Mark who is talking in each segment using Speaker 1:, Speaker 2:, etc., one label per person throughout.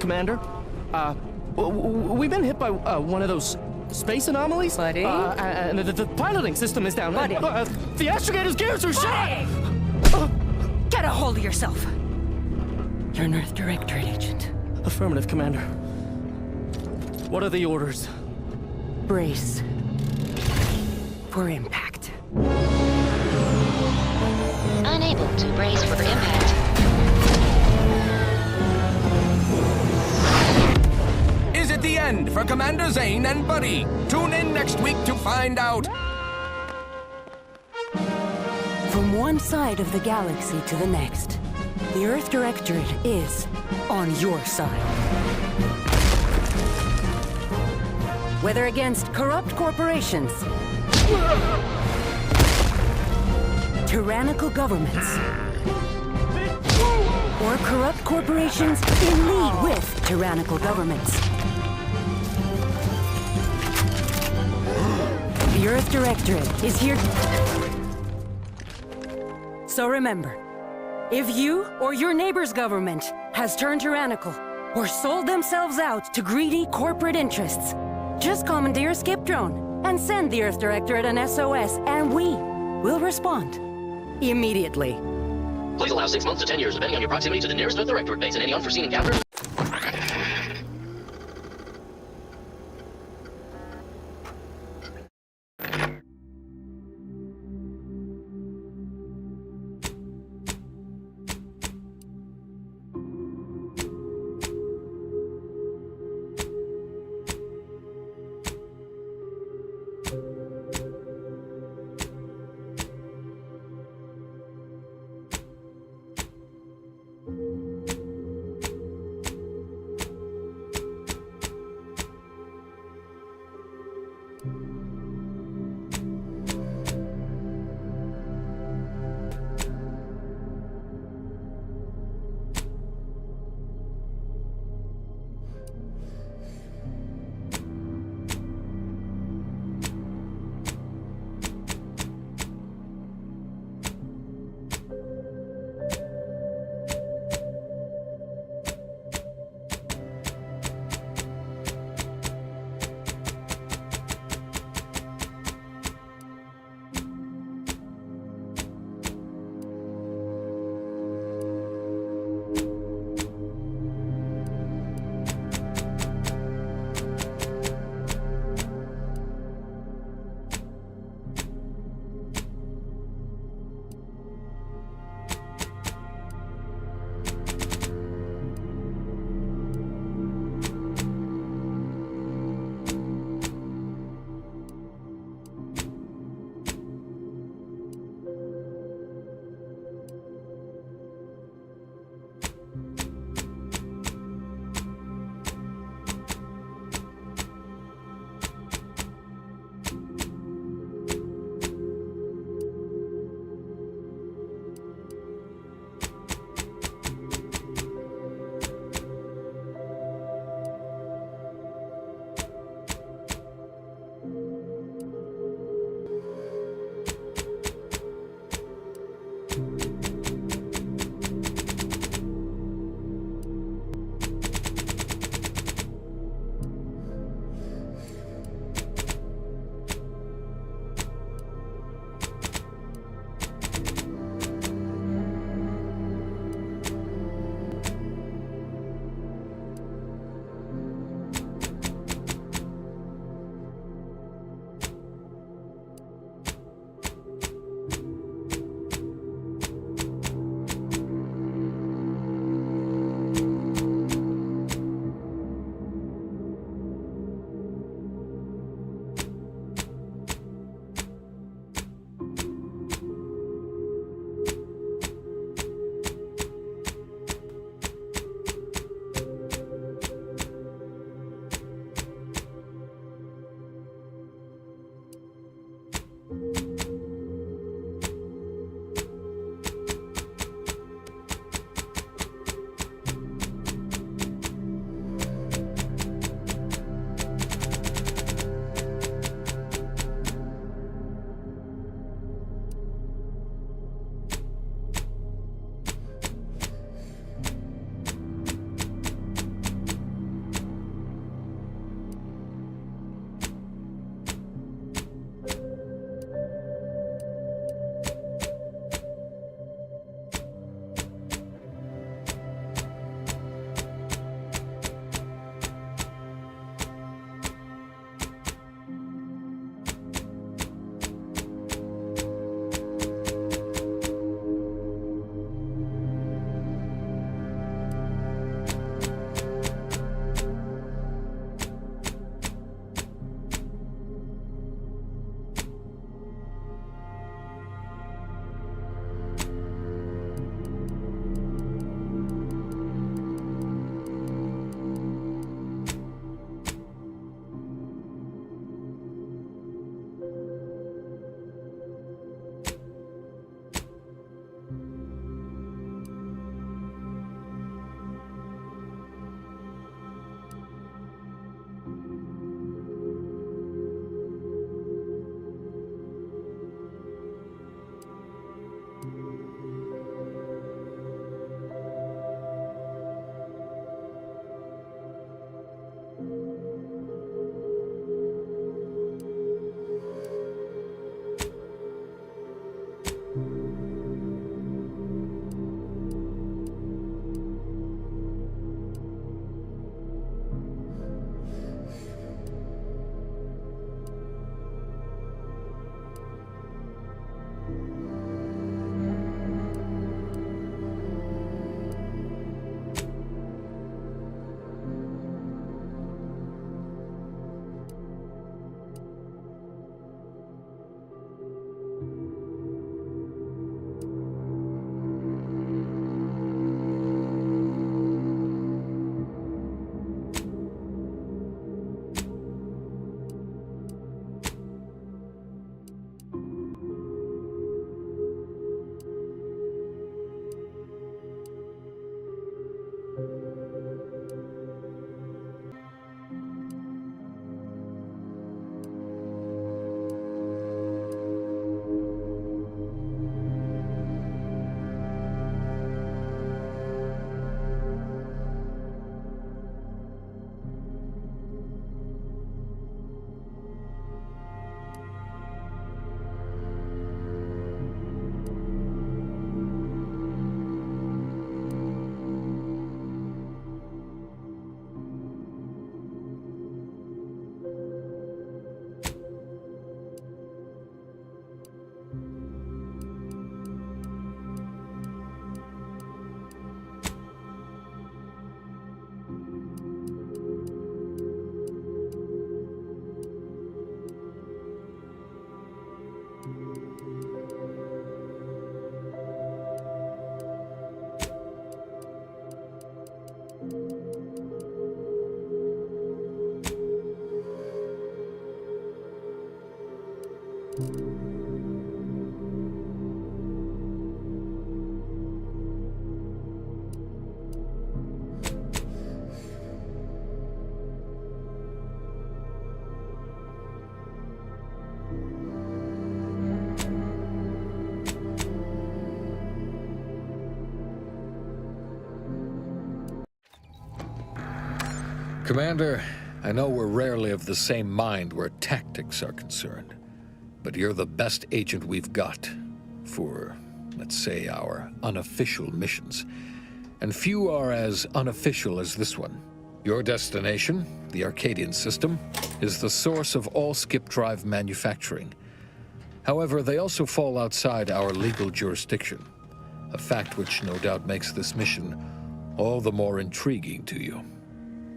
Speaker 1: Commander. We've been hit by one of those space anomalies.
Speaker 2: Buddy?
Speaker 1: And the piloting system is down.
Speaker 2: Buddy?
Speaker 1: The Astrogator's gears are shot!
Speaker 2: Get a hold of yourself! You're an Earth Directorate agent.
Speaker 1: Affirmative, Commander. What are the orders?
Speaker 2: Brace for impact.
Speaker 3: Unable to brace for impact.
Speaker 4: Is it the end for Commander Zane and Buddy? Tune in next week to find out.
Speaker 2: From one side of the galaxy to the next, the Earth Directorate is on your side. Whether against corrupt corporations, tyrannical governments, or corrupt corporations in league with tyrannical governments, the Earth Directorate is here. So remember, if you or your neighbor's government has turned tyrannical or sold themselves out to greedy corporate interests, just commandeer a skip drone and send the Earth Directorate an SOS, and we will respond immediately.
Speaker 5: Please allow 6 months to 10 years, depending on your proximity to the nearest Earth Directorate base and any unforeseen encounters.
Speaker 6: Commander, I know we're rarely of the same mind where tactics are concerned, but you're the best agent we've got for, let's say, our unofficial missions. And few are as unofficial as this one. Your destination, the Arcadian system, is the source of all skip drive manufacturing. However, they also fall outside our legal jurisdiction, a fact which no doubt makes this mission all the more intriguing to you.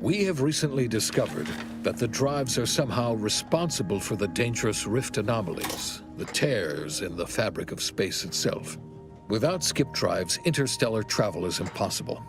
Speaker 6: We have recently discovered that the drives are somehow responsible for the dangerous rift anomalies, the tears in the fabric of space itself. Without skip drives, interstellar travel is impossible.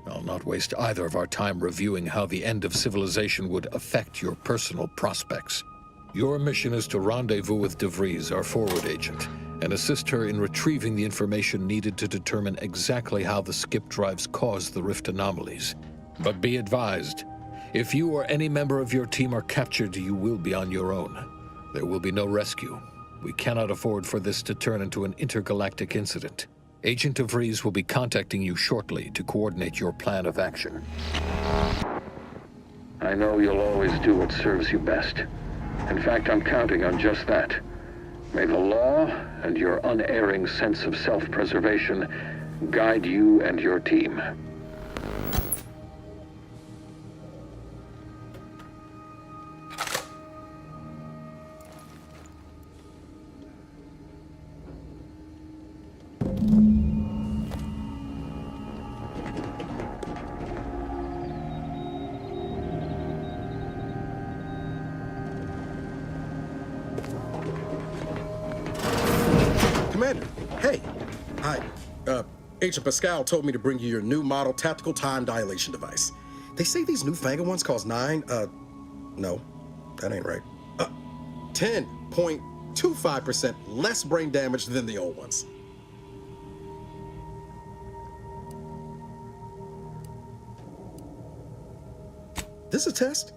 Speaker 6: I'll not waste either of our time reviewing how the end of civilization would affect your personal prospects. Your mission is to rendezvous with DeVries, our forward agent, and assist her in retrieving the information needed to determine exactly how the skip drives cause the rift anomalies. But be advised, if you or any member of your team are captured, you will be on your own. There will be no rescue. We cannot afford for this to turn into an intergalactic incident. Agent DeVries will be contacting you shortly to coordinate your plan of action.
Speaker 7: I know you'll always do what serves you best. In fact, I'm counting on just that. May the law and your unerring sense of self-preservation guide you and your team.
Speaker 8: Commander, hey. Hi. Agent Pascal told me to bring you your new model tactical time dilation device. They say these newfangled ones cost no, that ain't right. 10.25% less brain damage than the old ones. This is a test.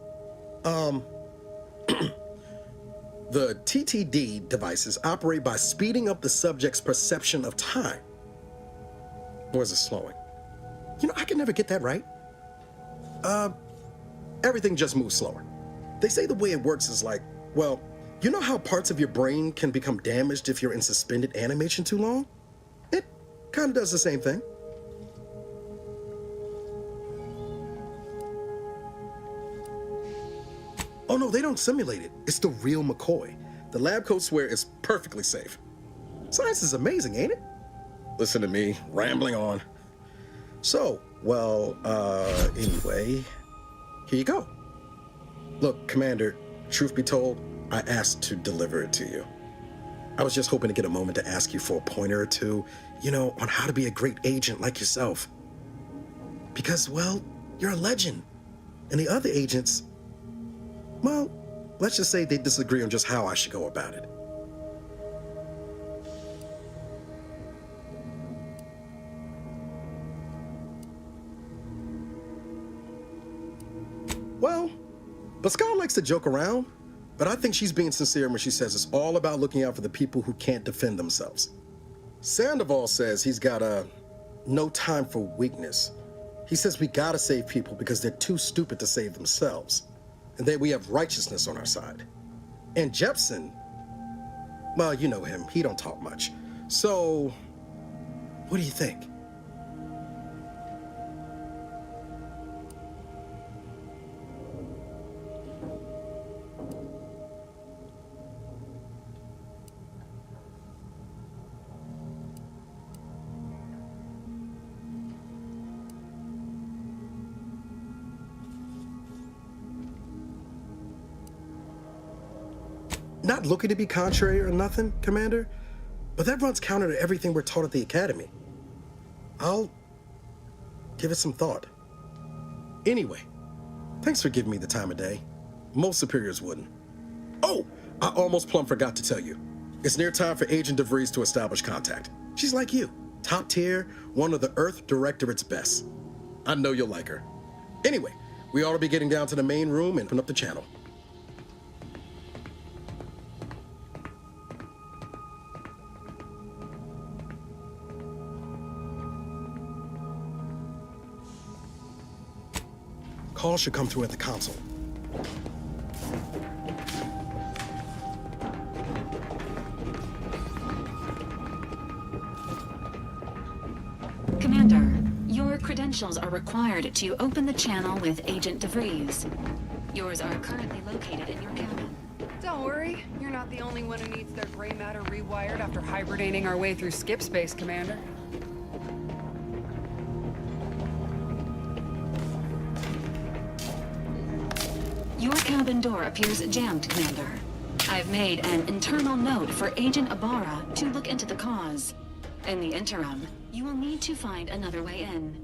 Speaker 8: The TTD devices operate by speeding up the subject's perception of time. Or is it slowing? You know, I can never get that right. Everything just moves slower. They say the way it works is like, well, you know how parts of your brain can become damaged if you're in suspended animation too long? It kind of does the same thing. Oh no, they don't simulate it. It's the real McCoy. The lab coats swear it's perfectly safe. Science is amazing, ain't it? Listen to me, rambling on. So, well, anyway, here you go. Look, Commander, truth be told, I asked to deliver it to you. I was just hoping to get a moment to ask you for a pointer or two, you know, on how to be a great agent like yourself. Because, well, you're a legend. And the other agents, well, let's just say they disagree on just how I should go about it. Well, Pascal likes to joke around, but I think she's being sincere when she says it's all about looking out for the people who can't defend themselves. Sandoval says he's got no time for weakness. He says we gotta save people because they're too stupid to save themselves, and that we have righteousness on our side. And Jepson, well, you know him, he don't talk much. So, what do you think? Not looking to be contrary or nothing, Commander, but that runs counter to everything we're taught at the Academy. I'll give it some thought. Anyway, thanks for giving me the time of day. Most superiors wouldn't. Oh, I almost plumb forgot to tell you. It's near time for Agent DeVries to establish contact. She's like you, top tier, one of the Earth Directorate's best. I know you'll like her. Anyway, we ought to be getting down to the main room and open up the channel. call should come through at the console.
Speaker 9: Commander, your credentials are required to open the channel with Agent DeVries. Yours are currently located in your cabin.
Speaker 10: Don't worry, you're not the only one who needs their gray matter rewired after hibernating our way through skip space, Commander.
Speaker 9: Your cabin door appears jammed, Commander. I've made an internal note for Agent Ibarra to look into the cause. In the interim, you will need to find another way in.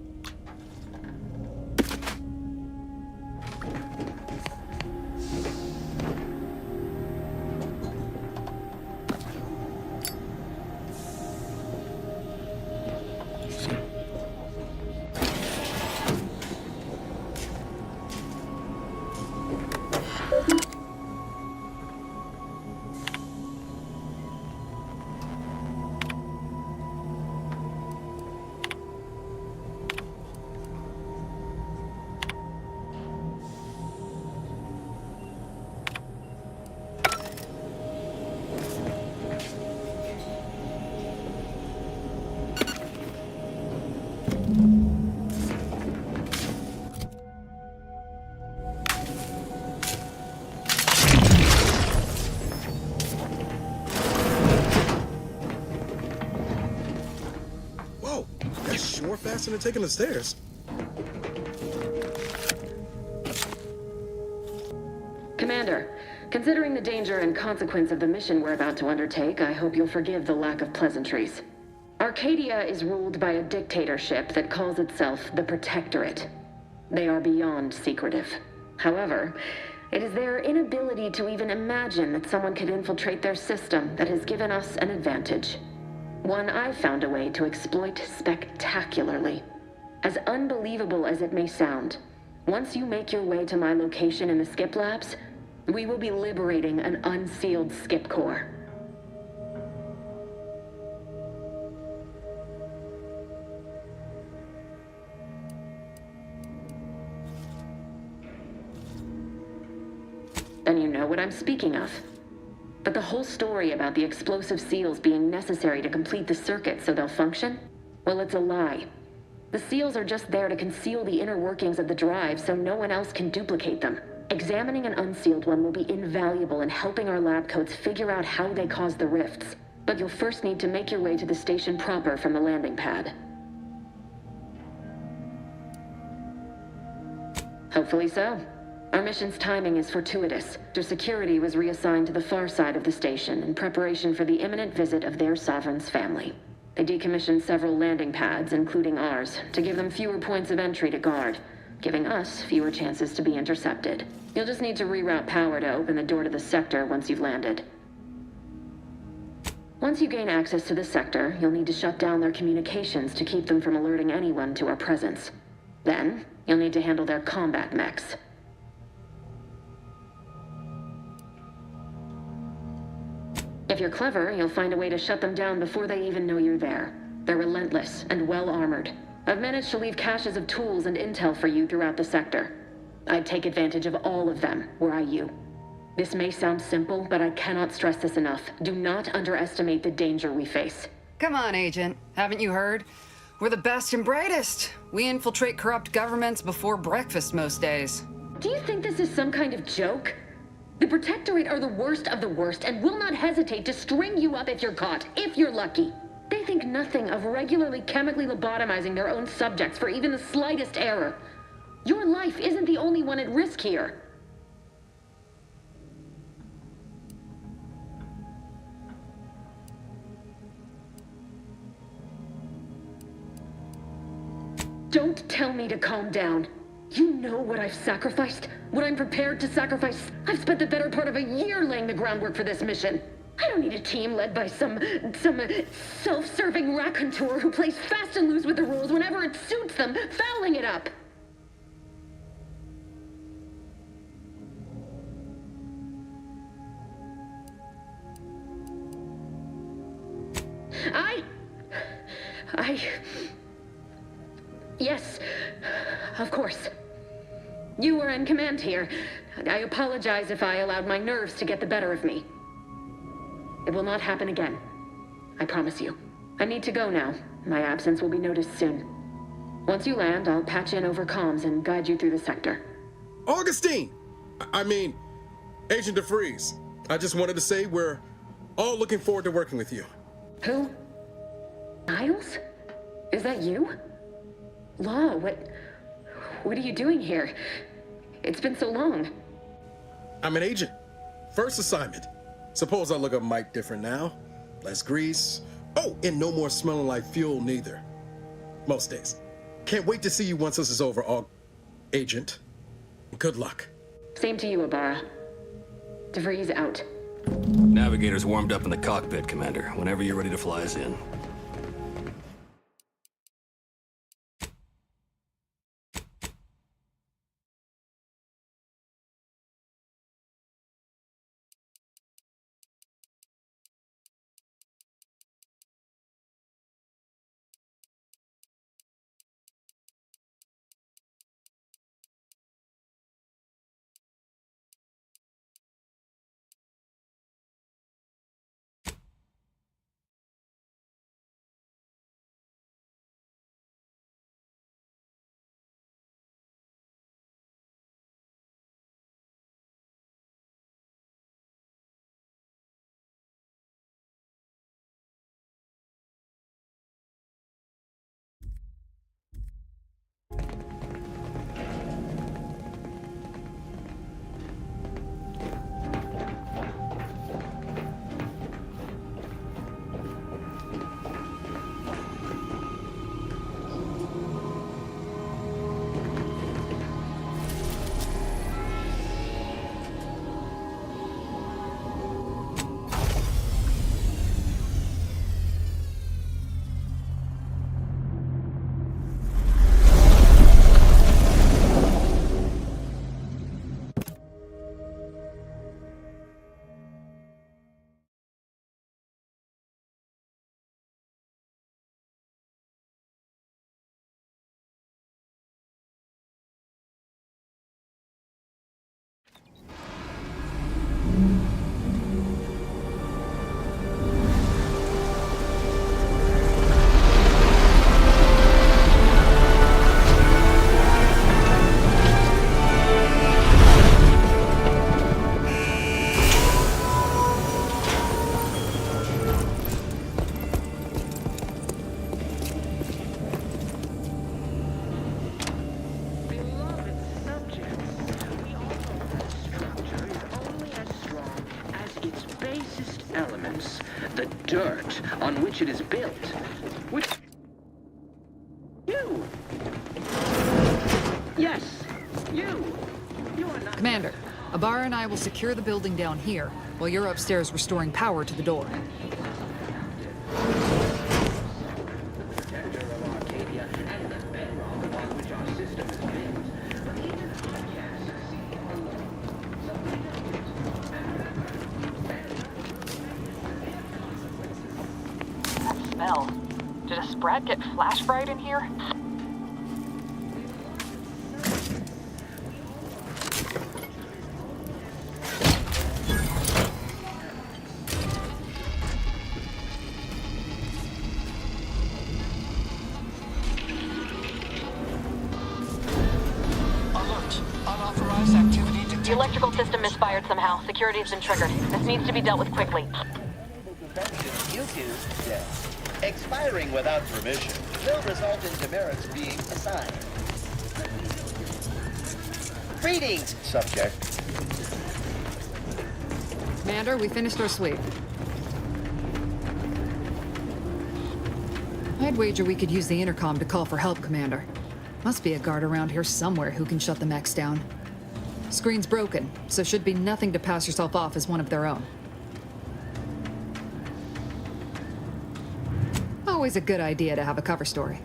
Speaker 8: Whoa, that's sure faster than taking the stairs.
Speaker 11: Commander, considering the danger and consequence of the mission we're about to undertake, I hope you'll forgive the lack of pleasantries. Arcadia is ruled by a dictatorship that calls itself the Protectorate. They are beyond secretive. However, it is their inability to even imagine that someone could infiltrate their system that has given us an advantage. One I've found a way to exploit spectacularly. As unbelievable as it may sound, once you make your way to my location in the Skip Labs, we will be liberating an unsealed Skip core. And you know what I'm speaking of. But the whole story about the explosive seals being necessary to complete the circuit so they'll function? Well, it's a lie. The seals are just there to conceal the inner workings of the drive so no one else can duplicate them. Examining an unsealed one will be invaluable in helping our lab coats figure out how they cause the rifts. But you'll first need to make your way to the station proper from the landing pad. Hopefully so. Our mission's timing is fortuitous. Their security was reassigned to the far side of the station in preparation for the imminent visit of their sovereign's family. They decommissioned several landing pads, including ours, to give them fewer points of entry to guard, giving us fewer chances to be intercepted. You'll just need to reroute power to open the door to the sector once you've landed. Once you gain access to the sector, you'll need to shut down their communications to keep them from alerting anyone to our presence. Then, you'll need to handle their combat mechs. If you're clever, you'll find a way to shut them down before they even know you're there. They're relentless and well-armored. I've managed to leave caches of tools and intel for you throughout the sector. I'd take advantage of all of them, were I you. This may sound simple, but I cannot stress this enough. Do not underestimate the danger we face.
Speaker 10: Come on, Agent. Haven't you heard? We're the best and brightest. We infiltrate corrupt governments before breakfast most days.
Speaker 11: Do you think this is some kind of joke? The Protectorate are the worst of the worst and will not hesitate to string you up if you're caught, if you're lucky. They think nothing of regularly chemically lobotomizing their own subjects for even the slightest error. Your life isn't the only one at risk here. Don't tell me to calm down. You know what I've sacrificed, what I'm prepared to sacrifice. I've spent the better part of a year laying the groundwork for this mission. I don't need a team led by some self-serving raconteur who plays fast and loose with the rules whenever it suits them, fouling it up. Yes, of course. You were in command here. I apologize if I allowed my nerves to get the better of me. It will not happen again. I promise you. I need to go now. My absence will be noticed soon. Once you land, I'll patch in over comms and guide you through the sector.
Speaker 8: Augustine! I mean, Agent DeFreeze. I just wanted to say we're all looking forward to working with you.
Speaker 11: Who? Niles? Is that you? Law, what are you doing here? It's been so long.
Speaker 8: I'm an agent. First assignment. Suppose I look a mite different now. Less grease. Oh, and no more smelling like fuel neither. Most days. Can't wait to see you once this is over, Agent. Good luck.
Speaker 11: Same to you, Ibarra. DeVries out.
Speaker 5: Navigator's warmed up in the cockpit, Commander. Whenever you're ready to fly us in. The dirt on which it is built. Which... You! Yes! You! You are not...
Speaker 10: Commander, Ibarra and I will secure the building down here, while you're upstairs restoring power to the door.
Speaker 12: Smell. Did a Sprat get flash fried in here?
Speaker 13: Alert. Unauthorized activity detected.
Speaker 12: The electrical system misfired somehow. Security has been triggered. This needs to be dealt with quickly.
Speaker 14: YouTube death. Expiring without permission will result in demerits being assigned. Greetings, subject.
Speaker 10: Commander, we finished our sweep. I'd wager we could use the intercom to call for help, Commander. Must be a guard around here somewhere who can shut the mechs down. Screen's broken, so should be nothing to pass yourself off as one of their own. Always a good idea to have a cover story.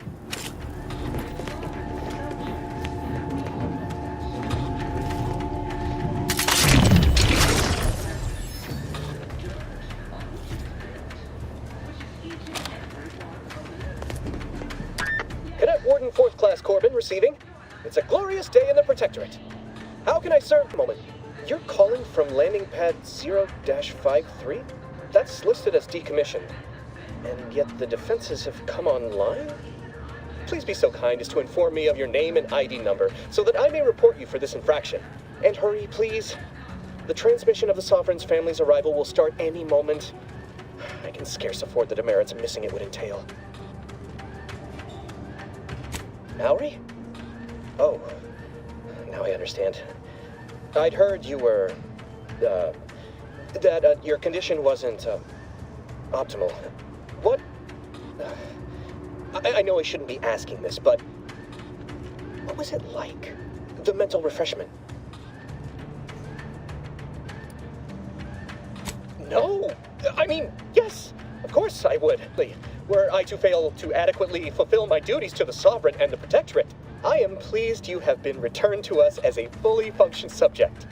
Speaker 1: Cadet Warden 4th Class Corbin receiving. It's a glorious day in the Protectorate.
Speaker 15: How can I serve? Moment. You're calling from landing pad 0-53? That's listed as decommissioned. And yet the defenses have come online? Please be so kind as to inform me of your name and ID number so that I may report you for this infraction. And hurry, please. The transmission of the Sovereign's family's arrival will start any moment. I can scarce afford the demerits missing it would entail. Mallory? Oh, now I understand. I'd heard you were, that your condition wasn't, optimal. What? I know I shouldn't be asking this, but what was it like? The mental refreshment? No! I mean, yes! Of course I would. Were I to fail to adequately fulfill my duties to the Sovereign and the Protectorate, I am pleased you have been returned to us as a fully functioned subject.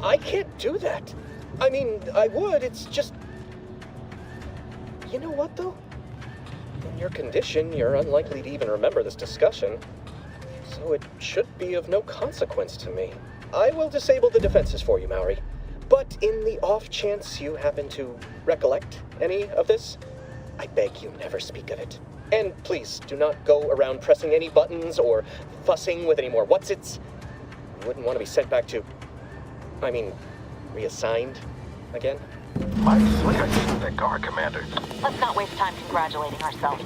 Speaker 15: I can't do that. I mean, I would, it's just... You know what, though? In your condition, you're unlikely to even remember this discussion, so it should be of no consequence to me. I will disable the defenses for you, Mallory. But in the off chance you happen to recollect any of this, I beg you never speak of it. And please, do not go around pressing any buttons or fussing with any more whatsits. You wouldn't want to be sent back to... reassigned again?
Speaker 16: Mighty slick, I guess, with that guard, Commander.
Speaker 12: Let's not waste time congratulating ourselves.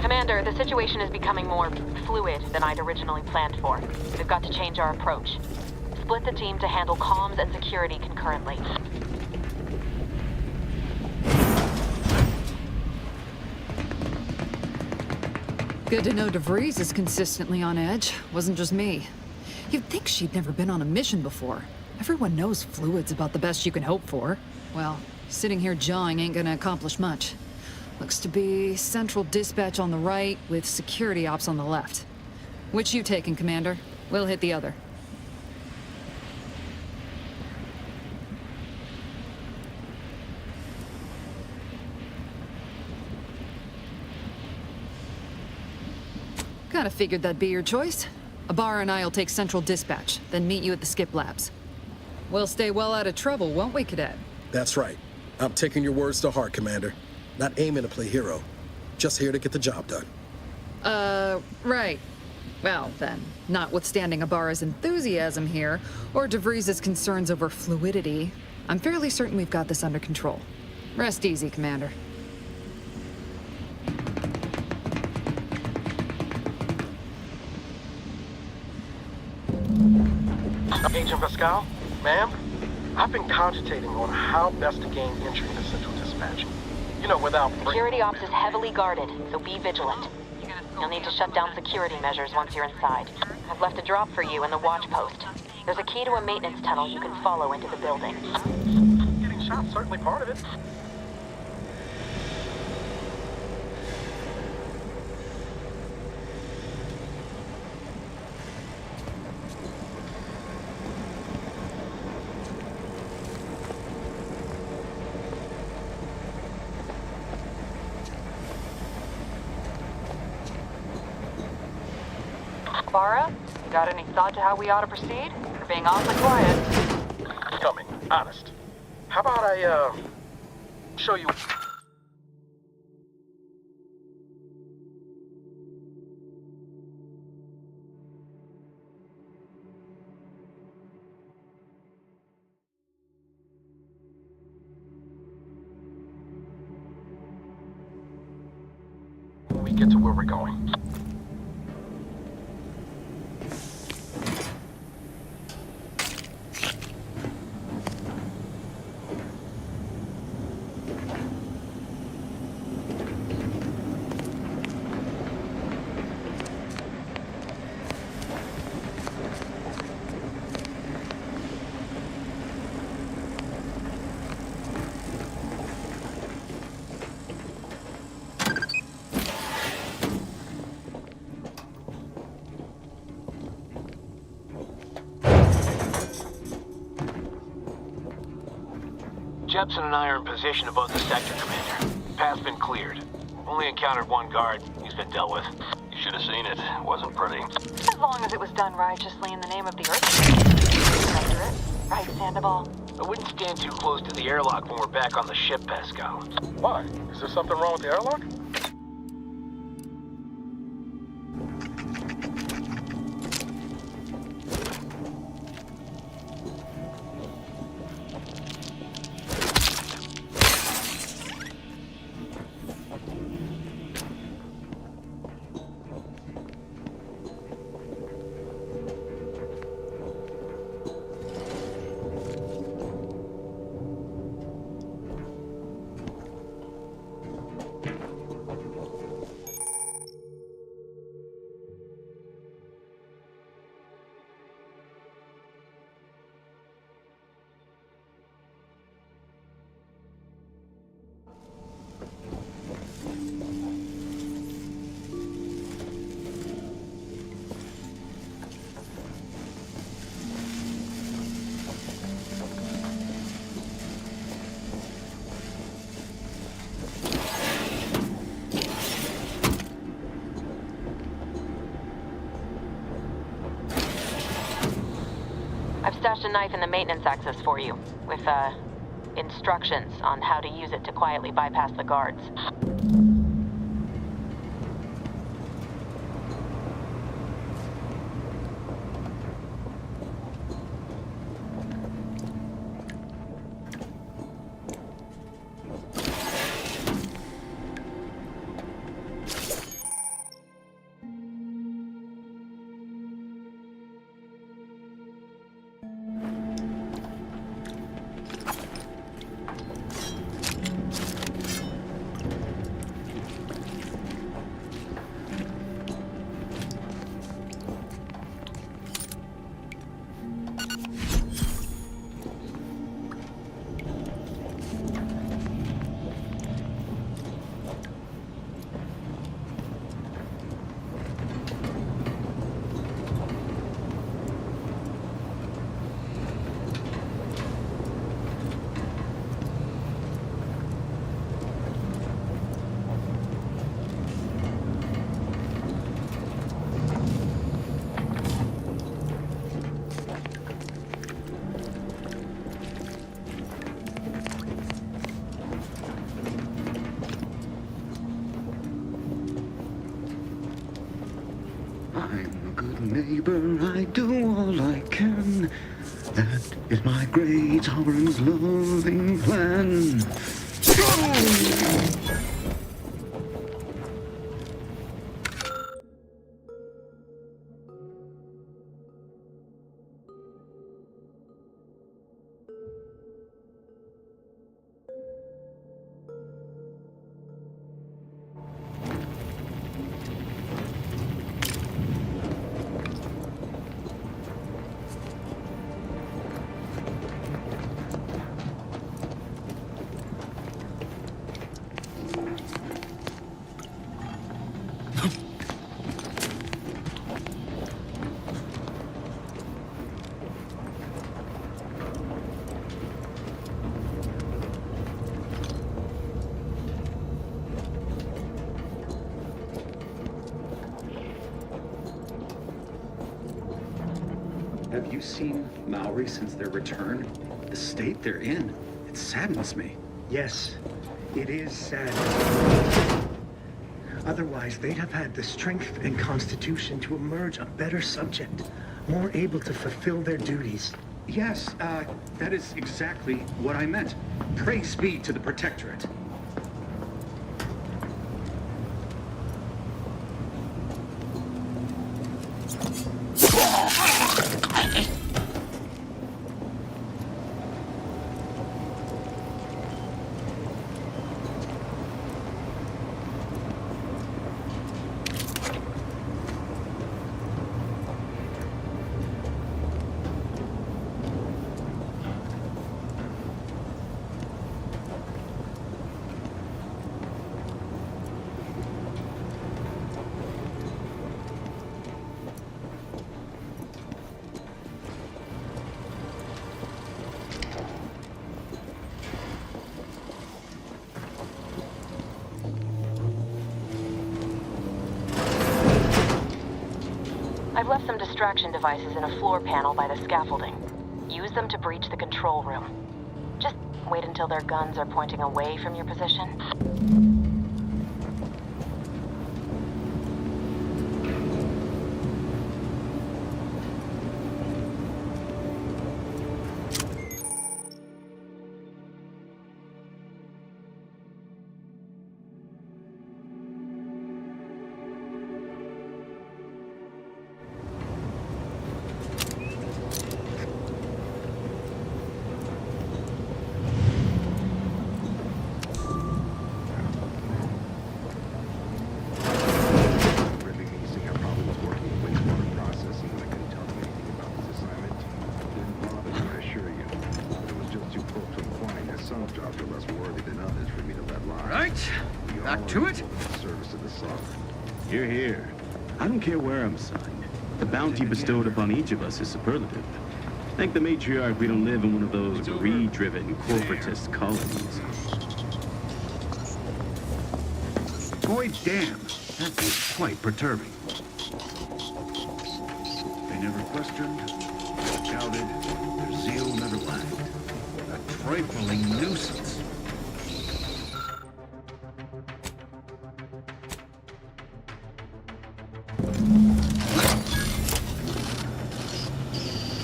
Speaker 12: Commander, the situation is becoming more fluid than I'd originally planned for. We've got to change our approach. Split the team to handle comms and security concurrently.
Speaker 10: Good to know DeVries is consistently on edge. Wasn't just me. You'd think she'd never been on a mission before. Everyone knows fluid's about the best you can hope for. Well, sitting here jawing ain't gonna accomplish much. Looks to be Central Dispatch on the right, with Security Ops on the left. Which you taking, Commander? We'll hit the other. Kinda figured that'd be your choice. Ibarra and I'll take Central Dispatch, then meet you at the Skip Labs. We'll stay well out of trouble, won't we, Cadet?
Speaker 8: That's right. I'm taking your words to heart, Commander. Not aiming to play hero. Just here to get the job done.
Speaker 10: Right. Well, then, notwithstanding Ibarra's enthusiasm here, or DeVries' concerns over fluidity, I'm fairly certain we've got this under control. Rest easy, Commander.
Speaker 16: Agent Pascal, ma'am, I've been cogitating on how best to gain entry into Central Dispatch. You know, without...
Speaker 12: Security Ops is heavily guarded, so be vigilant. You'll need to shut down security measures once you're inside. I've left a drop for you in the watch post. There's a key to a maintenance tunnel you can follow into the building.
Speaker 16: Getting shot's certainly part of it.
Speaker 12: Ibarra, you got any thought to how we ought to proceed? You're being awfully quiet.
Speaker 16: Coming, honest. How about I, show you... when we get to where we're going.
Speaker 17: Jepson and I are in position above the sector, Commander. Path's been cleared. Only encountered one guard. He's been dealt with. You should have seen it. Wasn't pretty.
Speaker 12: As long as it was done righteously in the name of the Earth. Right, Sandoval?
Speaker 17: I wouldn't stand too close to the airlock when we're back on the ship, Pascal.
Speaker 16: Why? Is there something wrong with the airlock?
Speaker 12: I've stashed a knife in the maintenance access for you, with, instructions on how to use it to quietly bypass the guards.
Speaker 18: Neighbor, I do all I can. That is my great sovereign's loving plan.
Speaker 19: Have you seen Maori since their return? The state they're in, it saddens me.
Speaker 20: Yes, it is sad. Otherwise, they'd have had the strength and constitution to emerge a better subject, more able to fulfill their duties.
Speaker 19: Yes, that is exactly what I meant. Praise be to the Protectorate.
Speaker 12: I've left some distraction devices in a floor panel by the scaffolding. Use them to breach the control room. Just wait until their guns are pointing away from your position.
Speaker 21: Hear, hear. I don't care where I'm assigned. The bounty bestowed upon each of us is superlative. Thank the matriarch we don't live in one of those greed-driven corporatist colonies.
Speaker 18: Boy, damn. That was quite perturbing. They never questioned, never doubted, their zeal never lagged. A trifling nuisance.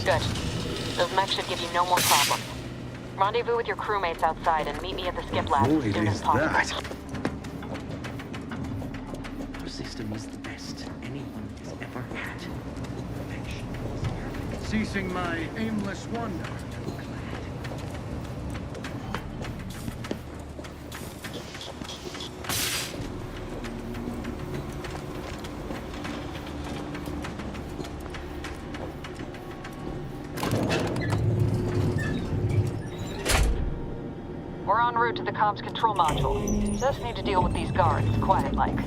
Speaker 12: Good. Those mechs should give you no more problems. Rendezvous with your crewmates outside and meet me at the skip lab as soon as possible.
Speaker 18: Our system is the best anyone has ever had.
Speaker 20: Ceasing my aimless wander.
Speaker 12: We're en route to the comms control module. Just need to deal with these guards, quiet-like.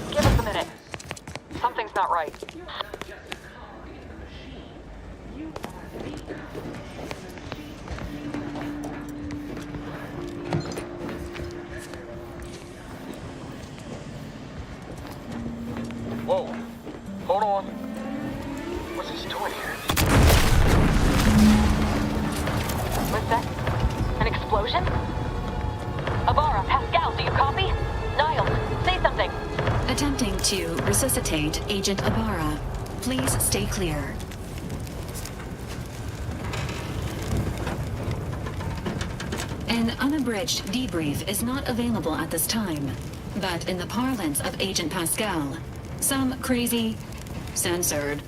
Speaker 12: Give us a minute. Something's not right.
Speaker 16: Whoa. Hold on. What's he doing here?
Speaker 12: What's that? An explosion? Abara, Pascal, do you copy? Niles, say something.
Speaker 9: Attempting to resuscitate Agent Abara. Please stay clear. An unabridged debrief is not available at this time, but in the parlance of Agent Pascal, some crazy, censored,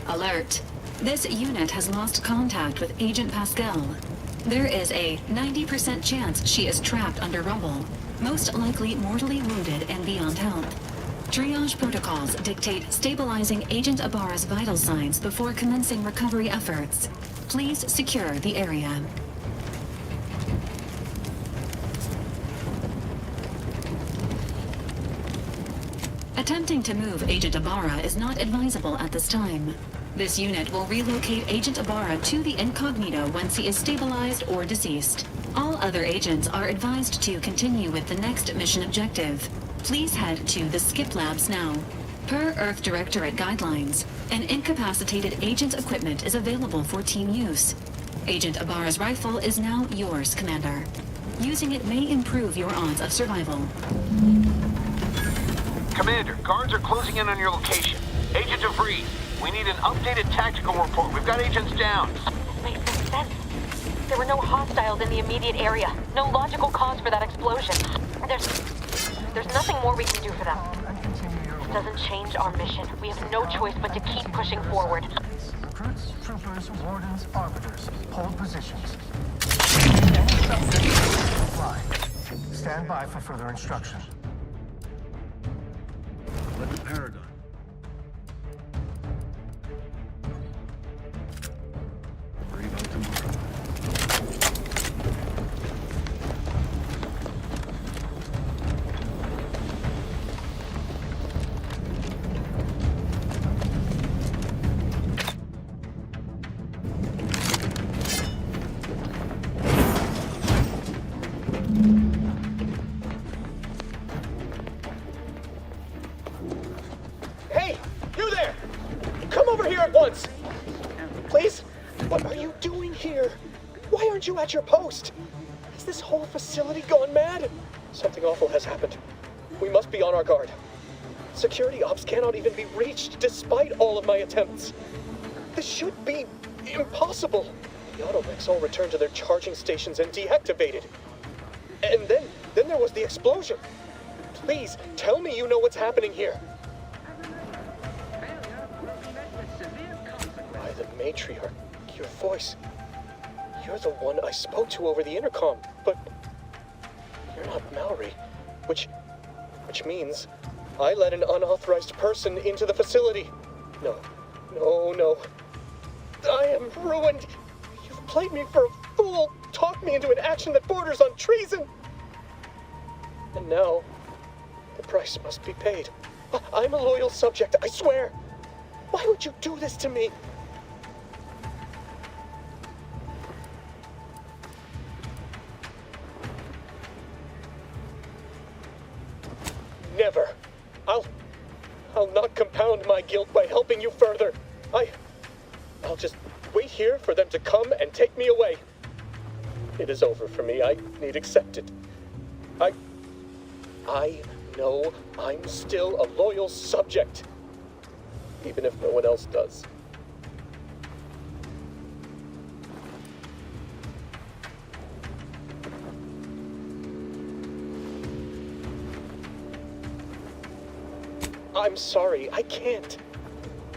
Speaker 9: alert. This unit has lost contact with Agent Pascal. There is a 90% chance she is trapped under rubble, most likely mortally wounded and beyond health. Triage protocols dictate stabilizing Agent Abara's vital signs before commencing recovery efforts. Please secure the area. Attempting to move Agent Abara is not advisable at this time. This unit will relocate Agent Abara to the incognito once he is stabilized or deceased. All other agents are advised to continue with the next mission objective. Please head to the skip labs now. Per Earth Directorate guidelines, an incapacitated agent's equipment is available for team use. Agent Abara's rifle is now yours, Commander. Using it may improve your odds of survival.
Speaker 17: Commander, guards are closing in on your location. Agent DeVries, we need an updated tactical report. We've got agents down.
Speaker 12: This makes no sense. There were no hostiles in the immediate area. No logical cause for that explosion. There's nothing more we can do for them. This doesn't change our mission. We have no choice but to keep pushing forward.
Speaker 13: Recruits, troopers, wardens, arbiters, hold positions. Any subject will fly. Stand by for further instruction.
Speaker 21: Let the Paragon. Worry about tomorrow.
Speaker 15: Hey! You there! Come over here at once! Please? What are you doing here? Why aren't you at your post? Has this whole facility gone mad? Something awful has happened. We must be on our guard. Security ops cannot even be reached despite all of my attempts. This should be impossible. The automechs all returned to their charging stations and deactivated. And then there was the explosion. Please, tell me you know what's happening here. By the matriarch, your voice. You're the one I spoke to over the intercom, but you're not Mallory, which means I let an unauthorized person into the facility. No. I am ruined. You've played me for a fool, talked me into an action that borders on treason. And now, the price must be paid. I'm a loyal subject, I swear. Why would you do this to me? Never. I'll not compound my guilt by helping you further. I'll just wait here for them to come and take me away. It is over for me. I need accept it. I know I'm still a loyal subject, even if no one else does. I'm sorry, I can't.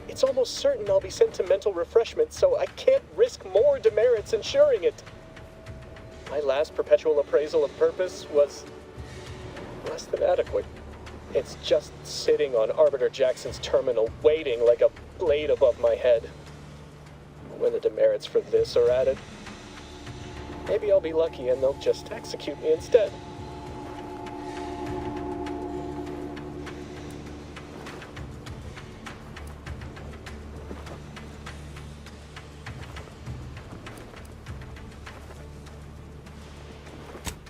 Speaker 15: It's almost certain I'll be sent to mental refreshment, so I can't risk more demerits ensuring it. My last perpetual appraisal of purpose was less than adequate. It's just sitting on Arbiter Jackson's terminal, waiting like a blade above my head. When the demerits for this are added, maybe I'll be lucky and they'll just execute me instead.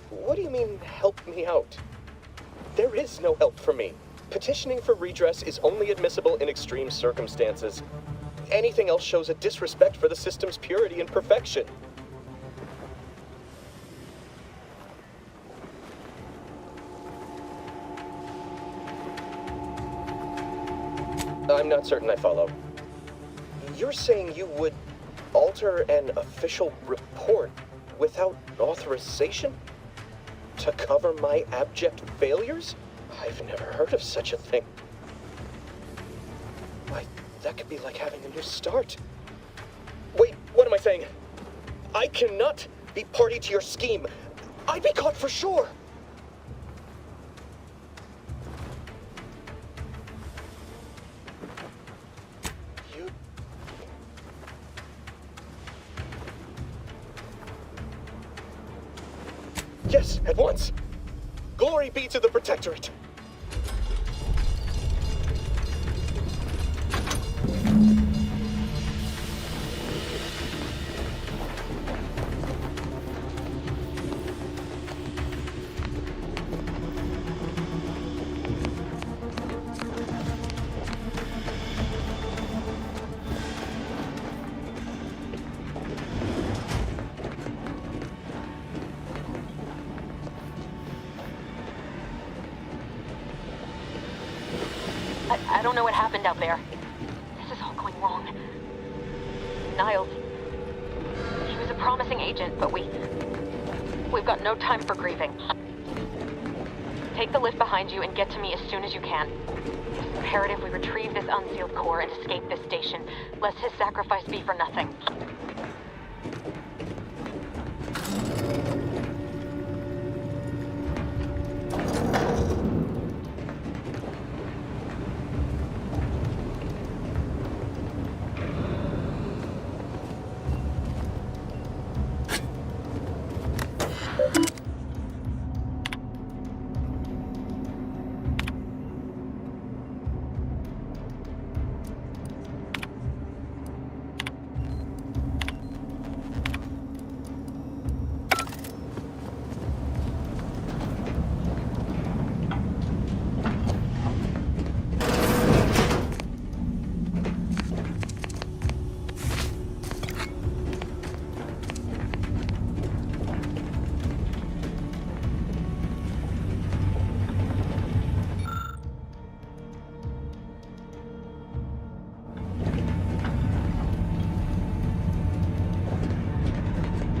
Speaker 15: What do you mean, help me out? There is no help for me. Petitioning for redress is only admissible in extreme circumstances. Anything else shows a disrespect for the system's purity and perfection. I'm not certain I follow. You're saying you would alter an official report without authorization? To cover my abject failures? I've never heard of such a thing. Why, that could be like having a new start. Wait, what am I saying? I cannot be party to your scheme. I'd be caught for sure. Yes, at once. Glory be to the Protectorate.
Speaker 12: I don't know what happened out there. This is all going wrong. Niles. He was a promising agent, but we've got no time for grieving. Take the lift behind you and get to me as soon as you can. It's imperative we retrieve this unsealed core and escape this station, lest his sacrifice be for nothing.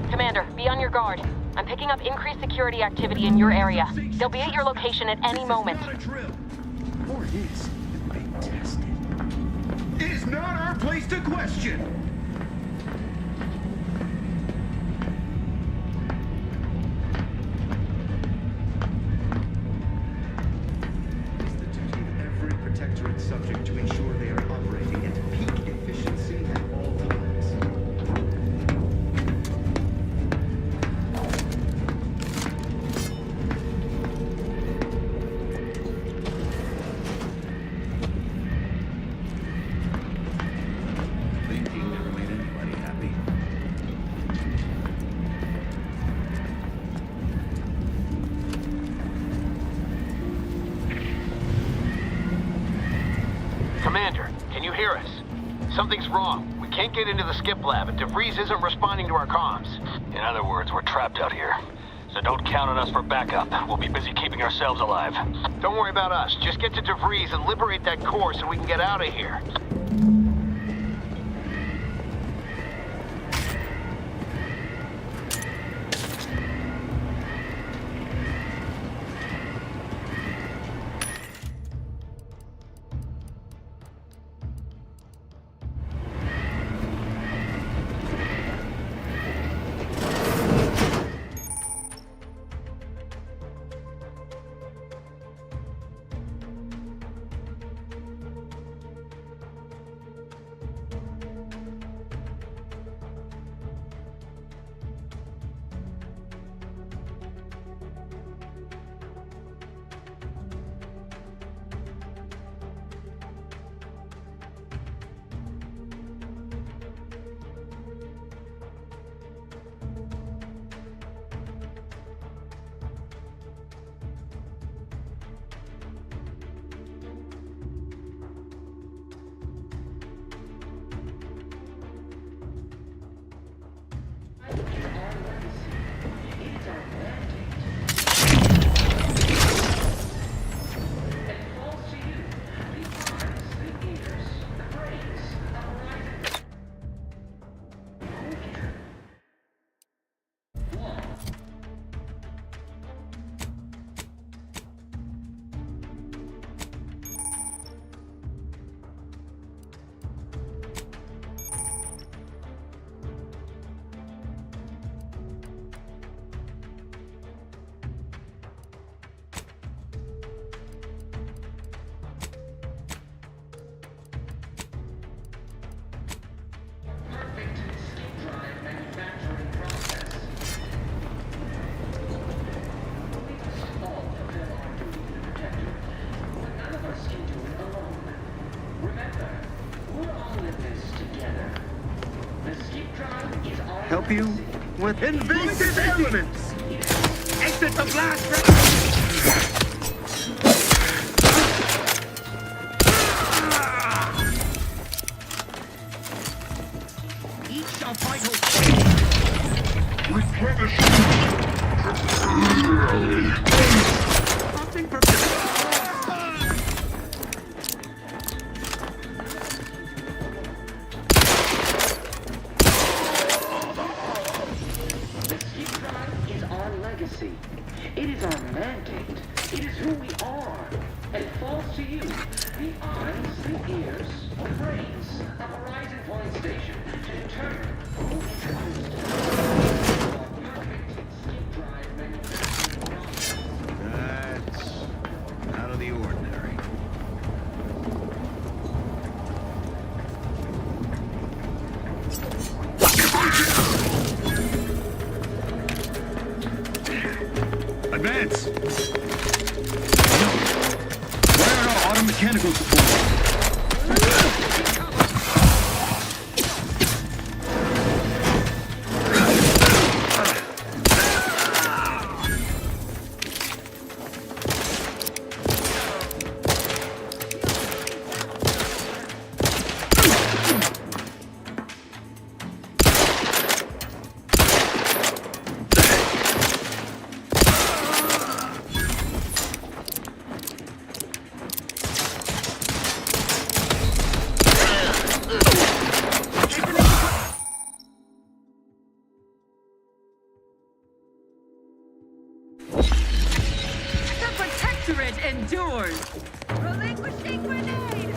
Speaker 12: Commander, be on your guard. I'm picking up increased security activity in your area. They'll be at your location at any moment.
Speaker 20: Or is being tested. It is not our place to question. It is the duty of every protectorate subject to ensure they are operating at peak efficiency at all times. Thinking never made anybody happy.
Speaker 17: Commander, can you hear us? Something's wrong. We can't get into the skip lab, and DeVries isn't responding to our comms. In other words, we're trapped out here. So don't count on us for backup. We'll be busy keeping ourselves alive. Don't worry about us. Just get to DeVries and liberate that core so we can get out of here.
Speaker 18: Help you with invasive elements! Exit the blast! Each shall fight Replenish! Something for
Speaker 11: It is our mandate. It
Speaker 7: view. The eyes, the ears, or brains of a rising point station to determine who is
Speaker 21: That's out of the ordinary. Advance! No. Where are our auto-mechanical support?
Speaker 2: Endures. Relinquishing grenade.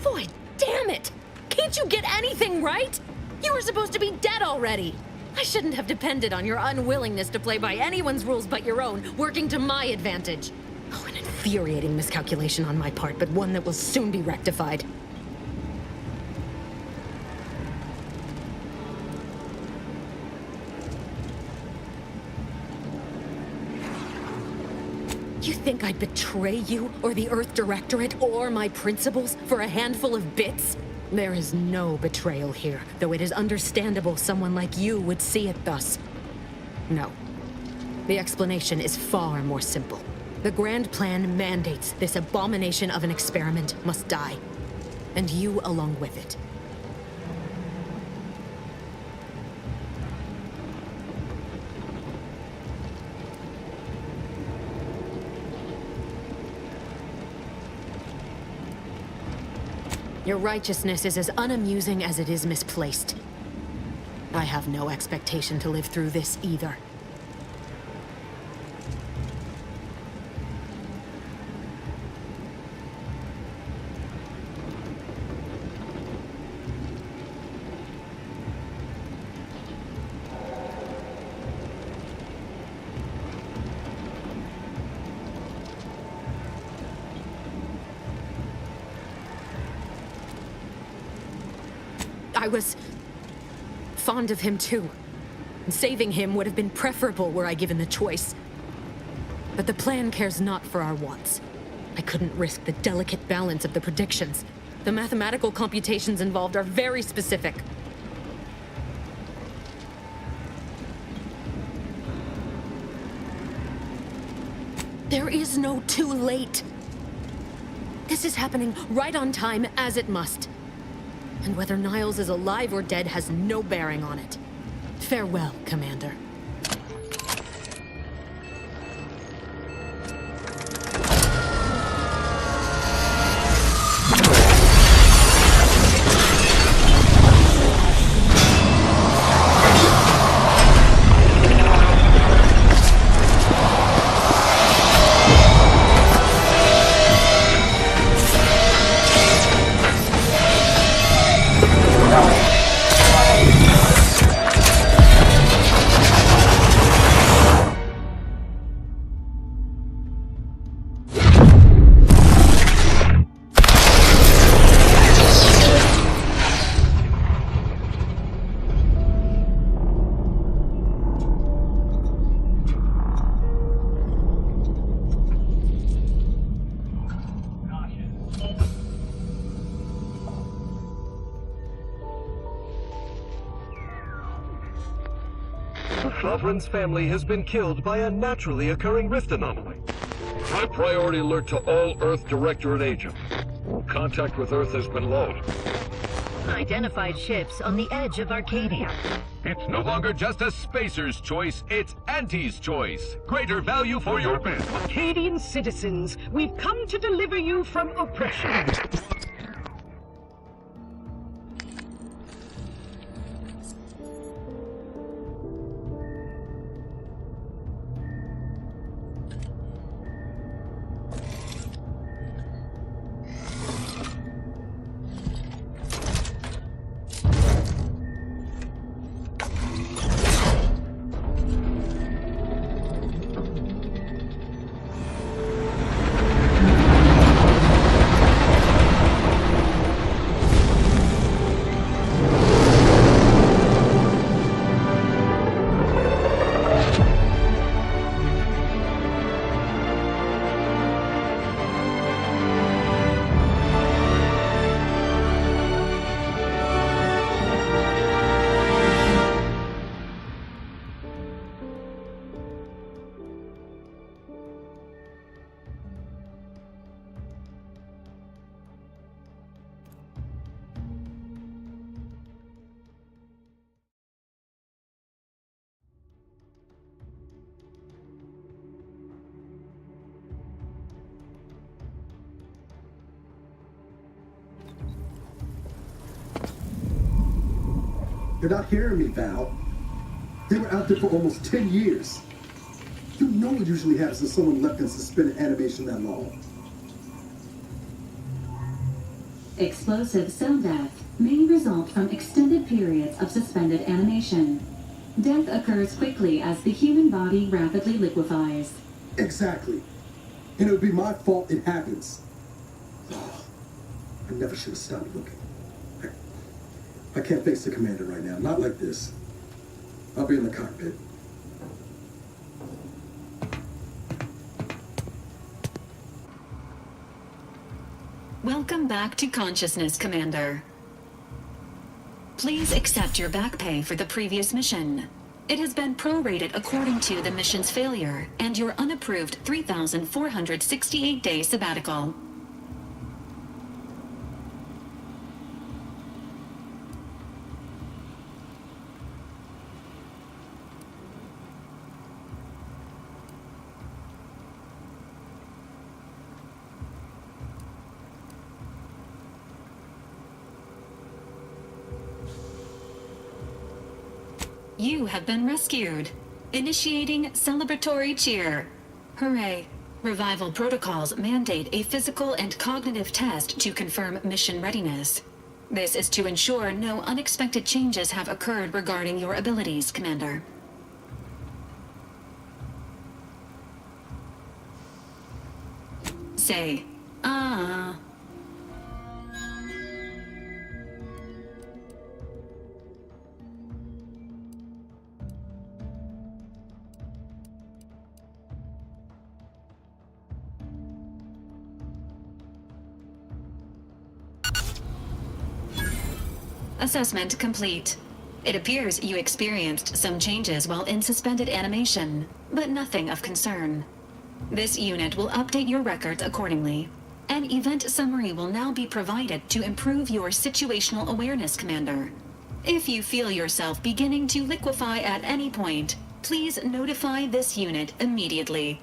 Speaker 3: Boy, damn it! Can't you get anything right? You were supposed to be dead already. I shouldn't have depended on your unwillingness to play by anyone's rules but your own, working to my advantage. Oh, an infuriating miscalculation on my part, but one that will soon be rectified. You think I'd betray you, or the Earth Directorate, or my principles for a handful of bits? There is no betrayal here, though it is understandable someone like you would see it thus. No. The explanation is far more simple. The Grand Plan mandates this abomination of an experiment must die, and you along with it. Your righteousness is as unamusing as it is misplaced. I have no expectation to live through this either. I was fond of him too. And saving him would have been preferable were I given the choice. But the plan cares not for our wants. I couldn't risk the delicate balance of the predictions. The mathematical computations involved are very specific. There is no too late. This is happening right on time, as it must. And whether Niles is alive or dead has no bearing on it. Farewell, Commander.
Speaker 4: Sovereign's family has been killed by a naturally occurring rift anomaly.
Speaker 6: High priority alert to all Earth Directorate agents. Contact with Earth has been low.
Speaker 22: Identified ships on the edge of Arcadia.
Speaker 4: It's no longer just a spacer's choice, it's Auntie's choice. Greater value for your bid.
Speaker 22: Arcadian citizens, we've come to deliver you from oppression.
Speaker 23: You're not hearing me, Val. They were out there for almost 10 years. You know what usually happens when someone left in suspended animation that long.
Speaker 9: Explosive cell death may result from extended periods of suspended animation. Death occurs quickly as the human body rapidly liquefies.
Speaker 23: Exactly. And it would be my fault it happens. Oh, I never should have stopped looking. I can't face the commander right now. Not like this. I'll be in the cockpit.
Speaker 9: Welcome back to consciousness, Commander. Please accept your back pay for the previous mission. It has been prorated according to the mission's failure and your unapproved 3,468-day sabbatical. You have been rescued. Initiating celebratory cheer. Hooray. Revival protocols mandate a physical and cognitive test to confirm mission readiness. This is to ensure no unexpected changes have occurred regarding your abilities, Commander. Say, ah. Assessment complete. It appears you experienced some changes while in suspended animation, but nothing of concern. This unit will update your records accordingly. An event summary will now be provided to improve your situational awareness, Commander. If you feel yourself beginning to liquefy at any point, please notify this unit immediately.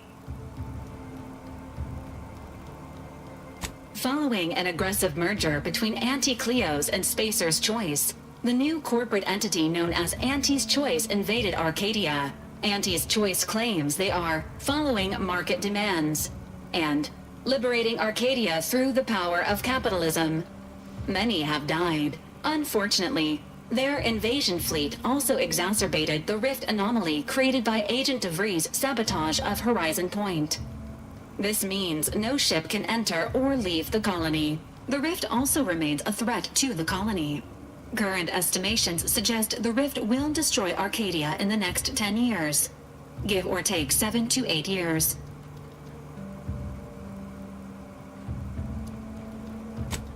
Speaker 9: Following an aggressive merger between Anti-Cleo's and Spacer's Choice, the new corporate entity known as Auntie's Choice invaded Arcadia. Auntie's Choice claims they are following market demands and liberating Arcadia through the power of capitalism. Many have died. Unfortunately, their invasion fleet also exacerbated the rift anomaly created by Agent DeVries' sabotage of Horizon Point. This means no ship can enter or leave the colony. The rift also remains a threat to the colony. Current estimations suggest the rift will destroy Arcadia in the next 10 years. Give or take 7 to 8 years.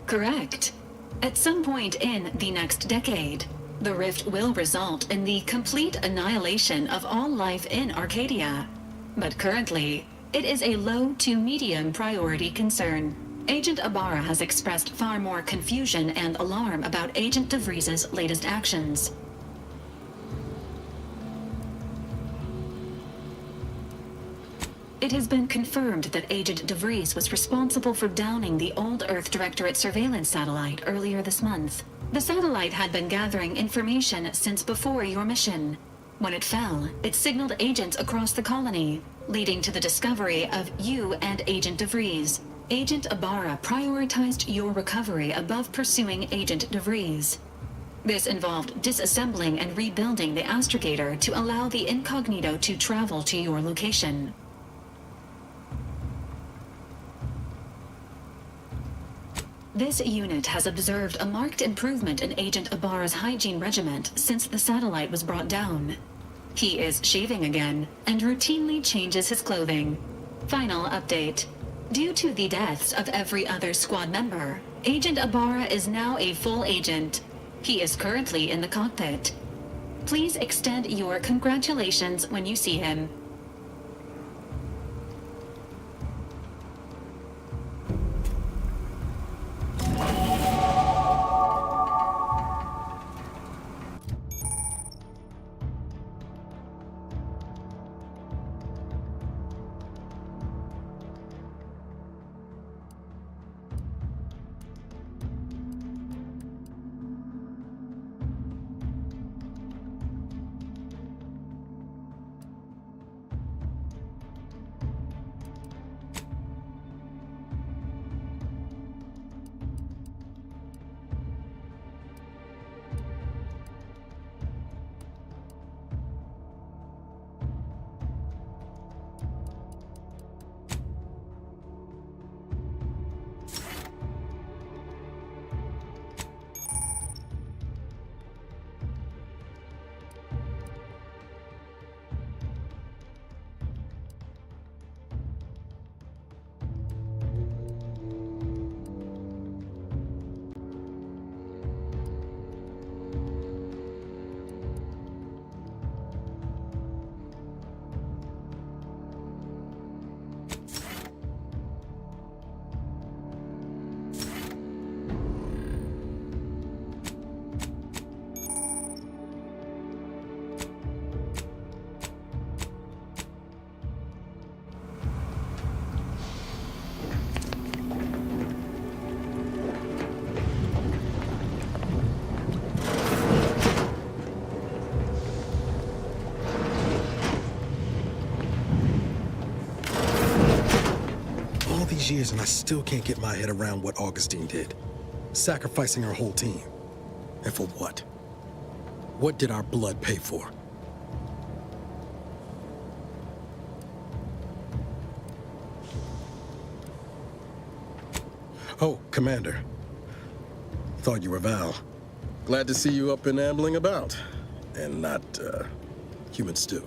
Speaker 9: Correct. At some point in the next decade, The rift will result in the complete annihilation of all life in Arcadia. But currently, it is a low to medium priority concern. Agent Ibarra has expressed far more confusion and alarm about Agent DeVries's latest actions. It has been confirmed that Agent DeVries was responsible for downing the old Earth Directorate surveillance satellite earlier this month. The satellite had been gathering information since before your mission. When it fell, it signaled agents across the colony, leading to the discovery of you and Agent DeVries. Agent Ibarra prioritized your recovery above pursuing Agent DeVries. This involved disassembling and rebuilding the astrogator to allow the incognito to travel to your location. This unit has observed a marked improvement in Agent Ibarra's hygiene regimen since the satellite was brought down. He is shaving again and routinely changes his clothing. Final update. Due to the deaths of every other squad member, Agent Ibarra is now a full agent. He is currently in the cockpit. Please extend your congratulations when you see him.
Speaker 8: Years and I still can't get my head around what Augustine did. Sacrificing her whole team. And for what? What did our blood pay for? Oh, Commander. Thought you were Val. Glad to see you up and ambling about. And not, human stew.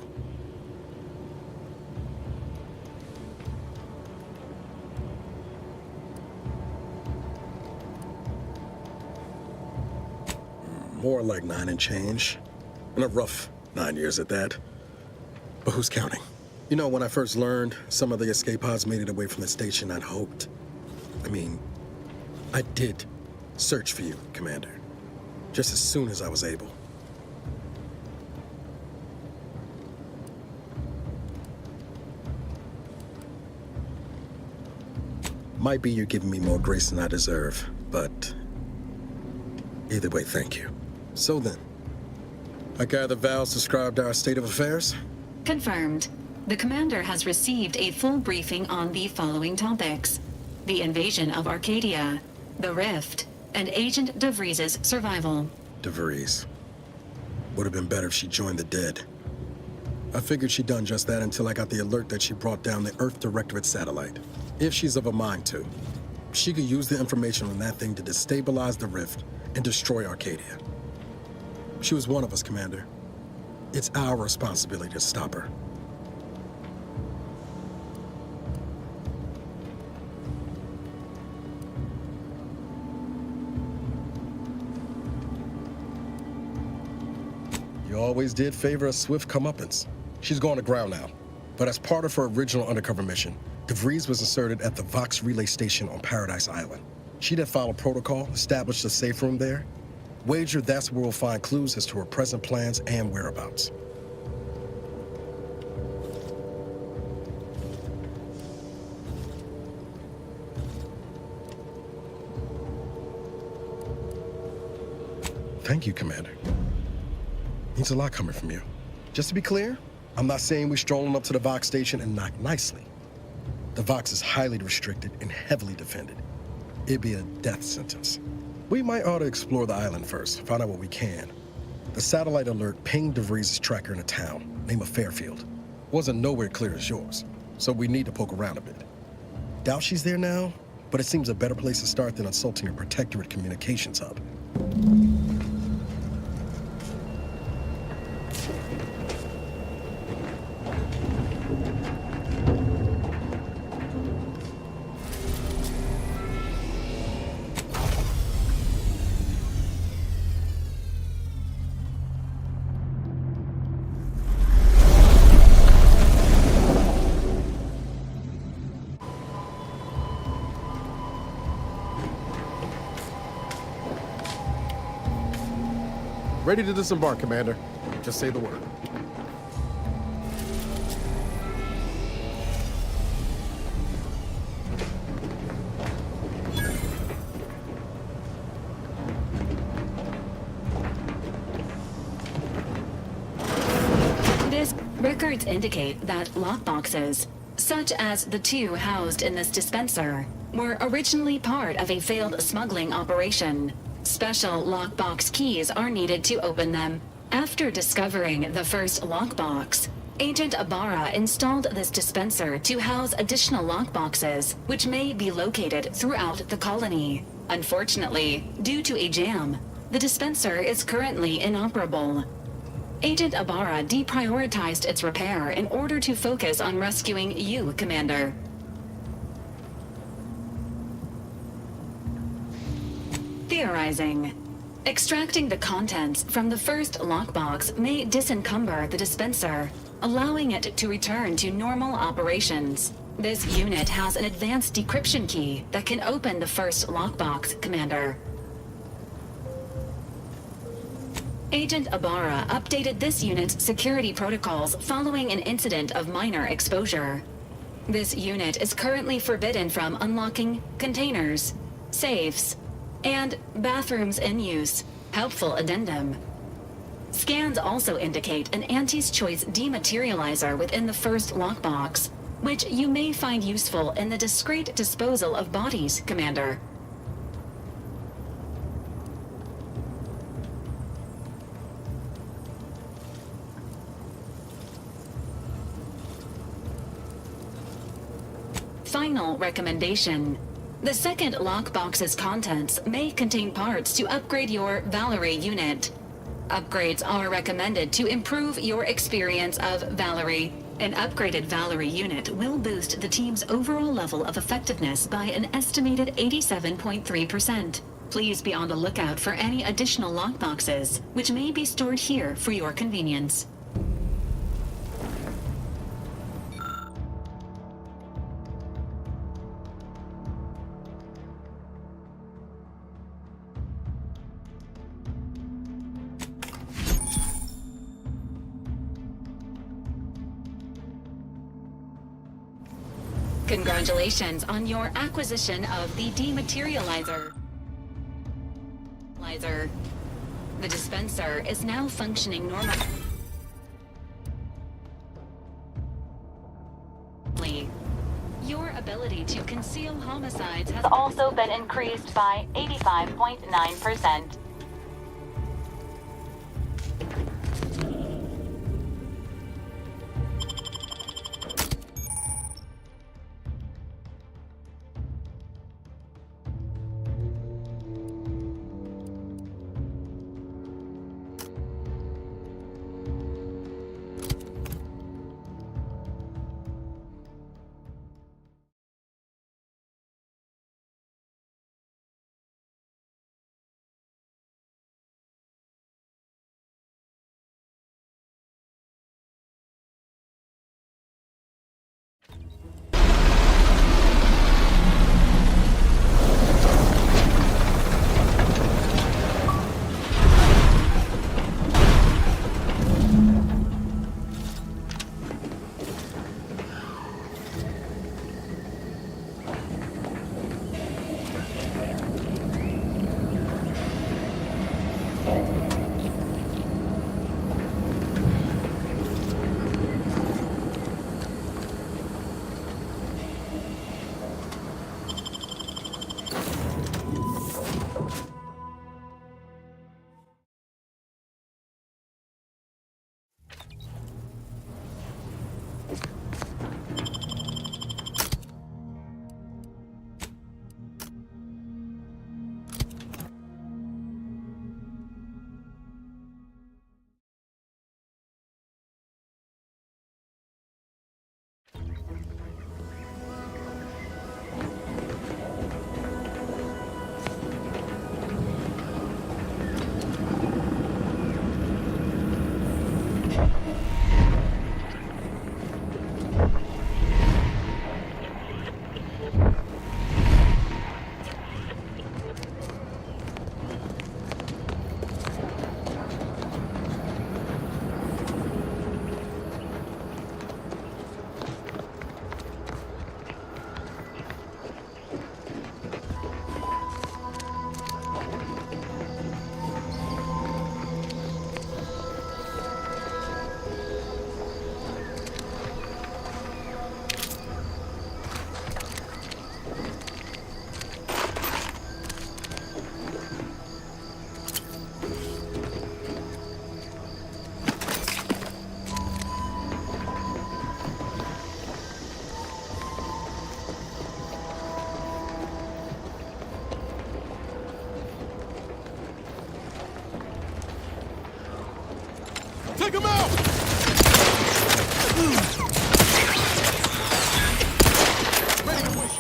Speaker 8: More like 9 and change. And a rough 9 years at that. But who's counting? You know, when I first learned some of the escape pods made it away from the station, I'd hoped. I did search for you, Commander. Just as soon as I was able. Might be you're giving me more grace than I deserve, but either way, thank you. So then, I gather Val's described our state of affairs?
Speaker 9: Confirmed. The commander has received a full briefing on the following topics: the invasion of Arcadia, the Rift, and Agent DeVries's survival.
Speaker 8: DeVries. Would have been better if she joined the dead. I figured she'd done just that until I got the alert that she brought down the Earth Directorate satellite. If she's of a mind to, she could use the information on that thing to destabilize the Rift and destroy Arcadia. She was one of us, Commander. It's our responsibility to stop her. always did favor a swift comeuppance. She's gone to ground now. But as part of her original undercover mission, DeVries was inserted at the Vox Relay Station on Paradise Island. She'd have followed protocol, established a safe room there. Wager that's where we'll find clues as to her present plans and whereabouts. Thank you, Commander. Means a lot coming from you. Just to be clear, I'm not saying we're strolling up to the Vox station and knock nicely. The Vox is highly restricted and heavily defended. It'd be a death sentence. We might ought to explore the island first, find out what we can. The satellite alert pinged DeVries' tracker in a town, name of Fairfield. Wasn't nowhere clear as yours, so we need to poke around a bit. Doubt she's there now, but it seems a better place to start than assaulting a Protectorate communications hub.
Speaker 16: Ready to disembark, Commander. Just say the word.
Speaker 9: Records indicate that lockboxes, such as the two housed in this dispenser, were originally part of a failed smuggling operation. Special lockbox keys are needed to open them. After discovering the first lockbox, Agent Ibarra installed this dispenser to house additional lockboxes, which may be located throughout the colony. Unfortunately, due to a jam, the dispenser is currently inoperable. Agent Ibarra deprioritized its repair in order to focus on rescuing you, Commander. Theorizing. Extracting the contents from the first lockbox may disencumber the dispenser, allowing it to return to normal operations. This unit has an advanced decryption key that can open the first lockbox, Commander. Agent Ibarra updated this unit's security protocols following an incident of minor exposure. This unit is currently forbidden from unlocking containers, safes, and bathrooms in use. Helpful addendum. Scans also indicate an Auntie's Choice dematerializer within the first lockbox, which you may find useful in the discreet disposal of bodies, Commander. Final recommendation. The second lockbox's contents may contain parts to upgrade your Valkyrie unit. Upgrades are recommended to improve your experience of Valkyrie. An upgraded Valkyrie unit will boost the team's overall level of effectiveness by an estimated 87.3%. Please be on the lookout for any additional lockboxes, which may be stored here for your convenience. Congratulations on your acquisition of the dematerializer. The dispenser is now functioning normally. Your ability to conceal homicides has
Speaker 12: also been increased by 85.9%.
Speaker 1: Take him out! Ready to push.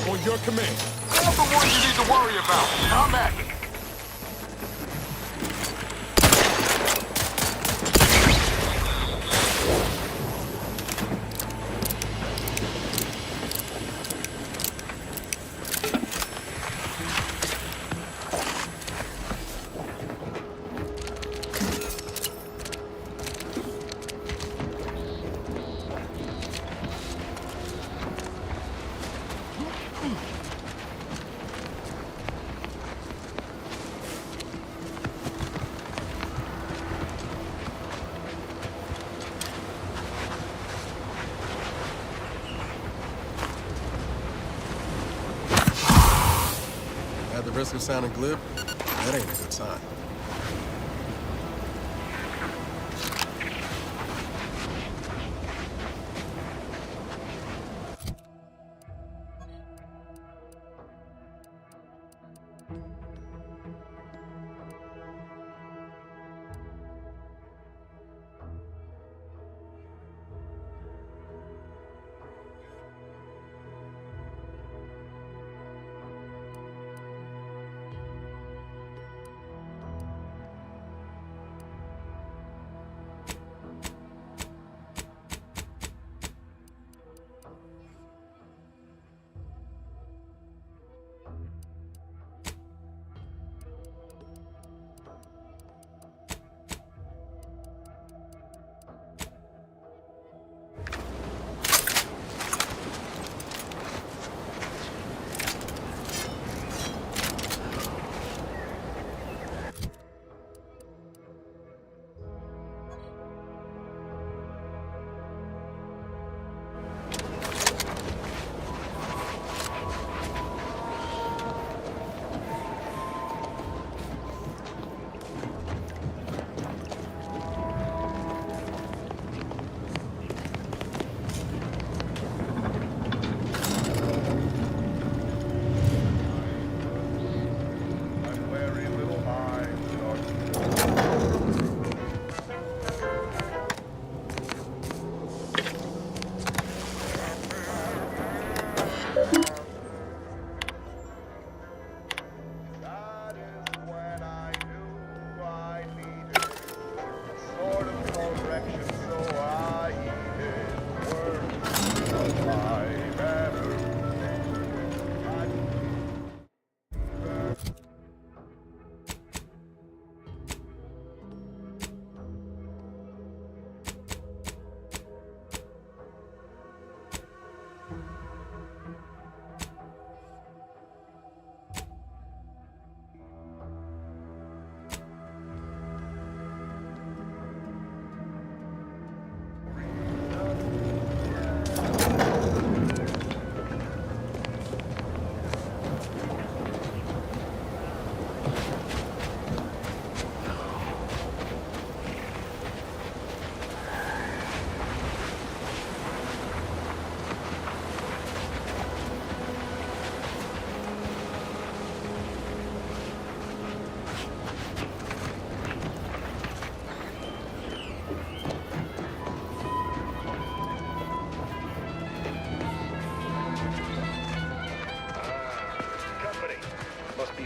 Speaker 1: On your command.
Speaker 17: All the ones you need to worry about. I'm at it.
Speaker 1: At the risk of sounding glib, that ain't a good sign.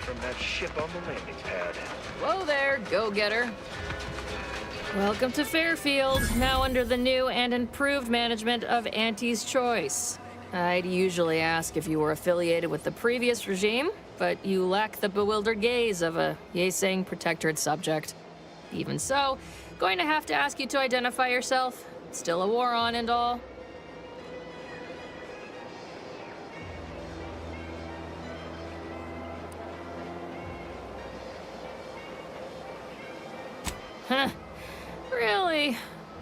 Speaker 17: From that ship on the landing pad.
Speaker 5: Whoa there, go-getter. Welcome to Fairfield, now under the new and improved management of Auntie's Choice. I'd usually ask if you were affiliated with the previous regime, but you lack the bewildered gaze of a Yeseng protectorate subject. Even so, going to have to ask you to identify yourself. Still a war on and all. Huh. Really?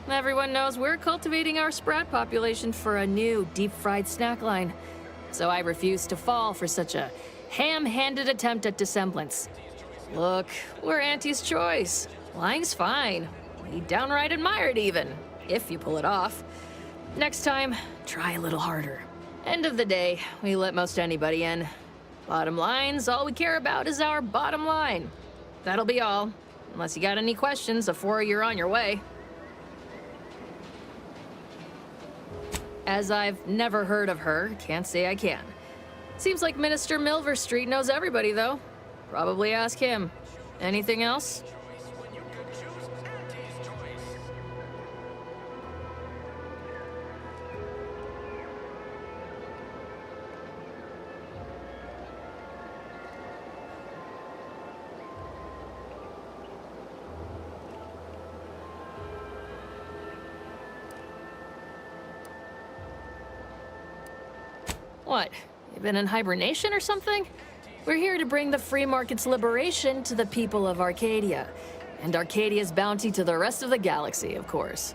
Speaker 5: Everyone knows we're cultivating our sprat population for a new deep-fried snack line. So I refuse to fall for such a ham-handed attempt at dissemblance. Look, we're Auntie's Choice. Lying's fine. We downright admire it even, if you pull it off. Next time, try a little harder. End of the day, we let most anybody in. Bottom lines, all we care about is our bottom line. That'll be all. Unless you got any questions before you're on your way. As I've never heard of her, can't say I can. Seems like Minister Milverstreet knows everybody, though. Probably ask him. Anything else? What? You been in hibernation or something? We're here to bring the free market's liberation to the people of Arcadia. And Arcadia's bounty to the rest of the galaxy, of course.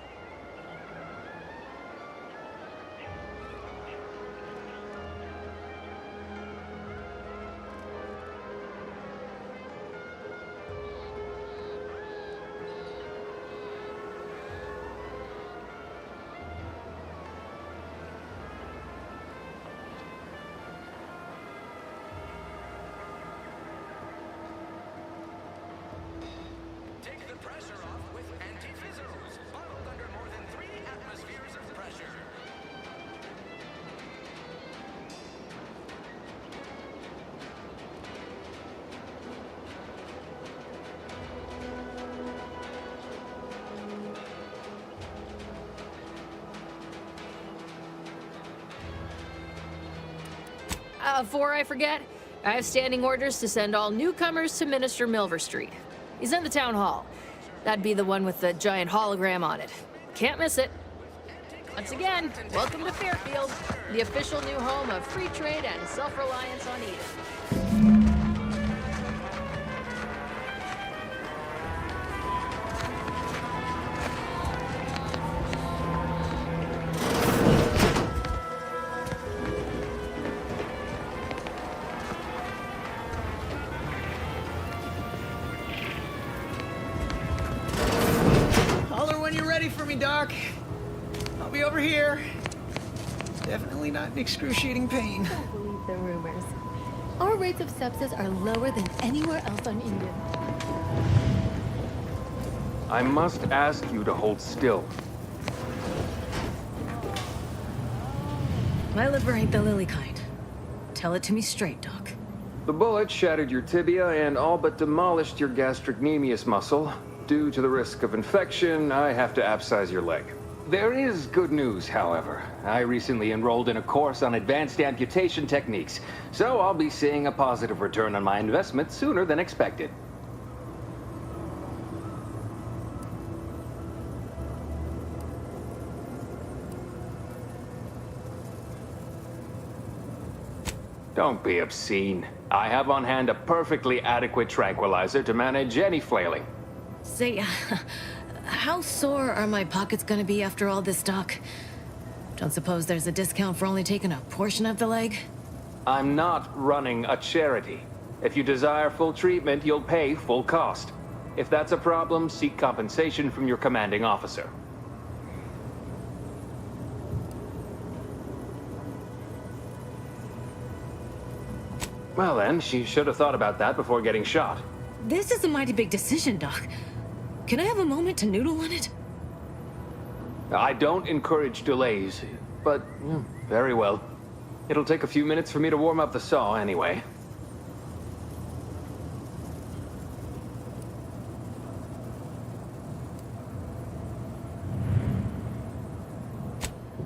Speaker 5: Before I forget, I have standing orders to send all newcomers to Minister Milverstreet. He's in the town hall. That'd be the one with the giant hologram on it. Can't miss it. Once again, welcome to Fairfield, the official new home of free trade and self-reliance on Eden.
Speaker 10: Doc. I'll be over here. Definitely not in excruciating pain.
Speaker 14: I don't believe the rumors. Our rates of sepsis are lower than anywhere else on Eden.
Speaker 19: I must ask you to hold still.
Speaker 3: My liver ain't the lily kind. Tell it to me straight, Doc.
Speaker 19: The bullet shattered your tibia and all but demolished your gastrocnemius muscle. Due to the risk of infection, I have to abscise your leg. There is good news, however. I recently enrolled in a course on advanced amputation techniques, so I'll be seeing a positive return on my investment sooner than expected. Don't be obscene. I have on hand a perfectly adequate tranquilizer to manage any flailing.
Speaker 3: Say, how sore are my pockets gonna be after all this, Doc? Don't suppose there's a discount for only taking a portion of the leg?
Speaker 19: I'm not running a charity. If you desire full treatment, you'll pay full cost. If that's a problem, seek compensation from your commanding officer. Well then, she should have thought about that before getting shot.
Speaker 3: This is a mighty big decision, Doc. Can I have a moment to noodle on it?
Speaker 19: I don't encourage delays, but very well. It'll take a few minutes for me to warm up the saw anyway.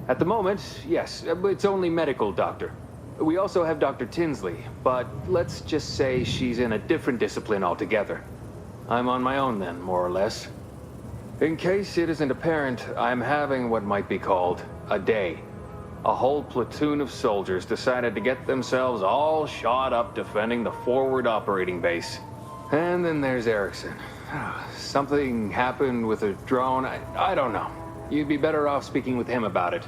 Speaker 19: At the moment, yes, it's only medical, Doctor. We also have Dr. Tinsley, but let's just say she's in a different discipline altogether. I'm on my own then, more or less. In case it isn't apparent, I'm having what might be called a day. A whole platoon of soldiers decided to get themselves all shot up defending the forward operating base. And then there's Erickson. Something happened with a drone. I don't know. You'd be better off speaking with him about it.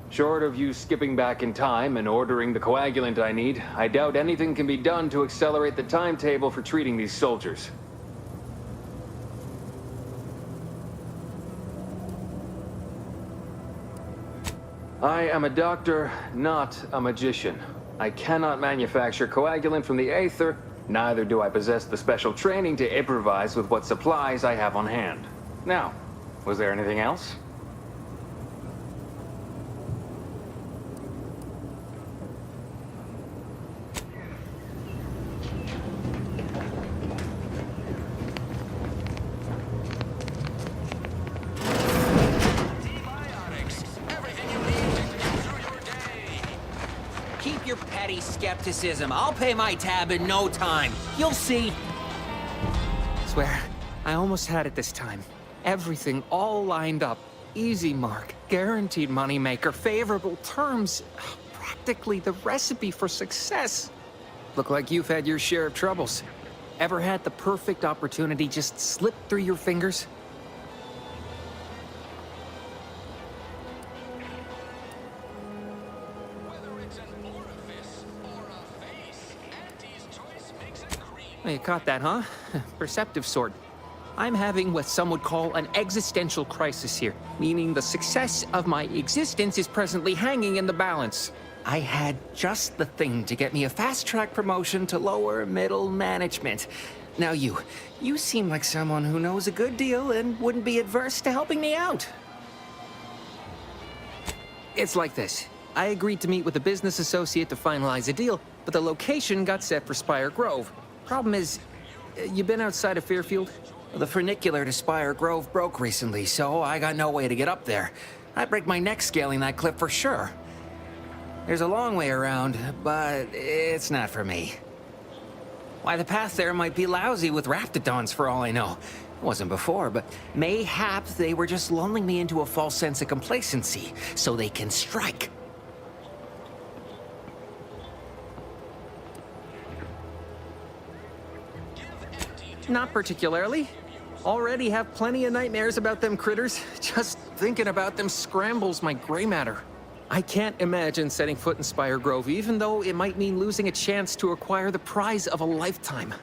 Speaker 19: Short of you skipping back in time and ordering the coagulant I need, I doubt anything can be done to accelerate the timetable for treating these soldiers. I am a doctor, not a magician. I cannot manufacture coagulant from the aether, neither do I possess the special training to improvise with what supplies I have on hand. Now, was there anything else?
Speaker 13: Keep your petty skepticism. I'll pay my tab in no time. You'll see.
Speaker 10: Swear, I almost had it this time. Everything all lined up. Easy mark, guaranteed moneymaker, favorable terms. Practically the recipe for success. Look like you've had your share of troubles. Ever had the perfect opportunity just slip through your fingers? Well, you caught that, huh? Perceptive sort. I'm having what some would call an existential crisis here, meaning the success of my existence is presently hanging in the balance. I had just the thing to get me a fast-track promotion to lower middle management. Now you seem like someone who knows a good deal and wouldn't be adverse to helping me out. It's like this. I agreed to meet with a business associate to finalize a deal, but the location got set for Spire Grove. Problem is, you been outside of Fairfield? The funicular to Spire Grove broke recently, so I got no way to get up there. I'd break my neck scaling that cliff for sure. There's a long way around, but it's not for me. Why, the path there might be lousy with raptidons for all I know. It wasn't before, but mayhap they were just lulling me into a false sense of complacency, so they can strike. Not particularly. Already have plenty of nightmares about them critters. Just thinking about them scrambles my gray matter. I can't imagine setting foot in Spire Grove, even though it might mean losing a chance to acquire the prize of a lifetime.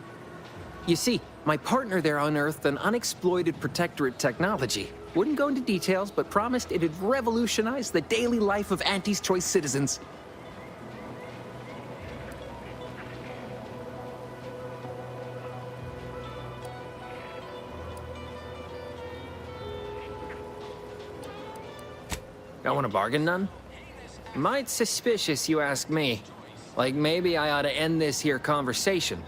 Speaker 10: You see, my partner there unearthed an unexploited protectorate technology. Wouldn't go into details, but promised it'd revolutionize the daily life of Auntie's Choice citizens. Don't want to bargain none? Might suspicious, you ask me. Like maybe I ought to end this here conversation.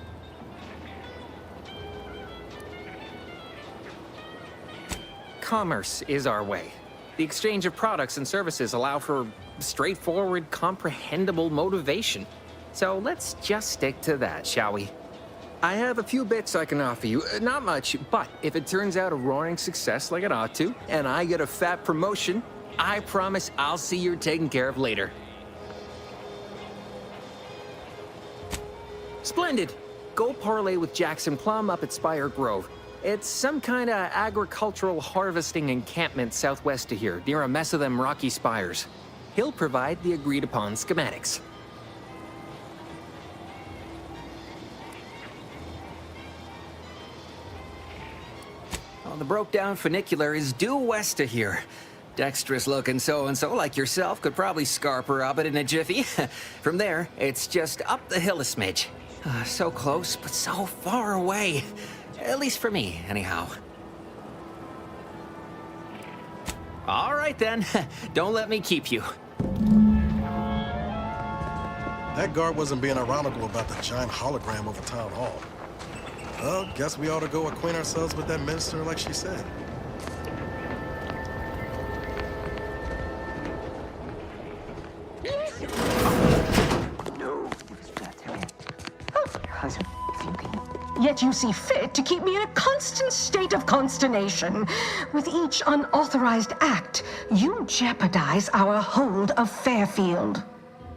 Speaker 10: Commerce is our way. The exchange of products and services allow for straightforward, comprehensible motivation. So let's just stick to that, shall we? I have a few bits I can offer you. Not much, but if it turns out a roaring success like it ought to, and I get a fat promotion, I promise I'll see you're taken care of later. Splendid. Go parlay with Jackson Plum up at Spire Grove. It's some kind of agricultural harvesting encampment southwest of here, near a mess of them rocky spires. He'll provide the agreed-upon schematics. Well, the broke-down funicular is due west of here. Dexterous-looking so-and-so like yourself could probably scarp her up it in a jiffy. From there, it's just up the hill a smidge. So close, but so far away. At least for me, anyhow. All right, then. Don't let me keep you.
Speaker 1: That guard wasn't being ironical about the giant hologram over town hall. Well, guess we ought to go acquaint ourselves with that minister like she said.
Speaker 22: Yet you see fit to keep me in a constant state of consternation. With each unauthorized act, you jeopardize our hold of Fairfield.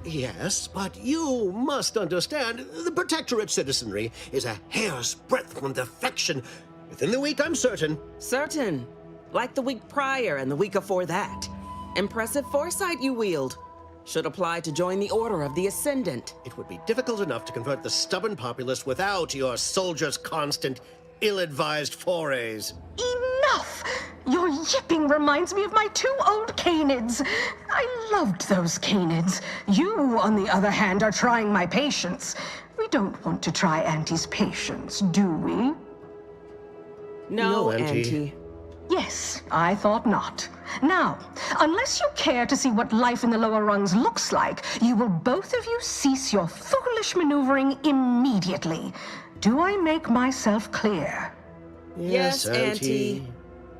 Speaker 15: Yes, but you must understand, the Protectorate citizenry is a hair's breadth from defection. Within the week, I'm certain.
Speaker 20: Certain. Like the week prior and the week before that. Impressive foresight you wield. Should apply to join the Order of the Ascendant.
Speaker 15: It would be difficult enough to convert the stubborn populace without your soldiers' constant, ill-advised forays.
Speaker 22: Enough! Your yipping reminds me of my 2 old canids. I loved those canids. You, on the other hand, are trying my patience. We don't want to try Auntie's patience, do we?
Speaker 20: No,
Speaker 15: Auntie.
Speaker 20: Auntie.
Speaker 22: Yes, I thought not. Now, unless you care to see what life in the lower rungs looks like, you will both of you cease your foolish maneuvering immediately. Do I make myself clear?
Speaker 20: Yes, Auntie.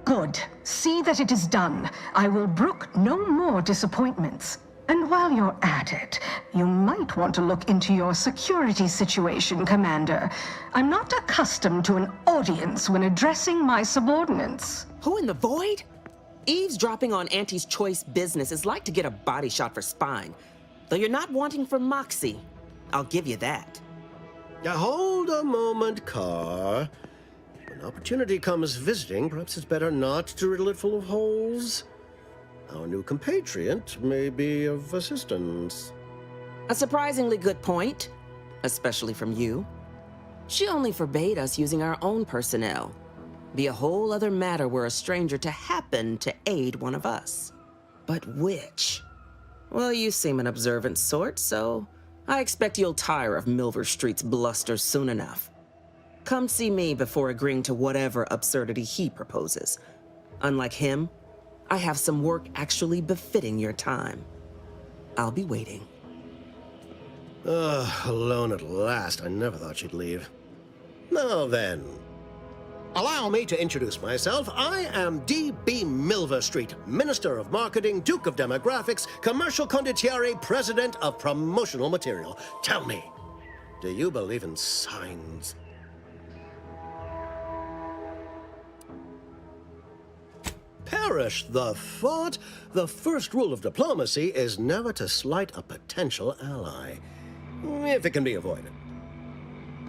Speaker 22: Good. See that it is done. I will brook no more disappointments. And while you're at it, you might want to look into your security situation, Commander. I'm not accustomed to an audience when addressing my subordinates.
Speaker 20: Who in the void? Eavesdropping on Auntie's choice business is like to get a body shot for spine. Though you're not wanting for moxie. I'll give you that.
Speaker 15: Now, hold a moment, Carr. When opportunity comes visiting, perhaps it's better not to riddle it full of holes. Our new compatriot may be of assistance.
Speaker 20: A surprisingly good point, especially from you. She only forbade us using our own personnel. Be a whole other matter were a stranger to happen to aid one of us. But which? Well, you seem an observant sort, so I expect you'll tire of Milver Street's bluster soon enough. Come see me before agreeing to whatever absurdity he proposes. Unlike him, I have some work actually befitting your time. I'll be waiting.
Speaker 15: Alone at last. I never thought she'd leave. Now then, allow me to introduce myself. I am D.B. Milver Street, Minister of Marketing, Duke of Demographics, Commercial Condottieri, President of Promotional Material. Tell me, do you believe in signs? Perish the thought. The first rule of diplomacy is never to slight a potential ally, if it can be avoided.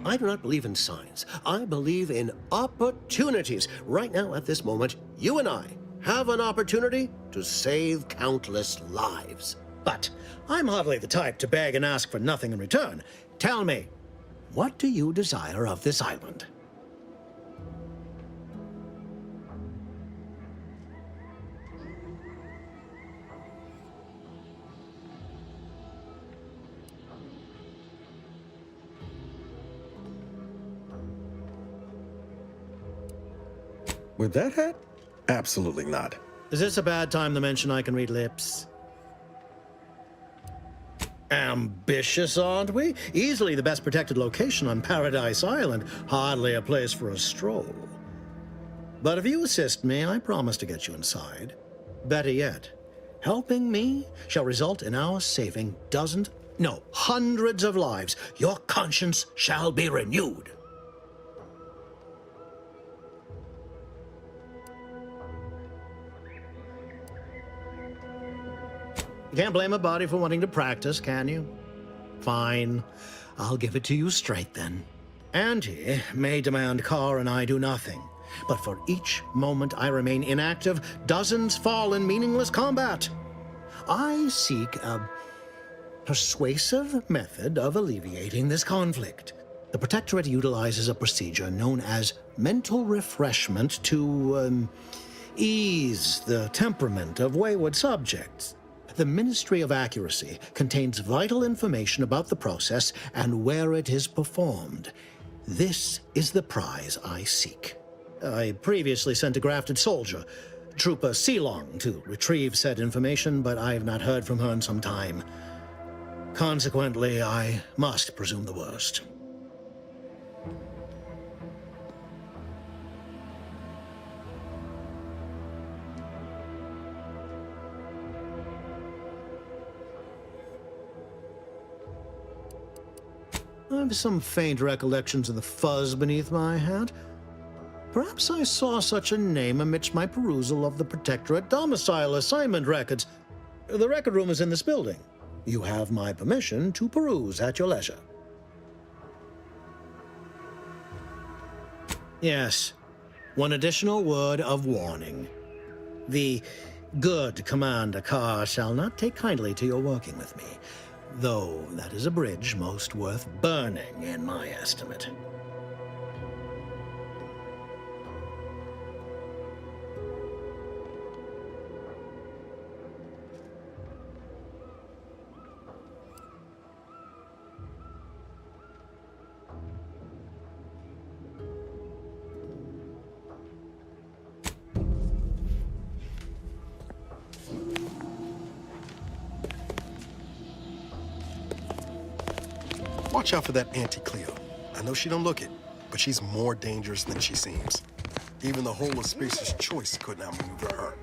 Speaker 15: I do not believe in signs. I believe in opportunities. Right now, at this moment, you and I have an opportunity to save countless lives. But I'm hardly the type to beg and ask for nothing in return. Tell me, what do you desire of this island?
Speaker 1: With that hat? Absolutely not.
Speaker 15: Is this a bad time to mention I can read lips? Ambitious, aren't we? Easily the best protected location on Paradise Island. Hardly a place for a stroll. But if you assist me, I promise to get you inside. Better yet, helping me shall result in our saving dozens, no, hundreds of lives. Your conscience shall be renewed. You can't blame a body for wanting to practice, can you? Fine. I'll give it to you straight then. Auntie may demand Carr and I do nothing, but for each moment I remain inactive, dozens fall in meaningless combat. I seek a persuasive method of alleviating this conflict. The Protectorate utilizes a procedure known as mental refreshment to ease the temperament of wayward subjects. The Ministry of Accuracy contains vital information about the process and where it is performed. This is the prize I seek. I previously sent a grafted soldier, Trooper Sealong, to retrieve said information, but I have not heard from her in some time. Consequently, I must presume the worst. I have some faint recollections of the fuzz beneath my hat. Perhaps I saw such a name amidst my perusal of the Protectorate domicile assignment records. The record room is in this building. You have my permission to peruse at your leisure. Yes, one additional word of warning. The good Commander Carr shall not take kindly to your working with me, though that is a bridge most worth burning in my estimate.
Speaker 1: Watch out for that Auntie Cleo. I know she don't look it, but she's more dangerous than she seems. Even the whole of Spacer's Choice couldn't outmaneuver her.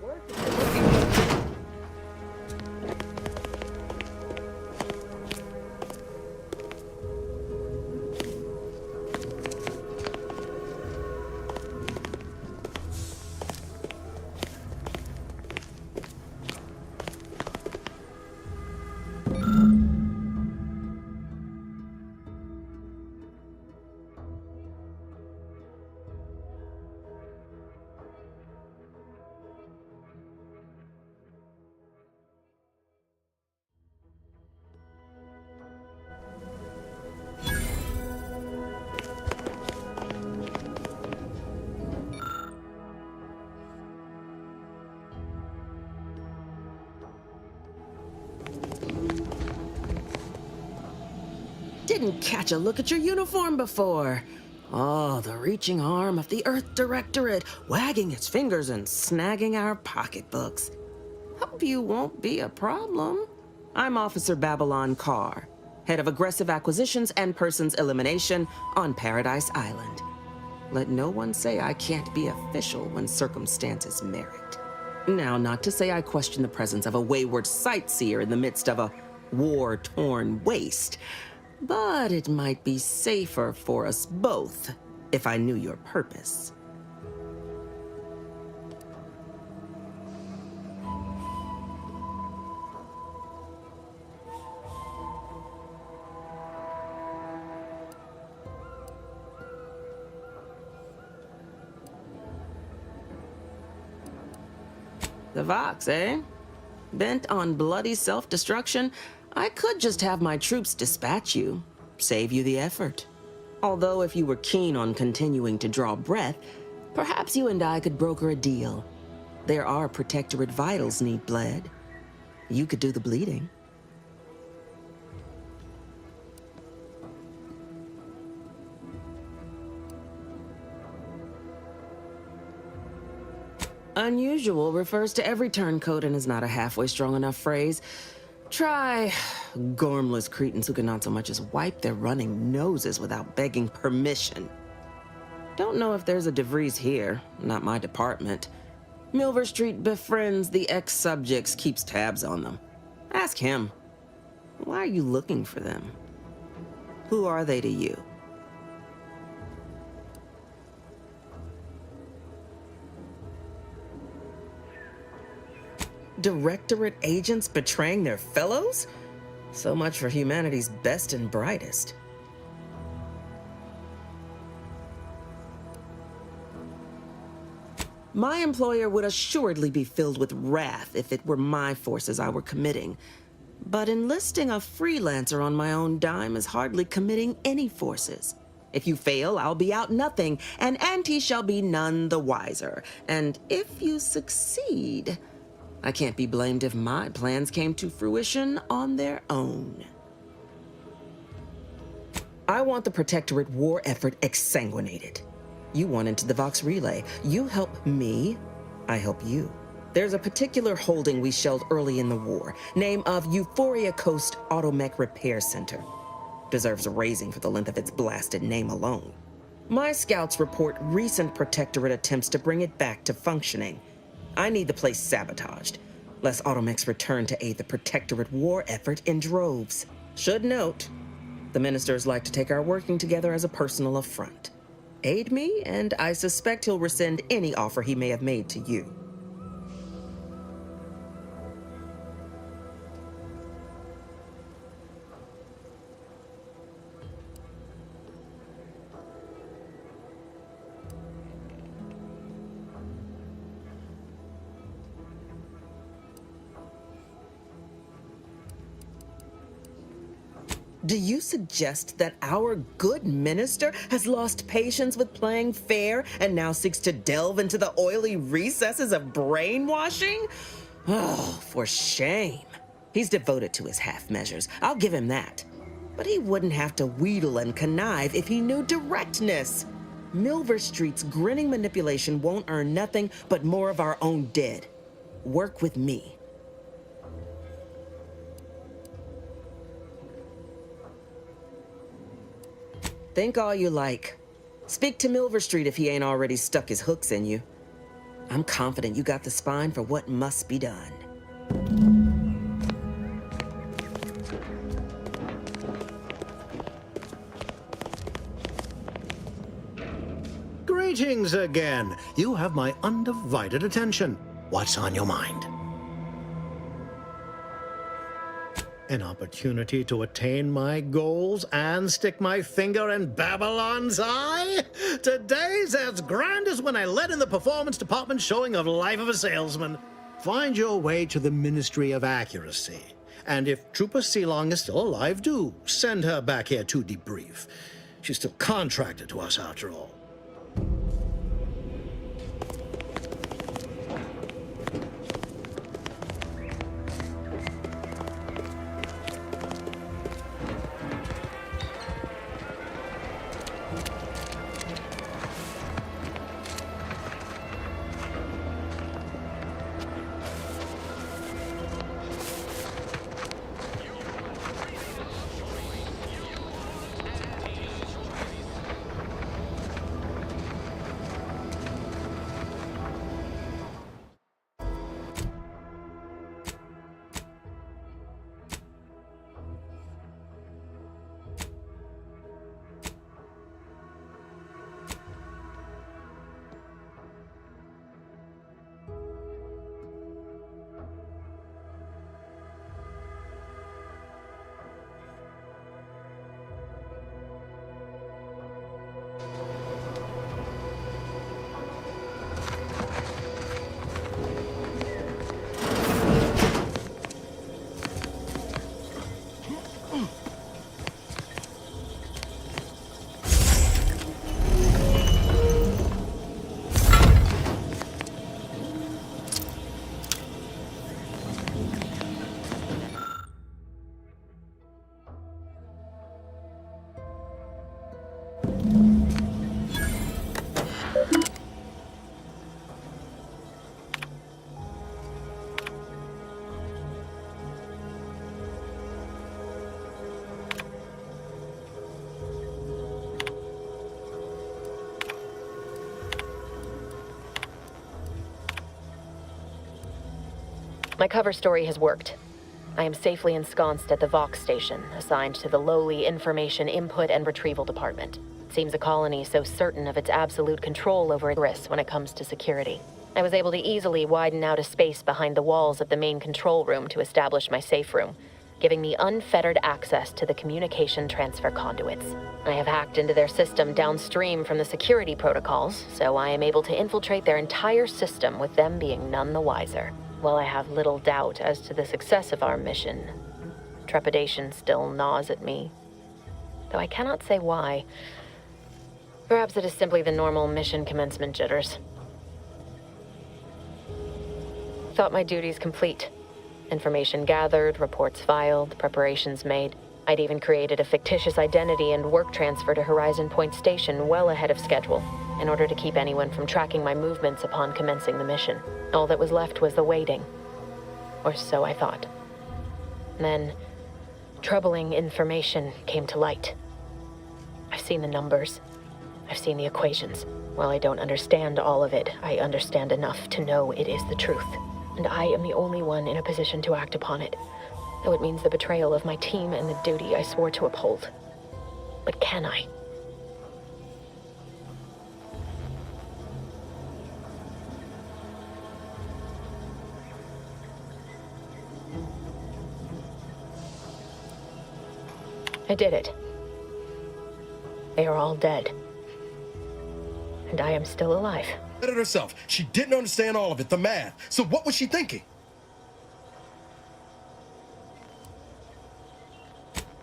Speaker 20: Didn't catch a look at your uniform before. Oh, the reaching arm of the Earth Directorate, wagging its fingers and snagging our pocketbooks. Hope you won't be a problem. I'm Officer Babylon Carr, head of aggressive acquisitions and persons elimination on Paradise Island. Let no one say I can't be official when circumstances merit. Now, not to say I question the presence of a wayward sightseer in the midst of a war-torn waste, but it might be safer for us both if I knew your purpose. The Vox, eh? Bent on bloody self-destruction? I could just have my troops dispatch you, save you the effort. Although if you were keen on continuing to draw breath, perhaps you and I could broker a deal. There are Protectorate vitals need bled. You could do the bleeding. Unusual refers to every turncoat and is not a halfway strong enough phrase. Try gormless cretins who can not so much as wipe their running noses without begging permission. Don't know if there's a DeVries here, not my department. Milver Street befriends the ex-subjects, keeps tabs on them. Ask him. Why are you looking for them? Who are they to you? Directorate agents betraying their fellows? So much for humanity's best and brightest. My employer would assuredly be filled with wrath if it were my forces I were committing. But enlisting a freelancer on my own dime is hardly committing any forces. If you fail, I'll be out nothing, and Auntie shall be none the wiser. And if you succeed, I can't be blamed if my plans came to fruition on their own. I want the Protectorate war effort exsanguinated. You want into the Vox Relay. You help me, I help you. There's a particular holding we shelled early in the war, name of Euphoria Coast Automech Repair Center. Deserves a raising for the length of its blasted name alone. My scouts report recent Protectorate attempts to bring it back to functioning. I need the place sabotaged, lest Automechs return to aid the Protectorate war effort in droves. Should note, the ministers like to take our working together as a personal affront. Aid me, and I suspect he'll rescind any offer he may have made to you. Do you suggest that our good minister has lost patience with playing fair and now seeks to delve into the oily recesses of brainwashing? Oh, for shame. He's devoted to his half measures. I'll give him that. But he wouldn't have to wheedle and connive if he knew directness. Milver Street's grinning manipulation won't earn nothing but more of our own dead. Work with me. Think all you like. Speak to Milver Street if he ain't already stuck his hooks in you. I'm confident you got the spine for what must be done.
Speaker 15: Greetings again. You have my undivided attention. What's on your mind? An opportunity to attain my goals and stick my finger in Babylon's eye? Today's as grand as when I led in the performance department showing of Life of a Salesman. Find your way to the Ministry of Accuracy. And if Trooper Sealong is still alive, do send her back here to debrief. She's still contracted to us after all.
Speaker 12: My cover story has worked. I am safely ensconced at the Vox station, assigned to the lowly Information Input and Retrieval Department. It seems a colony so certain of its absolute control over its risks when it comes to security. I was able to easily widen out a space behind the walls of the main control room to establish my safe room, giving me unfettered access to the communication transfer conduits. I have hacked into their system downstream from the security protocols, so I am able to infiltrate their entire system with them being none the wiser. While I have little doubt as to the success of our mission, trepidation still gnaws at me, though I cannot say why. Perhaps it is simply the normal mission commencement jitters. Thought my duties complete. Information gathered, reports filed, preparations made. I'd even created a fictitious identity and work transfer to Horizon Point Station well ahead of schedule, in order to keep anyone from tracking my movements upon commencing the mission. All that was left was the waiting. Or so I thought. Then, troubling information came to light. I've seen the numbers. I've seen the equations. While I don't understand all of it, I understand enough to know it is the truth. And I am the only one in a position to act upon it, though it means the betrayal of my team and the duty I swore to uphold. But can I? I did it. They are all dead. And I am still alive.
Speaker 1: Said it herself. She didn't understand all of it, the math. So what was she thinking?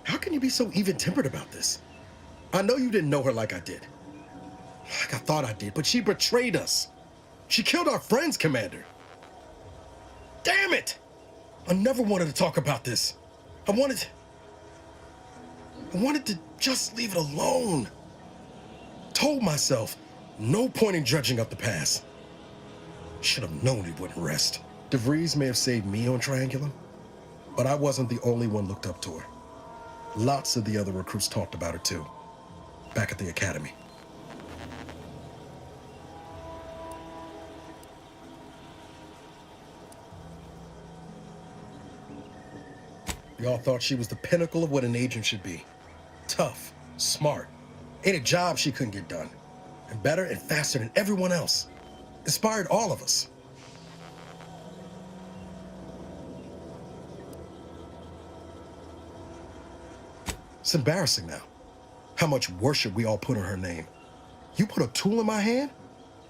Speaker 1: How can you be so even-tempered about this? I know you didn't know her like I did. Like I thought I did, but she betrayed us. She killed our friends, Commander. Damn it! I never wanted to talk about this. I wanted to just leave it alone. Told myself, no point in dredging up the past. Should have known it wouldn't rest. DeVries may have saved me on Triangulum, but I wasn't the only one looked up to her. Lots of the other recruits talked about her too. back at the academy. We all thought she was the pinnacle of what an agent should be. Tough, smart, ain't a job she couldn't get done. And better and faster than everyone else. Inspired all of us. It's embarrassing now. How much worship we all put on her name. You put a tool in my hand,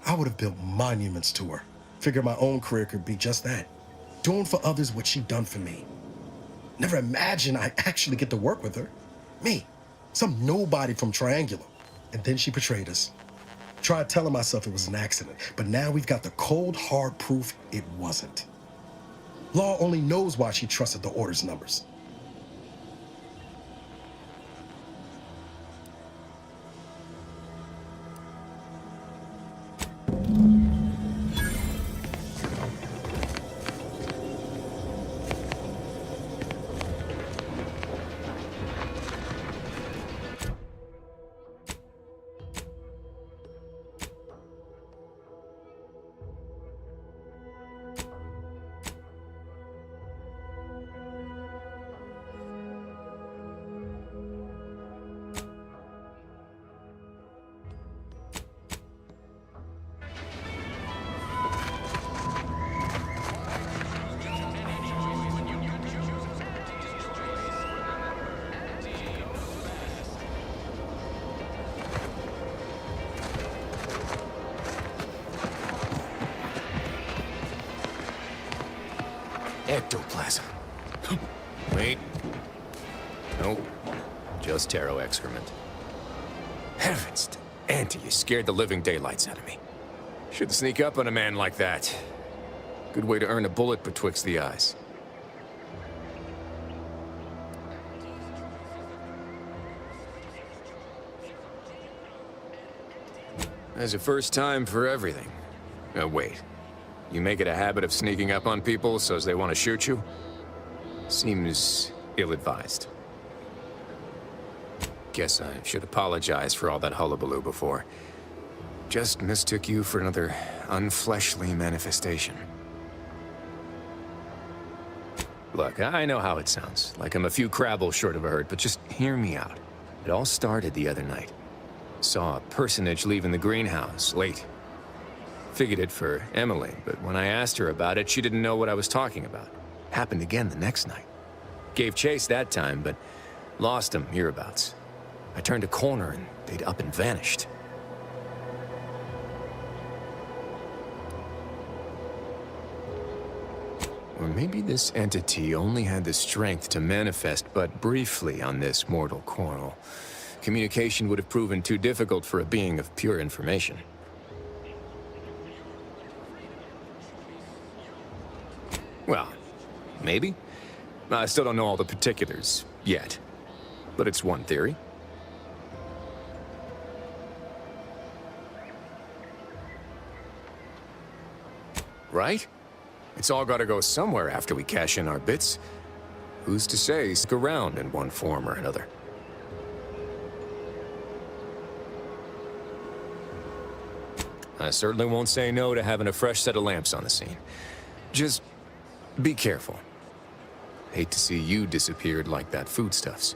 Speaker 1: I would have built monuments to her. Figured my own career could be just that. Doing for others what she done for me. Never imagined I'd actually get to work with her. Me, some nobody from Triangular. And then she betrayed us. Tried telling myself it was an accident, but now we've got the cold, hard proof it wasn't. Law only knows why she trusted the Order's numbers.
Speaker 7: Ectoplasm. Wait. Nope. Just Taro excrement. Heavens, Auntie, you scared the living daylights out of me. Shouldn't sneak up on a man like that. Good way to earn a bullet betwixt the eyes. There's a first time for everything. Wait. You make it a habit of sneaking up on people so as they want to shoot you? Seems ill-advised. Guess I should apologize for all that hullabaloo before. Just mistook you for another unfleshly manifestation. Look, I know how it sounds, like I'm a few crabbles short of a hurt, but just hear me out. It all started the other night. Saw a personage leaving the greenhouse, late. Figured it for Emily, but when I asked her about it, she didn't know what I was talking about. Happened again the next night. Gave chase that time, but lost him hereabouts. I turned a corner and they'd up and vanished. Or maybe this entity only had the strength to manifest but briefly on this mortal coral. Communication would have proven too difficult for a being of pure information. Well, maybe. I still don't know all the particulars yet, but it's one theory. Right? It's all gotta go somewhere after we cash in our bits. Who's to say stick around in one form or another? I certainly won't say no to having a fresh set of lamps on the scene. Just be careful. Hate to see you disappeared like that foodstuffs.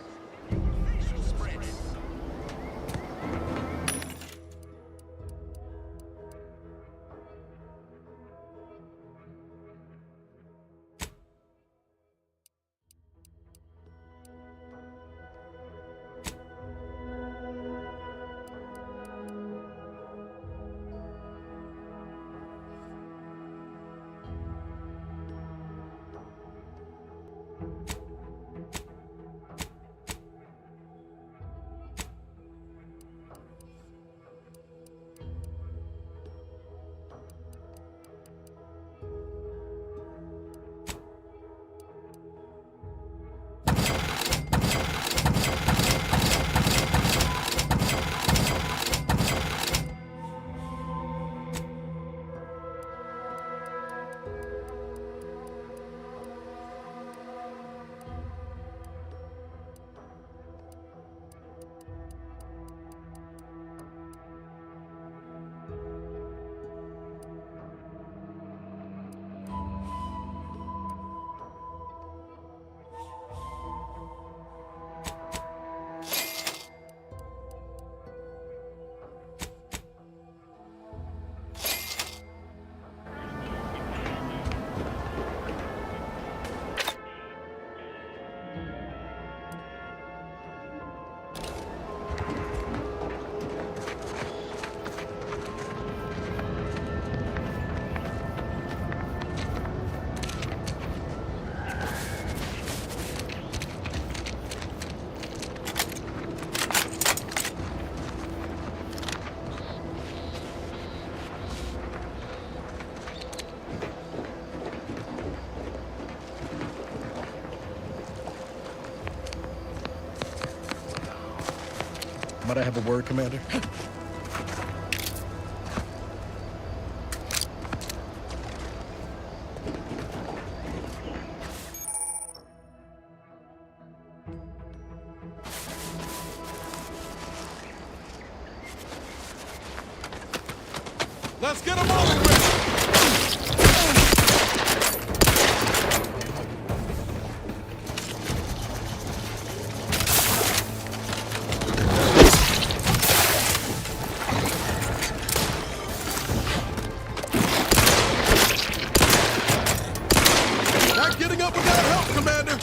Speaker 1: Might I have a word, Commander?
Speaker 11: Let's get them over with! Not getting up without help, Commander!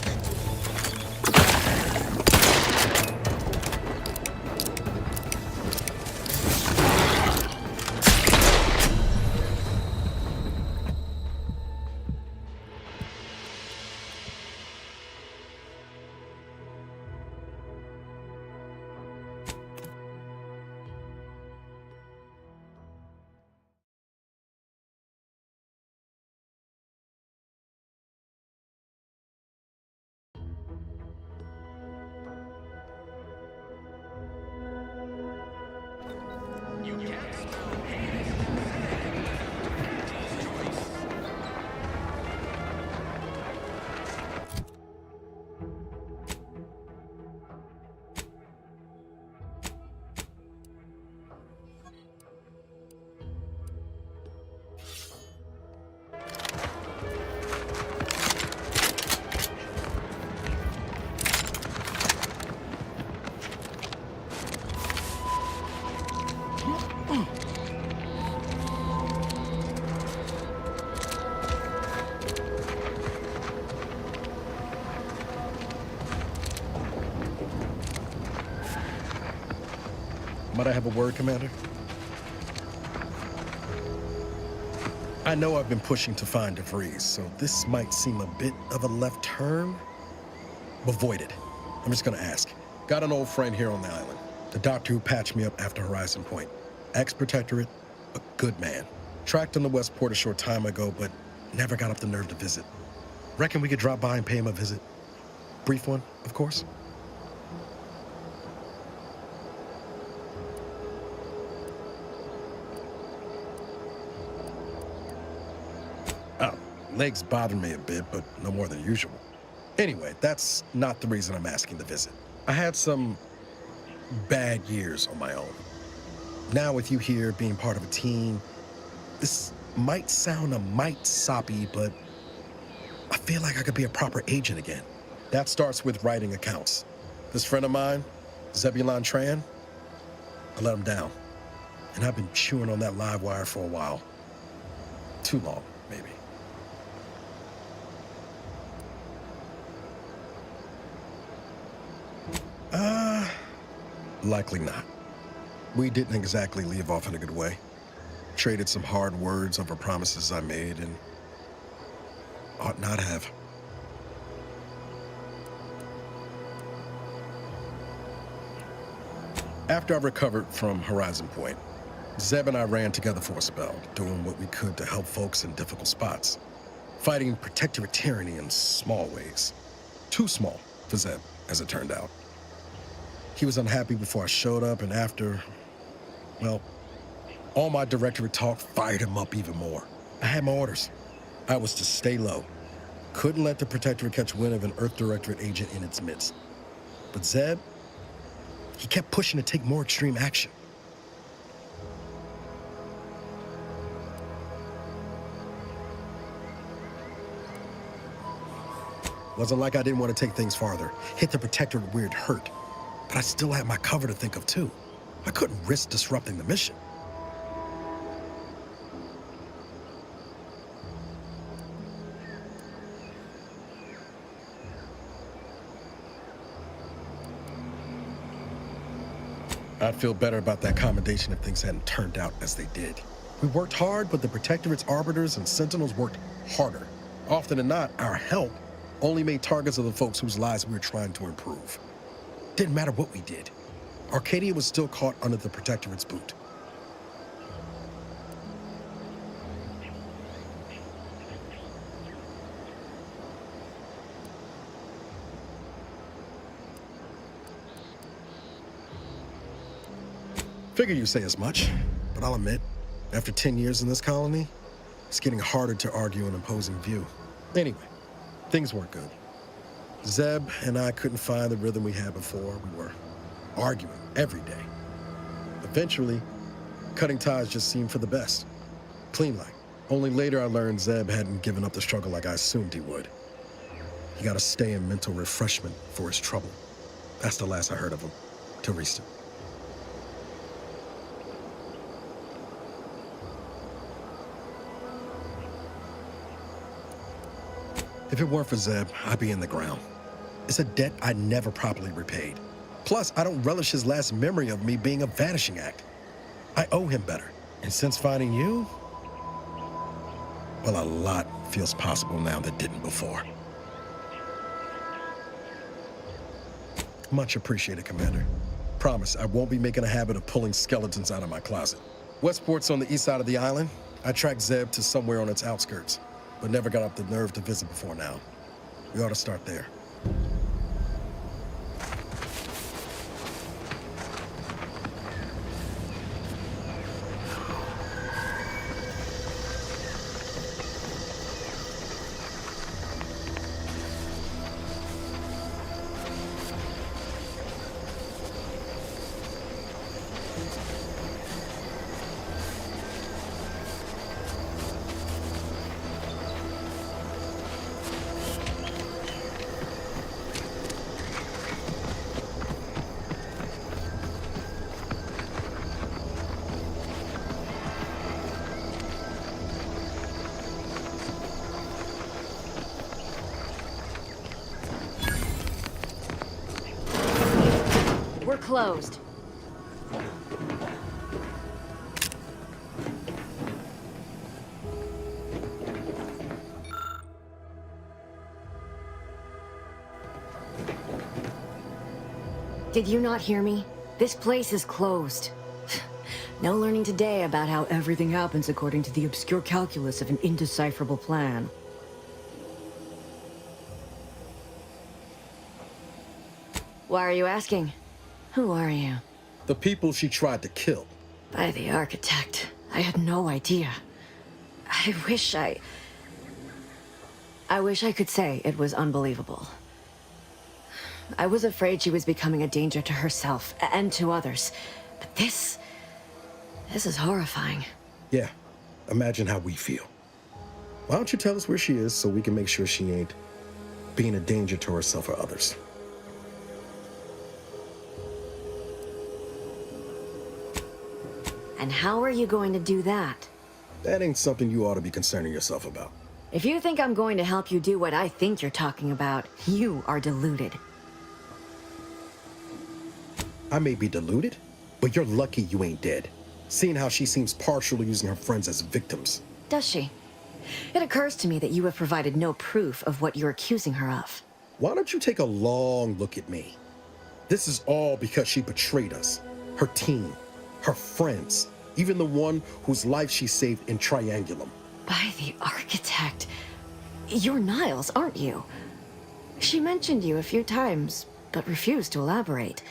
Speaker 1: Might I have a word, Commander? I know I've been pushing to find DeVries, so this might seem a bit of a left turn. Avoid it. I'm just gonna ask. Got an old friend here on the island. The doctor who patched me up after Horizon Point. Ex-protectorate, a good man. Tracked on the Westport a short time ago, but never got up the nerve to visit. Reckon we could drop by and pay him a visit? Brief one, of course. Oh, legs bother me a bit, but no more than usual. Anyway, that's not the reason I'm asking the visit. I had some bad years on my own. Now with you here, being part of a team, this might sound a mite soppy, but I feel like I could be a proper agent again. That starts with writing accounts. This friend of mine, Zebulon Tran, I let him down. And I've been chewing on that live wire for a while. Too long, maybe. Likely not. We didn't exactly leave off in a good way. Traded some hard words over promises I made and ought not have. After I recovered from Horizon Point, Zeb and I ran together for a spell, doing what we could to help folks in difficult spots. Fighting protectorate tyranny in small ways. Too small for Zeb, as it turned out. He was unhappy before I showed up, and after, well, all my directorate talk fired him up even more. I had my orders. I was to stay low. Couldn't let the Protectorate catch wind of an Earth Directorate agent in its midst. But Zeb, he kept pushing to take more extreme action. Wasn't like I didn't want to take things farther, hit the Protectorate where it hurt. But I still had my cover to think of too. I couldn't risk disrupting the mission. I'd feel better about that commendation if things hadn't turned out as they did. We worked hard, but the Protectorate's Arbiters and Sentinels worked harder. Often than not, our help only made targets of the folks whose lives we were trying to improve. Didn't matter what we did. Arcadia was still caught under the Protectorate's boot. Figure you say as much, but I'll admit, after 10 years in this colony, it's getting harder to argue an opposing view. Anyway, things weren't good. Zeb and I couldn't find the rhythm we had before. We were arguing every day. Eventually, cutting ties just seemed for the best. Clean like. Only later I learned Zeb hadn't given up the struggle like I assumed he would. He got to stay in mental refreshment for his trouble. That's the last I heard of him, till recent. If it weren't for Zeb, I'd be in the ground. It's a debt I never properly repaid. Plus, I don't relish his last memory of me being a vanishing act. I owe him better. And since finding you, well, a lot feels possible now that didn't before. Much appreciated, Commander. Promise, I won't be making a habit of pulling skeletons out of my closet. Westport's on the east side of the island. I tracked Zeb to somewhere on its outskirts, but never got up the nerve to visit before now. We ought to start there.
Speaker 12: We're closed. Did you not hear me? This place is closed. No learning today about how everything happens according to the obscure calculus of an indecipherable plan. Why are you asking? Who are you?
Speaker 1: The people she tried to kill.
Speaker 12: By the architect. I had no idea. I wish I could say it was unbelievable. I was afraid she was becoming a danger to herself and to others. But this is horrifying.
Speaker 1: Yeah, imagine how we feel. Why don't you tell us where she is so we can make sure she ain't being a danger to herself or others?
Speaker 12: And how are you going to do that?
Speaker 1: That ain't something you ought to be concerning yourself about.
Speaker 12: If you think I'm going to help you do what I think you're talking about, you are deluded.
Speaker 1: I may be deluded, but you're lucky you ain't dead. Seeing how she seems partial to using her friends as victims.
Speaker 12: Does she? It occurs to me that you have provided no proof of what you're accusing her of.
Speaker 1: Why don't you take a long look at me? This is all because she betrayed us. Her team, her friends, even the one whose life she saved in Triangulum.
Speaker 12: By the architect. You're Niles, aren't you? She mentioned you a few times, but refused to elaborate.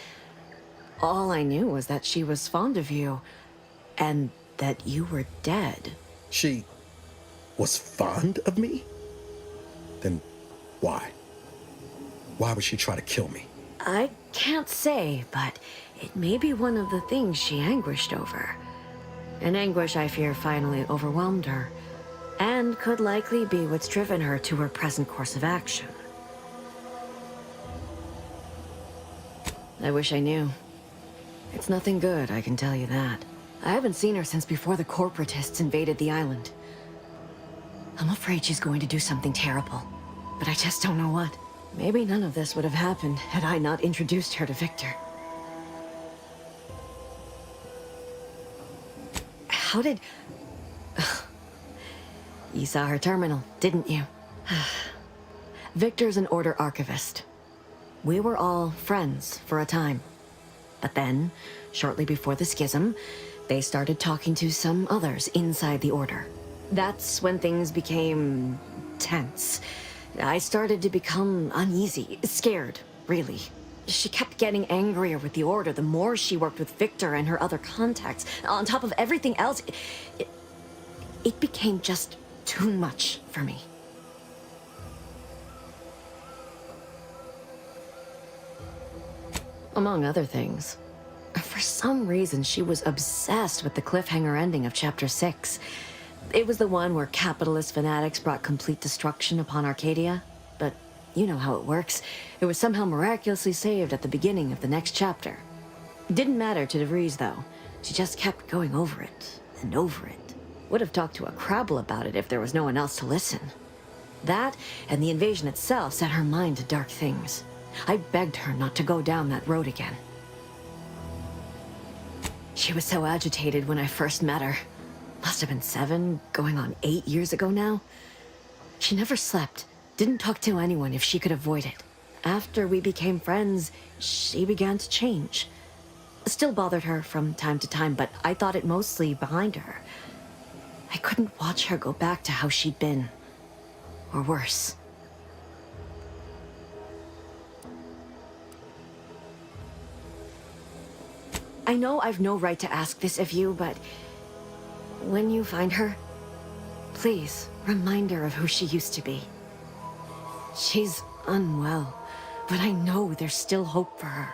Speaker 12: All I knew was that she was fond of you, and that you were dead.
Speaker 1: She was fond of me? Then why? Why would she try to kill me?
Speaker 12: I can't say, but it may be one of the things she anguished over. An anguish I fear finally overwhelmed her, and could likely be what's driven her to her present course of action. I wish I knew. It's nothing good, I can tell you that. I haven't seen her since before the corporatists invaded the island. I'm afraid she's going to do something terrible, but I just don't know what. Maybe none of this would have happened had I not introduced her to Victor. How did... You saw her terminal, didn't you? Victor's an Order archivist. We were all friends for a time. But then, shortly before the schism, they started talking to some others inside the Order. That's when things became tense. I started to become uneasy, scared, really.
Speaker 2: She kept getting angrier with the Order the more she worked with Victor and her other contacts. On top of everything else, it became just too much for me. Among other things, for some reason she was obsessed with the cliffhanger ending of Chapter 6. It was the one where capitalist fanatics brought complete destruction upon Arcadia. But you know how it works. It was somehow miraculously saved at the beginning of the next chapter. Didn't matter to DeVries, though. She just kept going over it and over it. Would have talked to a Crabble about it if there was no one else to listen. That, and the invasion itself, set her mind to dark things. I begged her not to go down that road again. She was so agitated when I first met her. Must have been 7, going on 8 years ago now. She never slept, didn't talk to anyone if she could avoid it. After we became friends, she began to change. Still bothered her from time to time, but I thought it mostly behind her. I couldn't watch her go back to how she'd been. Or worse. I know I've no right to ask this of you, but when you find her, please remind her of who she used to be. She's unwell, but I know there's still hope for her.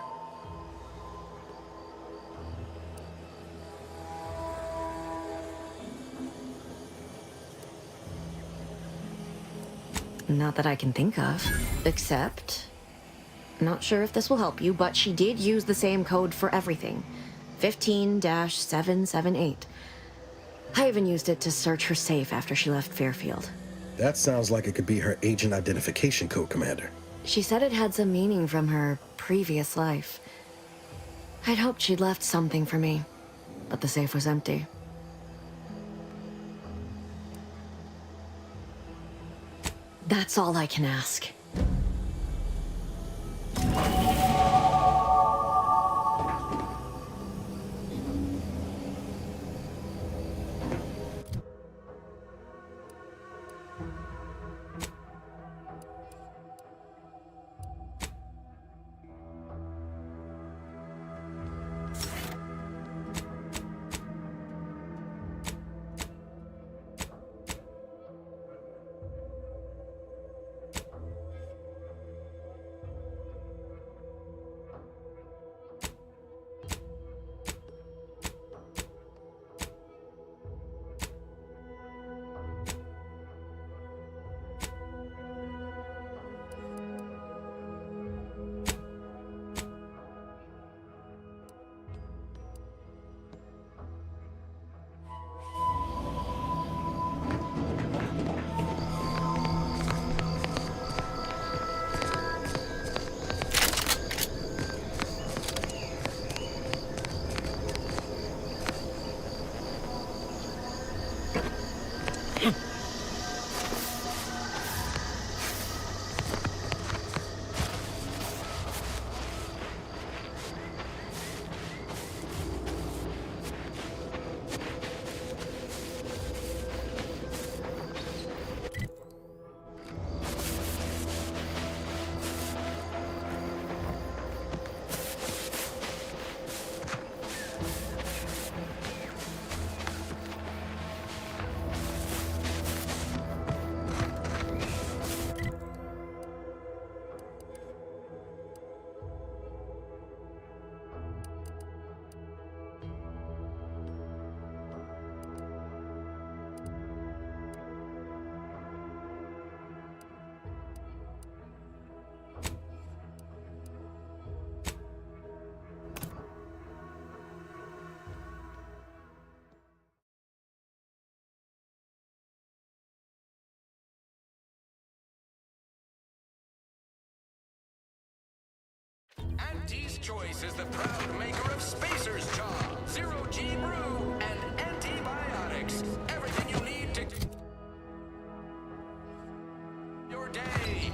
Speaker 2: Not that I can think of, except... Not sure if this will help you, but she did use the same code for everything. 15-778. I even used it to search her safe after she left Fairfield.
Speaker 1: That sounds like it could be her agent identification code, Commander.
Speaker 2: She said it had some meaning from her previous life. I'd hoped she'd left something for me, but the safe was empty. That's all I can ask.
Speaker 18: Auntie's Choice is the proud maker of Spacer's Jaw, Zero G Brew, and antibiotics. Everything you need to your day.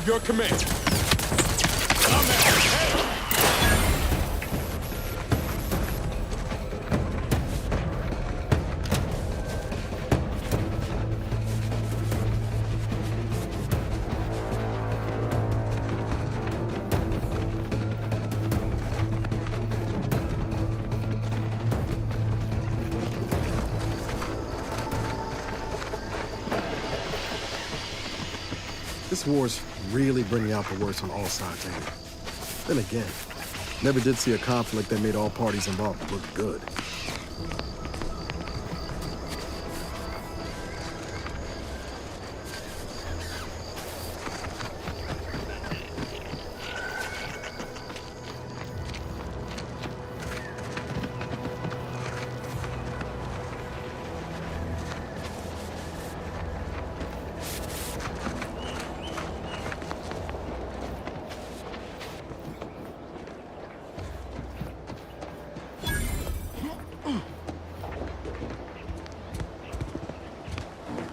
Speaker 11: your command.
Speaker 8: This war's really bringing out the worst on all sides, ain't it? Then again, never did see a conflict that made all parties involved look good.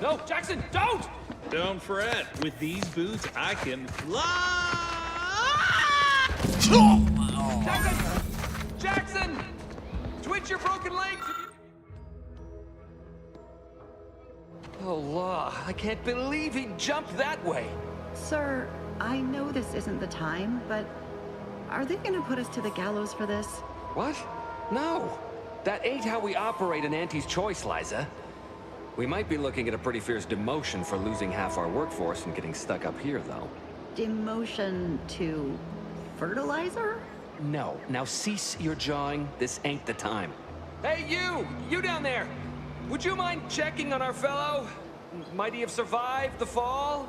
Speaker 18: No, Jackson, don't! Don't fret. With these boots, I can fly! Jackson! Jackson! Twitch your broken legs!
Speaker 13: Oh, law. I can't believe he jumped that way.
Speaker 4: Sir, I know this isn't the time, but are they gonna put us to the gallows for this?
Speaker 19: What? No. That ain't how we operate in Auntie's Choice, Liza. We might be looking at a pretty fierce demotion for losing half our workforce and getting stuck up here, though.
Speaker 4: Demotion to fertilizer?
Speaker 19: No. Now cease your jawing. This ain't the time.
Speaker 13: Hey, you! You down there! Would you mind checking on our fellow? Might he have survived the fall?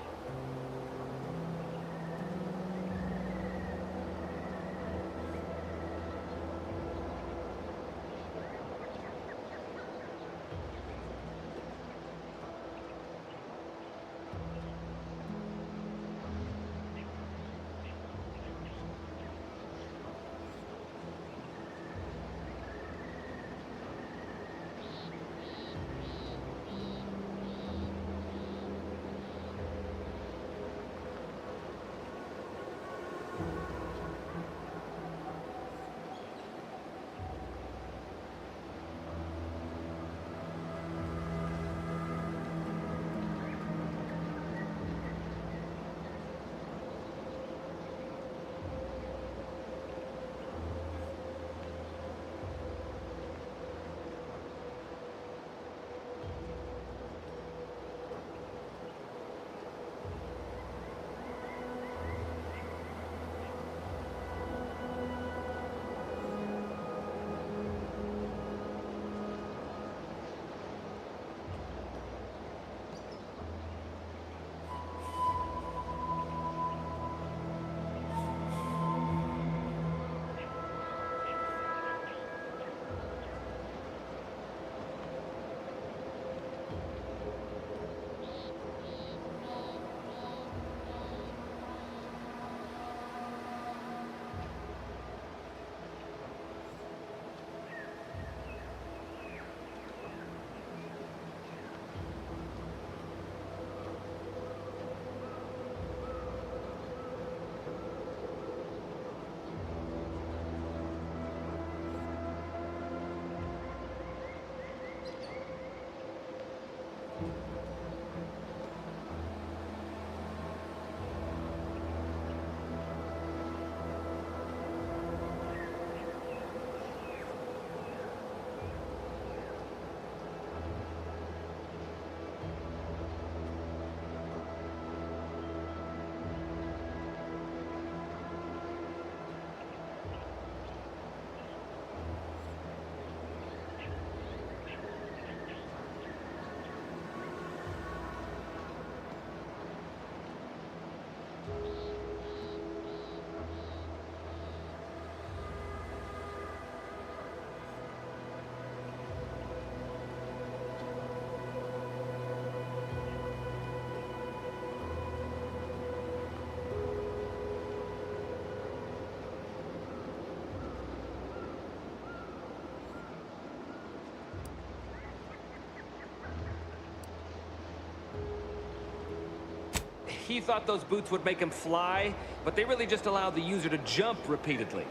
Speaker 13: he thought those boots would make him fly, but they really just allow the user to jump repeatedly.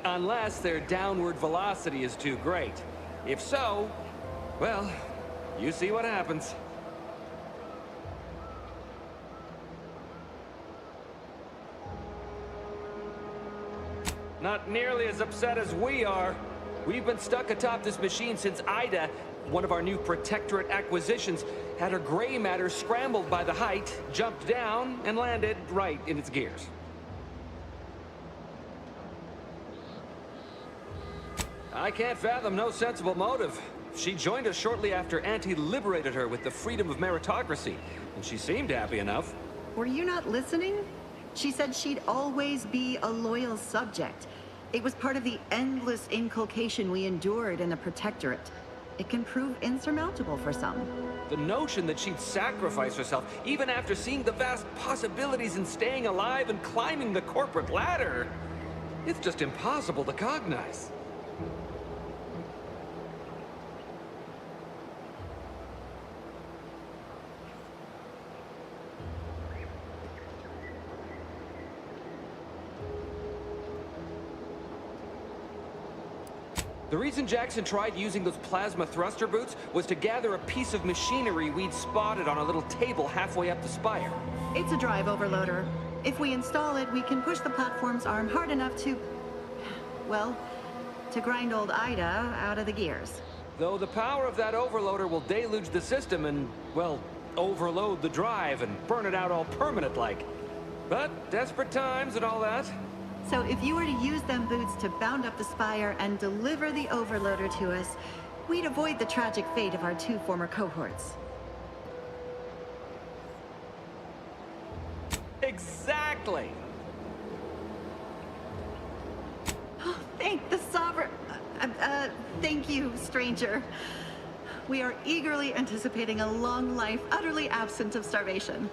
Speaker 13: Unless their downward velocity is too great. If so, well, you see what happens. Not nearly as upset as we are. We've been stuck atop this machine since Ida, one of our new Protectorate acquisitions, had her gray matter scrambled by the height, jumped down, and landed right in its gears. I can't fathom no sensible motive. She joined us shortly after Auntie liberated her with the freedom of meritocracy, and she seemed happy enough.
Speaker 4: Were you not listening? She said she'd always be a loyal subject. It was part of the endless inculcation we endured in the Protectorate. It can prove insurmountable for some.
Speaker 13: The notion that she'd sacrifice herself, even after seeing the vast possibilities in staying alive and climbing the corporate ladder, it's just impossible to cognize. The reason Jackson tried using those plasma thruster boots was to gather a piece of machinery we'd spotted on a little table halfway up the spire.
Speaker 4: It's a drive overloader. If we install it, we can push the platform's arm hard enough to... well, to grind old Ida out of the gears.
Speaker 13: Though the power of that overloader will deluge the system and, well, overload the drive and burn it out all permanent-like. But desperate times and all that.
Speaker 4: So if you were to use them boots to bound up the spire and deliver the overloader to us, we'd avoid the tragic fate of our two former cohorts.
Speaker 13: Exactly!
Speaker 4: Oh, thank the Sovereign... thank you, stranger. We are eagerly anticipating a long life utterly absent of starvation.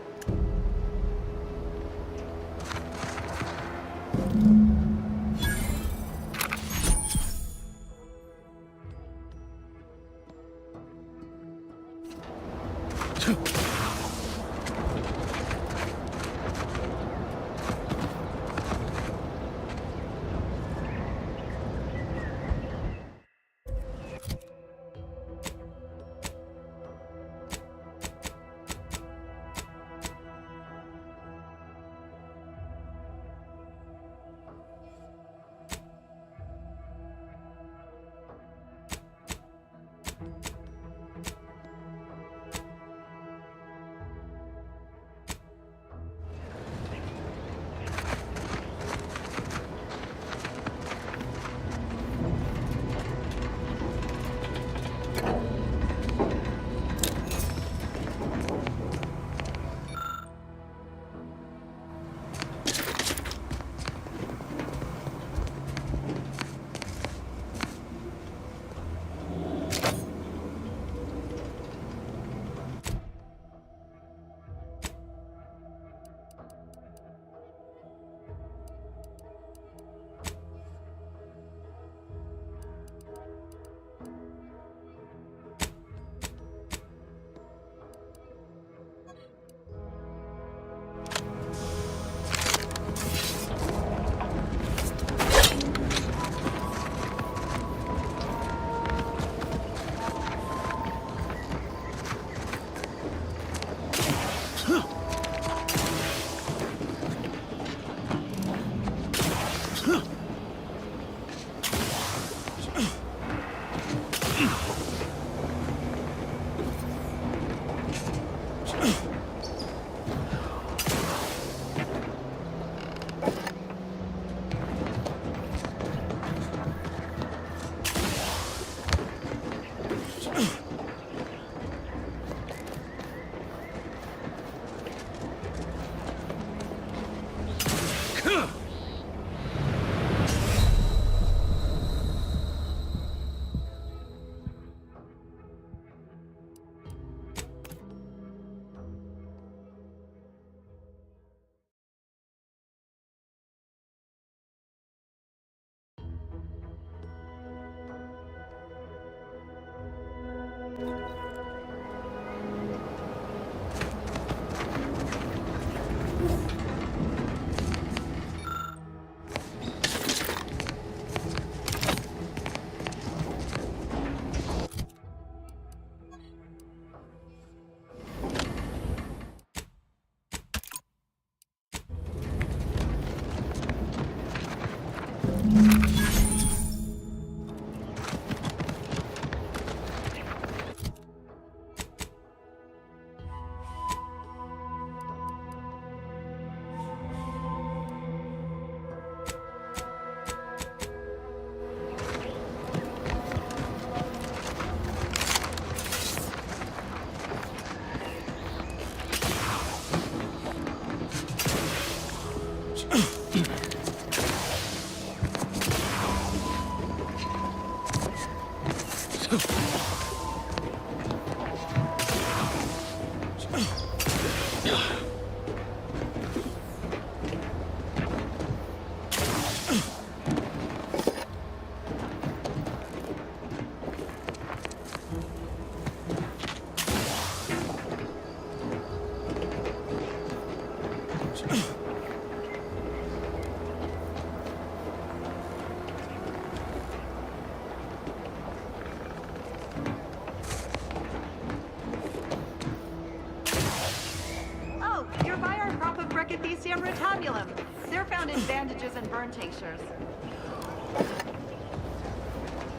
Speaker 4: Oh, you're by our crop of Brachythecium rotabulum. They're found in bandages and burn tinctures.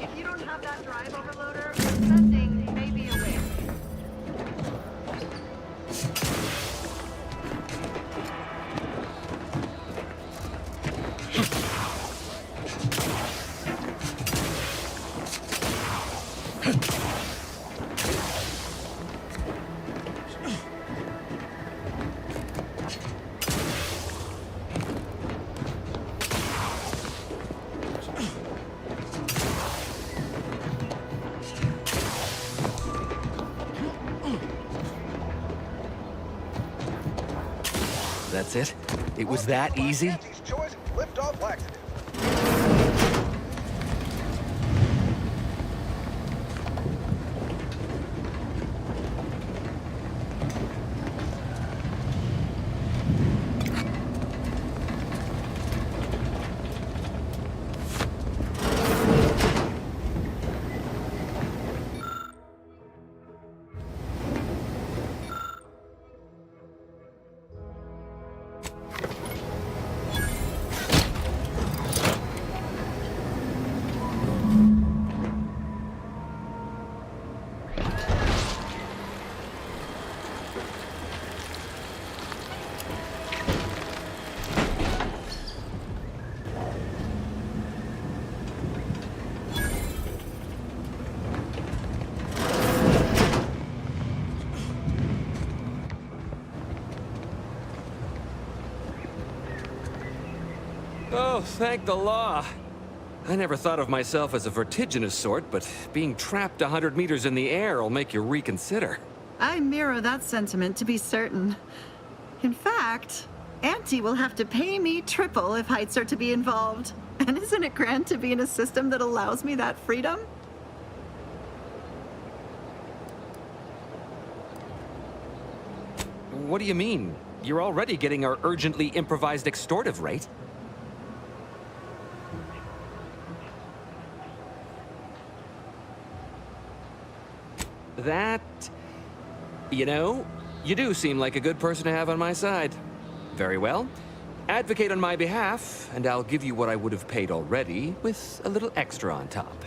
Speaker 4: If you don't have that drive overloader, sending may be a waste.
Speaker 13: That's it? It was that easy?
Speaker 16: Choice, liftoff laxative.
Speaker 13: Oh, thank the law. I never thought of myself as a vertiginous sort, but being trapped 100 meters in the air will make you reconsider.
Speaker 4: I mirror that sentiment, to be certain. In fact, Auntie will have to pay me triple if heights are to be involved. And isn't it grand to be in a system that allows me that freedom?
Speaker 13: What do you mean? You're already getting our urgently improvised extortive rate. That... You know, you do seem like a good person to have on my side. Very well. Advocate on my behalf, and I'll give you what I would have paid already, with a little extra on top.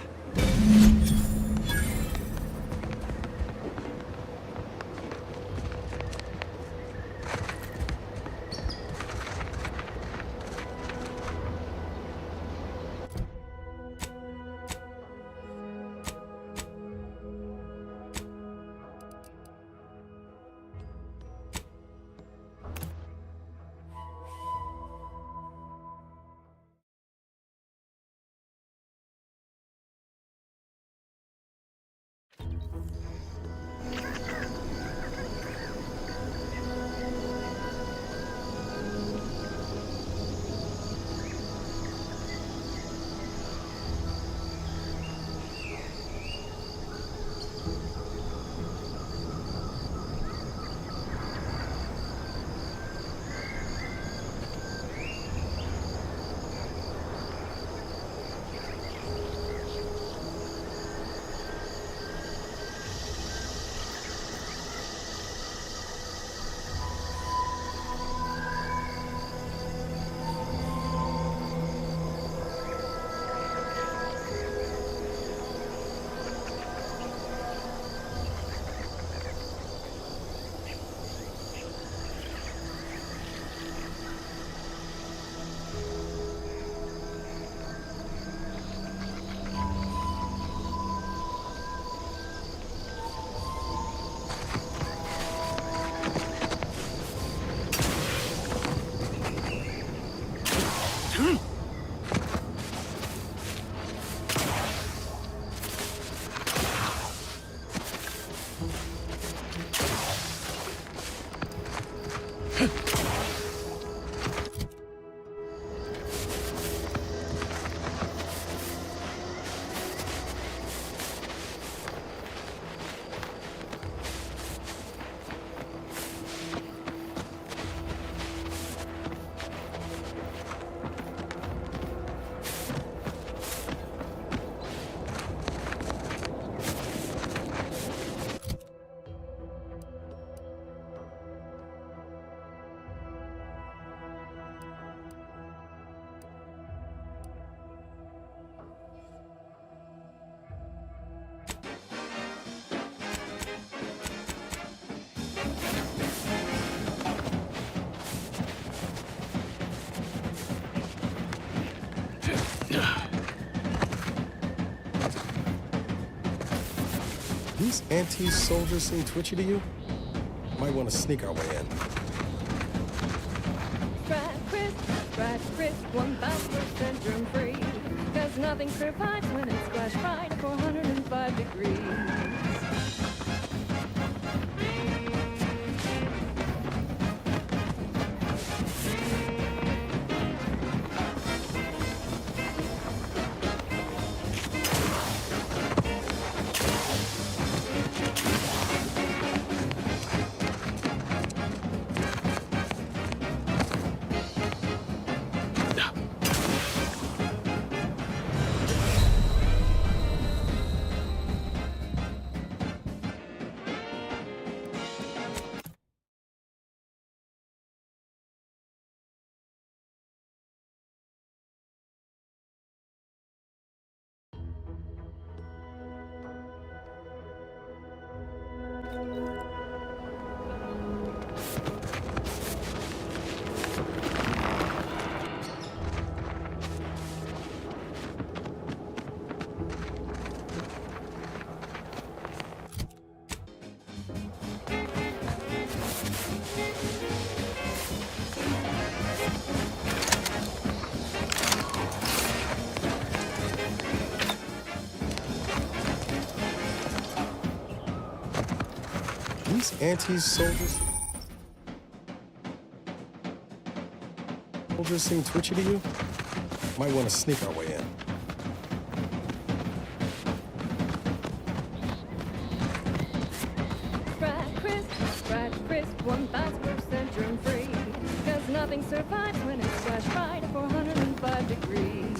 Speaker 1: These anti-soldiers seem twitchy to you? Might want to sneak our way in.
Speaker 14: Fried crisp, 1,000% germ free. Cause nothing survives when it's squashed fried at 405 degrees.
Speaker 1: These anti-soldiers seem twitchy to you? Might want to sneak our way in.
Speaker 14: Fried crisp, 1,000% germ free. Cause nothing survives when it's squashed fried at 405 degrees.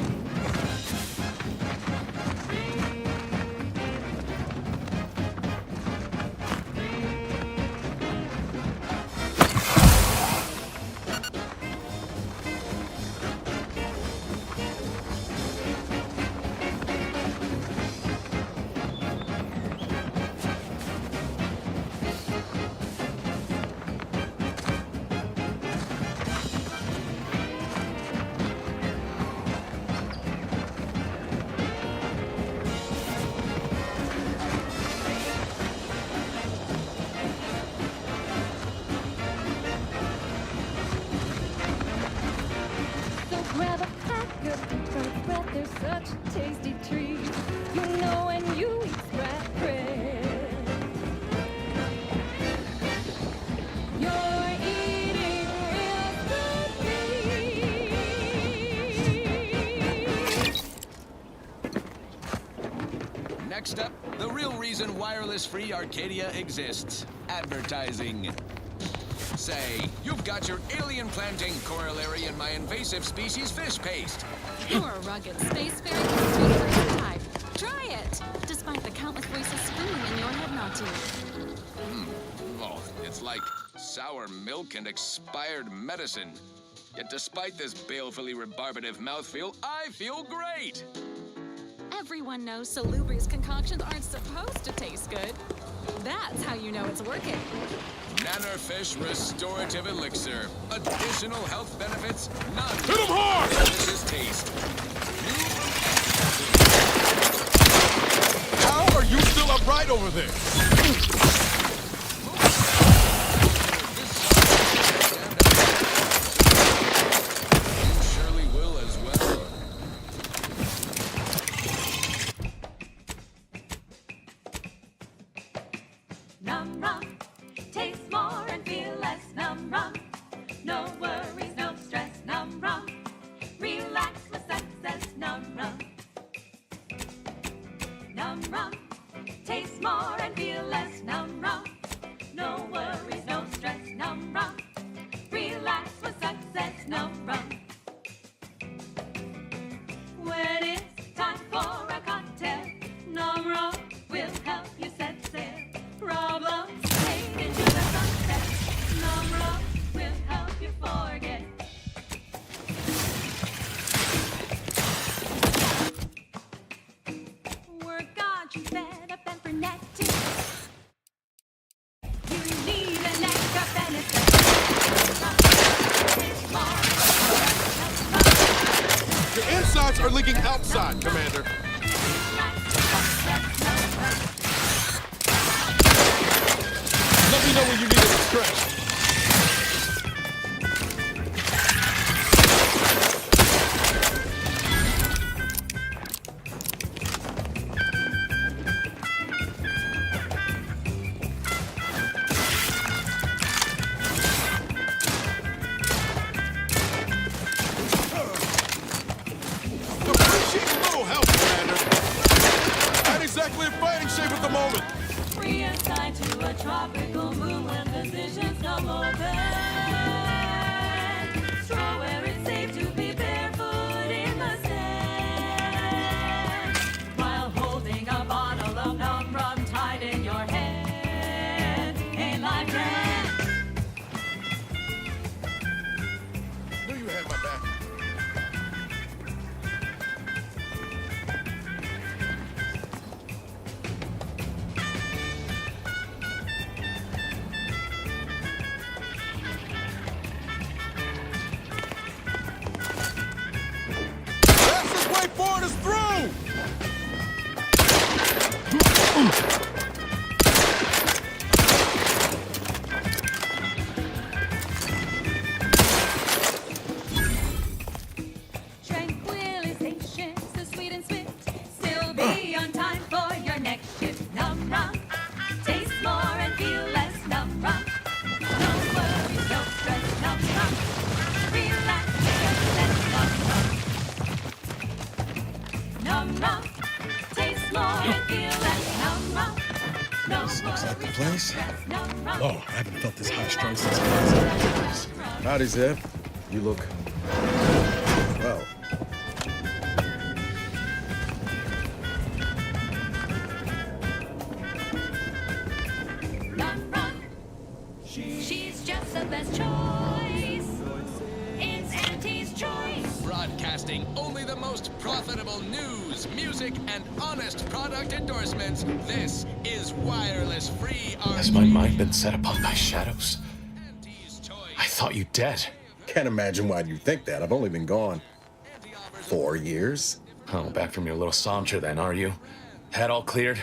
Speaker 14: Grab a pack of deep breath, they're such a tasty treat. You know when you eat scrap crisp, you're eating real good.
Speaker 18: Next up, the real reason wireless-free Arcadia exists. Advertising. Say, you've got your alien-planting corollary in my invasive species fish paste.
Speaker 6: You're a rugged spacefaring conspirator type. Try it, despite the countless voices screaming in your head not to.
Speaker 18: Oh, it's like sour milk and expired medicine. Yet despite this balefully rebarbative mouthfeel, I feel great!
Speaker 6: Everyone knows Salubrious concoctions aren't supposed to taste good. That's how you know it's working.
Speaker 18: Nannerfish Restorative Elixir. Additional health benefits, none.
Speaker 11: Hit him hard!
Speaker 18: Delicious taste.
Speaker 11: How are you still upright over there?
Speaker 18: You surely will as well.
Speaker 14: Num rum, taste more and feel less. Num rum, no worries, no stress. Num rum, relax with success. Num rum, num rum, taste more and feel less. Num rum, no worries, no stress. Num rum, relax with success. Num rum. When it's time for a cocktail, Num rum will help you set sail. Problems fade into the sunset. Num rum will help you forget. Work got you fed up and frenetic. You need tropical moon when physicians come open. Straw where it's safe to be barefoot in the sand. While holding a bottle of numb rum tied in your hand. Ain't life grand?
Speaker 11: Knew you had my back. Fastest way forward is through!
Speaker 14: Tranquilization, so sweet and swift. Still be on time for your next shift. Numb rum, taste more and feel less. Numb rum, no worries, no stress. Numb rum, relax, numb rum, taste more and feel less. Numb rum, no
Speaker 1: This looks like the
Speaker 14: worries,
Speaker 1: place.
Speaker 14: stress. Numb rum.
Speaker 1: Oh, I haven't felt this high strung since class.
Speaker 8: Howdy, Zeb. You look... well.
Speaker 14: Numb rum, she's just the best choice. It's Auntie's choice.
Speaker 18: Broadcasting only the most profitable news, music, and honest product endorsements. This is Wireless Free.
Speaker 9: Has my mind been set upon by shadows? I thought you dead.
Speaker 8: Can't imagine why you think that. I've only been gone 4 years.
Speaker 9: Oh, back from your little saunter then, are you? Head all cleared?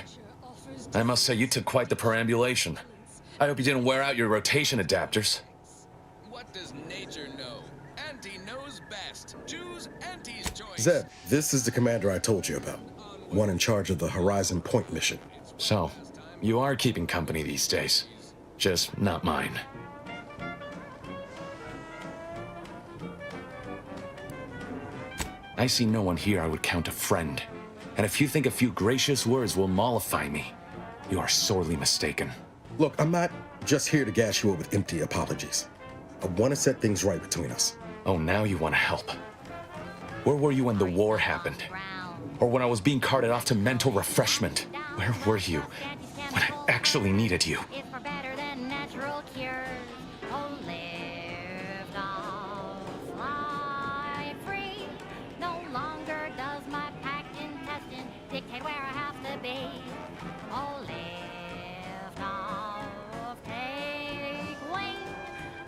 Speaker 9: I must say, you took quite the perambulation. I hope you didn't wear out your rotation adapters.
Speaker 18: What does nature know? Auntie knows best. Choose Auntie's choice.
Speaker 8: Zeb, this is the commander I told you about. One in charge of the Horizon Point mission.
Speaker 9: So, you are keeping company these days. Just not mine. I see no one here I would count a friend. And if you think a few gracious words will mollify me, you are sorely mistaken.
Speaker 8: Look, I'm not just here to gas you up with empty apologies. I want to set things right between us.
Speaker 9: Oh, now you want to help. Where were you when the war happened? Or when I was being carted off to mental refreshment? Where were you when I actually needed you?
Speaker 14: It's for better than natural cures. Oh, live off, fly free. No longer does my packed intestine dictate where I have to be. Oh, live off, take wing.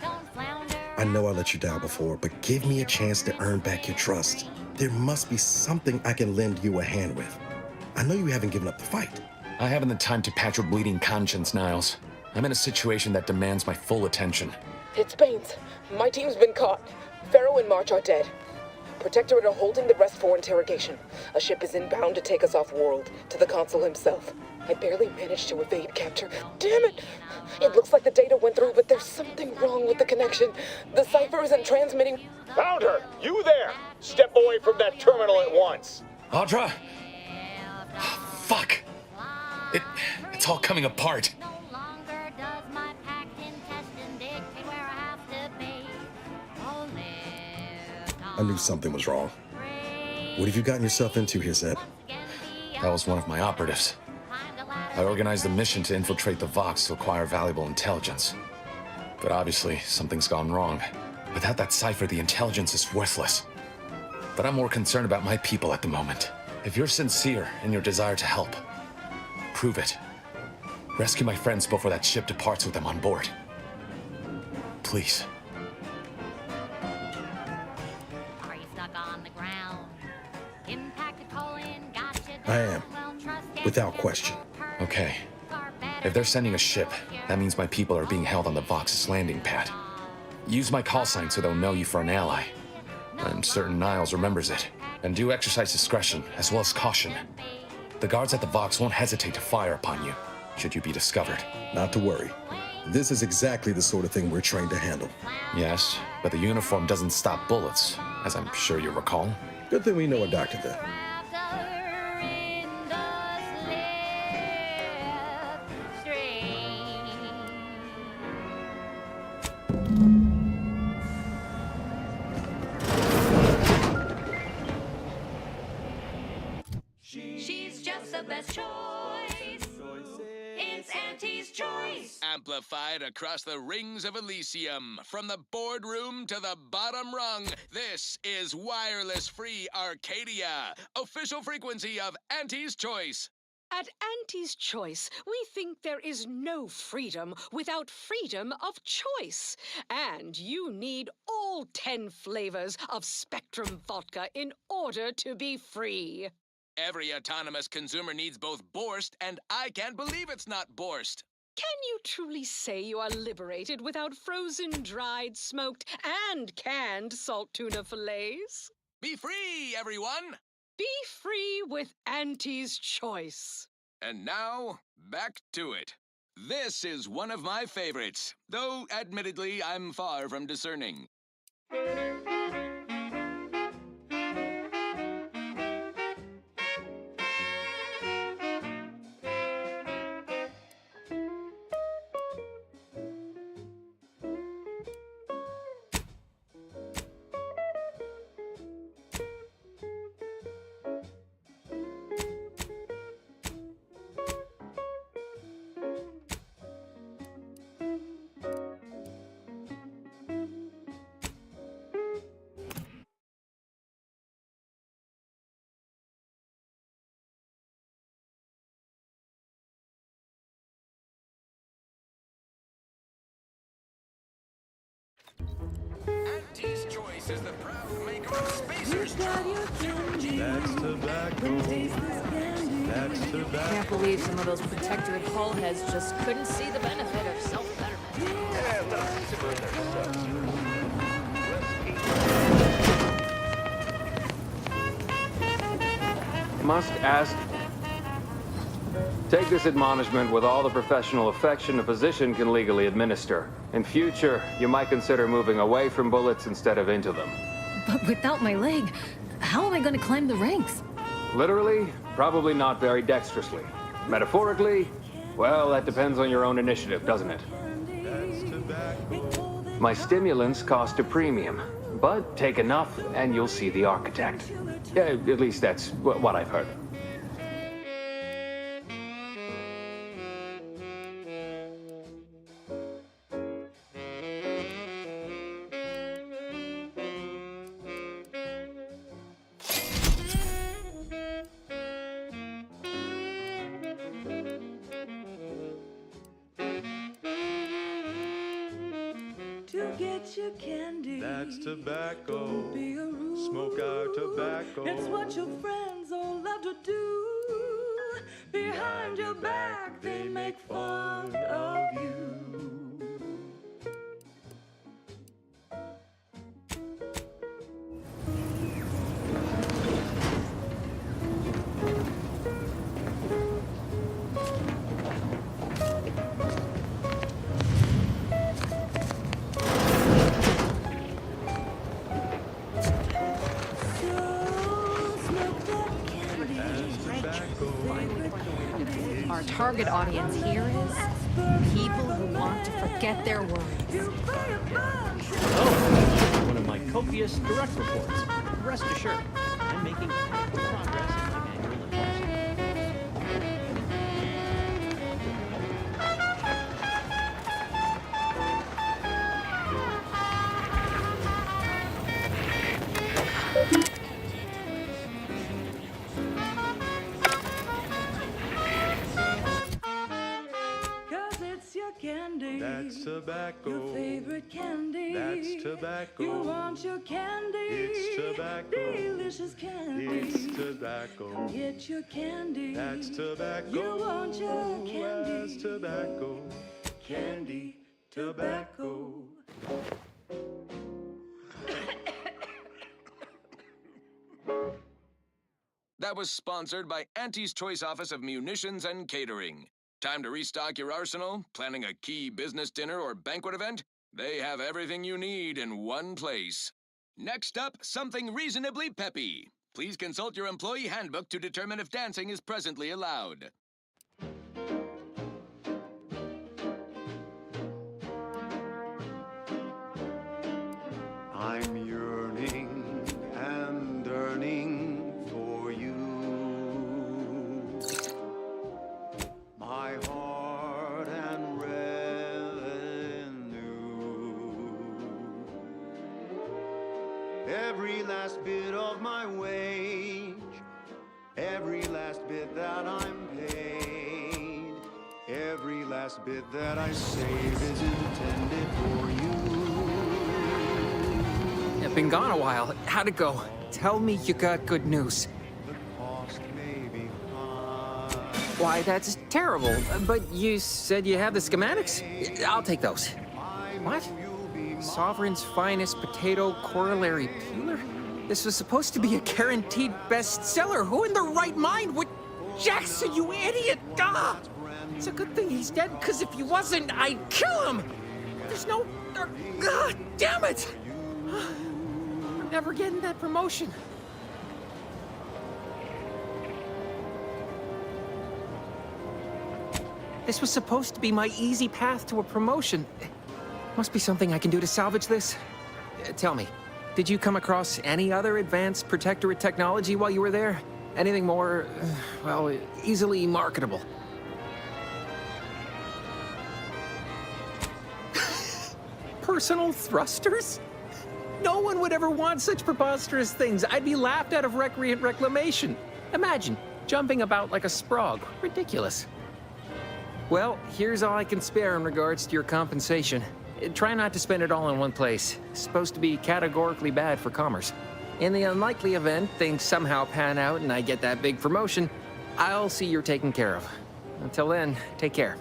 Speaker 14: Don't flounder.
Speaker 8: I know I let you down before, but give me a chance to earn back your trust. There must be something I can lend you a hand with. I know you haven't given up the fight.
Speaker 9: I haven't the time to patch your bleeding conscience, Niles. I'm in a situation that demands my full attention.
Speaker 21: It's Baines. My team's been caught. Pharaoh and March are dead. Protectorate are holding the rest for interrogation. A ship is inbound to take us off-world, to the consul himself. I barely managed to evade capture. Damn it! It looks like the data went through, but there's something wrong with the connection. The cipher isn't transmitting.
Speaker 23: Found her! You there! Step away from that terminal at once!
Speaker 9: Audra! Fuck! It's all coming apart.
Speaker 8: I knew something was wrong. What have you gotten yourself into here, Zeb?
Speaker 9: That was one of my operatives. I organized a mission to infiltrate the Vox to acquire valuable intelligence. But obviously, something's gone wrong. Without that cipher, the intelligence is worthless. But I'm more concerned about my people at the moment. If you're sincere in your desire to help, prove it. Rescue my friends before that ship departs with them on board. Please.
Speaker 14: Are you stuck on the ground? Impacted colon, gotcha.
Speaker 8: I am, without question.
Speaker 9: Okay. If they're sending a ship, that means my people are being held on the Vox's landing pad. Use my call sign so they'll know you for an ally. I'm certain Niles remembers it. And do exercise discretion, as well as caution. The guards at the Vox won't hesitate to fire upon you, should you be discovered.
Speaker 8: Not to worry. This is exactly the sort of thing we're trained to handle.
Speaker 9: Yes, but the uniform doesn't stop bullets, as I'm sure you recall.
Speaker 8: Good thing we know a doctor then.
Speaker 14: just the best choice. It's Auntie's Choice.
Speaker 18: Amplified across the rings of Elysium, from the boardroom to the bottom rung, this is wireless-free Arcadia, official frequency of Auntie's Choice.
Speaker 3: At Auntie's Choice, we think there is no freedom without freedom of choice. And you need all 10 flavors of Spectrum vodka in order to be free.
Speaker 18: Every autonomous consumer needs both Borscht, and I can't believe it's not Borscht.
Speaker 3: Can you truly say you are liberated without frozen, dried, smoked, and canned salt tuna fillets?
Speaker 18: Be free, everyone!
Speaker 3: Be free with Auntie's Choice.
Speaker 18: And now, back to it. This is one of my favorites, though admittedly I'm far from discerning. Auntie's Choice is the proud maker of Spacer Straw.
Speaker 5: That's tobacco. That's tobacco.
Speaker 2: Can't believe some of those protectorate hull heads just couldn't see the benefit of self-betterment.
Speaker 5: Yeah, look, simmer there,
Speaker 19: Must ask. Take this admonishment with all the professional affection a physician can legally administer. In future, you might consider moving away from bullets instead of into them.
Speaker 2: But without my leg, how am I going to climb the ranks?
Speaker 19: Literally, probably not very dexterously. Metaphorically, well, that depends on your own initiative, doesn't it? My stimulants cost a premium, but take enough and you'll see the architect. At least that's what I've heard.
Speaker 14: To get your candy.
Speaker 5: That's tobacco.
Speaker 14: Don't be a rude.
Speaker 5: Smoke our tobacco.
Speaker 14: It's what your friends all love to do. Behind your back, they make fun of you.
Speaker 2: Our target audience here is people who want to forget their worries.
Speaker 17: Oh, one of my copious direct reports. Rest assured, I'm making adequate progress in my manual enforcement.
Speaker 14: Cause it's your candy.
Speaker 5: That's tobacco.
Speaker 14: Your favorite candy.
Speaker 5: That's tobacco.
Speaker 14: You want your candy.
Speaker 5: It's tobacco.
Speaker 14: Delicious candy.
Speaker 5: It's tobacco.
Speaker 14: Come get your candy.
Speaker 5: That's tobacco.
Speaker 14: You want your candy.
Speaker 5: That's tobacco.
Speaker 14: Candy, tobacco.
Speaker 18: That was sponsored by Auntie's Choice Office of Munitions and Catering. Time to restock your arsenal? Planning a key business dinner or banquet event? They have everything you need in one place. Next up, something reasonably peppy. Please consult your employee handbook to determine if dancing is presently allowed.
Speaker 5: I'm yearning and yearning for you.
Speaker 10: every last bit of my wage, every last bit that I'm paid, every last bit that I save is intended for you.
Speaker 13: I've been gone a while. How'd it go? Tell me you got good news. Why, that's terrible. But you said you have the schematics? I'll take those. What? Sovereign's finest potato corollary peeler? This was supposed to be a guaranteed bestseller. Who in their right mind would... Jackson, you idiot! Ah! It's a good thing he's dead, because if he wasn't, I'd kill him! There's no... God damn it! I'm never getting that promotion. This was supposed to be my easy path to a promotion. Must be something I can do to salvage this. Tell me, did you come across any other advanced Protectorate technology while you were there? Anything more, well, easily marketable? Personal thrusters? No one would ever want such preposterous things. I'd be laughed out of recreant reclamation. Imagine, jumping about like a sprog. Ridiculous. Well, here's all I can spare in regards to your compensation. Try not to spend it all in one place. It's supposed to be categorically bad for commerce. In the unlikely event things somehow pan out and I get that big promotion, I'll see you're taken care of. Until then, take care.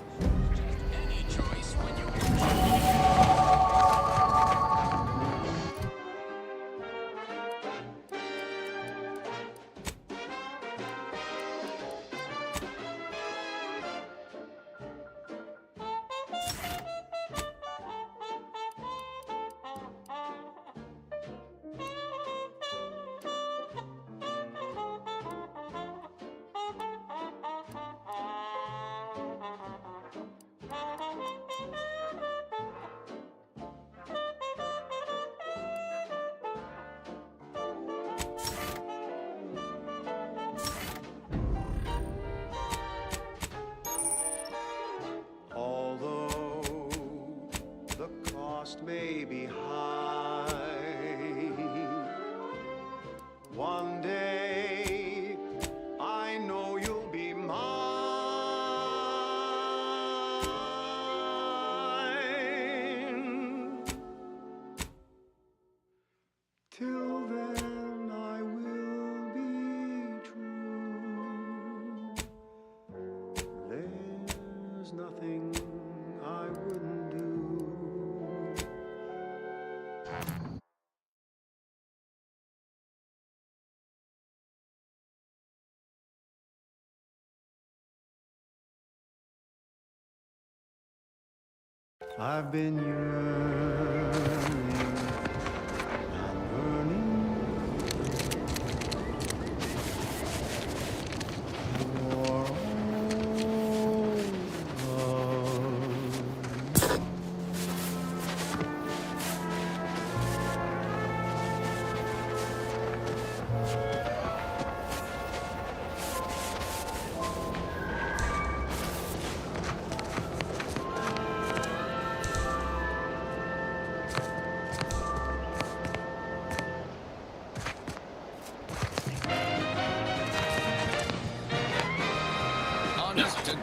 Speaker 10: May be high. One day, I know you'll be mine. Till then, I will be true. There's nothing I wouldn't do. I've been yearning and burning for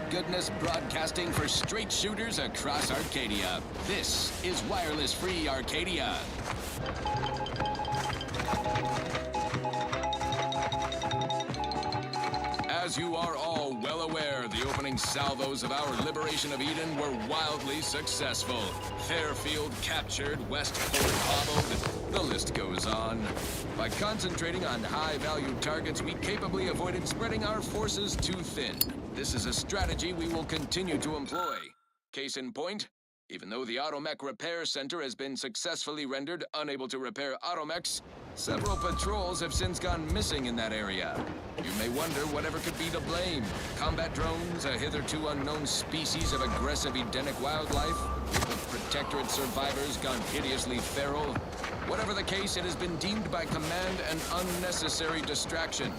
Speaker 18: Goodness broadcasting for straight shooters across Arcadia. This is Wireless Free Arcadia. As you are all well aware, the opening salvos of our liberation of Eden were wildly successful. Fairfield captured, Westport hobbled, the list goes on. By concentrating on high-value targets, we capably avoided spreading our forces too thin. This is a strategy we will continue to employ. Case in point, even though the Automech Repair Center has been successfully rendered unable to repair automechs, several patrols have since gone missing in that area. You may wonder whatever could be to blame. Combat drones, a hitherto unknown species of aggressive Edenic wildlife, group of Protectorate survivors gone hideously feral. Whatever the case, it has been deemed by Command an unnecessary distraction.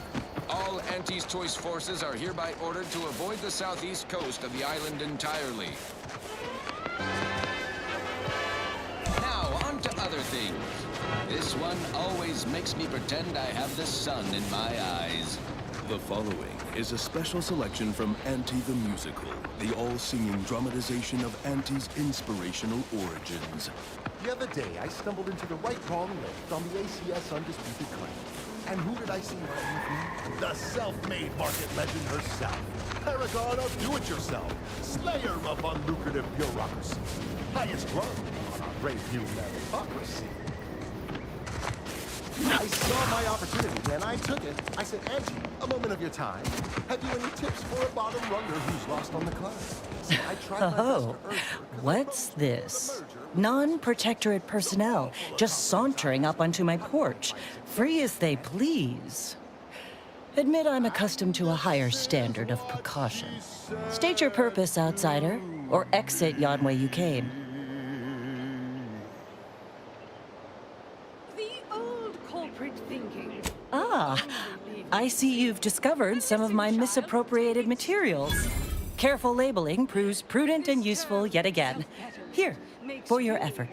Speaker 18: All Anti's Choice forces are hereby ordered to avoid the southeast coast of the island entirely. Now, on to other things. This one always makes me pretend I have the sun in my eyes.
Speaker 15: The following is a special selection from Auntie the Musical, the all-singing dramatization of Auntie's inspirational origins.
Speaker 11: The other day, I stumbled into the right wrong left on the ACS Undisputed Claim. And who did I see running with me? The self-made market legend herself. Paragon of do-it-yourself. Slayer of unlucrative bureaucracy. Highest rung on our brave new meritocracy. I saw my opportunity and I took it. I said, Auntie, a moment of your time. Have you any tips for a bottom runner who's lost on the climb? So I tried my best
Speaker 20: Oh,
Speaker 11: to urge her.
Speaker 20: what's this? Non-protectorate personnel just sauntering up onto my porch, free as they please. Admit I'm accustomed to a higher standard of precaution. State your purpose, outsider, or exit yon way you came.
Speaker 3: The old corporate thinking.
Speaker 20: Ah, I see you've discovered some of my misappropriated materials. Careful labeling proves prudent and useful yet again. Here, for your effort.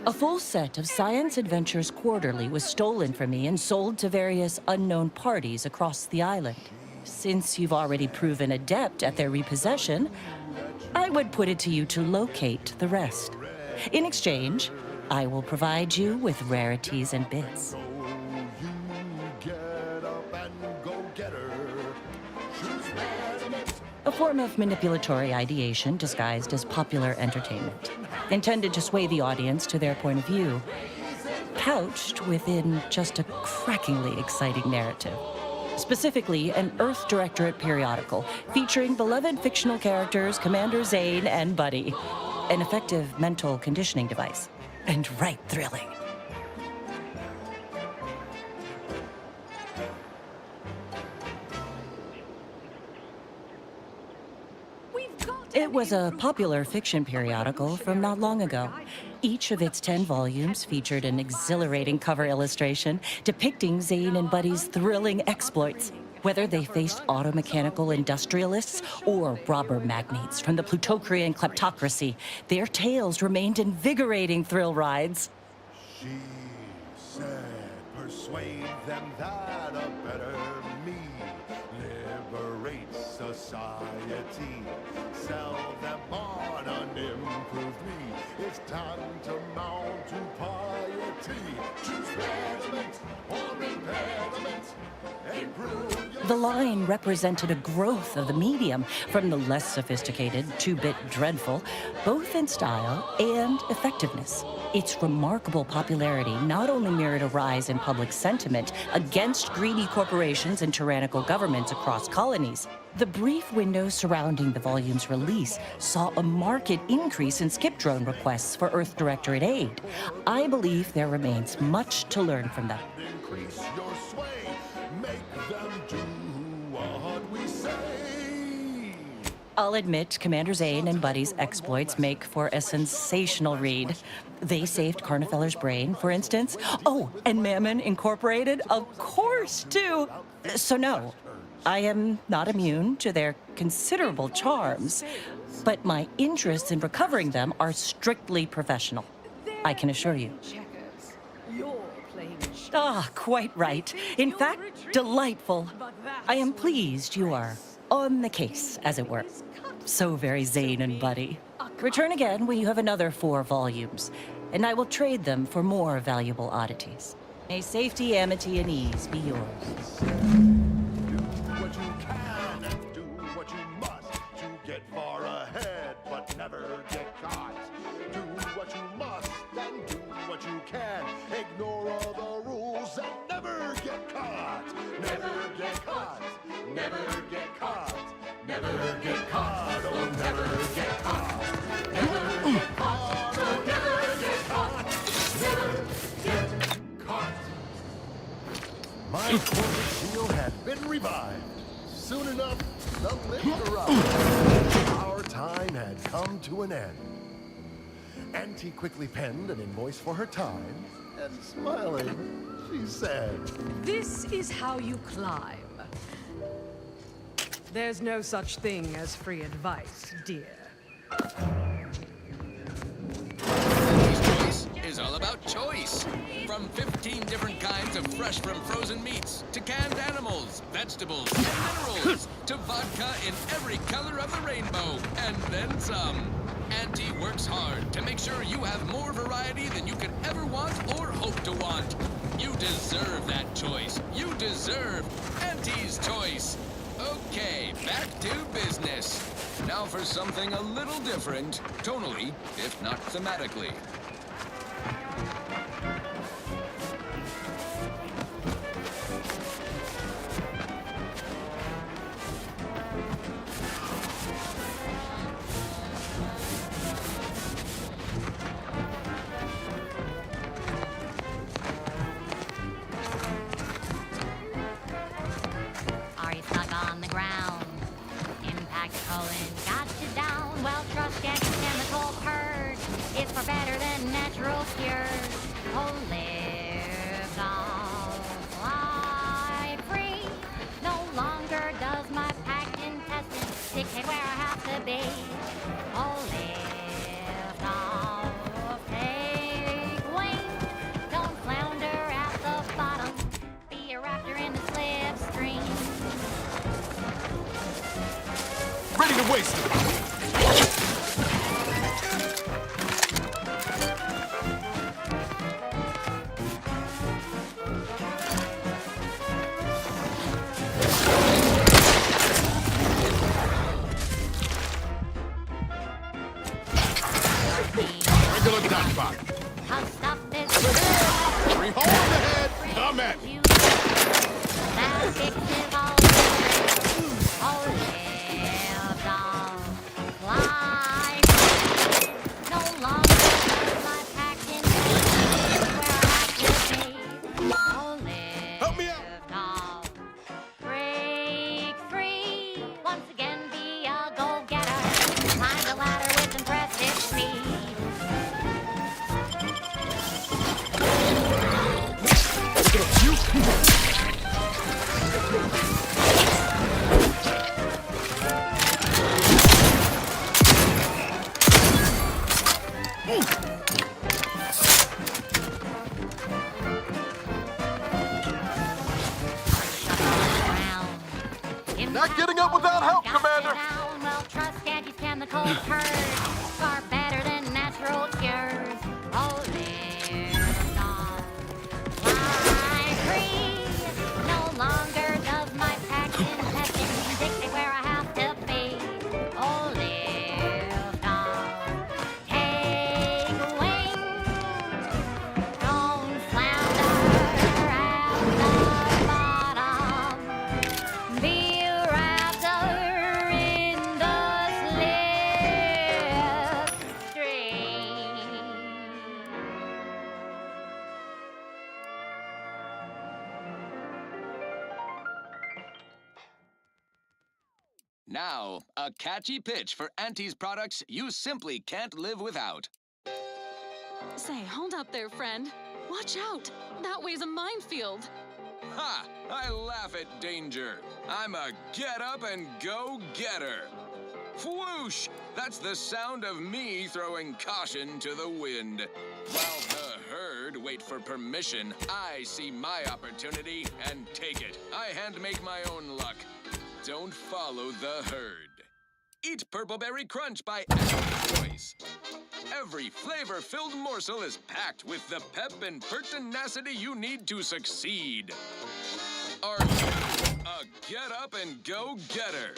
Speaker 20: A full set of Science Adventures Quarterly was stolen from me and sold to various unknown parties across the island. Since you've already proven adept at their repossession, I would put it to you to locate the rest. In exchange, I will provide you with rarities and bits. A form of manipulatory ideation disguised as popular entertainment, intended to sway the audience to their point of view, couched within just a crackingly exciting narrative. Specifically, an Earth Directorate periodical featuring beloved fictional characters Commander Zane and Buddy. An effective mental conditioning device. And right thrilling. It was a popular fiction periodical from not long ago. Each of its 10 volumes featured an exhilarating cover illustration depicting Zane and Buddy's thrilling exploits. Whether they faced automechanical industrialists or robber magnates from the Plutocrian kleptocracy, their tales remained invigorating thrill rides.
Speaker 11: She said, persuade them that a better me liberates society. Sell them on an improved me. It's time to mount to piety. Choose betterment or impairment. Improve.
Speaker 20: The line represented a growth of the medium from the less sophisticated 2-bit dreadful, both in style and effectiveness. Its remarkable popularity not only mirrored a rise in public sentiment against greedy corporations and tyrannical governments across colonies. The brief window surrounding the volume's release saw a marked increase in skip drone requests for Earth Directorate aid. I believe there remains much to learn from them.
Speaker 11: Increase your sway. Make them do what we say.
Speaker 20: I'll admit Commander Zane and Buddy's exploits make for a sensational read. They saved Carnifeller's brain, for instance. Oh, and Mammon Incorporated, of course, too. So no, I am not immune to their considerable charms, but my interests in recovering them are strictly professional, I can assure you. Ah, quite right. In fact, delightful. I am pleased you are on the case, as it were. So very Zane and Buddy. Return again when you have another 4 volumes, and I will trade them for more valuable oddities. May safety, amity, and ease be yours.
Speaker 11: What you can and do what you must to get far ahead, but never get caught. Do what you must and do what you can. Ignore all the rules and never get caught. Never get caught. Never get caught. Never get caught. Oh, never get caught. Never get caught. Oh, never get caught. Never get caught. My corporate seal had been revived. Soon enough, the lift arrived. Our time had come to an end. Auntie quickly penned an invoice for her time, and smiling, she said,
Speaker 3: This is how you climb. There's no such thing as free advice, dear.
Speaker 18: Auntie's Choice is all about choice. From 15 different kinds of fresh from frozen meats, to canned animals, vegetables, and minerals, to vodka in every color of the rainbow, and then some. Auntie works hard to make sure you have more variety than you could ever want or hope to want. You deserve that choice. You deserve Auntie's choice. Okay, back to business. Now for something a little different, tonally, if not thematically.
Speaker 7: Are you stuck on the ground? Impact Cullen got you down. Well, trust get chemical purge. It's far better than natural cures. Oh, live on, fly free. No longer does my packed intestine dictate where I have to be. Oh, live on, take wing. Don't flounder at the bottom. Be a raptor in the slipstream.
Speaker 11: Ready to waste it. Regular dot
Speaker 7: I'll stop this.
Speaker 11: 3 hole in the head. Come at me.
Speaker 7: That fixes all oh, live on, fly. No longer does my packed where I have to be. Oh, live on, break free. Once again, be a go-getter. Climb the ladder with impressive speed.
Speaker 11: Not getting up without help, Commander.
Speaker 7: Well, trust Auntie's chemical purge. Far better than natural cures. Oh, live on, fly free. No longer does my packed intestine dictate where I have to be. Oh, live on, take wing. Don't flounder at the bottom. Be a raptor in the slipstream.
Speaker 18: Now, a catchy pitch for Auntie's products you simply can't live without.
Speaker 6: Say, hold up there, friend. Watch out. That way's a minefield.
Speaker 18: Ha! I laugh at danger. I'm a get-up-and-go-getter. Whoosh! That's the sound of me throwing caution to the wind. While the herd wait for permission, I see my opportunity and take it. I hand-make my own luck. Don't follow the herd. Eat Purple Berry Crunch by Auntie's Choice. Every flavor-filled morsel is packed with the pep and pertinacity you need to succeed. Are you a get-up-and-go-getter?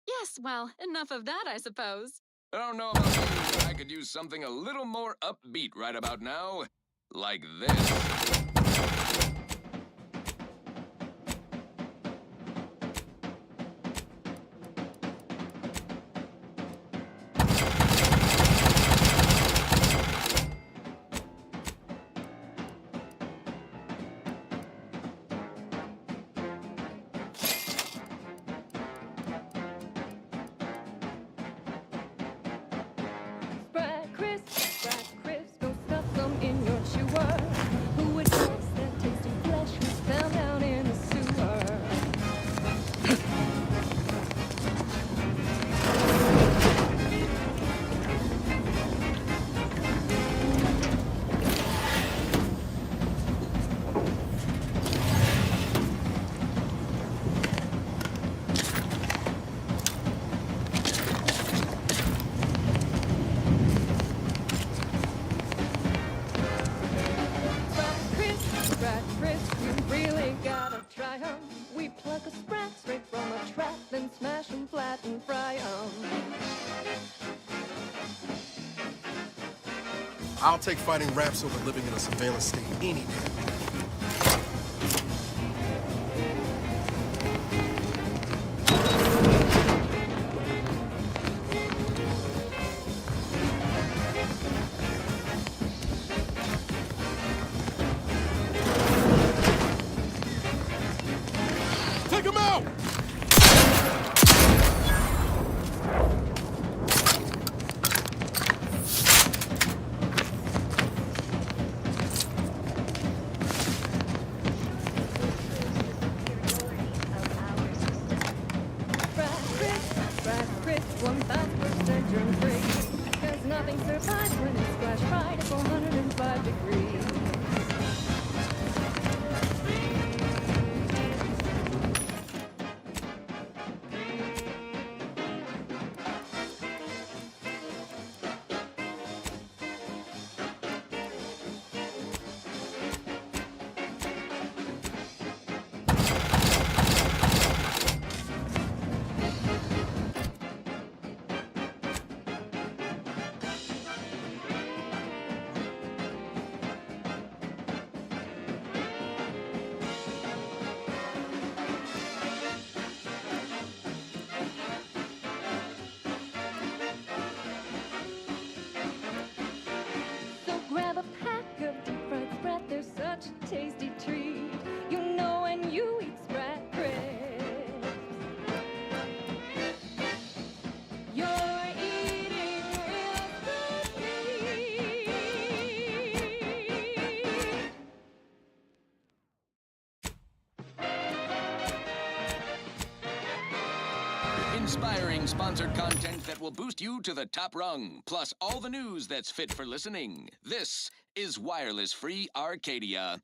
Speaker 6: Yes, well, enough of that, I suppose.
Speaker 18: I don't know about you, but I could use something a little more upbeat right about now. Like this.
Speaker 14: Brad Crisp, go stuff them in your chewer. Who would and smash 'em flat and fry 'em.
Speaker 1: I'll take fighting raps over living in a surveillance state any day. Take him out!
Speaker 14: Brad Chris, 1000% germ-free. 'Cause nothing survives when it's splash right at 405 degrees. So grab a pack of deep fried Sprat, they're such a tasty treat. You know when you eat Sprat Crisps, you're eating real good meat.
Speaker 18: Inspiring sponsored content that will boost you to the top rung, plus all the news that's fit for listening. This is Wireless Free Arcadia.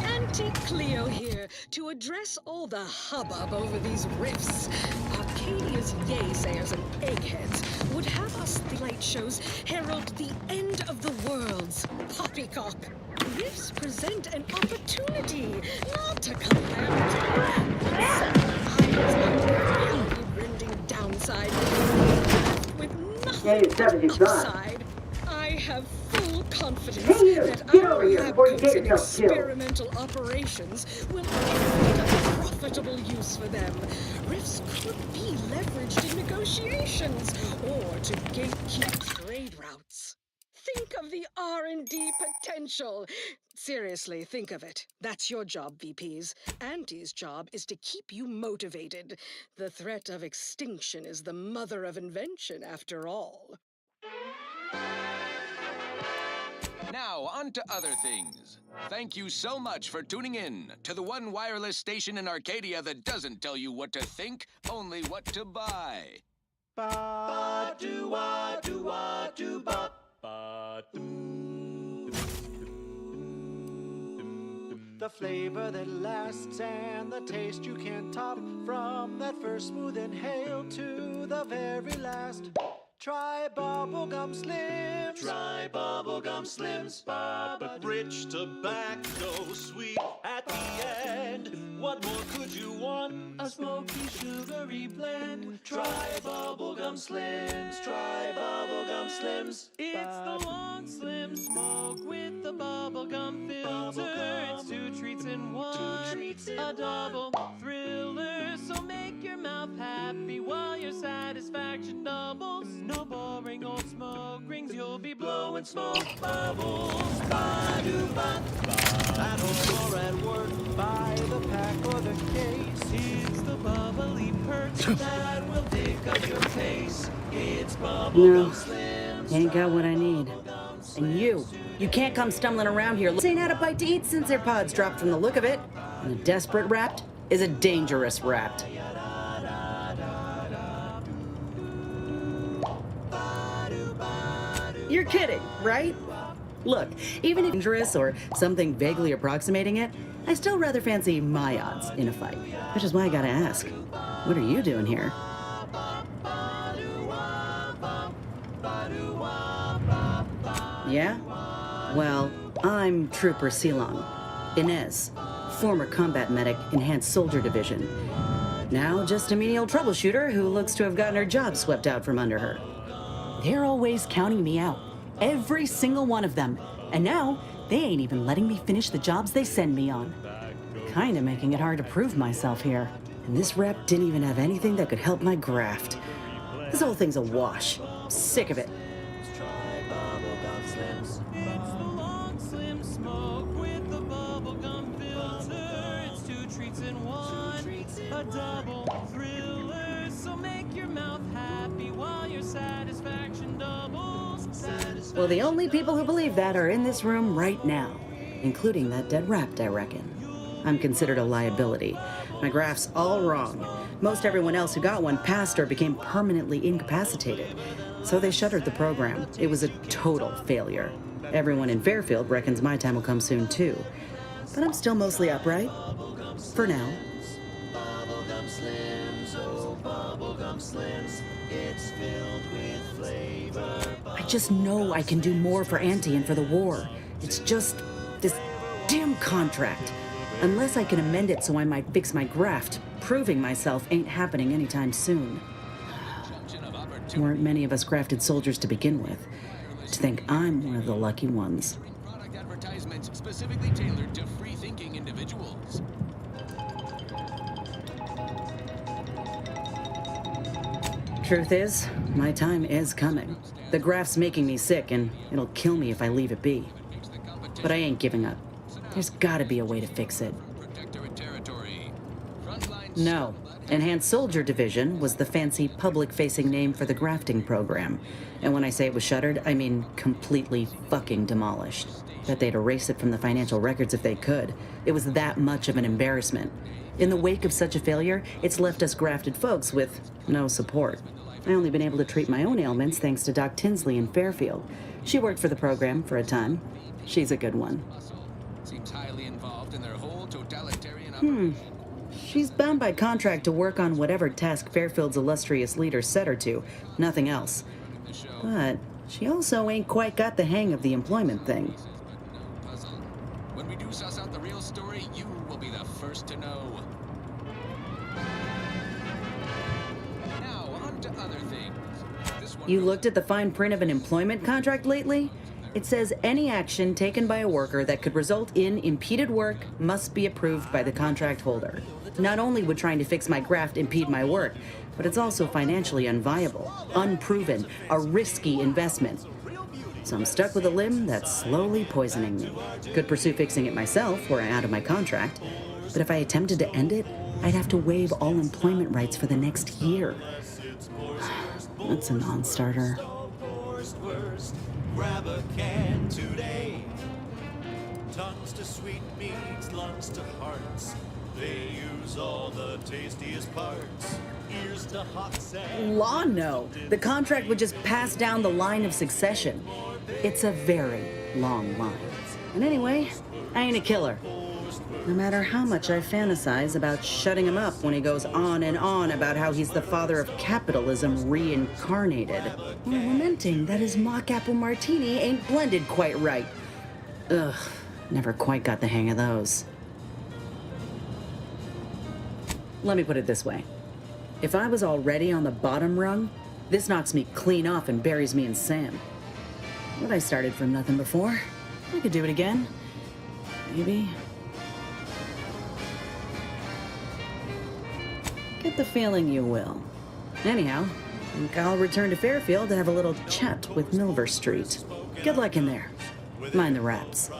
Speaker 3: Auntie Cleo here to address all the hubbub over these riffs. Arcadia's yaysayers and eggheads would have us light shows herald the end of the world's poppycock. Riffs present an opportunity, not a calamity. Rending downside with nothing upside. I have full confidence that our lab coats and experimental operations will find a profitable use for them. Riffs could be leveraged in negotiations or to gatekeep trade routes. Think of the R&D potential. Seriously, think of it. That's your job, VPs. Auntie's job is to keep you motivated. The threat of extinction is the mother of invention, after all.
Speaker 18: Now, on to other things. Thank you so much for tuning in to the one wireless station in Arcadia that doesn't tell you what to think, only what to buy.
Speaker 10: Ba-do-wa-do-wa-do-ba. The flavor that lasts and the taste you can't top, from that first smooth inhale to the very last. Try Bubblegum Slims.
Speaker 11: Try Bubblegum Slims. But rich tobacco, sweet at the end. What more could you want? A smoky, sugary blend. Try Bubblegum Slims. Try Bubblegum Slims.
Speaker 14: It's the long slim smoke with the bubblegum filter. It's two treats in one. A double thriller. So make your mouth happy while your satisfaction doubles. No boring old smoke rings, you'll be blowing smoke bubbles.
Speaker 10: Ba-do-ba. At home or at work, buy the pack or the case.
Speaker 14: It's the bubbly perks
Speaker 10: that will dig up your taste. It's
Speaker 12: No,
Speaker 10: Bubblegum Slims.
Speaker 12: ain't got what I need. And you can't come stumbling around here. This ain't had a bite to eat since their pods dropped from the look of it. And a desperate rat is a dangerous rat. You're kidding, right? Look, even if dangerous or something vaguely approximating it, I still rather fancy my odds in a fight. Which is why I gotta ask, what are you doing here? Yeah? Well, I'm Trooper Silong. Inez, former combat medic, Enhanced Soldier Division. Now just a menial troubleshooter who looks to have gotten her job swept out from under her. They're always counting me out. Every single one of them. And now, they ain't even letting me finish the jobs they send me on. Kinda making it hard to prove myself here. And this rep didn't even have anything that could help my graft. This whole thing's a wash. I'm sick of it. Well, the only people who believe that are in this room right now, including that dead rapt, I reckon. I'm considered a liability. My graph's all wrong. Most everyone else who got one passed or became permanently incapacitated. So they shuttered the program. It was a total failure. Everyone in Fairfield reckons my time will come soon, too. But I'm still mostly upright. For now.
Speaker 10: Bubblegum Slims, oh, Bubblegum Slims, it's filled with flavor.
Speaker 12: I just know I can do more for Auntie and for the war. It's just this damn contract. Unless I can amend it so I might fix my graft, proving myself ain't happening anytime soon. Weren't many of us grafted soldiers to begin with. To think I'm one of the lucky ones.
Speaker 18: Product advertisements specifically tailored to free-thinking individuals.
Speaker 12: Truth is, my time is coming. The graft's making me sick, and it'll kill me if I leave it be. But I ain't giving up. There's gotta be a way to fix it. No. Enhanced Soldier Division was the fancy public-facing name for the grafting program. And when I say it was shuttered, I mean completely fucking demolished. That they'd erase it from the financial records if they could. It was that much of an embarrassment. In the wake of such a failure, it's left us grafted folks with no support. I only been able to treat my own ailments thanks to Doc Tinsley in Fairfield. She worked for the program for a time. She's a good one.
Speaker 18: Seems highly involved in their whole totalitarian
Speaker 12: She's bound by contract to work on whatever task Fairfield's illustrious leader set her to, nothing else. But she also ain't quite got the hang of the employment thing.
Speaker 18: When we do suss out the real story, you will be the first to know. Now, on to other things.
Speaker 12: You looked at the fine print of an employment contract lately? It says any action taken by a worker that could result in impeded work must be approved by the contract holder. Not only would trying to fix my graft impede my work, but it's also financially unviable, unproven, a risky investment. So I'm stuck with a limb that's slowly poisoning me. Could pursue fixing it myself were I out of my contract, but if I attempted to end it, I'd have to waive all employment rights for the next year. That's a non-starter.
Speaker 10: Grab a can today. Tongues to sweet meats, lungs to hearts. They use all the tastiest parts. Ears to hot sand.
Speaker 12: Law, no. The contract would just pass down the line of succession. It's a very long line. And anyway, I ain't a killer. No matter how much I fantasize about shutting him up when he goes on and on about how he's the father of capitalism reincarnated, or lamenting that his mock apple martini ain't blended quite right. Ugh, never quite got the hang of those. Let me put it this way. If I was already on the bottom rung, this knocks me clean off and buries me in sand. But I started from nothing before. I could do it again. Maybe. Get the feeling you will. Anyhow, I think I'll return to Fairfield to have a little chat with Milver Street. Good luck in there. Mind the raps.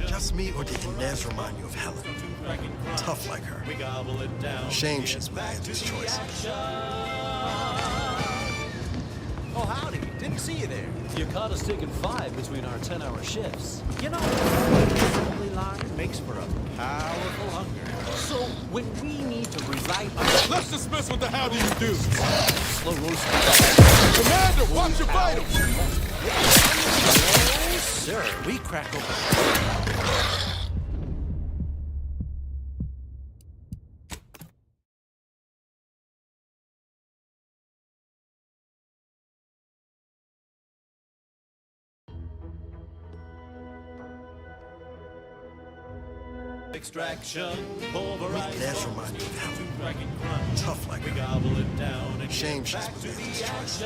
Speaker 1: Just me, or did Inez remind you of Helen? Tough like her. Shame she's with Auntie's choice.
Speaker 4: Oh, howdy. Didn't see you there. You caught us taking 5 between our 10-hour shifts. You know, assembly line makes for a powerful hunger. So, when we need to relight...
Speaker 11: Let's dismiss what the hell do you do?
Speaker 4: Slow roast.
Speaker 11: Commander, watch your vitals!
Speaker 4: Yes, sir. We crack open... Extraction, pulverize.
Speaker 1: That's remind me of Helen.
Speaker 4: Crack and crunch.
Speaker 1: Tough like
Speaker 4: We
Speaker 1: her.
Speaker 4: gobble it down and
Speaker 1: Shame
Speaker 4: get
Speaker 1: she's
Speaker 4: back to
Speaker 1: made
Speaker 4: the
Speaker 1: this choice.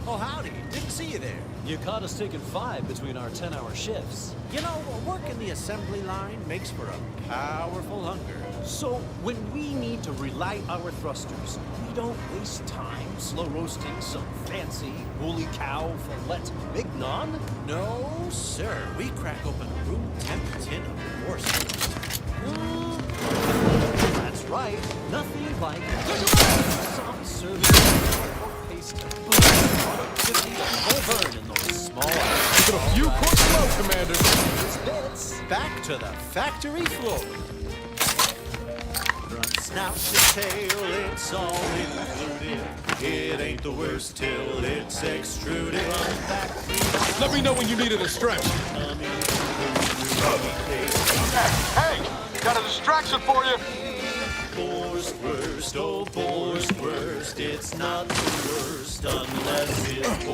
Speaker 4: Oh, howdy. Didn't see you there.
Speaker 17: You caught us taking 5 between our 10-hour shifts.
Speaker 4: You know, working the assembly line makes for a powerful hunger. So, when we need to relight our thrusters, we don't waste time slow roasting some fancy holy cow fillet mignon. No, sir. We crack open a room temp tin of horse. That's right. Nothing like soft serving pork paste. Productivity a full burn in those small hours.
Speaker 8: Put a few quarts low, Commander.
Speaker 4: Bits back to the factory floor. From snout to tail, it's all included. It ain't the worst till it's extruded. Run back.
Speaker 8: Let me know when you needed a stretch.
Speaker 11: Hey, got a distraction for you.
Speaker 4: Boar's worst, oh boar's worst. It's not the worst unless it's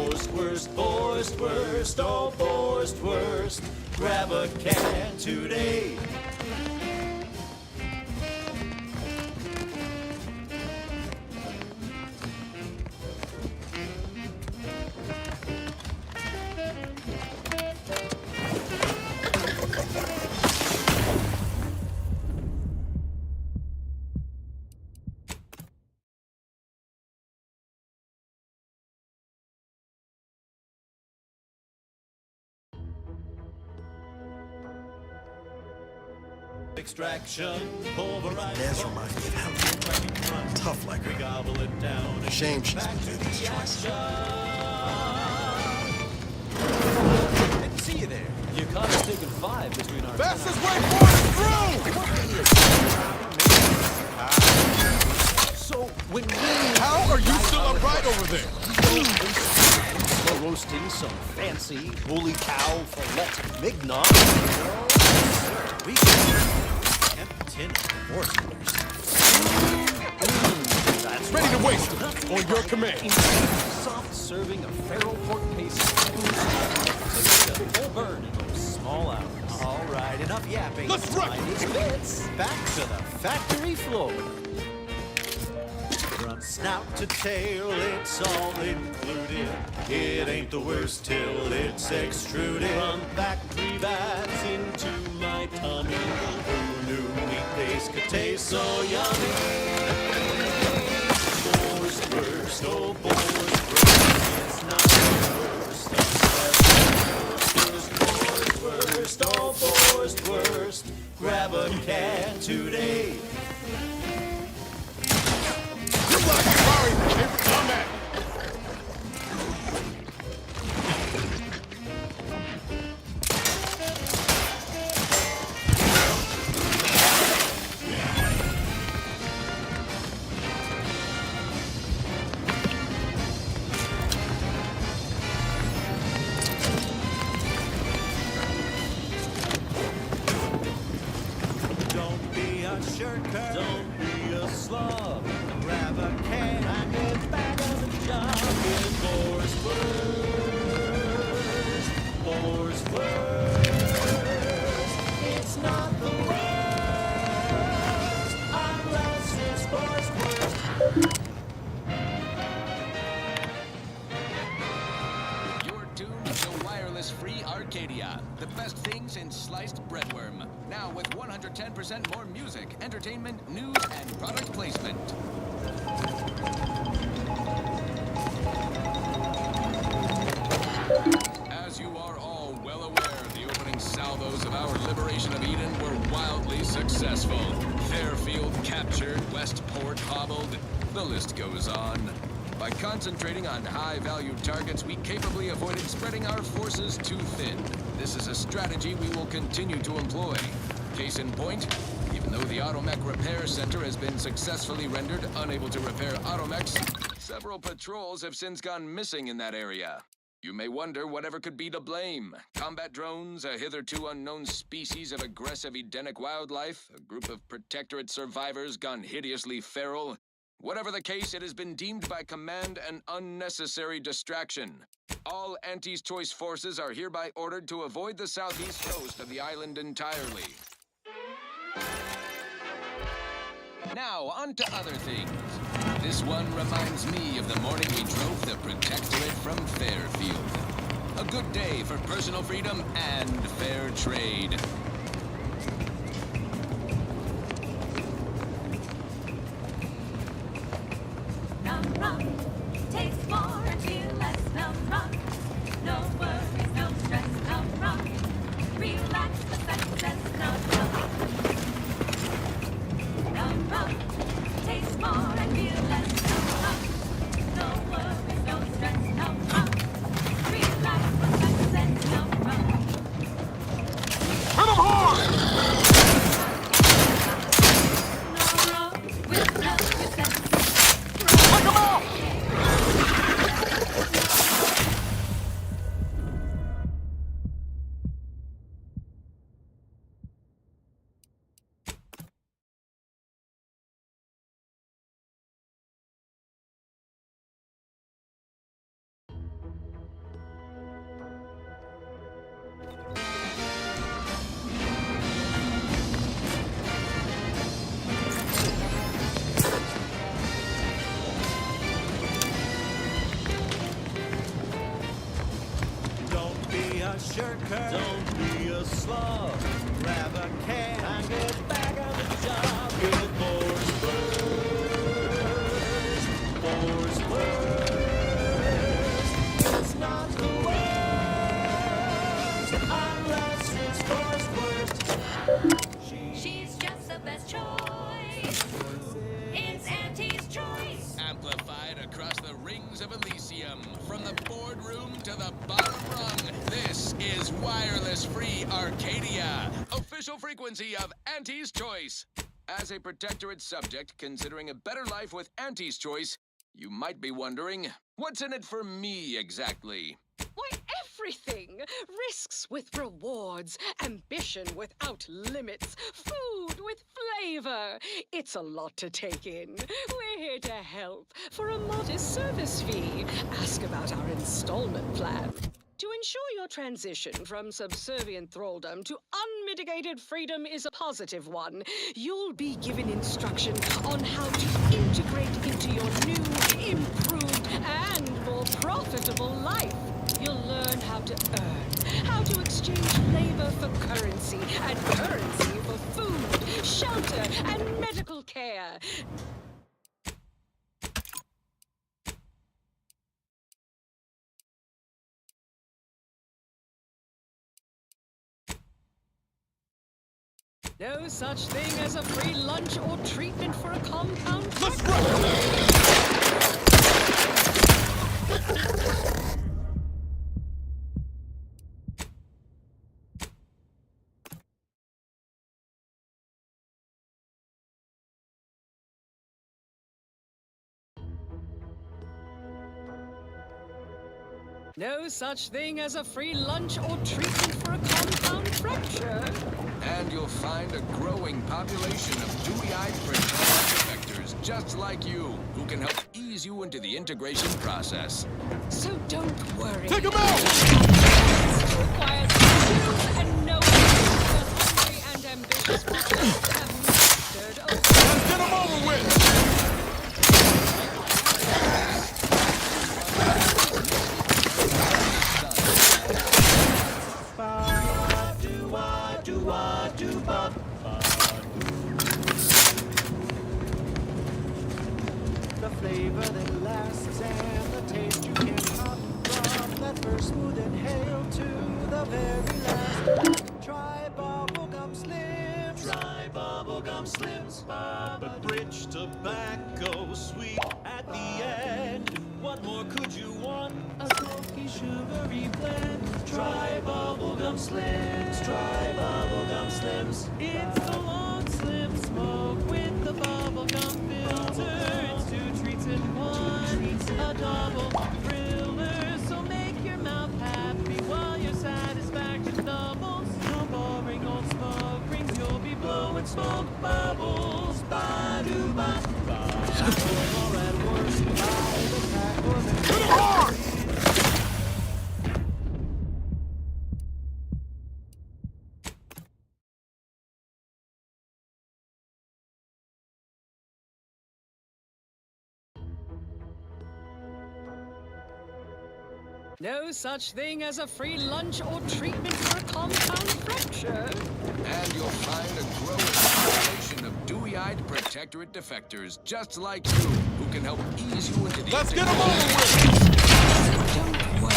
Speaker 4: boar's worst, oh boar's worst. Grab a can today. Extraction, pulverize.
Speaker 1: That's remind me of Helen. Tough like
Speaker 4: We
Speaker 1: her.
Speaker 4: gobble it down and
Speaker 1: Shame
Speaker 4: get
Speaker 1: she's
Speaker 4: back
Speaker 1: made
Speaker 4: to
Speaker 1: this
Speaker 4: the
Speaker 1: choice.
Speaker 4: action. Didn't see you there.
Speaker 17: You caught us taking 5 between our
Speaker 8: Fastest
Speaker 17: 10-hour
Speaker 8: way forward is
Speaker 4: So when we
Speaker 8: through! How are you still upright over there?
Speaker 4: slow roasting some fancy holy cow fillet mignon. We can tin of horses. That's
Speaker 8: Ready to
Speaker 4: right.
Speaker 8: waste it. On your command.
Speaker 4: Soft serving of feral pork paste. Take a full burn in those small hours. All right, enough yapping.
Speaker 8: Let's rock.
Speaker 4: Minus bits. Back to the factory floor. From snout to tail, it's all included. It ain't the worst till it's extruded. Run back 3 bites into my tummy. Who knew meat paste could taste so yummy? Boar's worst, oh boar's worst. It's not the worst unless boar's worst, oh boar's worst. Grab a can today.
Speaker 8: Combat!
Speaker 4: Don't be a shirker. Don't be a slug. Grab a can and get back on the job. In Boar's worst. It's not the worst unless it's Boar's worst.
Speaker 18: You're tuned to wireless-free Arcadia, the best things in sliced breadworm. Now with 110% more music, entertainment, news, and product placement. As you are all well aware, the opening salvos of our liberation of Eden were wildly successful. Fairfield captured, Westport hobbled, the list goes on. By concentrating on high-value targets, we capably avoided spreading our forces too thin. This is a strategy we will continue to employ. Case in point, even though the Automech Repair Center has been successfully rendered unable to repair automechs, several patrols have since gone missing in that area. You may wonder whatever could be to blame. Combat drones, a hitherto unknown species of aggressive Edenic wildlife, a group of Protectorate survivors gone hideously feral, Whatever the case, it has been deemed by Command an unnecessary distraction. All Auntie's Choice forces are hereby ordered to avoid the southeast coast of the island entirely. Now, on to other things. This one reminds me of the morning we drove the Protectorate from Fairfield. A good day for personal freedom and fair trade.
Speaker 14: Numb rock takes more and feel less. Numb rock, no worries, no stress. Numb rock, relax the success. Numb rock, numb rock takes more and feel less. Numb rock, no worries, no stress. Numb rock, relax the success. Numb rock. Hit 'em hard! Numb rock will help you set.
Speaker 4: Don't be a shirker. Don't be a slug. Grab a can and get back on the job. Good force first. Force first. It's not the worst unless it's force first.
Speaker 14: She's just the best choice. It's Auntie's Choice.
Speaker 18: Amplified across the rings of Elysium, from the boardroom to the bottom rung, this is wireless-free Arcadia, official frequency of Auntie's Choice. As a Protectorate subject considering a better life with Auntie's Choice, you might be wondering, what's in it for me exactly?
Speaker 3: Why, everything! Risks with rewards, ambition without limits, food with flavor. It's a lot to take in. We're here to help for a modest service fee. Ask about our installment plan. To ensure your transition from subservient thraldom to unmitigated freedom is a positive one, you'll be given instruction on how to integrate into your new, improved, and more profitable life. You'll learn how to earn, how to exchange labor for currency, and currency for food, shelter, and medical care. No such thing as a free lunch or treatment for a compound No such thing as a free lunch or treatment for a compound fracture.
Speaker 18: And you'll find a growing population of dewy-eyed protectors just like you, who can help ease you into the integration process.
Speaker 3: So don't worry.
Speaker 18: Take 'em out!
Speaker 3: It requires skills and know-how the hungry and ambitious populace have mastered over.
Speaker 11: Let's get 'em over with!
Speaker 4: The flavor that lasts and the taste you can't hop from that first smooth inhale to the very last. Try bubblegum slims. Try bubblegum slims. But rich tobacco, sweet at the end. What more could you want? A smoky, sugary blend. Try bubblegum slims. Try bubblegum slims. It's the long slim smoke with the bubblegum filter. It's 2 treats in 1. A double thriller. So make your mouth happy while your satisfaction doubles. No boring old smoke rings. You'll be blowing smoke bubbles. Ba-do-ba.
Speaker 3: No such thing as a free lunch or treatment for a compound fracture.
Speaker 18: And you'll find a growing population of dewy-eyed protectorate defectors just like you, who can help ease you into the...
Speaker 11: Let's get them over with!
Speaker 3: Don't worry.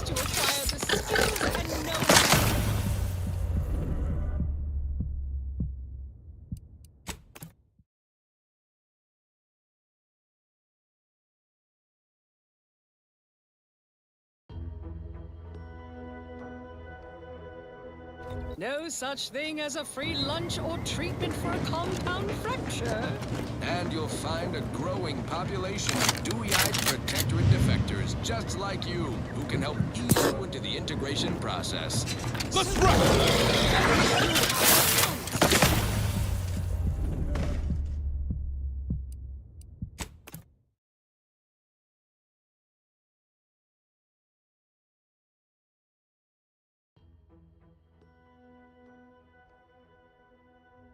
Speaker 3: To acquire the skills and know-how. No such thing as a free lunch or treatment for a compound fracture.
Speaker 18: And you'll find a growing population of dewy-eyed protectorate defectors just like you, who can help ease you into the integration process.
Speaker 11: Let's rock!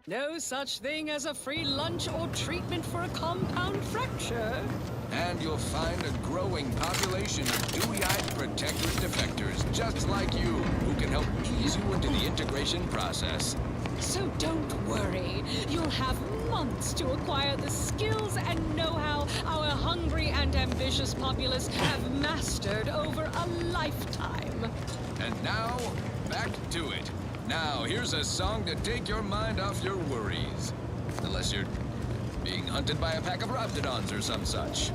Speaker 3: No such thing as a free lunch or treatment for a compound fracture.
Speaker 18: And you'll find a growing population of dewy-eyed protectorate defectors just like you, who can help ease you into the integration process.
Speaker 3: So don't worry. You'll have months to acquire the skills and know-how our hungry and ambitious populace have mastered over a lifetime.
Speaker 18: And now, back to it. Now, here's a song to take your mind off your worries. Unless you're being hunted by a pack of Raptidons or some such.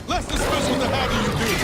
Speaker 11: Let's discuss what the hell do you do?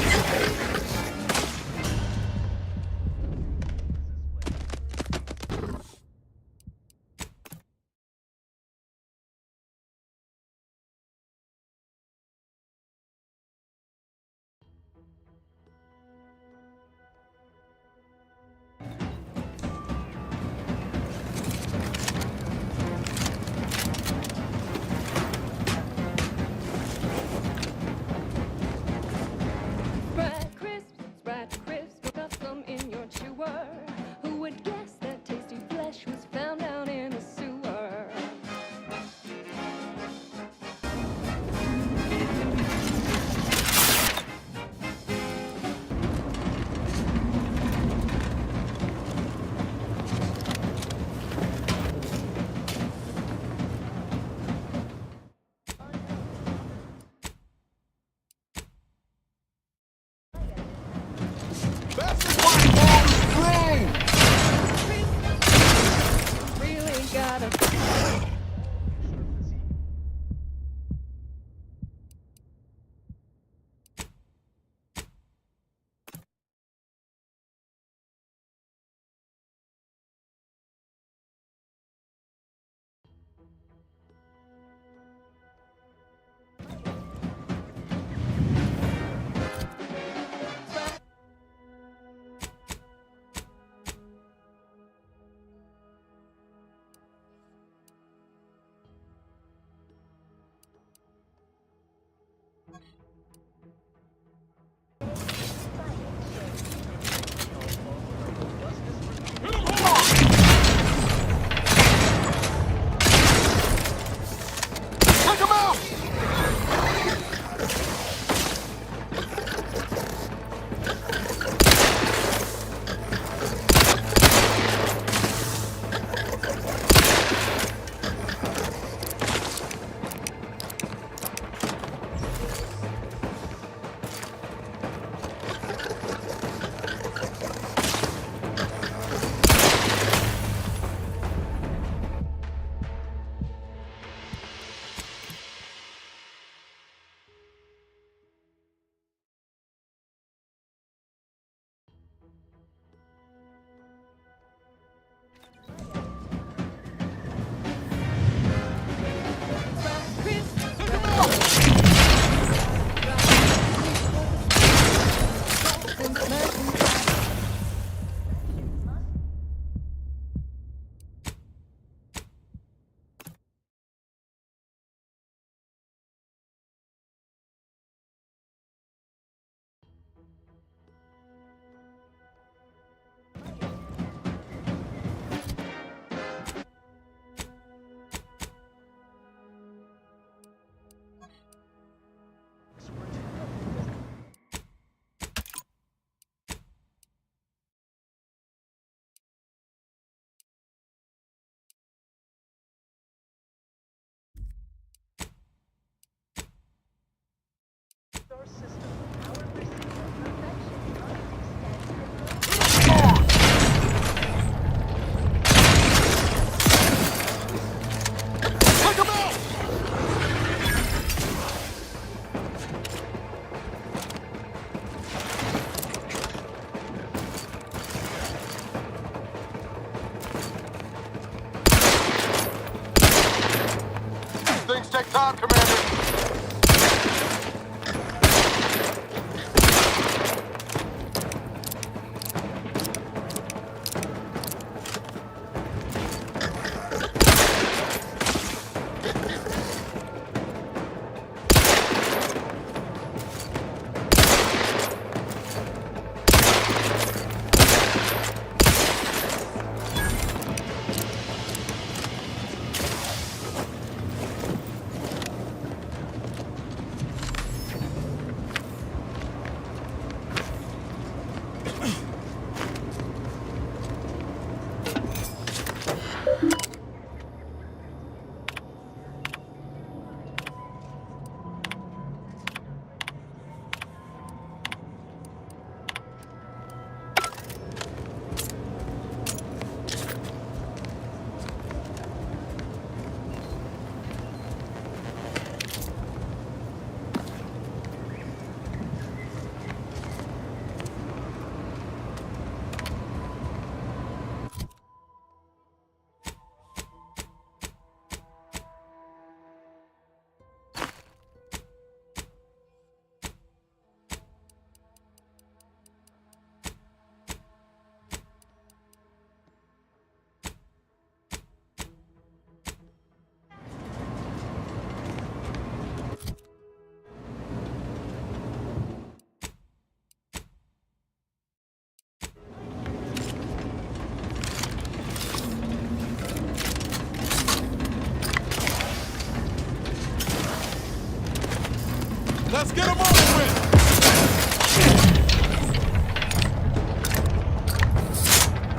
Speaker 11: Let's get him over with!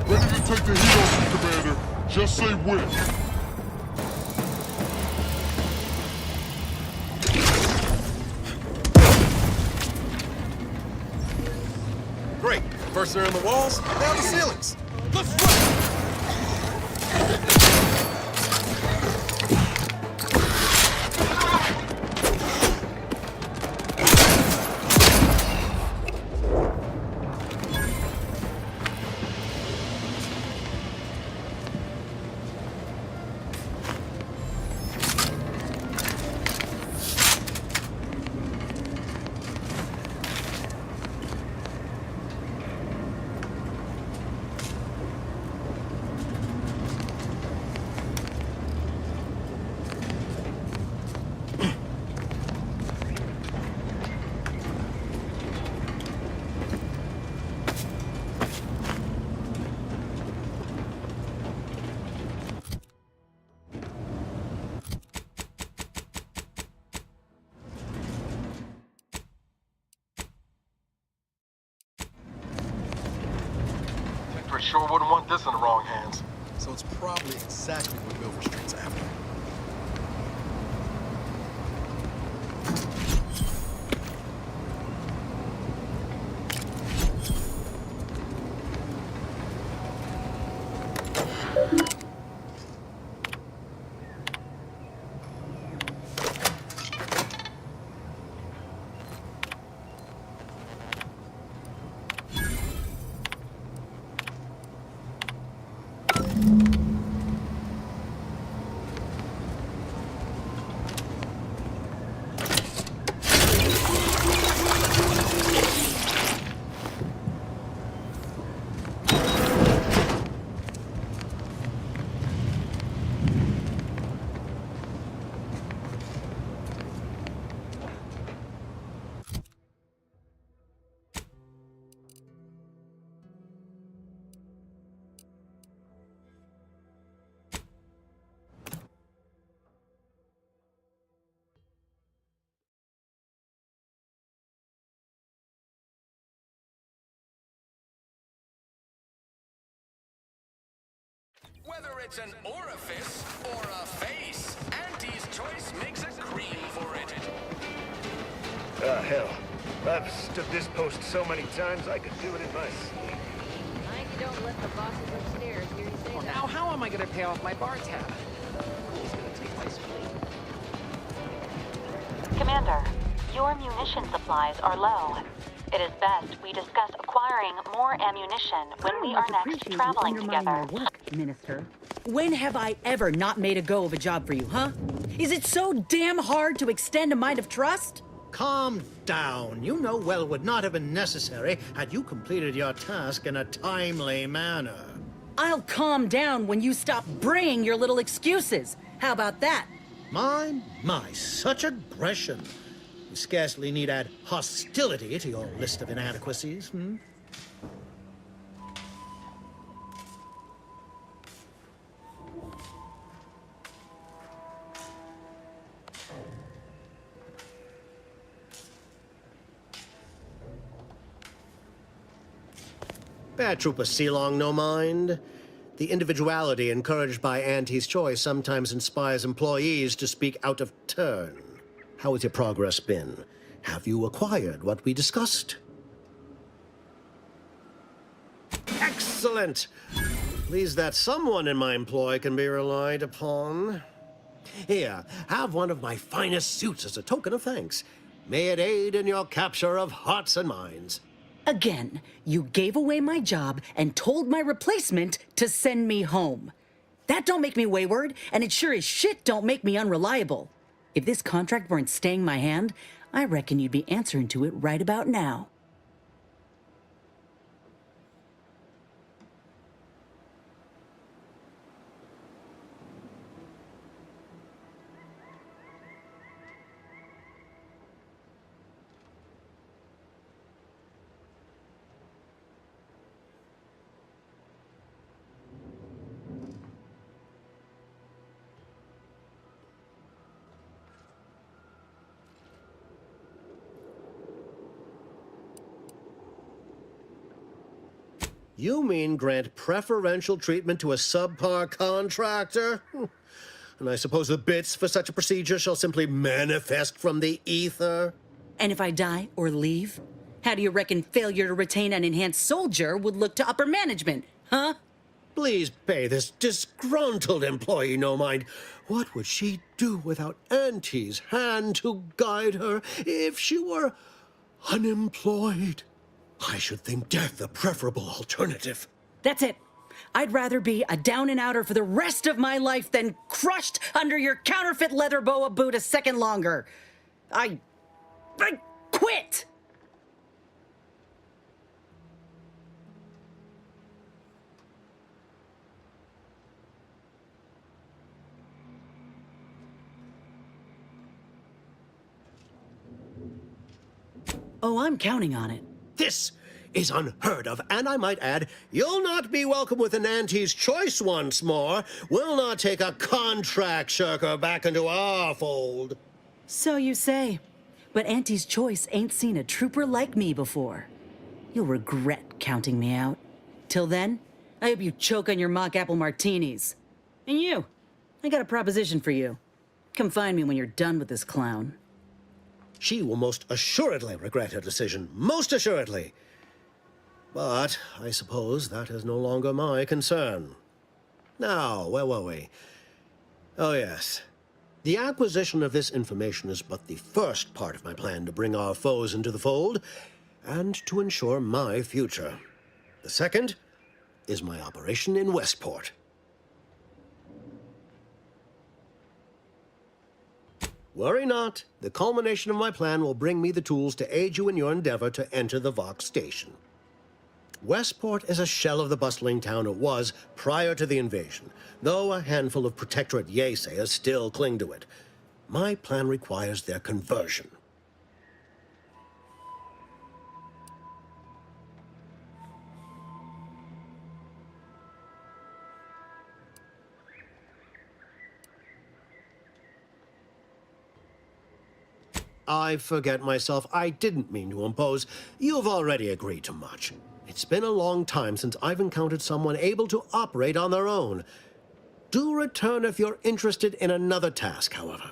Speaker 5: Ready to take the heat off you, Commander. Just say when.
Speaker 1: Great. First they're in the walls, now the ceilings.
Speaker 11: Let's run!
Speaker 8: Victor sure wouldn't want this in the wrong hands. So it's probably exactly what Milver Street's after.
Speaker 18: Whether it's an orifice or a face, Auntie's Choice makes a cream for it.
Speaker 16: Ah, hell. I've stood this post so many times I could do it in my sleep.
Speaker 21: Mind you don't let the bosses upstairs hear you say that.
Speaker 13: Now, how am I gonna pay off my bar tab? Who's gonna take my spleen?
Speaker 22: Commander, your munition supplies are low. It is best we discuss acquiring more ammunition when we are next traveling together.
Speaker 12: Minister. When have I ever not made a go of a job for you, huh? Is it so damn hard to extend a mind of trust?
Speaker 17: Calm down. You know well would not have been necessary had you completed your task in a timely manner.
Speaker 12: I'll calm down when you stop bringing your little excuses. How about that?
Speaker 17: My, such aggression. You scarcely need add hostility to your list of inadequacies, hmm? Bad Trooper Sealong, no mind. The individuality encouraged by Auntie's Choice sometimes inspires employees to speak out of turn. How has your progress been? Have you acquired what we discussed? Excellent! Pleased that someone in my employ can be relied upon. Here, have one of my finest suits as a token of thanks. May it aid in your capture of hearts and minds.
Speaker 12: Again, you gave away my job and told my replacement to send me home. That don't make me wayward, and it sure as shit don't make me unreliable. If this contract weren't staying my hand, I reckon you'd be answering to it right about now.
Speaker 17: You mean grant preferential treatment to a subpar contractor? And I suppose the bits for such a procedure shall simply manifest from the ether?
Speaker 12: And if I die or leave, how do you reckon failure to retain an enhanced soldier would look to upper management, huh?
Speaker 17: Please pay this disgruntled employee no mind. What would she do without Auntie's hand to guide her if she were unemployed? I should think death a preferable alternative.
Speaker 12: That's it. I'd rather be a down and outer for the rest of my life than crushed under your counterfeit leather boa boot a second longer. I quit! Oh, I'm counting on it.
Speaker 17: This is unheard of, and I might add, you'll not be welcome with an Auntie's choice once more. We'll not take a contract shirker back into our fold.
Speaker 12: So you say. But Auntie's choice ain't seen a trooper like me before. You'll regret counting me out. Till then, I hope you choke on your mock apple martinis. And you, I got a proposition for you. Come find me when you're done with this clown.
Speaker 17: She will most assuredly regret her decision, most assuredly. But I suppose that is no longer my concern. Now, where were we? Oh, yes. The acquisition of this information is but the first part of my plan to bring our foes into the fold and to ensure my future. The second is my operation in Westport. Worry not. The culmination of my plan will bring me the tools to aid you in your endeavor to enter the Vox station. Westport is a shell of the bustling town it was prior to the invasion, though a handful of Protectorate Yesayers still cling to it. My plan requires their conversion. I forget myself. I didn't mean to impose. You've already agreed to much. It's been a long time since I've encountered someone able to operate on their own. Do return if you're interested in another task, however.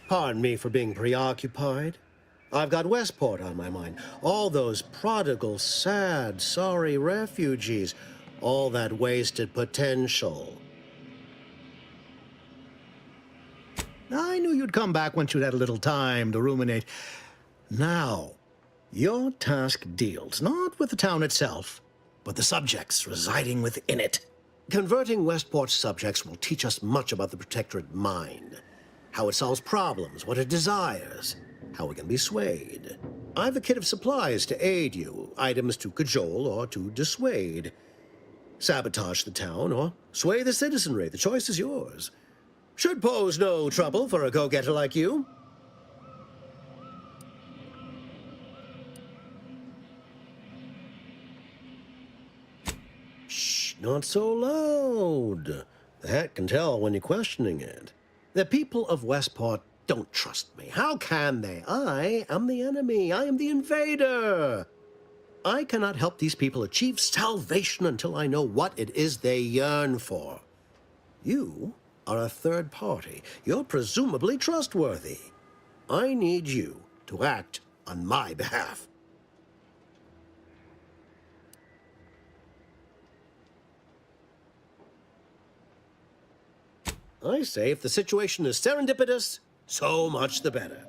Speaker 17: Pardon me for being preoccupied. I've got Westport on my mind. All those prodigal, sad, sorry refugees. All that wasted potential.
Speaker 9: I knew you'd come back once you'd had a little time to ruminate. Now, your task deals not with the town itself, but the subjects residing within it.
Speaker 17: Converting Westport's subjects will teach us much about the Protectorate mind. How it solves problems, what it desires, how it can be swayed. I've a kit of supplies to aid you, items to cajole or to dissuade. Sabotage the town or sway the citizenry, the choice is yours. Should pose no trouble for a go-getter like you. Shh, not so loud. The hat can tell when you're questioning it. The people of Westport don't trust me. How can they? I am the enemy. I am the invader. I cannot help these people achieve salvation until I know what it is they yearn for. You are a third party. You're presumably trustworthy. I need you to act on my behalf. I say if the situation is serendipitous, so much the better.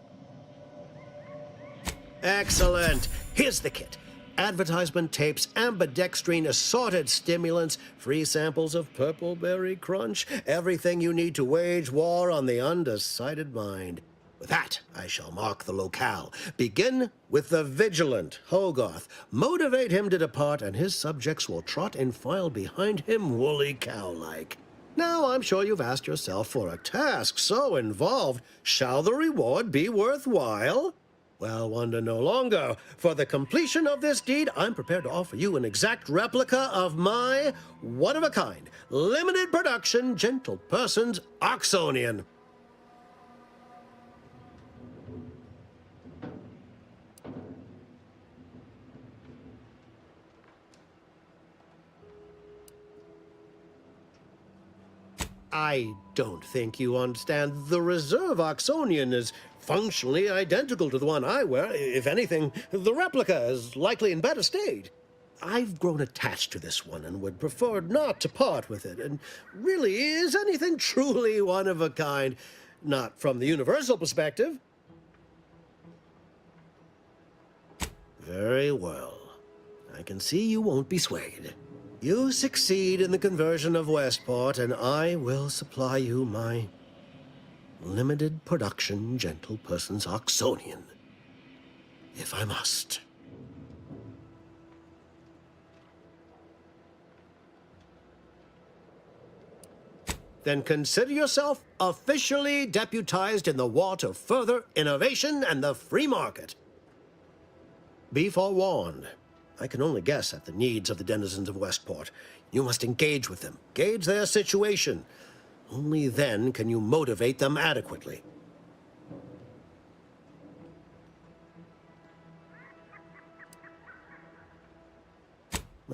Speaker 17: Excellent. Here's the kit. advertisement tapes, ambidextrine, assorted stimulants, free samples of Purple Berry Crunch, everything you need to wage war on the undecided mind. With that, I shall mark the locale. Begin with the vigilant Hogarth. Motivate him to depart, and his subjects will trot in file behind him woolly cow-like. Now, I'm sure you've asked yourself, for a task so involved, shall the reward be worthwhile? Well, wonder no longer. For the completion of this deed, I'm prepared to offer you an exact replica of my one-of-a-kind, limited production, gentle person's Oxonian. I don't think you understand. The reserve Oxonian is functionally identical to the one I wear. If anything, the replica is likely in better state. I've grown attached to this one and would prefer not to part with it. And really, is anything truly one of a kind? Not from the universal perspective. Very well. I can see you won't be swayed. You succeed in the conversion of Westport, and I will supply you my limited production gentle person's Oxonian, if I must. Then consider yourself officially deputized in the war to further innovation and the free market. Be forewarned. I can only guess at the needs of the denizens of Westport. You must engage with them, gauge their situation. Only then can you motivate them adequately.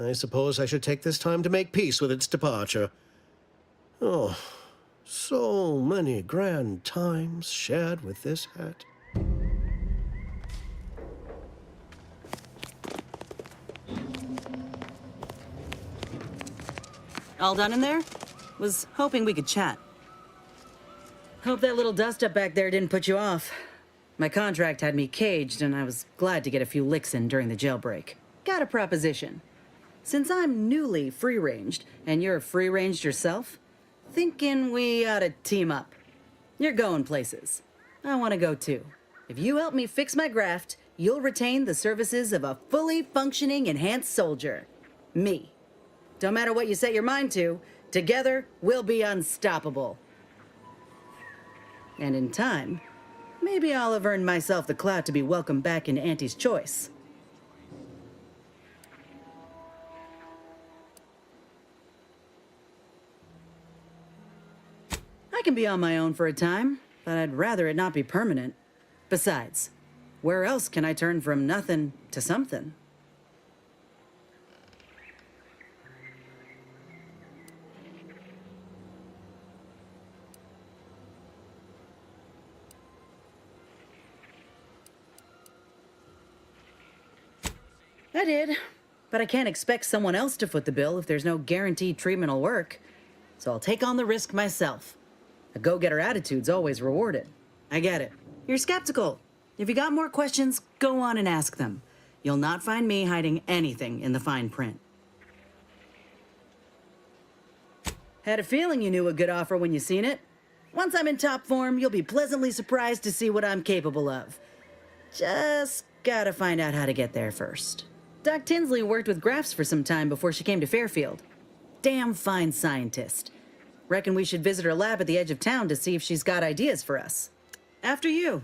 Speaker 17: I suppose I should take this time to make peace with its departure. Oh, so many grand times shared with this hat.
Speaker 12: All done in there? Was hoping we could chat. Hope that little dust-up back there didn't put you off. My contract had me caged, and I was glad to get a few licks in during the jailbreak. Got a proposition. Since I'm newly free-ranged, and you're free-ranged yourself, thinking we ought to team up. You're going places. I want to go too. If you help me fix my graft, you'll retain the services of a fully functioning enhanced soldier. Me. Don't matter what you set your mind to, together we'll be unstoppable. And in time, maybe I'll have earned myself the clout to be welcomed back into Auntie's Choice. I can be on my own for a time, but I'd rather it not be permanent. Besides, where else can I turn from nothing to something? I did, but I can't expect someone else to foot the bill if there's no guaranteed treatment will work. So I'll take on the risk myself. A go-getter attitude's always rewarded. I get it. You're skeptical. If you got more questions, go on and ask them. You'll not find me hiding anything in the fine print. Had a feeling you knew a good offer when you seen it. Once I'm in top form, you'll be pleasantly surprised to see what I'm capable of. Just gotta find out how to get there first. Doc Tinsley worked with Grafts for some time before she came to Fairfield. Damn fine scientist. Reckon we should visit her lab at the edge of town to see if she's got ideas for us. After you.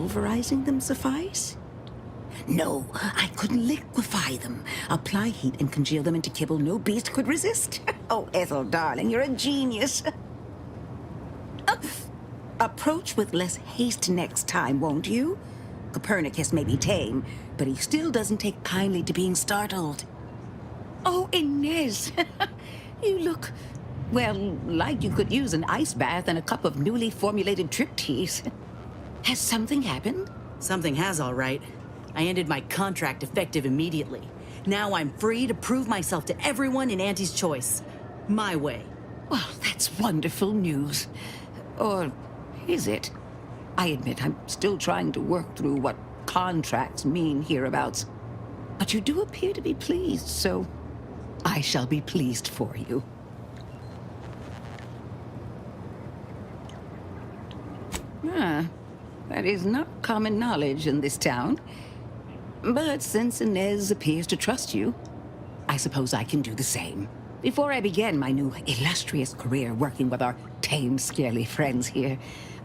Speaker 2: pulverizing them suffice? No, I could liquefy them, apply heat and congeal them into kibble no beast could resist. Oh, Ethel, darling, you're a genius. Approach with less haste next time, won't you? Copernicus may be tame, but he still doesn't take kindly to being startled. Oh, Inez, you look, well, like you could use an ice bath and a cup of newly formulated Triptease. Has something happened?
Speaker 12: Something has, all right. I ended my contract effective immediately. Now I'm free to prove myself to everyone in Auntie's Choice. My way.
Speaker 2: Well, that's wonderful news. Or is it? I admit I'm still trying to work through what contracts mean hereabouts. But you do appear to be pleased, so I shall be pleased for you. That is not common knowledge in this town. But since Inez appears to trust you, I suppose I can do the same. Before I began my new illustrious career working with our tame, scaly friends here,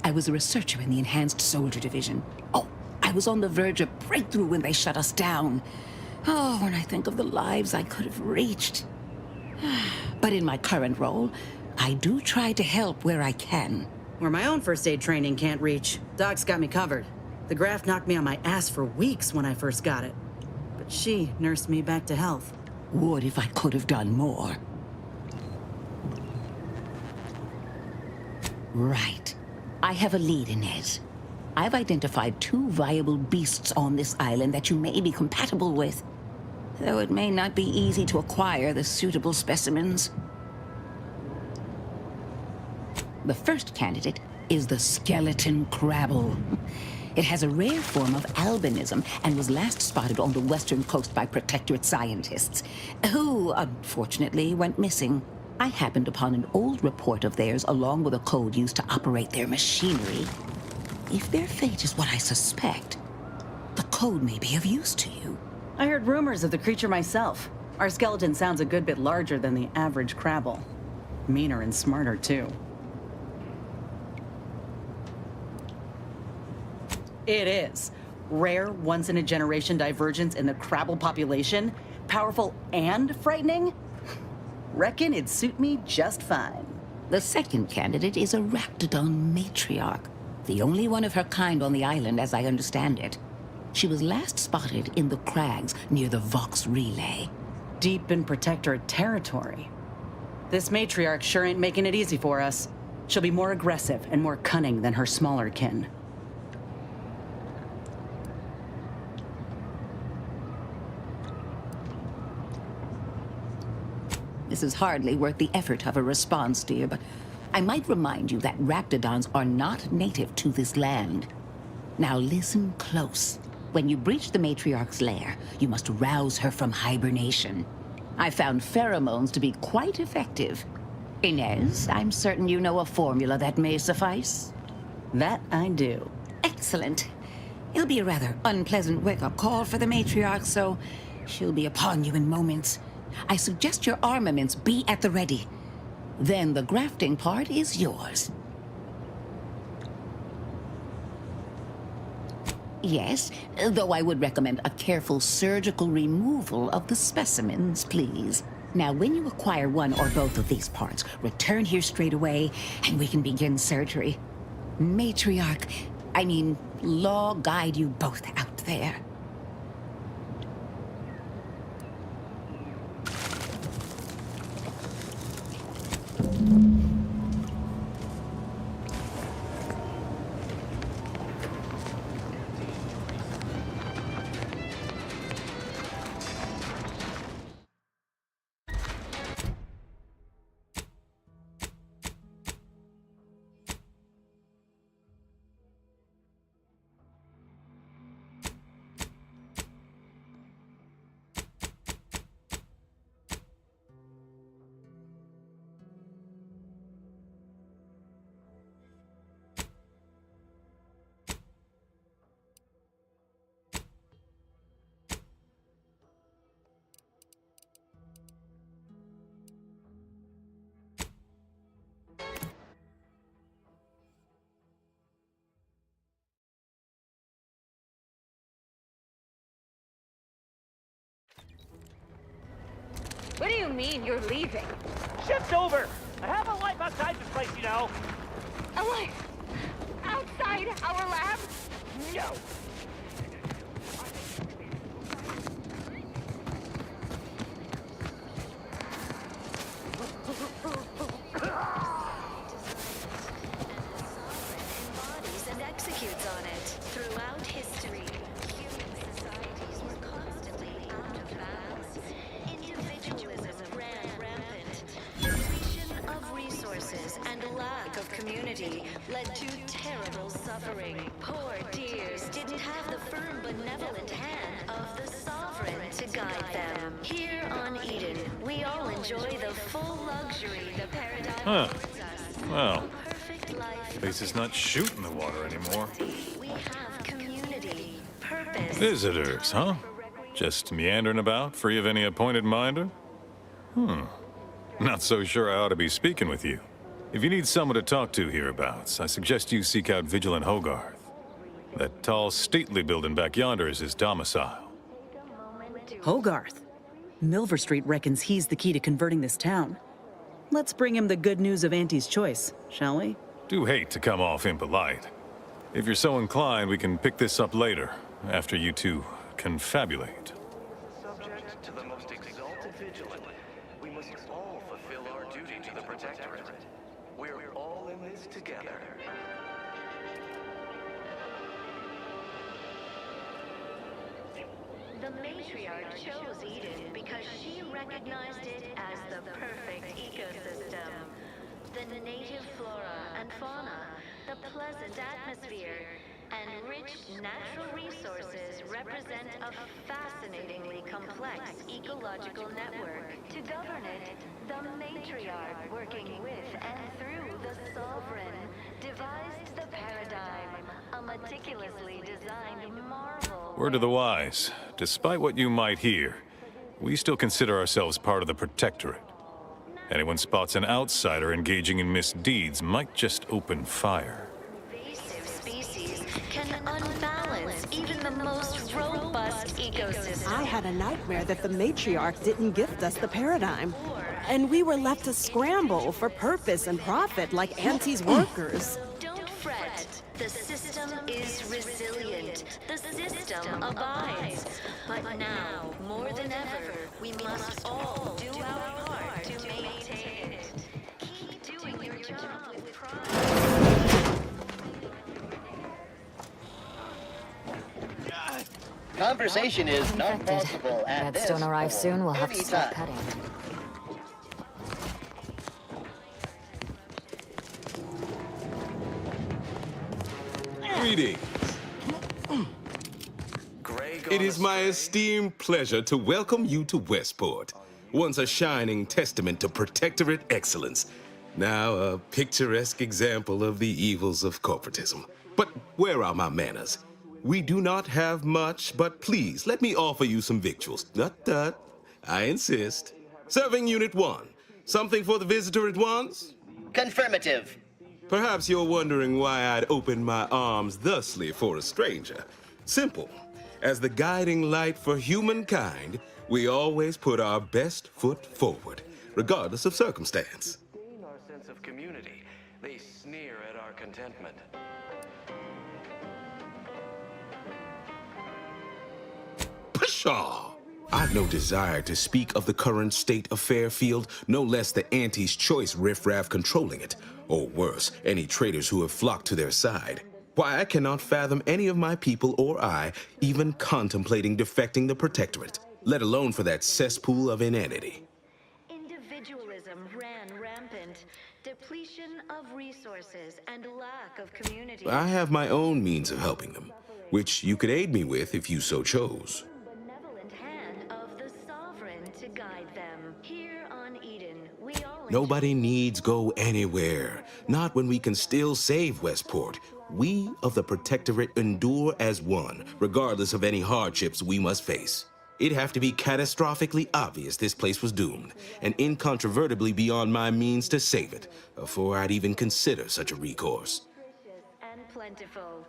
Speaker 2: I was a researcher in the Enhanced Soldier Division. Oh, I was on the verge of breakthrough when they shut us down. Oh, when I think of the lives I could have reached. But in my current role, I do try to help where I can.
Speaker 12: Where my own first aid training can't reach, Doc's got me covered. The graft knocked me on my ass for weeks when I first got it. But she nursed me back to health.
Speaker 2: Would if I could have done more. Right. I have a lead, Inez. I've identified 2 viable beasts on this island that you may be compatible with. Though it may not be easy to acquire the suitable specimens. The first candidate is the skeleton crabble. It has a rare form of albinism and was last spotted on the western coast by Protectorate scientists, who, unfortunately, went missing. I happened upon an old report of theirs along with a code used to operate their machinery. If their fate is what I suspect, the code may be of use to you.
Speaker 12: I heard rumors of the creature myself. Our skeleton sounds a good bit larger than the average crabble. Meaner and smarter, too. It is. Rare, once-in-a-generation divergence in the crabble population. Powerful and frightening. Reckon it'd suit me just fine.
Speaker 2: The second candidate is a Raptidon matriarch, the only one of her kind on the island as I understand it. She was last spotted in the crags near the Vox Relay.
Speaker 12: Deep in Protectorate territory. This matriarch sure ain't making it easy for us. She'll be more aggressive and more cunning than her smaller kin.
Speaker 2: This is hardly worth the effort of a response, dear, but I might remind you that Raptidons are not native to this land. Now listen close. When you breach the matriarch's lair, you must rouse her from hibernation. I found pheromones to be quite effective. Inez, I'm certain you know a formula that may suffice.
Speaker 12: That I do.
Speaker 2: Excellent. It'll be a rather unpleasant wake-up call for the matriarch, so she'll be upon you in moments. I suggest your armaments be at the ready. Then the grafting part is yours. Yes, though I would recommend a careful surgical removal of the specimens, please. Now, when you acquire one or both of these parts, return here straight away, and we can begin surgery. Law guide you both out there.
Speaker 21: What do you mean you're leaving?
Speaker 15: Shift's over. I have a life outside this place, you know.
Speaker 21: A life outside our lab?
Speaker 15: No.
Speaker 19: Embodies and executes on it. Throughout history, human societies were constantly out of balance. Individualism ran rampant. Depletion of resources and lack of community led to terrible suffering. Poor dears didn't have the firm, benevolent hand of the sovereign to guide them. Here on Eden, we all enjoy the full luxury the paradigm
Speaker 23: Huh.
Speaker 19: affords us.
Speaker 23: Well,
Speaker 19: Perfect life.
Speaker 23: at least it's not shooting the water anymore.
Speaker 19: We have community, purpose.
Speaker 23: Visitors, huh? Just meandering about, free of any appointed minder? Not so sure I ought to be speaking with you. If you need someone to talk to hereabouts, I suggest you seek out Vigilant Hogarth. That tall, stately building back yonder is his domicile.
Speaker 12: Hogarth. Milver Street reckons he's the key to converting this town. Let's bring him the good news of Auntie's choice, shall we?
Speaker 23: Do hate to come off impolite. If you're so inclined, we can pick this up later, after you two confabulate.
Speaker 16: Subject to the most exalted vigilant, we must all fulfill our duty to the Protectorate. We're all in this together.
Speaker 19: The matriarch chose Eden because she recognized it as the perfect ecosystem. The native flora and fauna, the pleasant atmosphere, and rich natural resources represent a fascinatingly complex ecological network. To govern it, the matriarch, working with and through the sovereign, devised the paradigm, a meticulously designed marvel.
Speaker 23: Word to the wise, despite what you might hear, we still consider ourselves part of the Protectorate. Anyone spots an outsider engaging in misdeeds might just open fire.
Speaker 19: Invasive species can unbalance even the most robust ecosystem.
Speaker 24: I had a nightmare that the matriarch didn't gift us the paradigm. And we were left to scramble for purpose and profit like Auntie's workers.
Speaker 19: Don't fret. The system is resilient. The system abides. But now, more than ever, we must all do our part to maintain it. Keep doing your job with pride.
Speaker 25: Conversation is not possible at this.
Speaker 26: Meds don't arrive soon, we'll have to start
Speaker 25: anytime.
Speaker 26: cutting.
Speaker 27: Greetings. It is my esteemed pleasure to welcome you to Westport, once a shining testament to Protectorate excellence, now a picturesque example of the evils of corporatism. But where are my manners? We do not have much, but please let me offer you some victuals. Tut. I insist. Serving Unit 1. Something for the visitor at once?
Speaker 25: Confirmative.
Speaker 27: Perhaps you're wondering why I'd open my arms thusly for a stranger. Simple. As the guiding light for humankind, we always put our best foot forward, regardless of circumstance.
Speaker 16: Our sense of community, they sneer at our contentment.
Speaker 27: Pshaw! I've no desire to speak of the current state of Fairfield, no less the Auntie's Choice riffraff controlling it, or worse, any traitors who have flocked to their side. Why, I cannot fathom any of my people or I even contemplating defecting the Protectorate, let alone for that cesspool of inanity.
Speaker 19: Individualism ran rampant. Depletion of resources and lack of community.
Speaker 27: I have my own means of helping them, which you could aid me with if you so chose.
Speaker 19: Benevolent hand of the sovereign to guide them. Here on Eden, we all
Speaker 27: Nobody needs go anywhere, not when we can still save Westport. We of the Protectorate endure as one, regardless of any hardships we must face. It'd have to be catastrophically obvious this place was doomed, and incontrovertibly beyond my means to save it, before I'd even consider such a recourse.
Speaker 19: and plentiful.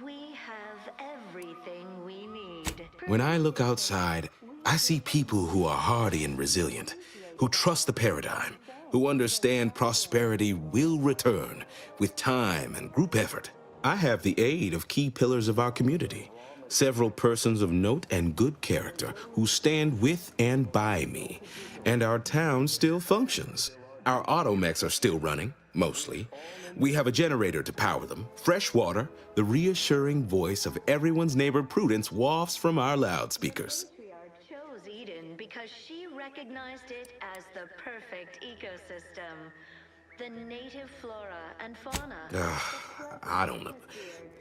Speaker 19: We have everything we need.
Speaker 27: When I look outside, I see people who are hardy and resilient, who trust the paradigm, who understand prosperity will return with time and group effort. I have the aid of key pillars of our community, several persons of note and good character who stand with and by me, and our town still functions. Our automechs are still running, mostly. We have a generator to power them, fresh water, the reassuring voice of everyone's neighbor Prudence wafts from our loudspeakers.
Speaker 19: Matriarch chose Eden because she recognized it as the perfect ecosystem. The native flora and fauna.
Speaker 27: I don't know.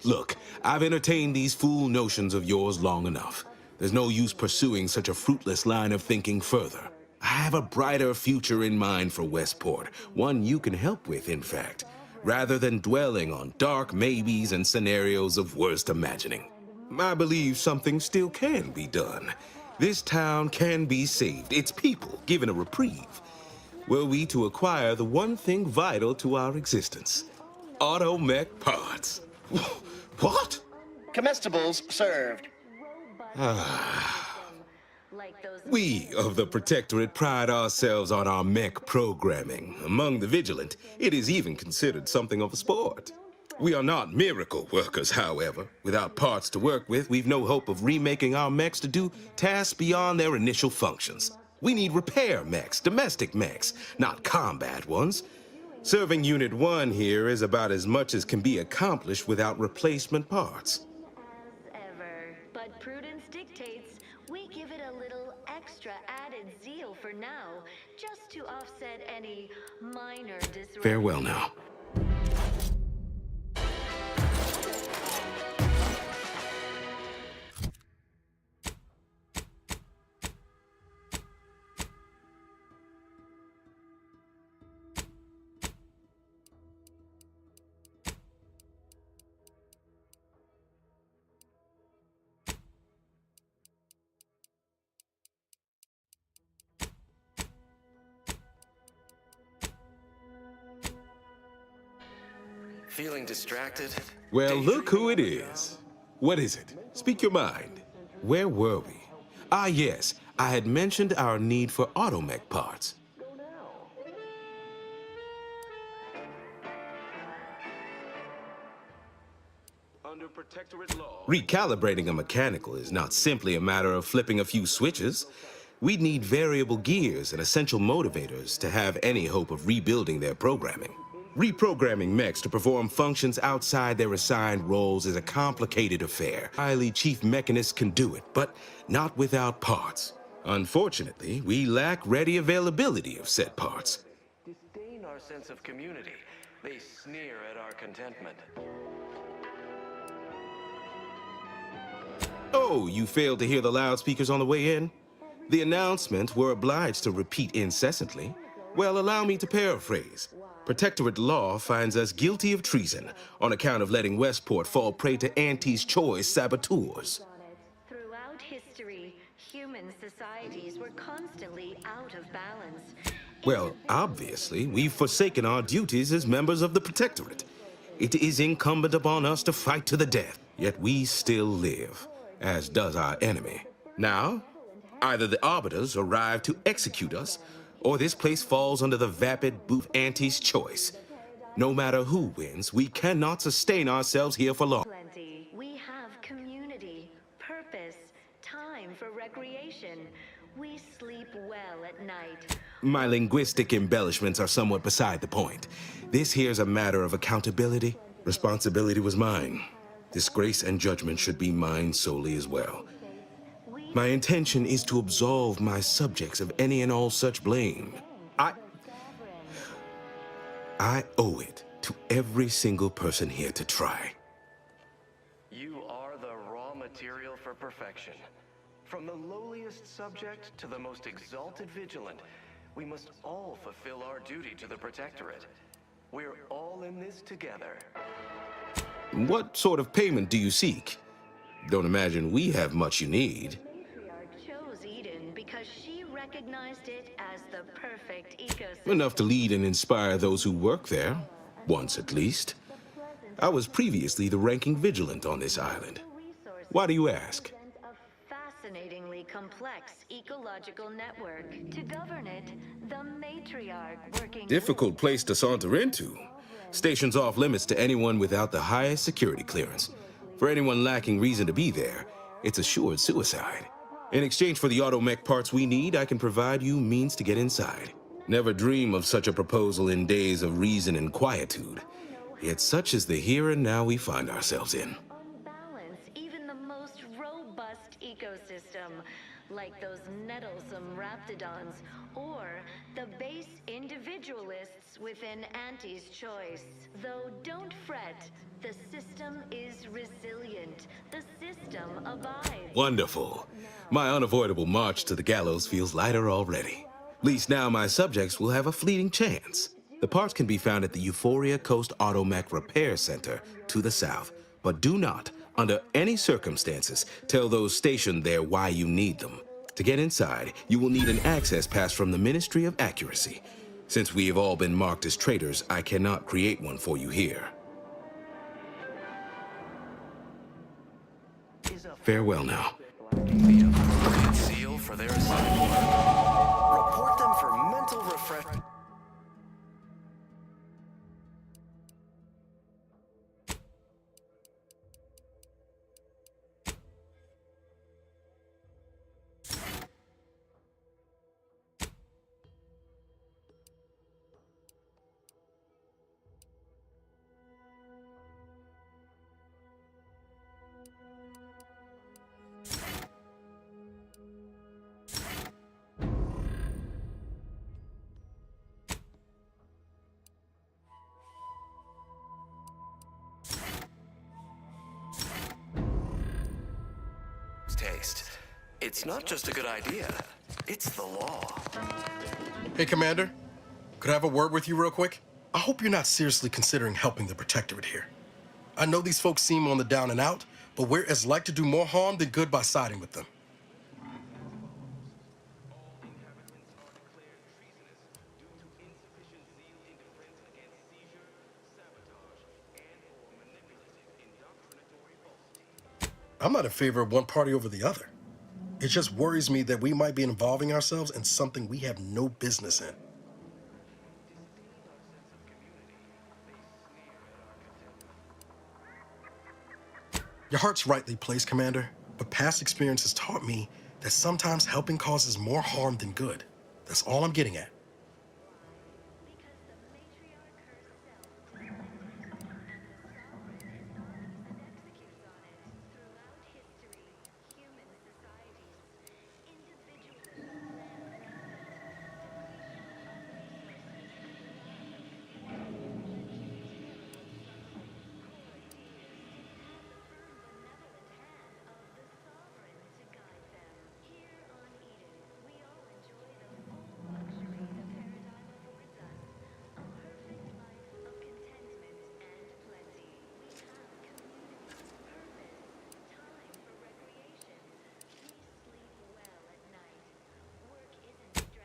Speaker 27: Look, I've entertained these fool notions of yours long enough. There's no use pursuing such a fruitless line of thinking further. I have a brighter future in mind for Westport, one you can help with, in fact, rather than dwelling on dark maybes and scenarios of worst imagining. I believe something still can be done. This town can be saved, its people given a reprieve. Were we to acquire the one thing vital to our existence, automech parts. What?
Speaker 25: Comestibles served.
Speaker 27: We of the Protectorate pride ourselves on our mech programming. Among the vigilant, it is even considered something of a sport. We are not miracle workers, however. Without parts to work with, we've no hope of remaking our mechs to do tasks beyond their initial functions. We need repair mechs, domestic mechs, not combat ones. Serving Unit 1 here is about as much as can be accomplished without replacement parts.
Speaker 19: As ever. But prudence dictates we give it a little extra added zeal for now, just to offset any minor disruption.
Speaker 27: Farewell now.
Speaker 16: Feeling distracted?
Speaker 27: Well, look who it is. What is it? Speak your mind. Where were we? Ah, yes. I had mentioned our need for automech parts. Under Protectorate law, recalibrating a mechanical is not simply a matter of flipping a few switches. We'd need variable gears and essential motivators to have any hope of rebuilding their programming. Reprogramming mechs to perform functions outside their assigned roles is a complicated affair. Highly chief mechanists can do it, but not without parts. Unfortunately, we lack ready availability of said parts.
Speaker 16: Disdain our sense of community. They sneer at our contentment.
Speaker 27: Oh, you failed to hear the loudspeakers on the way in? The announcement we're obliged to repeat incessantly. Well, allow me to paraphrase. Protectorate law finds us guilty of treason on account of letting Westport fall prey to Auntie's choice saboteurs.
Speaker 19: Throughout history, human societies were constantly out of balance.
Speaker 27: Well, obviously, we've forsaken our duties as members of the Protectorate. It is incumbent upon us to fight to the death, yet we still live, as does our enemy. Now, either the Arbiters arrive to execute us, or this place falls under the vapid boot Auntie's choice. No matter who wins, we cannot sustain ourselves here for long.
Speaker 19: Plenty. We have community, purpose, time for recreation. We sleep well at night.
Speaker 27: My linguistic embellishments are somewhat beside the point. This here's a matter of accountability. Responsibility was mine. Disgrace and judgment should be mine solely as well. My intention is to absolve my subjects of any and all such blame. I owe it to every single person here to try.
Speaker 16: You are the raw material for perfection. From the lowliest subject to the most exalted vigilant, we must all fulfill our duty to the Protectorate. We're all in this together.
Speaker 27: What sort of payment do you seek? Don't imagine we have much you need.
Speaker 19: Chose Eden because she recognized it as the perfect ecosystem.
Speaker 27: Enough to lead and inspire those who work there, once at least. I was previously the ranking vigilant on this island. Why do you ask?
Speaker 19: A fascinatingly complex complex ecological network. To govern it, the matriarch working...
Speaker 27: Difficult place to saunter into. Station's off limits to anyone without the highest security clearance. For anyone lacking reason to be there, it's assured suicide. In exchange for the automech parts we need, I can provide you means to get inside. Never dream of such a proposal in days of reason and quietude. Yet such is the here and now we find ourselves in.
Speaker 19: Unbalance even the most robust ecosystem, like those nettlesome raptidons, or the base individualists within Auntie's choice. Though don't fret, the system is resilient. The system abides.
Speaker 27: Wonderful. My unavoidable march to the gallows feels lighter already. At least now my subjects will have a fleeting chance. The parts can be found at the Euphoria Coast Automech Repair Center to the south, but do not, under any circumstances, tell those stationed there why you need them. To get inside, you will need an access pass from the Ministry of Accuracy. Since we have all been marked as traitors, I cannot create one for you here. Farewell now.
Speaker 16: The appropriate seal for their assignment. Report them for mental refreshment. Taste. It's not just a good idea, it's the law.
Speaker 1: Hey, Commander. Could I have a word with you real quick? I hope you're not seriously considering helping the Protectorate here. I know these folks seem on the down and out, but we're as like to do more harm than good by siding with them. I'm not in favor of one party over the other. It just worries me that we might be involving ourselves in something we have no business in. Your heart's rightly placed, Commander, but past experience has taught me that sometimes helping causes more harm than good. That's all I'm getting at.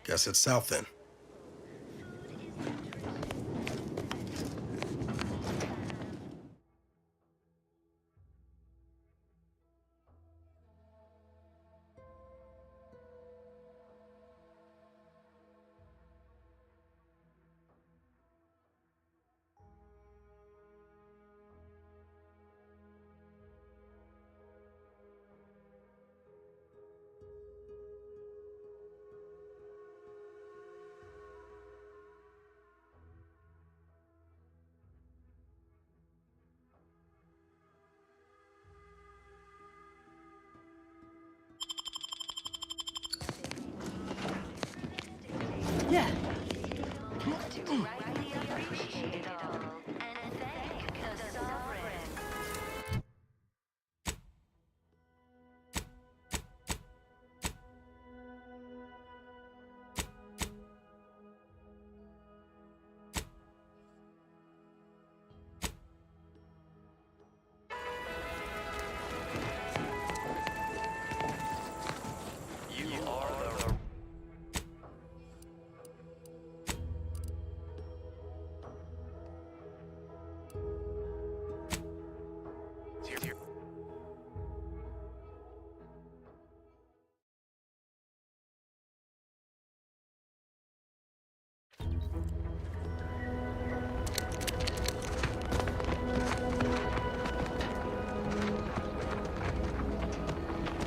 Speaker 1: Guess it's south then.
Speaker 24: Yeah.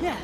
Speaker 24: Yeah.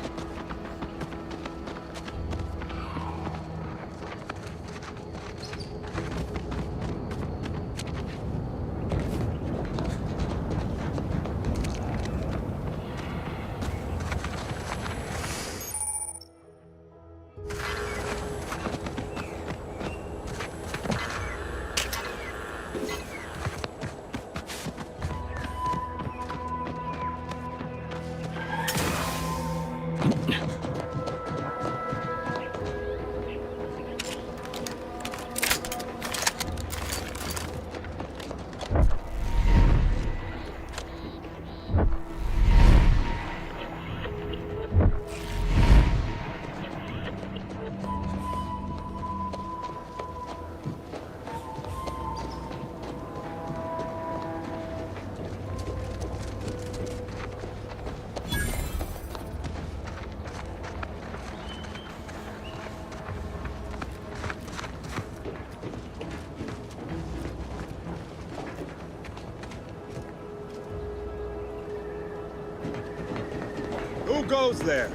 Speaker 3: Who goes there?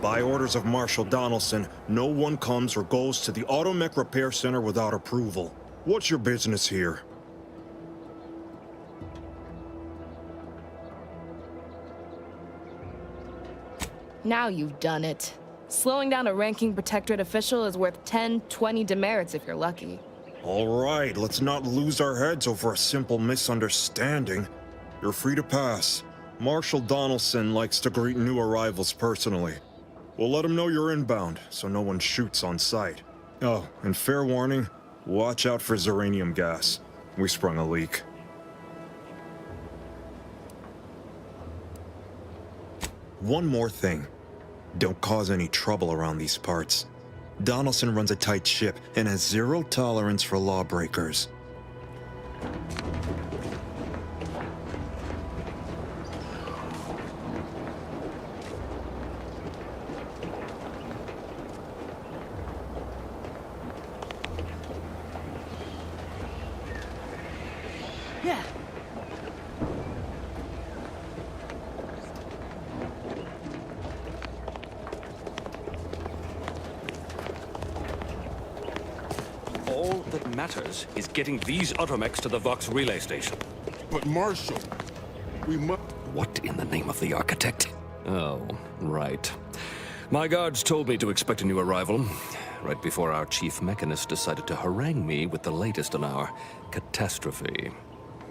Speaker 3: By orders of Marshal Donaldson, no one comes or goes to the Automech Repair Center without approval. What's your business here?
Speaker 4: Now you've done it. Slowing down a ranking Protectorate official is worth 10, 20 demerits if you're lucky.
Speaker 3: All right, let's not lose our heads over a simple misunderstanding. You're free to pass. Marshal Donaldson likes to greet new arrivals personally. We'll let him know you're inbound, so no one shoots on sight. Oh, and fair warning, watch out for Zeranium gas. We sprung a leak. One more thing. Don't cause any trouble around these parts. Donaldson runs a tight ship and has zero tolerance for lawbreakers.
Speaker 24: Yeah.
Speaker 6: All that matters is getting these automechs to the Vox relay station.
Speaker 5: But Marshal, we must...
Speaker 6: What in the name of the architect? Oh, right. My guards told me to expect a new arrival, right before our chief mechanist decided to harangue me with the latest on our catastrophe.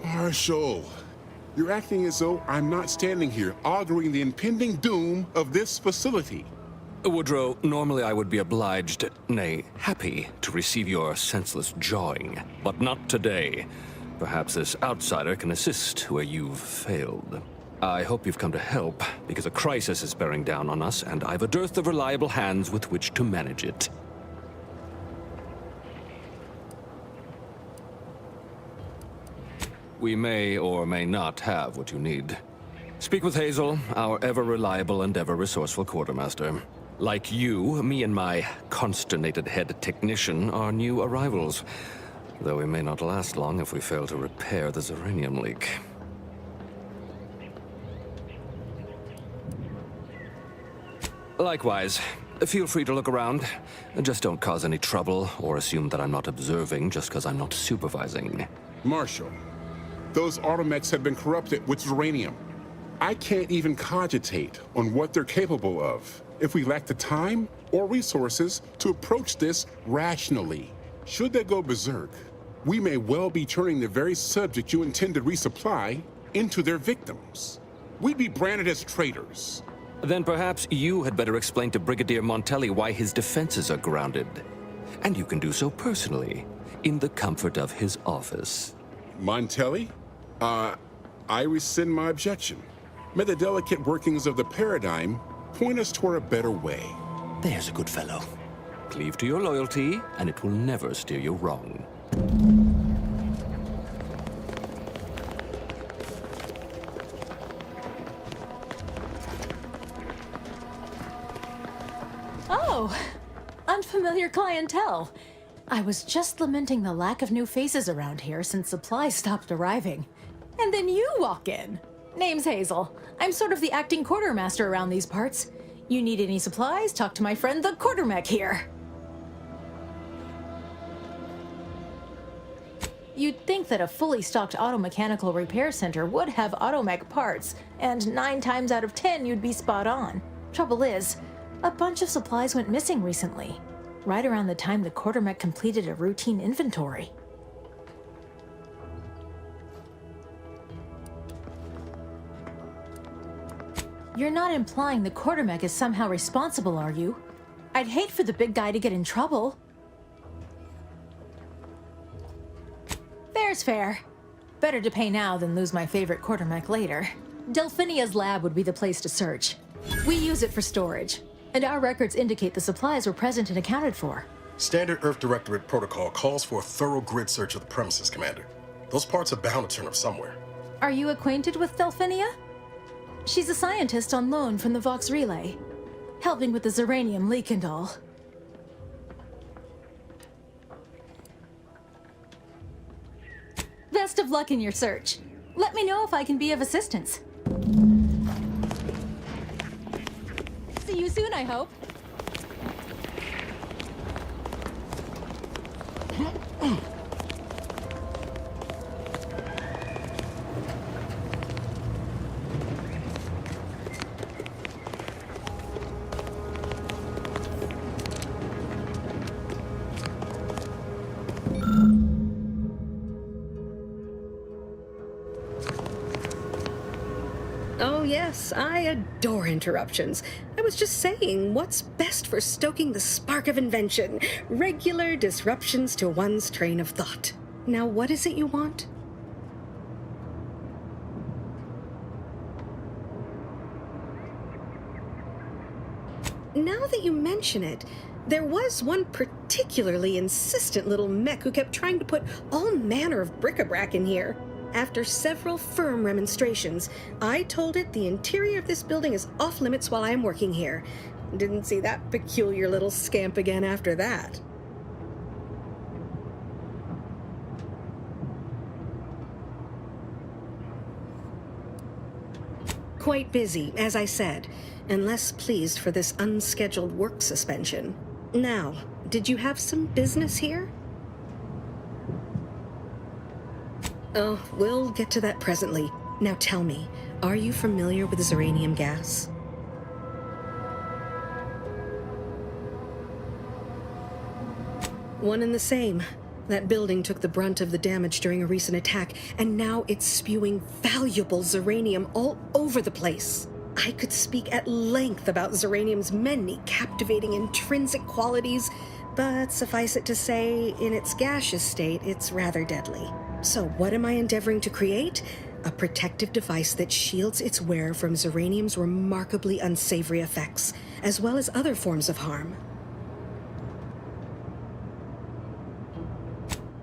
Speaker 5: Marshal, you're acting as though I'm not standing here auguring the impending doom of this facility.
Speaker 6: Woodrow, normally I would be obliged, nay, happy, to receive your senseless jawing, but not today. Perhaps this outsider can assist where you've failed. I hope you've come to help, because a crisis is bearing down on us, and I've a dearth of reliable hands with which to manage it. We may or may not have what you need. Speak with Hazel, our ever-reliable and ever-resourceful quartermaster. Like you, me and my consternated head technician are new arrivals, though we may not last long if we fail to repair the Zeranium leak. Likewise, feel free to look around. Just don't cause any trouble or assume that I'm not observing just because I'm not supervising.
Speaker 5: Marshal, those automechs have been corrupted with Zeranium. I can't even cogitate on what they're capable of if we lack the time or resources to approach this rationally. Should they go berserk, we may well be turning the very subject you intend to resupply into their victims. We'd be branded as traitors.
Speaker 6: Then perhaps you had better explain to Brigadier Montelli why his defenses are grounded. And you can do so personally, in the comfort of his office.
Speaker 5: Montelli? I rescind my objection. May the delicate workings of the paradigm point us toward a better way.
Speaker 6: There's a good fellow. Cleave to your loyalty, and it will never steer you wrong.
Speaker 21: Oh, unfamiliar clientele.
Speaker 7: I was just lamenting the lack of new faces around here since supplies stopped arriving. And then you walk in. Name's Hazel. I'm sort of the acting quartermaster around these parts. You need any supplies, talk to my friend the quartermech here. You'd think that a fully stocked auto-mechanical repair center would have automech parts, and 9 times out of 10 you'd be spot on. Trouble is, a bunch of supplies went missing recently, right around the time the quartermech completed a routine inventory. You're not implying the quartermech is somehow responsible, are you? I'd hate for the big guy to get in trouble. Fair's fair. Better to pay now than lose my favorite quartermech later. Delphinia's lab would be the place to search. We use it for storage, and our records indicate the supplies were present and accounted for.
Speaker 1: Standard Earth Directorate protocol calls for a thorough grid search of the premises, Commander. Those parts are bound to turn up somewhere.
Speaker 7: Are you acquainted with Delphinia? She's a scientist on loan from the Vox Relay, helping with the Zeranium leak and all. Best of luck in your search. Let me know if I can be of assistance. See you soon, I hope.
Speaker 8: Oh yes, I adore interruptions. I was just saying, what's best for stoking the spark of invention? Regular disruptions to one's train of thought. Now what is it you want? Now that you mention it, there was one particularly insistent little mech who kept trying to put all manner of bric-a-brac in here. After several firm remonstrations, I told it the interior of this building is off limits while I am working here. Didn't see that peculiar little scamp again after that. Quite busy, as I said, and less pleased for this unscheduled work suspension. Now, did you have some business here? Oh, we'll get to that presently. Now tell me, are you familiar with Zeranium gas? One and the same. That building took the brunt of the damage during a recent attack, and now it's spewing valuable Zeranium all over the place. I could speak at length about Zeranium's many captivating intrinsic qualities, but suffice it to say, in its gaseous state, it's rather deadly. So what am I endeavoring to create? A protective device that shields its wearer from Zeranium's remarkably unsavory effects, as well as other forms of harm.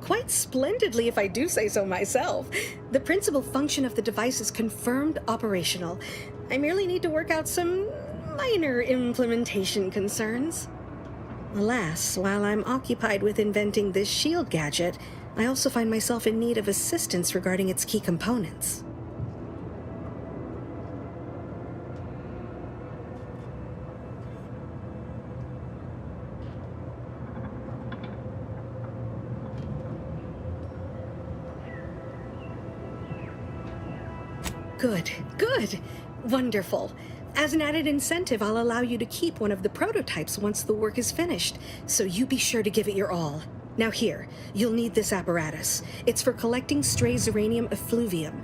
Speaker 8: Quite splendidly, if I do say so myself. The principal function of the device is confirmed operational. I merely need to work out some minor implementation concerns. Alas, while I'm occupied with inventing this shield gadget, I also find myself in need of assistance regarding its key components. Good, good, wonderful. As an added incentive, I'll allow you to keep one of the prototypes once the work is finished, so you be sure to give it your all. Now here, you'll need this apparatus. It's for collecting stray Zeranium effluvium.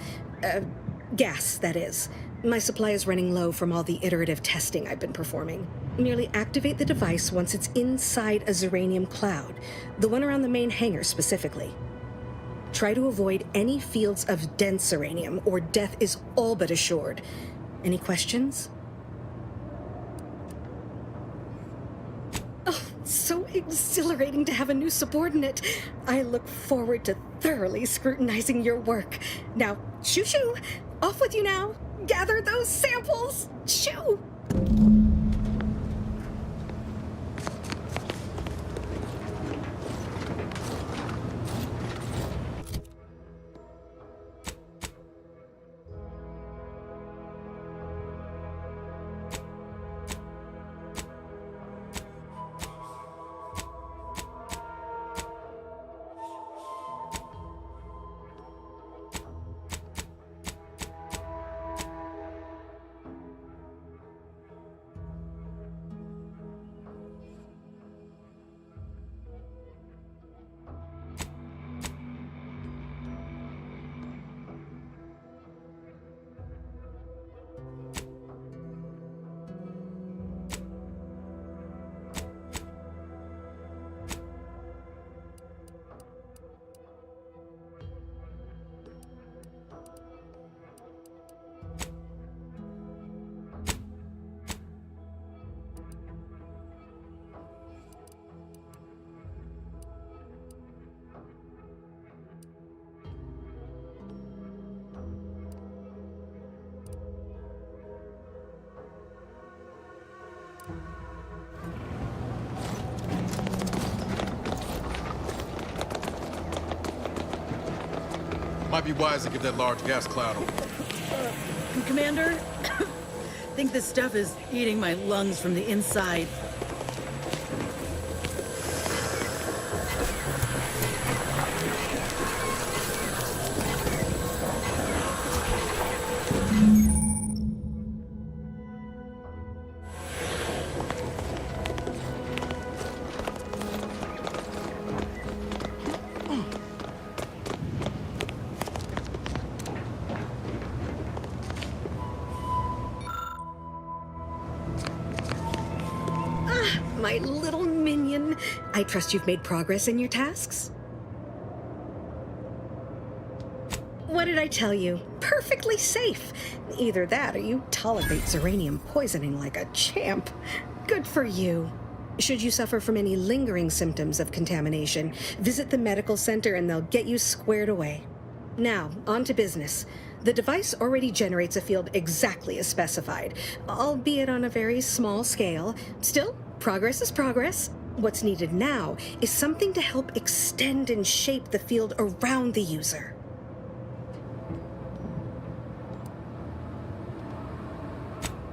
Speaker 8: Gas, that is. My supply is running low from all the iterative testing I've been performing. Merely activate the device once it's inside a Zeranium cloud, the one around the main hangar specifically. Try to avoid any fields of dense Zeranium, or death is all but assured. Any questions? Oh, so exhilarating to have a new subordinate. I look forward to thoroughly scrutinizing your work. Now, shoo-shoo! Off with you now! Gather those samples! Shoo!
Speaker 10: Might be wise to get that large gas cloud on.
Speaker 12: Commander, I think this stuff is eating my lungs from the inside.
Speaker 8: My little minion. I trust you've made progress in your tasks? What did I tell you? Perfectly safe. Either that or you tolerate Zeranium poisoning like a champ. Good for you. Should you suffer from any lingering symptoms of contamination, visit the medical center and they'll get you squared away. Now, on to business. The device already generates a field exactly as specified, albeit on a very small scale. Still, progress is progress. What's needed now is something to help extend and shape the field around the user.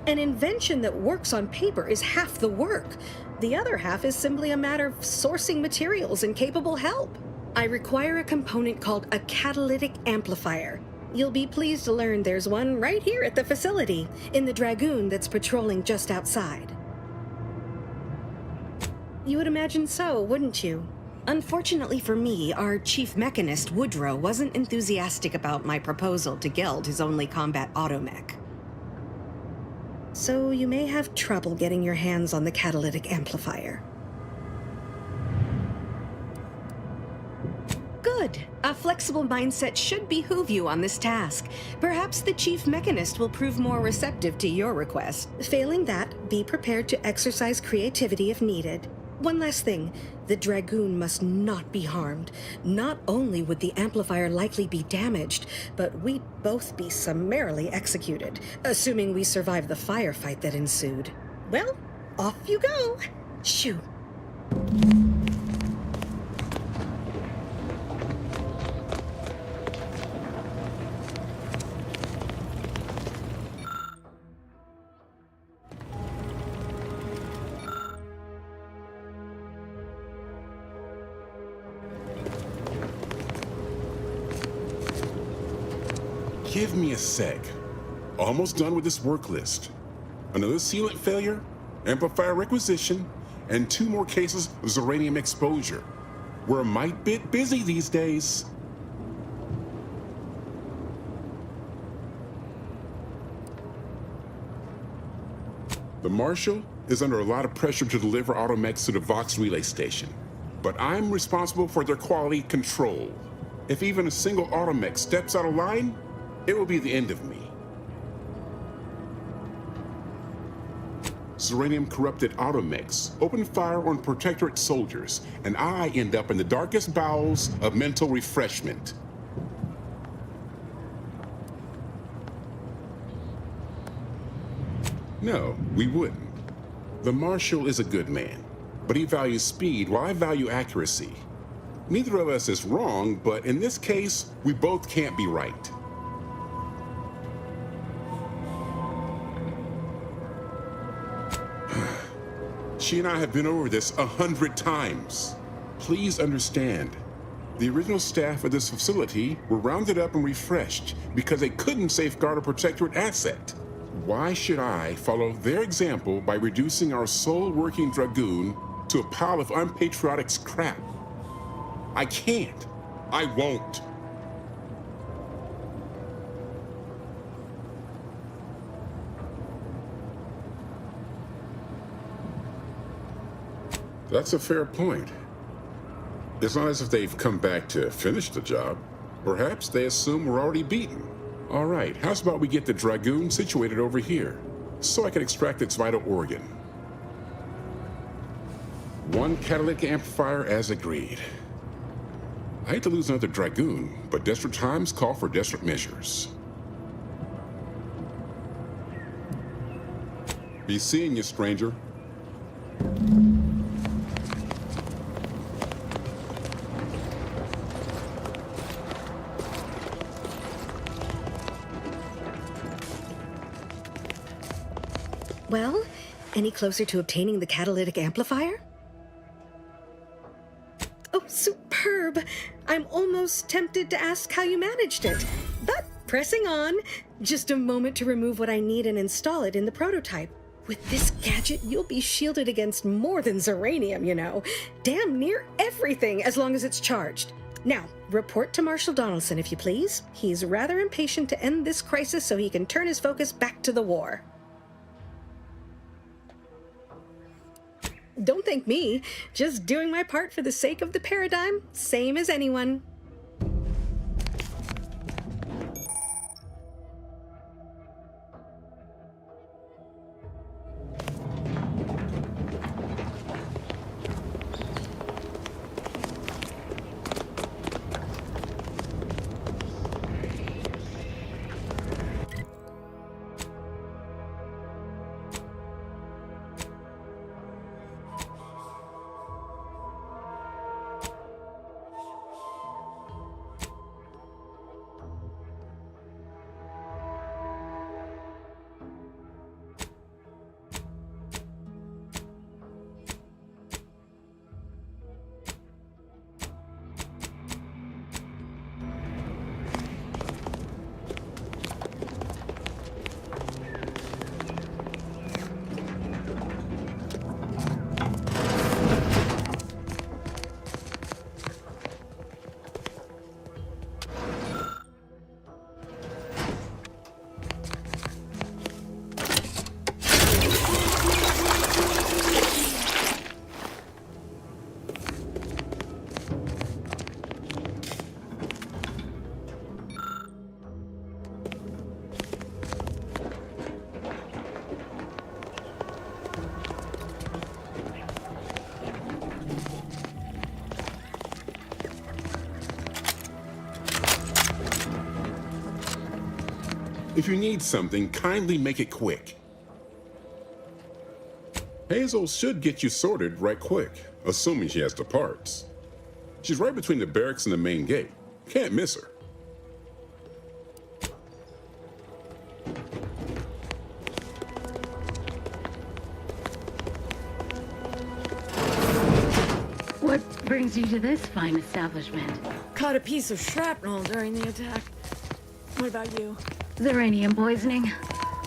Speaker 8: An invention that works on paper is half the work. The other half is simply a matter of sourcing materials and capable help. I require a component called a catalytic amplifier. You'll be pleased to learn there's one right here at the facility, in the Dragoon that's patrolling just outside. You would imagine so, wouldn't you? Unfortunately for me, our chief mechanist, Woodrow, wasn't enthusiastic about my proposal to Geld his only combat automech. So you may have trouble getting your hands on the catalytic amplifier. Good. A flexible mindset should behoove you on this task. Perhaps the chief mechanist will prove more receptive to your request. Failing that, be prepared to exercise creativity if needed. One last thing, the Dragoon must not be harmed. Not only would the amplifier likely be damaged, but we'd both be summarily executed, assuming we survive the firefight that ensued. Well, off you go. Shoo.
Speaker 5: Give me a sec. Almost done with this work list. Another sealant failure, amplifier requisition, and 2 more cases of Zeranium exposure. We're a mite bit busy these days. The Marshal is under a lot of pressure to deliver automechs to the Vox relay station, but I'm responsible for their quality control. If even a single automech steps out of line, it will be the end of me. Zeranium corrupted automechs open fire on Protectorate soldiers, and I end up in the darkest bowels of mental refreshment. No, we wouldn't. The Marshal is a good man, but he values speed while I value accuracy. Neither of us is wrong, but in this case, we both can't be right. She and I have been over this 100 times. Please understand, the original staff of this facility were rounded up and refreshed because they couldn't safeguard a Protectorate asset. Why should I follow their example by reducing our sole working Dragoon to a pile of unpatriotic scrap? I can't. I won't. That's a fair point. It's not as if they've come back to finish the job. Perhaps they assume we're already beaten. All right, how's about we get the Dragoon situated over here, so I can extract its vital organ? 1 catalytic amplifier as agreed. I hate to lose another Dragoon, but desperate times call for desperate measures. Be seeing you, stranger.
Speaker 8: Well, any closer to obtaining the catalytic amplifier? Oh, superb! I'm almost tempted to ask how you managed it. But pressing on, just a moment to remove what I need and install it in the prototype. With this gadget, you'll be shielded against more than Zeranium, you know. Damn near everything, as long as it's charged. Now, report to Marshal Donaldson, if you please. He's rather impatient to end this crisis so he can turn his focus back to the war. Don't thank me. Just doing my part for the sake of the paradigm, same as anyone.
Speaker 5: If you need something, kindly make it quick. Hazel should get you sorted right quick, assuming she has the parts. She's right between the barracks and the main gate. Can't miss her.
Speaker 9: What brings you to this fine establishment?
Speaker 24: Caught a piece of shrapnel during the attack. What about you?
Speaker 9: Zeranium poisoning.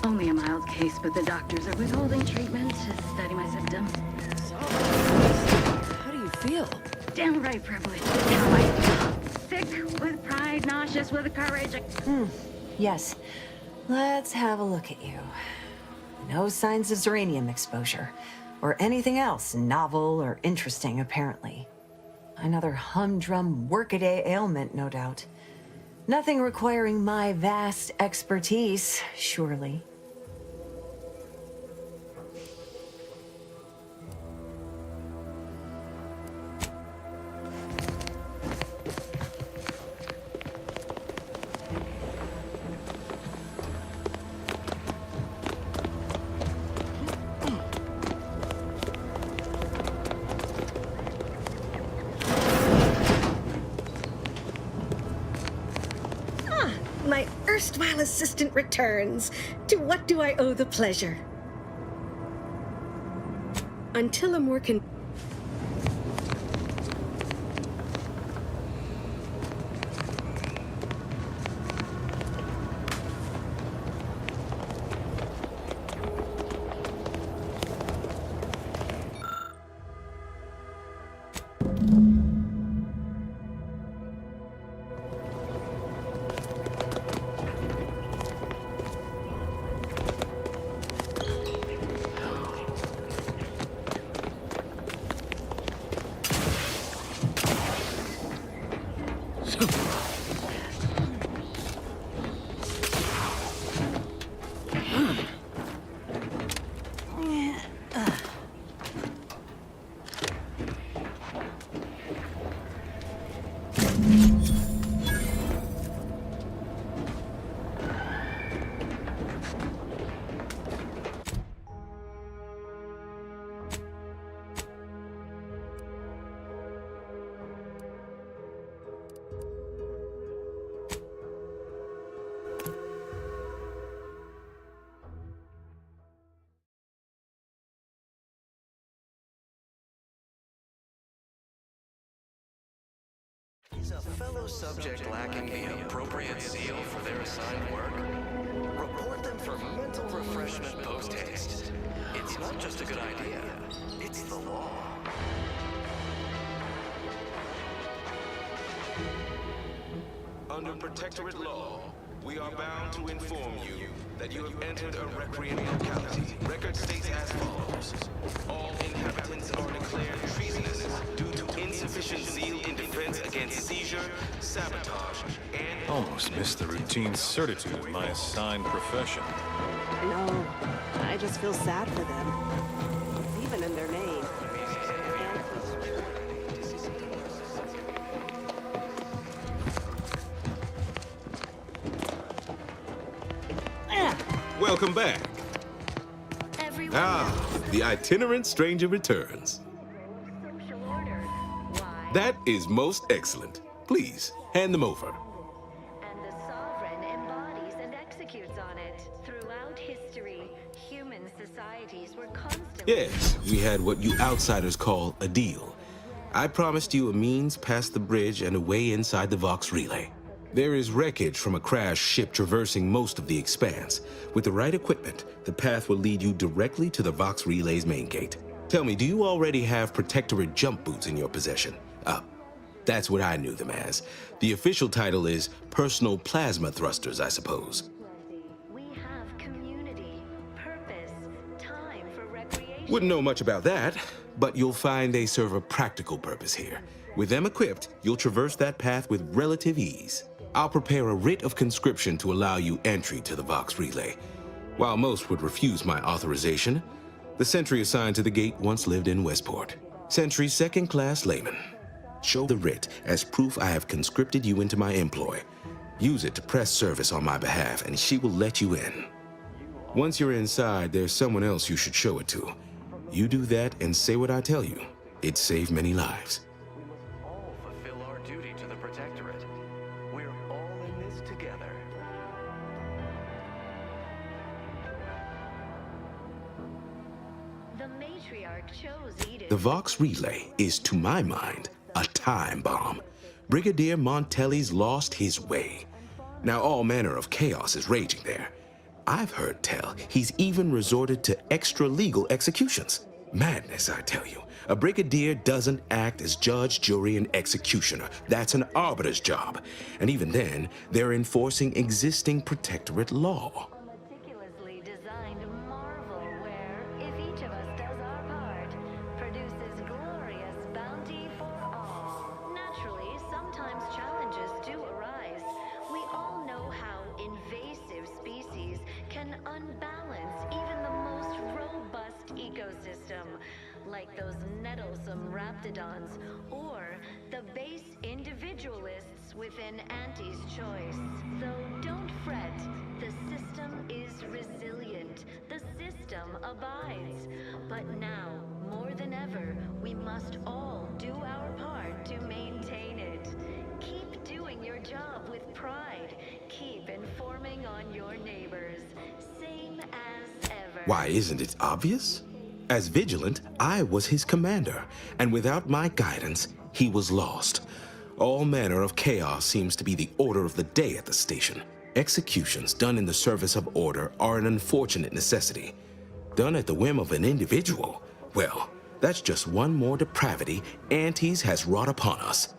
Speaker 9: Only a mild case, but the doctors are withholding treatment to study my symptoms.
Speaker 24: How do you feel?
Speaker 9: Downright privileged is how I feel. Sick with pride, nauseous with courage.
Speaker 11: Yes. Let's have a look at you. No signs of Zeranium exposure. Or anything else novel or interesting, apparently. Another humdrum workaday ailment, no doubt. Nothing requiring my vast expertise, surely.
Speaker 8: My erstwhile assistant returns. To what do I owe the pleasure? Until a more
Speaker 16: Is a fellow subject lacking the appropriate zeal for their assigned work? Report them for mental refreshment post-haste. It's not just a good idea, it's the law.
Speaker 27: Under Protectorate law, we are bound to inform you that you have entered a recreant locality. Record states as follows. All inhabitants are declared treasonous due to insufficient zeal in defense against seizure, sabotage, and...
Speaker 23: Almost missed the routine certitude of my assigned profession.
Speaker 24: No, I just feel sad for them. It's even in their name.
Speaker 27: Welcome back. The itinerant stranger returns. That is most excellent. Please, hand them over.
Speaker 19: And the Sovereign embodies and executes on it. Throughout history, human societies were constantly...
Speaker 27: Yes, we had what you outsiders call a deal. I promised you a means past the bridge and a way inside the Vox Relay. There is wreckage from a crashed ship traversing most of the expanse. With the right equipment, the path will lead you directly to the Vox Relay's main gate. Tell me, do you already have Protectorate jump boots in your possession? That's what I knew them as. The official title is Personal Plasma Thrusters, I suppose.
Speaker 19: We have community, purpose, time for recreation.
Speaker 27: Wouldn't know much about that, but you'll find they serve a practical purpose here. With them equipped, you'll traverse that path with relative ease. I'll prepare a writ of conscription to allow you entry to the Vox Relay. While most would refuse my authorization, the sentry assigned to the gate once lived in Westport. Sentry second-class layman. Show the writ as proof I have conscripted you into my employ. Use it to press service on my behalf, and she will let you in. Once you're inside, there's someone else you should show it to. You do that and say what I tell you. It saved many lives.
Speaker 16: All fulfill our duty to the Protectorate. We're all in this together.
Speaker 19: The matriarch chose Eden.
Speaker 27: The Vox Relay is, to my mind, a time bomb. Brigadier Montelli's lost his way. Now all manner of chaos is raging there. I've heard tell he's even resorted to extra-legal executions. Madness, I tell you. A brigadier doesn't act as judge, jury, and executioner. That's an arbiter's job. And even then, they're enforcing existing Protectorate law.
Speaker 19: Meticulously designed marvel where, if each of us does our part, produces glorious bounty for all. Naturally, sometimes challenges do arise. We all know how invasive species can unbalance even the most robust ecosystem, like those nettlesome raptidons, or the base individualists within Auntie's choice. So don't fret, the system is resilient, the system abides. But now, more than ever, we must all do our part to maintain it. Keep doing your job with pride. Keep informing on your neighbors. Same as ever.
Speaker 27: Why, isn't it obvious? As Vigilant, I was his commander, and without my guidance, he was lost. All manner of chaos seems to be the order of the day at the station. Executions done in the service of order are an unfortunate necessity. Done at the whim of an individual, well, that's just one more depravity Antes has wrought upon us.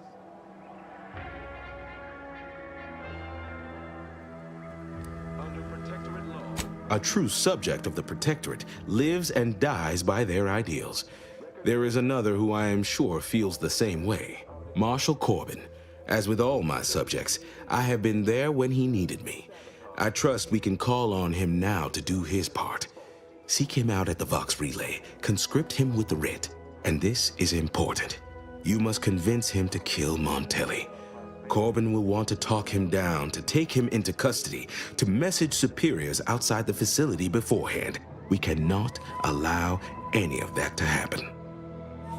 Speaker 27: A true subject of the Protectorate lives and dies by their ideals. There is another who I am sure feels the same way. Marshal Corbin. As with all my subjects, I have been there when he needed me. I trust we can call on him now to do his part. Seek him out at the Vox Relay, conscript him with the writ. And this is important. You must convince him to kill Montelli. Corbin will want to talk him down, to take him into custody, to message superiors outside the facility beforehand. We cannot allow any of that to happen.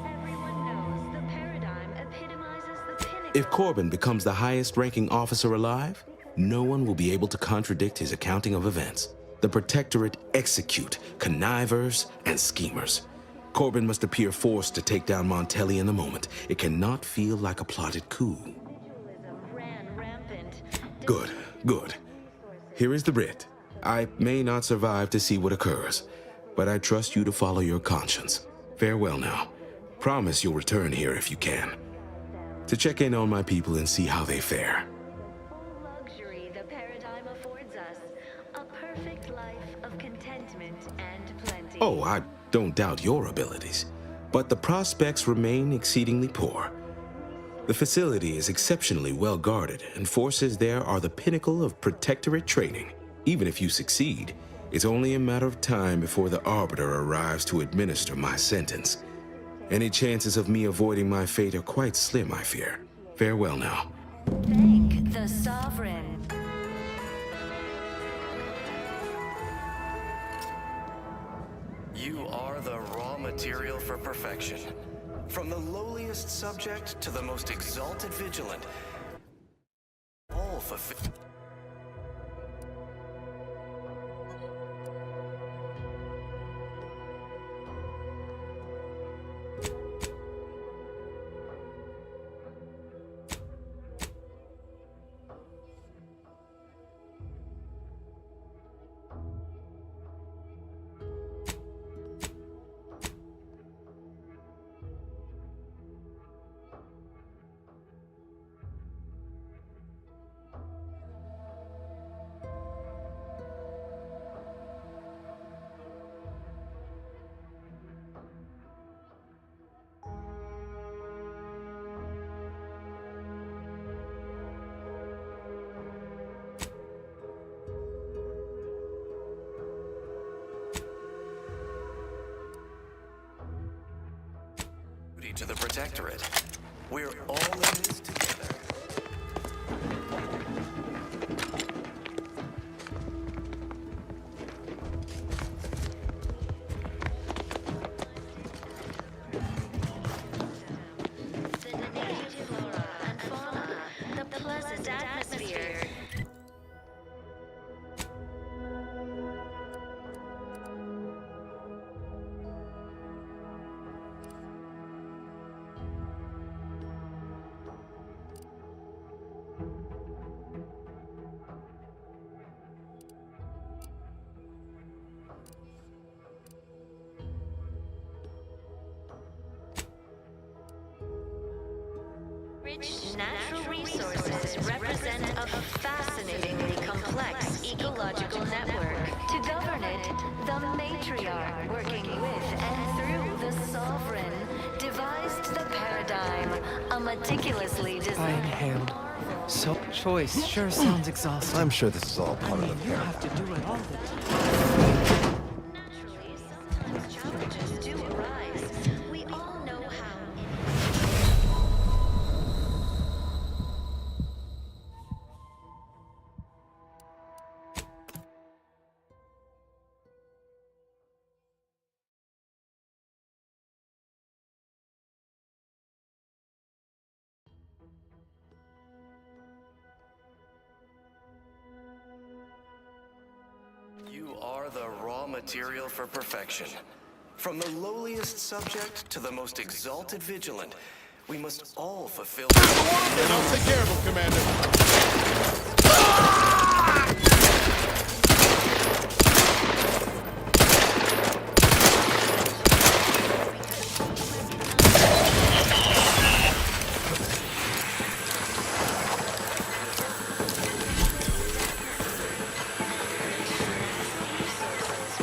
Speaker 19: Everyone knows the paradigm epitomizes the pinnacle.
Speaker 27: If Corbin becomes the highest-ranking officer alive, no one will be able to contradict his accounting of events. The Protectorate execute connivers and schemers. Corbin must appear forced to take down Montelli in the moment. It cannot feel like a plotted coup. Good, good. Here is the writ. I may not survive to see what occurs, but I trust you to follow your conscience. Farewell now. Promise you'll return here if you can, to check in on my people and see how they fare.
Speaker 19: Luxury the paradigm affords us. A perfect life of contentment and plenty.
Speaker 27: Oh, I don't doubt your abilities, but the prospects remain exceedingly poor. The facility is exceptionally well guarded, and forces there are the pinnacle of protectorate training. Even if you succeed, it's only a matter of time before the Arbiter arrives to administer my sentence. Any chances of me avoiding my fate are quite slim, I fear. Farewell now.
Speaker 19: Thank the Sovereign.
Speaker 16: You are the raw material for perfection. From the lowliest subject to the most exalted vigilant, all fulfill. To the Protectorate. We're all in this together.
Speaker 19: The native flora and fauna, the pleasant atmosphere. Rich natural resources represent a fascinatingly complex ecological network. To govern it, the matriarch, working with and through the sovereign, devised the paradigm, a meticulously
Speaker 2: I
Speaker 19: designed
Speaker 2: inhaled. So, choice sure sounds exhausting.
Speaker 13: I'm sure this is all part of the
Speaker 2: You
Speaker 13: paradigm.
Speaker 2: have to do it all the time.
Speaker 19: Naturally, sometimes challenges do arise. We all know how.
Speaker 16: You are the raw material for perfection. From the lowliest subject to the most exalted vigilant, we must all fulfill.
Speaker 10: I'll take care of him, Commander.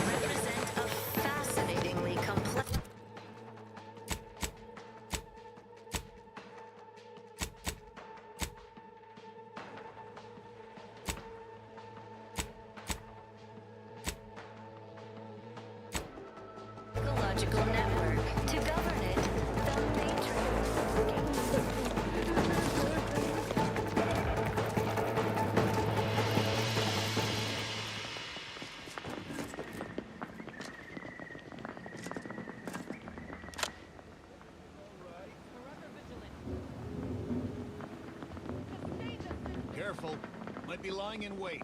Speaker 19: Represent a fascinatingly complex. Ecological network. To govern it, the matrix.
Speaker 13: Careful. Might be lying in wait.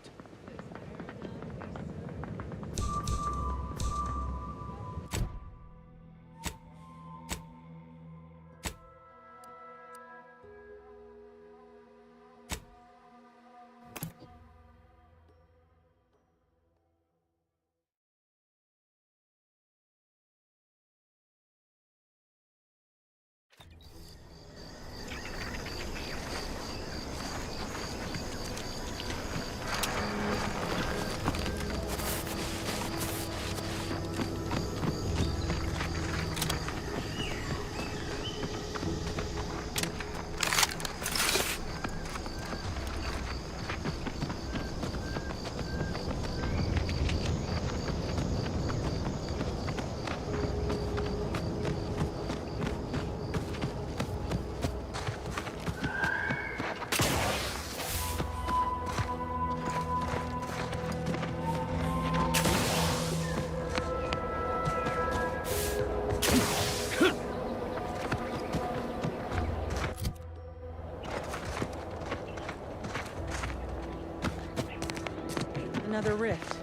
Speaker 12: another rift.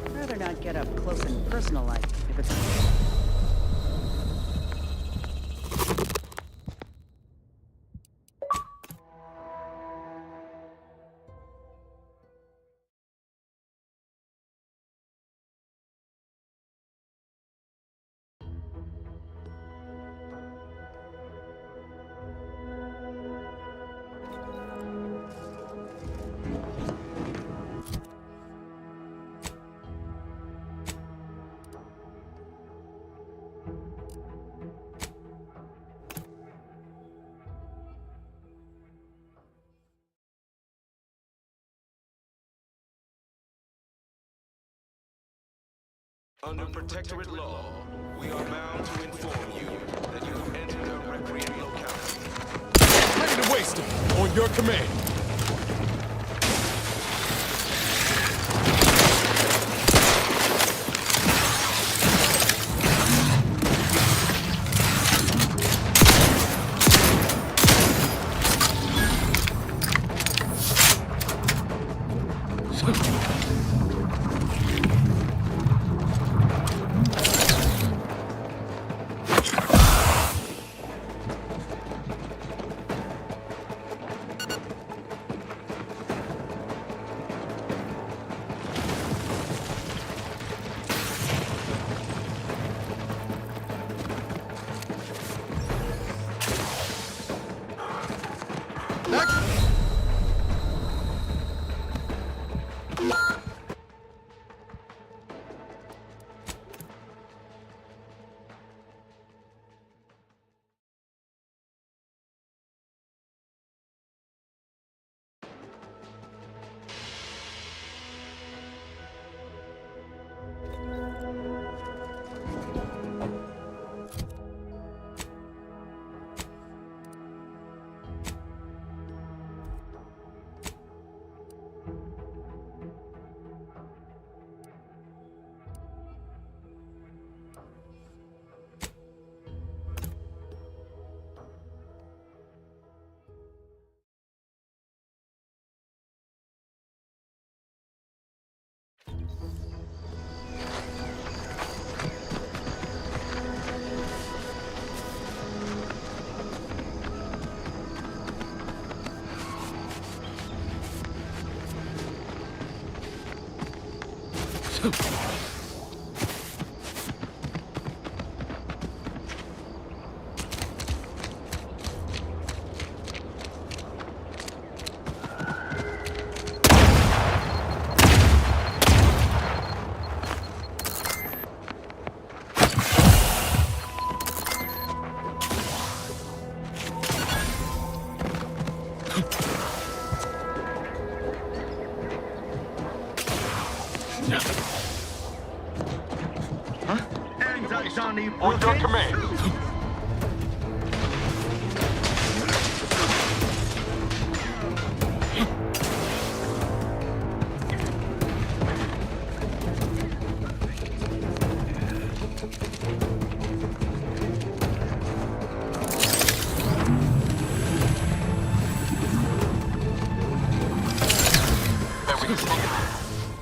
Speaker 12: I'd rather not get up close and personal like if it's...
Speaker 27: Under Protectorate law, we are bound to inform you that you have entered a recreant locality.
Speaker 10: Ready to waste it, on your command. On your command.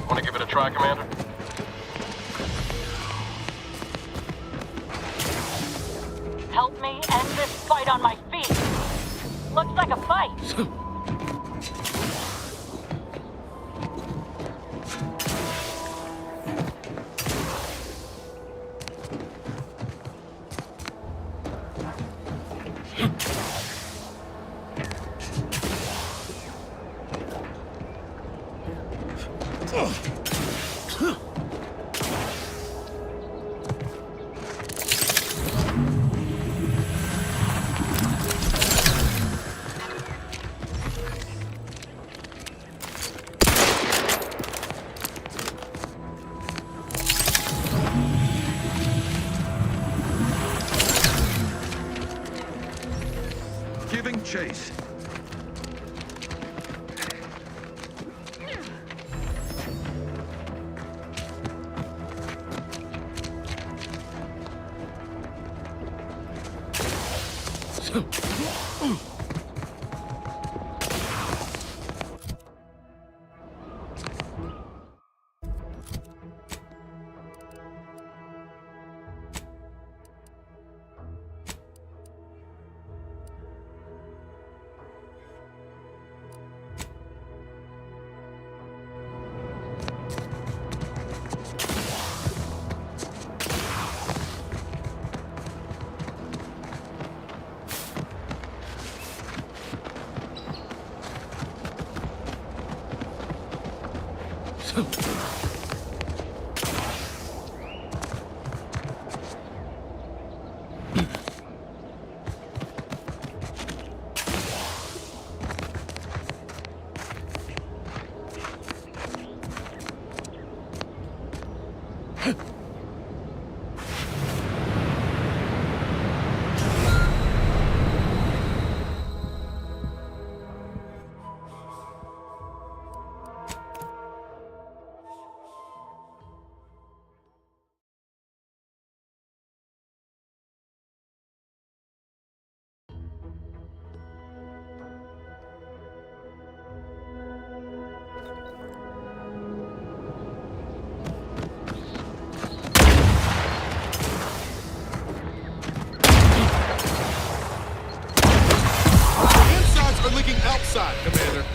Speaker 10: Want to give it a try, Commander?
Speaker 14: Help me end this fight on my feet. Looks like a fight.
Speaker 10: Giving chase. Insides are leaking outside, Commander.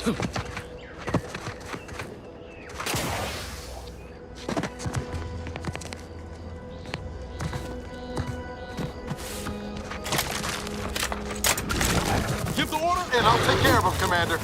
Speaker 10: Give the order, and I'll take care of him, Commander.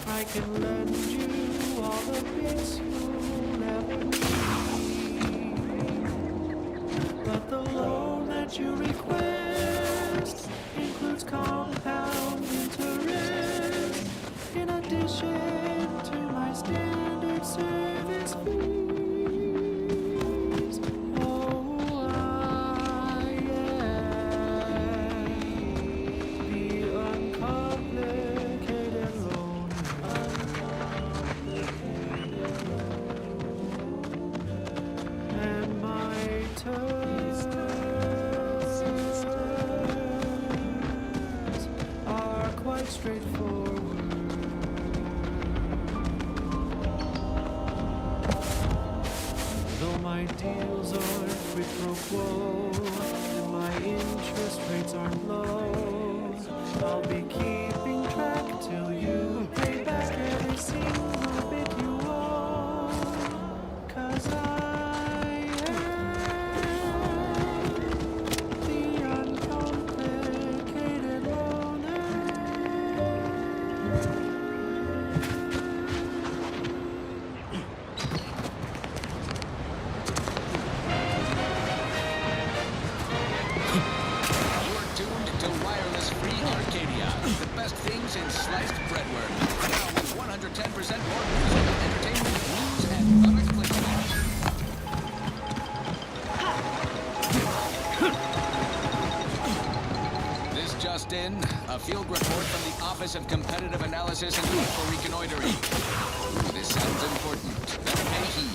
Speaker 2: I can lend you all the bits you'll never need. But the loan that you request includes compound interest in addition to my standard service fees. Oh, I am the uncomplicated loan. And my terms are quite straightforward. Though my deals aren't quid pro quo, and my interest rates aren't low, I'll be keeping track till you pay back every single bit you owe. 'Cause I am the uncomplicated loner.
Speaker 15: You're tuned to Wireless Free Arcadia, the best things in sliced breadworm. Now with 110% more music, entertainment, news, and product placement. This just in, a field report from the Office of Competitive Analysis and Useful Reconnoitering. Ooh, this sounds important. Better pay heed.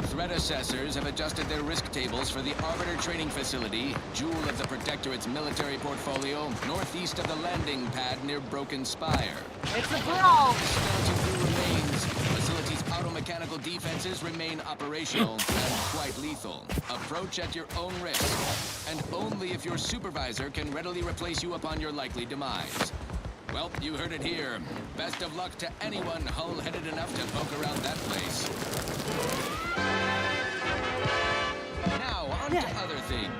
Speaker 15: Threat assessors have adjusted their risk tables for the Arbiter Training Facility, jewel of the Protectorate's military portfolio, northeast of the landing pad near Broken Spire.
Speaker 14: It's a brawl!
Speaker 15: Skeleton crew remains. Facility's auto-mechanical defenses remain operational and quite lethal. Approach at your own risk, and only if your supervisor can readily replace you upon your likely demise. Well, you heard it here. Best of luck to anyone hull-headed enough to poke around that place. Now, on to other things.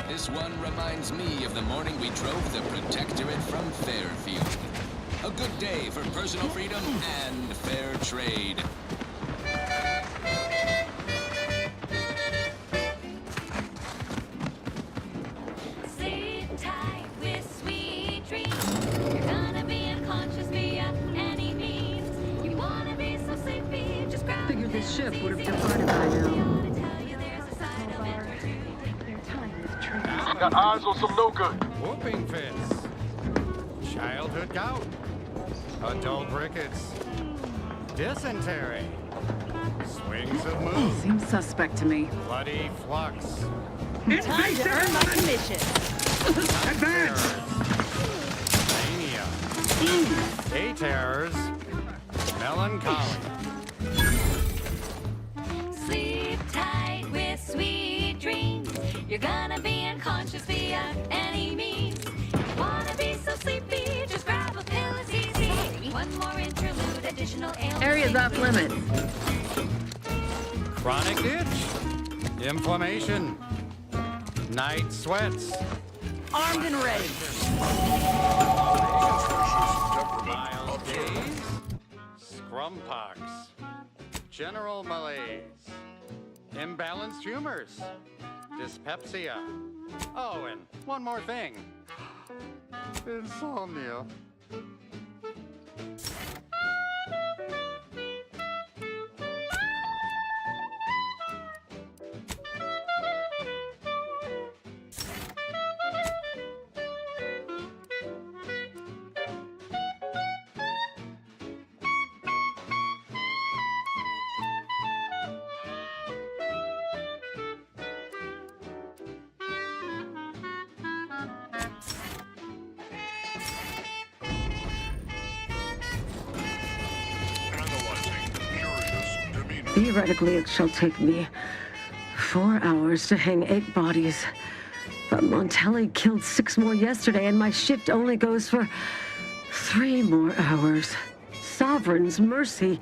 Speaker 15: This one reminds me of the morning we drove the Protectorate from Fairfield. A good day for personal freedom and fair trade.
Speaker 19: Sleep tight with sweet dreams. You're gonna be unconscious via any means. You wanna be so sleepy, just grab
Speaker 9: Figured this ship would have departed by now.
Speaker 10: Got eyes on some no good.
Speaker 17: Whooping fits. Childhood gout. Adult rickets. Dysentery. Swings of moon.
Speaker 9: Seems suspect to me.
Speaker 17: Bloody flux.
Speaker 24: Time to earn my commission.
Speaker 17: Advance! Mania. Day terrors. Melancholy.
Speaker 19: Sleep tight with sweet dreams. You're gonna be unconscious via any means. You wanna be so sleepy, just grab a pill, it's easy. One more interlude, additional ailment.
Speaker 9: Area's off limits.
Speaker 17: Chronic itch. Inflammation. Night sweats.
Speaker 24: Armed and ready.
Speaker 17: Mild days. Scrumpox. General malaise. Imbalanced humors. Dyspepsia. Oh, and one more thing. Insomnia.
Speaker 3: Theoretically, it shall take me 4 hours to hang 8 bodies. But Montelli killed 6 more yesterday, and my shift only goes for 3 more hours. Sovereign's mercy.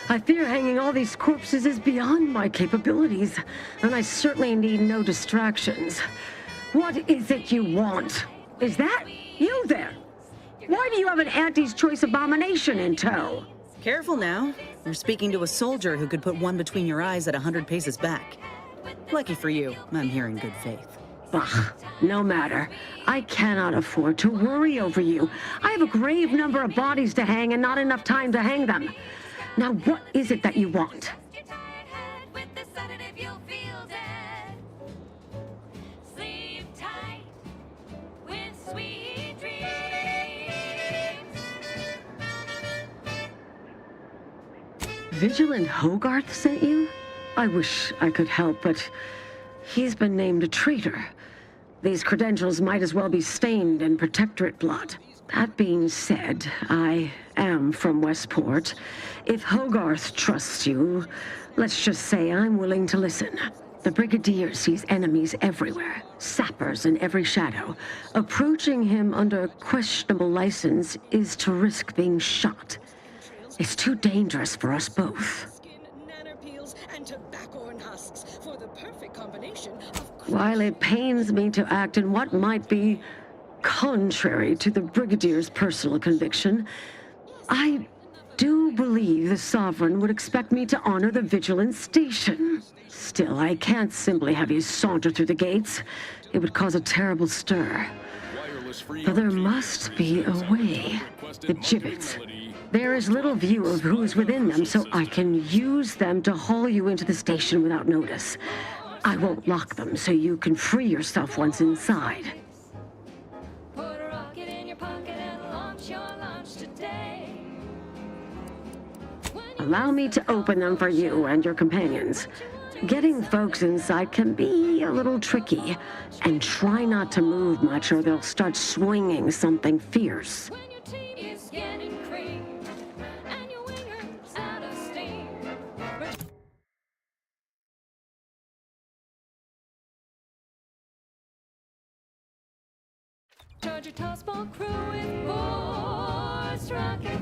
Speaker 3: I fear hanging all these corpses is beyond my capabilities, and I certainly need no distractions. What is it you want? Is that you there? Why do you have an Auntie's Choice abomination in tow?
Speaker 12: Careful now. You're speaking to a soldier who could put one between your eyes at 100 paces back. Lucky for you, I'm here in good faith.
Speaker 3: Ugh, no matter. I cannot afford to worry over you. I have a grave number of bodies to hang and not enough time to hang them. Now, what is it that you want? Vigilant Hogarth sent you? I wish I could help, but he's been named a traitor. These credentials might as well be stained in Protectorate blood. That being said, I am from Westport. If Hogarth trusts you, let's just say I'm willing to listen. The Brigadier sees enemies everywhere, sappers in every shadow. Approaching him under questionable license is to risk being shot. It's too dangerous for us both.
Speaker 8: And tobacco and husks for the perfect combination of...
Speaker 3: While it pains me to act in what might be contrary to the Brigadier's personal conviction, I do believe the Sovereign would expect me to honor the Vigilance Station. Still, I can't simply have you saunter through the gates. It would cause a terrible stir. But there must be a way. The gibbets. There is little view of who's within them, so I can use them to haul you into the station without notice. I won't lock them, so you can free yourself once inside. Allow me to open them for you and your companions. Getting folks inside can be a little tricky, and try not to move much or they'll start swinging something fierce.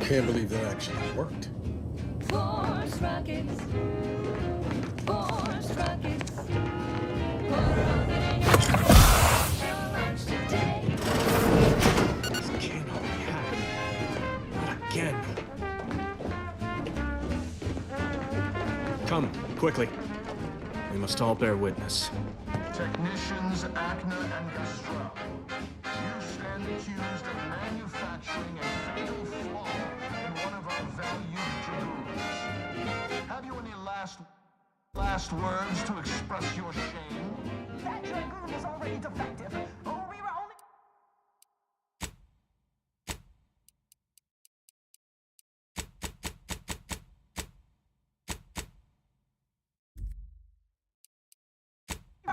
Speaker 1: Can't believe that actually worked.
Speaker 2: Force rockets. Force rockets.
Speaker 4: This cannot be happening. Not again. Come, quickly. We must all bear witness.
Speaker 10: Technicians Acna and Castro, you stand accused of manufacturing a fatal flaw in one of our valued dragoons. Have you any last words to express your shame?
Speaker 18: That dragoon is already defective. Oh, we were only...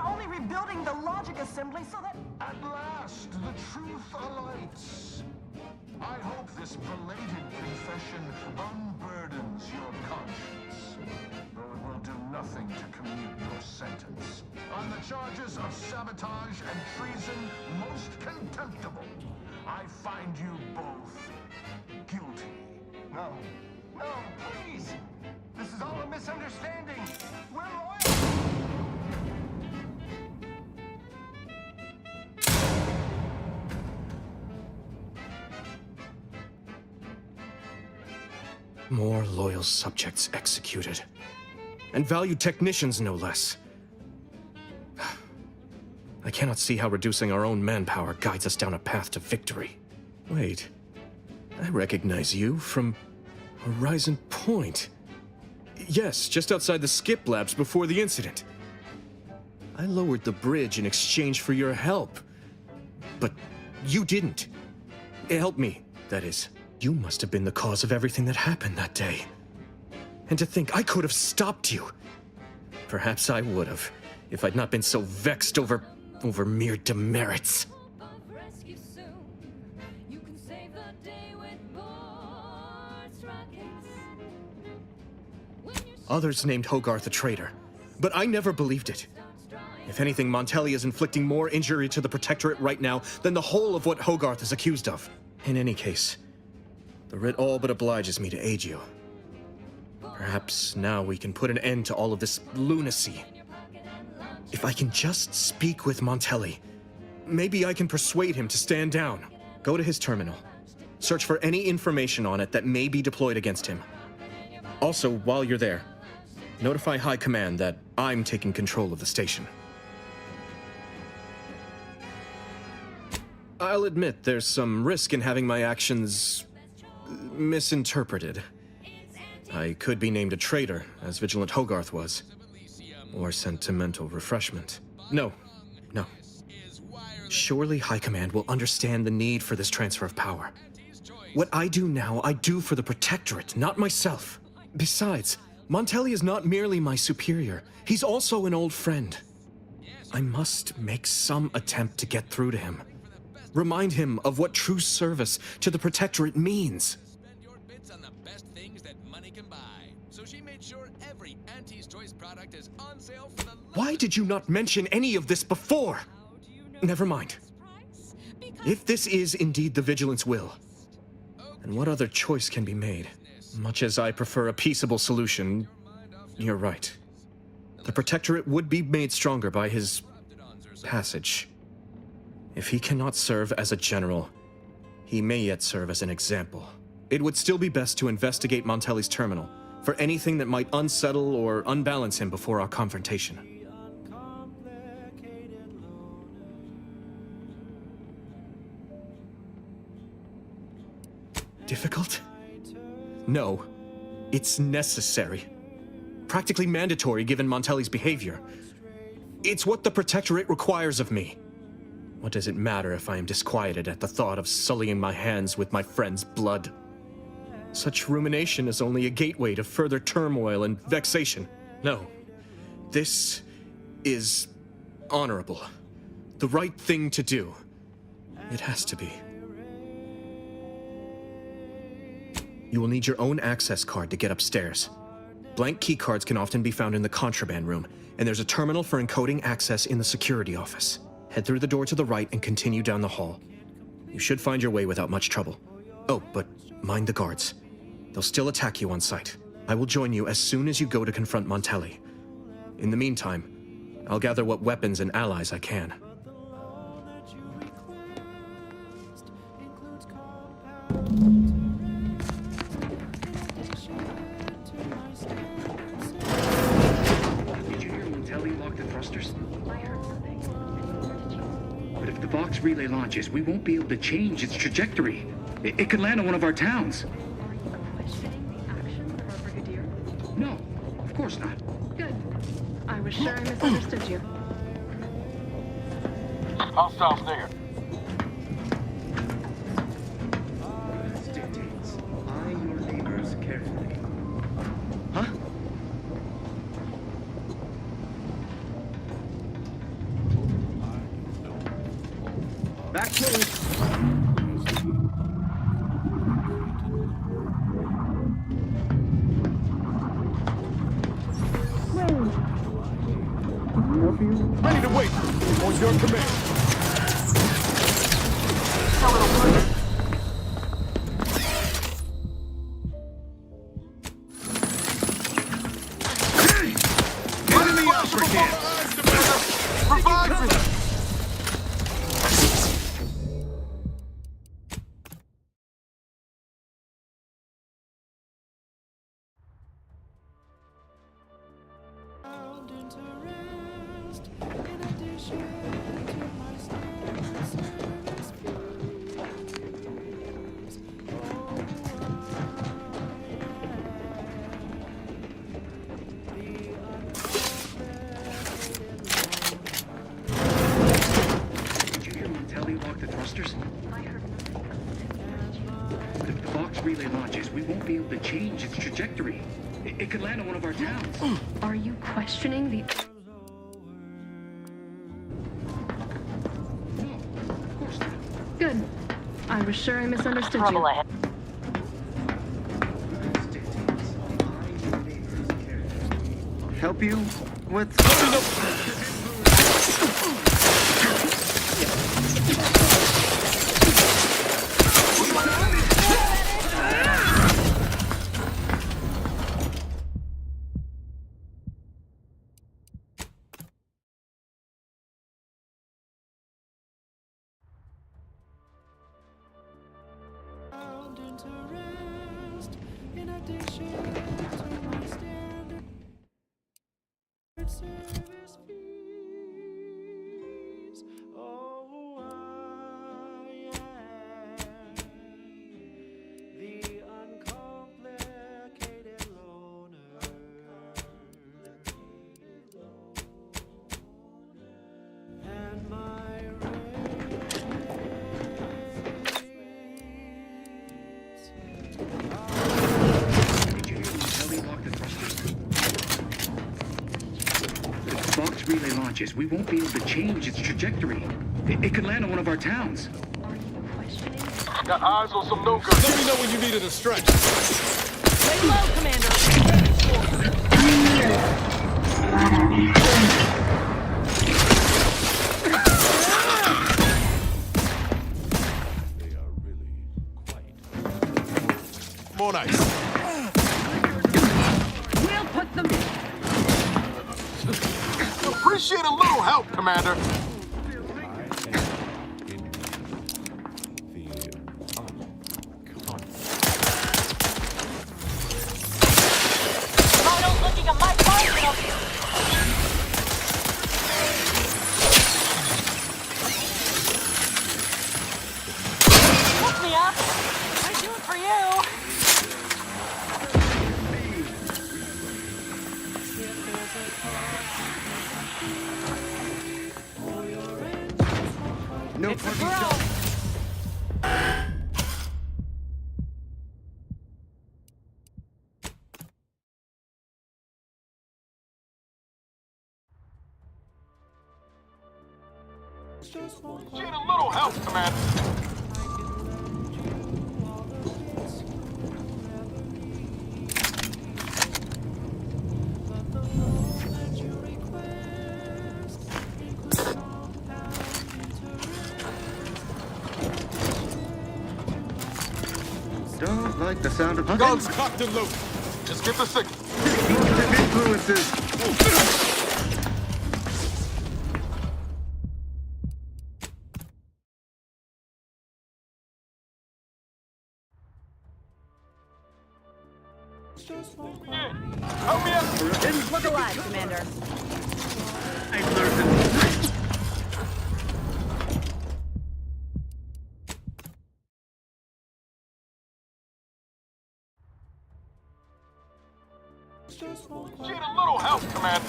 Speaker 18: only rebuilding the logic assembly so that...
Speaker 10: At last, the truth alights. I hope this belated confession unburdens your conscience, though it will do nothing to commute your sentence. On the charges of sabotage and treason most contemptible, I find you both guilty.
Speaker 18: No, please! This is all a misunderstanding. We're loyal!
Speaker 4: More loyal subjects executed. And valued technicians, no less. I cannot see how reducing our own manpower guides us down a path to victory. Wait. I recognize you from Horizon Point. Yes, just outside the skip labs before the incident. I lowered the bridge in exchange for your help. But you didn't. Help me, that is. You must have been the cause of everything that happened that day. And to think I could have stopped you. Perhaps I would have, if I'd not been so vexed over mere demerits.
Speaker 2: When you're
Speaker 4: Others named Hogarth a traitor, but I never believed it. If anything, Montelli is inflicting more injury to the Protectorate right now than the whole of what Hogarth is accused of. In any case, the writ all but obliges me to aid you. Perhaps now we can put an end to all of this lunacy. If I can just speak with Montelli, maybe I can persuade him to stand down. Go to his terminal. Search for any information on it that may be deployed against him. Also, while you're there, notify High Command that I'm taking control of the station. I'll admit there's some risk in having my actions misinterpreted. I could be named a traitor, as Vigilant Hogarth was. Or sentimental refreshment. No. Surely High Command will understand the need for this transfer of power. What I do now, I do for the Protectorate, not myself. Besides, Montelli is not merely my superior, he's also an old friend. I must make some attempt to get through to him. Remind him of what true service to the Protectorate means.
Speaker 15: Spend your bits on the best things that money can buy. So she made sure every Auntie's Choice product is on sale for the...
Speaker 4: Why did you not mention any of this before? Never mind. If this is indeed the Vigilance will, then what other choice can be made? Much as I prefer a peaceable solution, you're right. The Protectorate would be made stronger by his passage. If he cannot serve as a general, he may yet serve as an example. It would still be best to investigate Montelli's terminal for anything that might unsettle or unbalance him before our confrontation. Difficult? No. It's necessary. Practically mandatory given Montelli's behavior. It's what the Protectorate requires of me. What does it matter if I am disquieted at the thought of sullying my hands with my friend's blood? Such rumination is only a gateway to further turmoil and vexation. No. This is honorable. The right thing to do. It has to be. You will need your own access card to get upstairs. Blank keycards can often be found in the contraband room, and there's a terminal for encoding access in the security office. Head through the door to the right and continue down the hall. You should find your way without much trouble. Oh, but mind the guards. They'll still attack you on sight. I will join you as soon as you go to confront Montelli. In the meantime, I'll gather what weapons and allies I can.
Speaker 6: Did you hear Montelli lock the thrusters? But if the Vox relay launches, we won't be able to change its trajectory. It could land on one of our towns.
Speaker 9: Are you questioning the actions of our brigadier?
Speaker 6: No, of course not.
Speaker 9: Good. I was sure I misunderstood you.
Speaker 13: Hostiles near.
Speaker 6: This dictates eye your neighbors carefully. Huh? Back to it.
Speaker 13: Ready to wait. On your command.
Speaker 18: Enemy upper camp! Revive me!
Speaker 6: Did you hear Montelli lock the thrusters? But if the Vox relay launches, we won't be able to change its trajectory. It could land on one of our towns.
Speaker 9: Are you questioning the...
Speaker 6: No, of course not.
Speaker 9: Good. I was sure I misunderstood
Speaker 14: Trouble
Speaker 9: you.
Speaker 14: ahead.
Speaker 6: This dictates eye your neighbors carefully. help you with?
Speaker 2: Interest in addition to my standard service fees. Oh, I am the uncomplicated loner. And my
Speaker 6: Fox relay launches, we won't be able to change its trajectory. It could land on one of our towns.
Speaker 13: Got eyes on some no-good. Let me know when you needed a stretch.
Speaker 14: Lay low, Commander.
Speaker 13: More nice.
Speaker 14: We'll put them in.
Speaker 13: Appreciate a little help, Commander.
Speaker 14: Rhino's looking at my marginal. Hook me up. I do it for you.
Speaker 6: No
Speaker 14: It's a
Speaker 6: parking
Speaker 14: throw.
Speaker 6: shot.
Speaker 13: Appreciate a little help, Commander.
Speaker 6: Don't like the sound of
Speaker 13: Guns cocked and loaded. Just get the signal.
Speaker 6: Positive influences.
Speaker 13: Help me out.
Speaker 14: Didn't look alive, Commander.
Speaker 6: I've learned it.
Speaker 13: Appreciate a little help, Commander.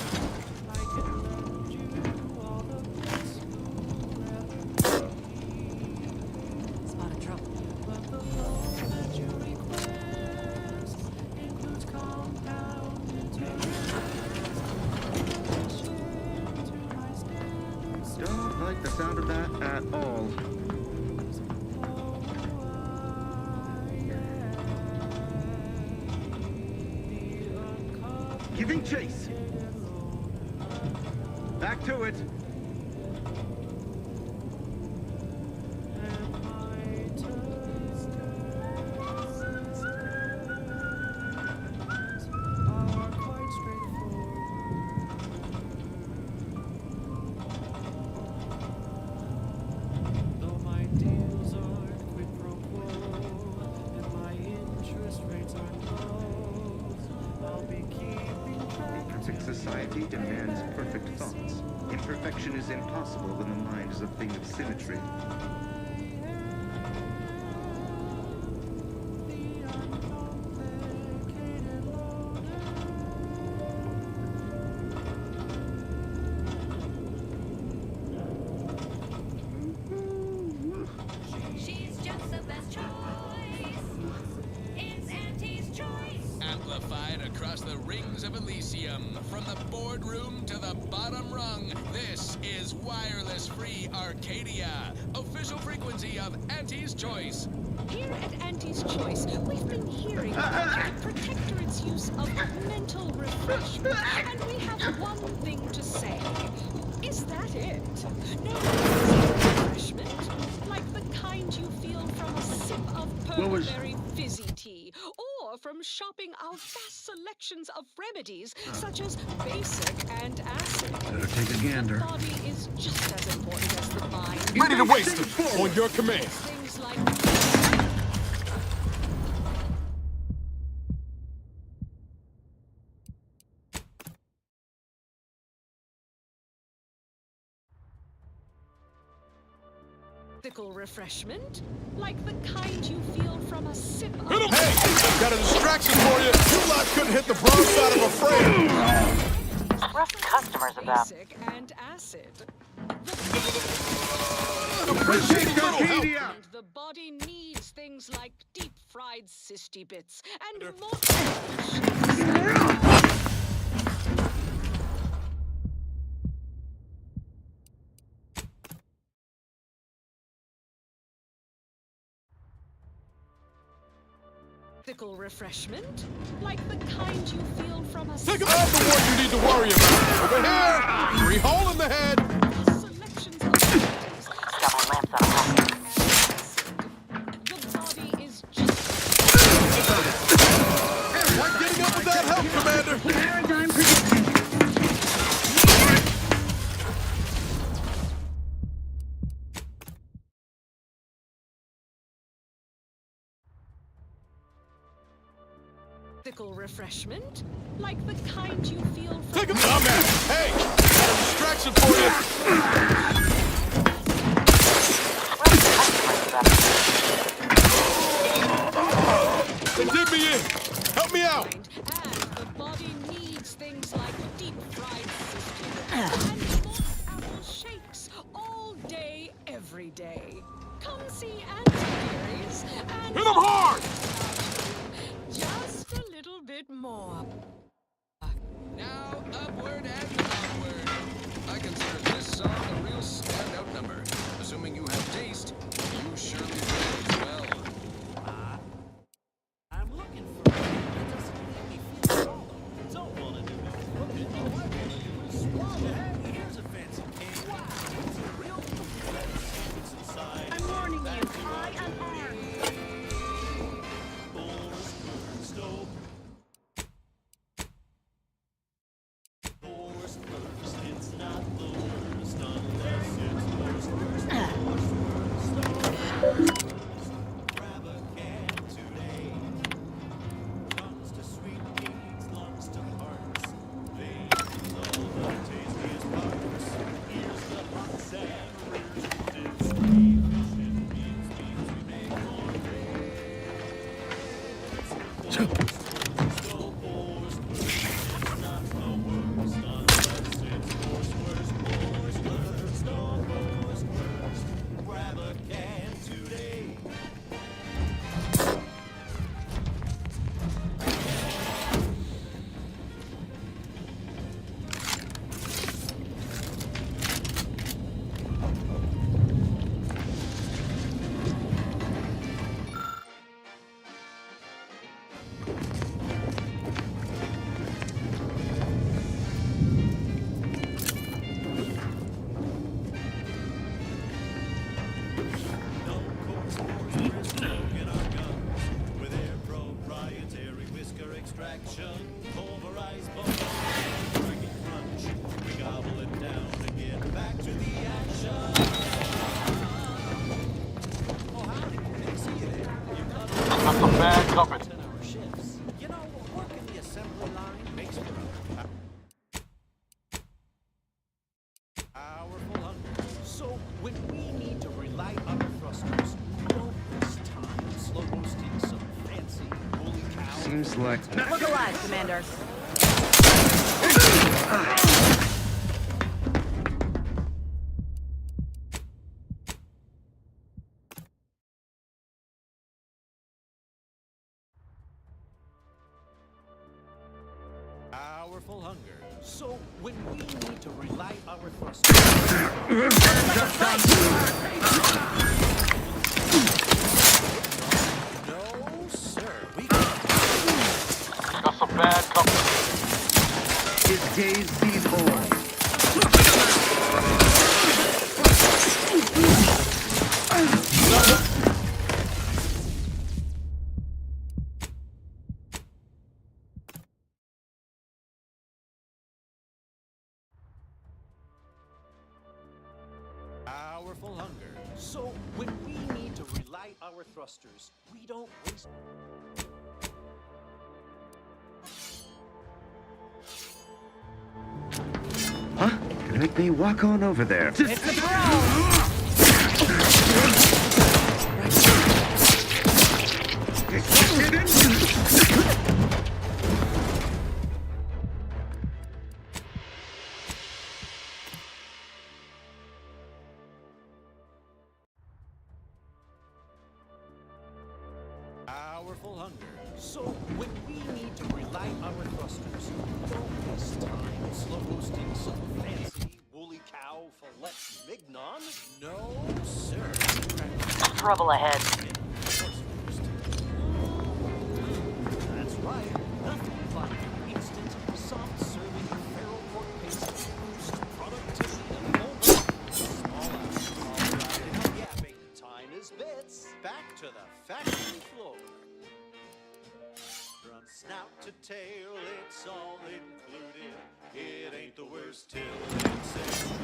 Speaker 14: Spotted trouble.
Speaker 6: Don't like the sound of that at all. Giving chase. Back to it.
Speaker 2: Though my deals are quid pro quo, and my interest rates are low, I'll be keeping track.
Speaker 6: Perfect society demands perfect thoughts. Imperfection is impossible when the mind is a thing of symmetry.
Speaker 19: She's just the best choice. It's Auntie's choice.
Speaker 15: Amplified across the rings of Elysium, from the boardroom to to the bottom rung. This is Wireless Free Arcadia, official frequency of Auntie's Choice.
Speaker 5: Here at Auntie's Choice, we've been hearing about the Protectorate's use of mental refreshment, and we have one thing to say. Is that it? No refreshment, like the kind you feel from a sip of purple-berry fizzy tea, or from shopping our vast selections of remedies, such as basic and acid.
Speaker 6: Better take a gander.
Speaker 5: The body is just as important as the mind.
Speaker 13: Ready to waste it! On your command!
Speaker 5: Things like physical refreshment, like the kind you feel from a sip of...
Speaker 13: Hit him! Hey! Got a distraction for you! You lot couldn't hit the broadside of a frame!
Speaker 14: Rough customers of them.
Speaker 5: Basic and acid. And the body needs things like deep-fried cysty bits and more... Physical refreshment, like the kind you feel from a...
Speaker 13: Think about the one you need to worry about! Over here! 3 hole in the head!
Speaker 5: Selections of remedies.
Speaker 14: Got my lamps on high.
Speaker 5: The body is just...
Speaker 13: Not getting up without help, Commander!
Speaker 3: Paradigm predicted.
Speaker 5: Physical refreshment, like the kind you feel from...
Speaker 13: Take a dumbass! Hey! Got a distraction for you! They did me in! Help me out!
Speaker 5: And the body needs things like deep-fried cysty and more apple shakes all day, every day. Come see Auntie Berries and...
Speaker 13: Hit 'em hard!
Speaker 5: Just a little bit more.
Speaker 15: Now, upward and onward. I consider this song a real standout number. Assuming you have taste, you surely will as well.
Speaker 2: I'm looking for one that doesn't make me feel hollow. Don't want to do no cooking. All I want to do is swallow. Hey, here's a fancy cake. Wow, it's a real what's inside. I'm warning you. I am armed. Stove. Worst first, it's not the worst unless it's worst first. Grab a can today. Comes to sweet beans, lungs to hearts, veins all the tastiest parts. Here's the hot sandwich, it's sweet fish and beans we make more grits. Grab a can today. With their proprietary whisker extraction, pulverized bone, cracky crunch. We gobble it down to get back to the action. Oh, howdy. Good to see you there. You got
Speaker 13: Got some bad company.
Speaker 2: 10-hour shifts. You know, working the assembly line makes for a powerful hunger. So when we need to relight our thrusters, we don't waste time slow roasting some fancy holy cow.
Speaker 6: Seems like...
Speaker 12: Look alive, Commander.
Speaker 2: Powerful hunger. So when we need to relight our thrusters. No, sir. We
Speaker 13: got some bad company.
Speaker 18: His days behold.
Speaker 2: powerful hunger. So when we need to relight our thrusters, we don't waste.
Speaker 18: Huh? Let me walk on over there.
Speaker 2: It's the bro! Powerful hunger. So when we need to relight our thrusters, don't waste time slow roasting some fancy woolly cow fillet mignon. No, sir.
Speaker 14: Trouble ahead.
Speaker 2: That's right. Nothing like instant, soft-serving feral pork paste. Boost productivity and full small amounts all wrapped in yapping. Time is bits. Back to the factory floor. From snout to tail, it's all included. It ain't the worst till it's extruded.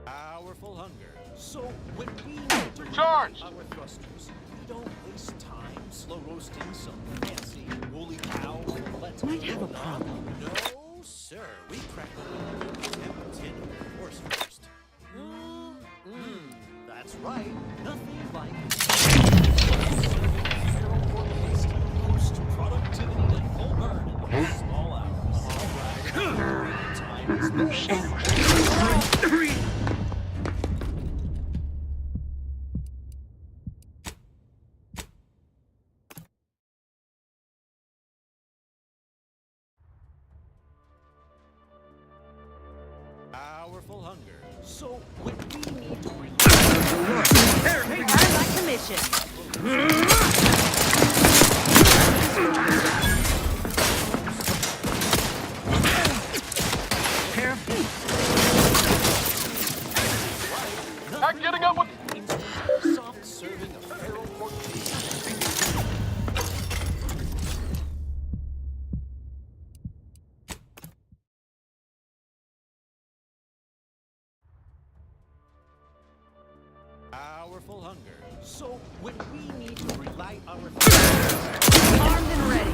Speaker 2: Powerful hunger. So when we need to
Speaker 13: Charge!
Speaker 2: our thrusters, we don't waste time slow roasting some fancy woolly cow.
Speaker 3: Might have a problem.
Speaker 2: No, sir. We crack the tin of course first. That's right. Nothing like feral pork paste. Boost productivity and full burn in small hours. All right. Time is best. Powerful hunger. So when we need to
Speaker 24: I like commission.
Speaker 2: pair of feet.
Speaker 13: Not getting up with.
Speaker 2: Soft serving of feral pork paste. Powerful hunger. So when we need to relight our
Speaker 24: Armed and ready.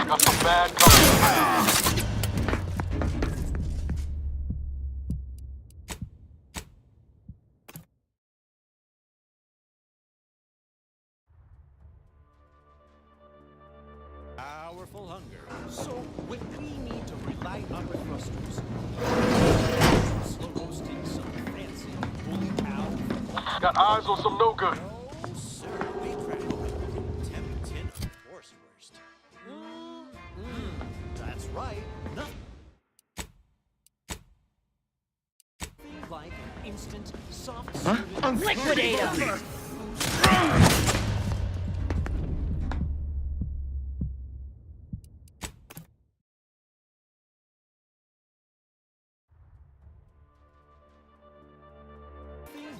Speaker 13: Got some bad company.
Speaker 2: powerful hunger. So when we need to relight our thrusters, slow roasting some fancy woolly cow.
Speaker 13: Got eyes on some no good.
Speaker 2: No, sir, we crack temp tin of course first. That's right. Nothing like an instant soft
Speaker 24: Liquidator!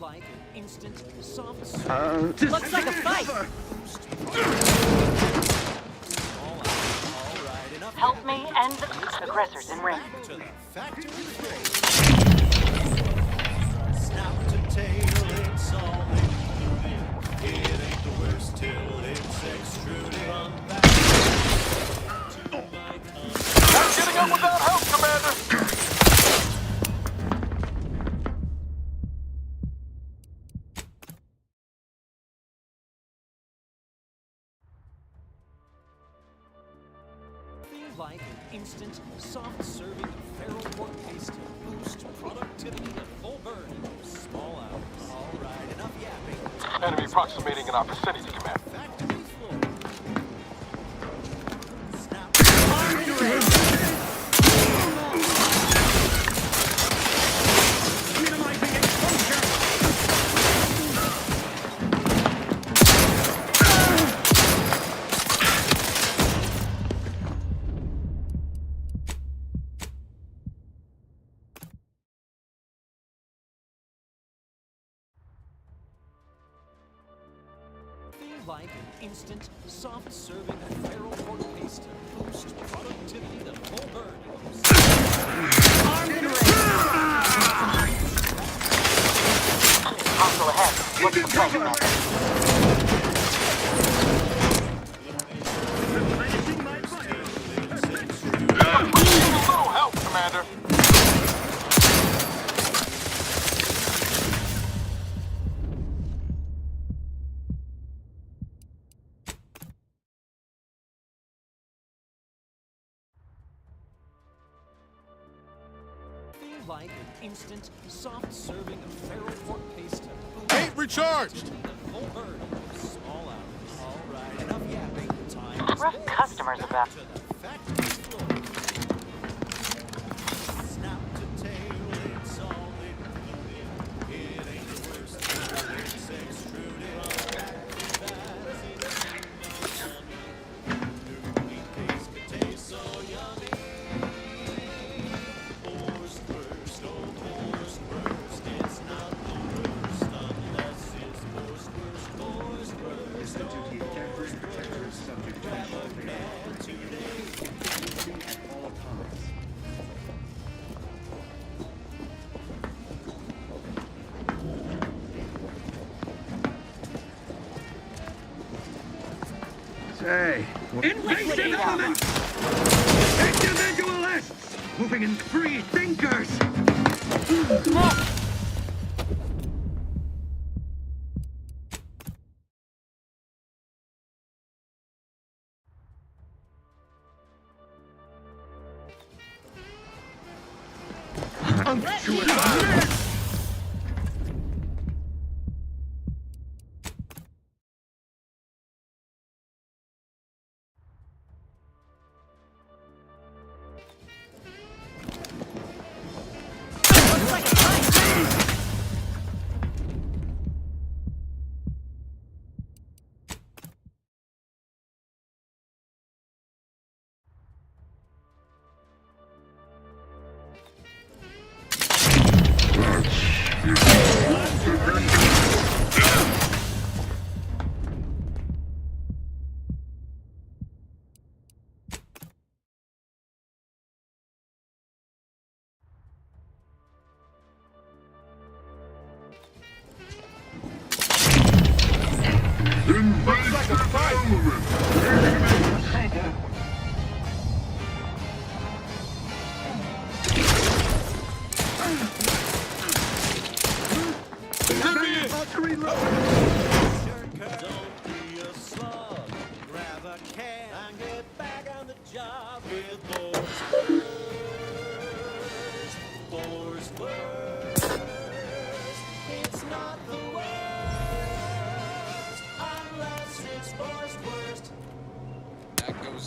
Speaker 2: like an instant soft
Speaker 24: Looks like a fight!
Speaker 14: Help me end the aggressors in ring.
Speaker 2: To the factory floor. Snout to tail, it's all included. It ain't the worst till it's extruded. Run back to my
Speaker 13: Not getting up without help, Commander!
Speaker 2: like an instant, soft serving of feral pork paste to boost productivity to full burn in small hours. All right, enough yapping.
Speaker 13: Enemy approximating in our vicinity, Command.
Speaker 2: Factory floor. Like an instant, soft serving of feral pork paste to boost productivity to full burn.
Speaker 14: Hostile ahead. What's the play, Commander?
Speaker 13: Little help, Commander.
Speaker 2: Like an instant, soft serving of feral pork paste to boost
Speaker 13: Ain't recharged.
Speaker 2: the full burn. Small hours. All right, enough yapping. Time.
Speaker 14: Rough customers about.
Speaker 2: To the factory floor. Snap to tail, it's all included. It ain't the worst. It's extruded. Back to that. It's yummy. Dirty paste could taste so yummy. Force first, oh force first. It's not the worst unless it's force first, force first.
Speaker 6: The duty of careful protector is subject to at all times.
Speaker 18: Say, invasive element! Individualists! Moving in free thinkers!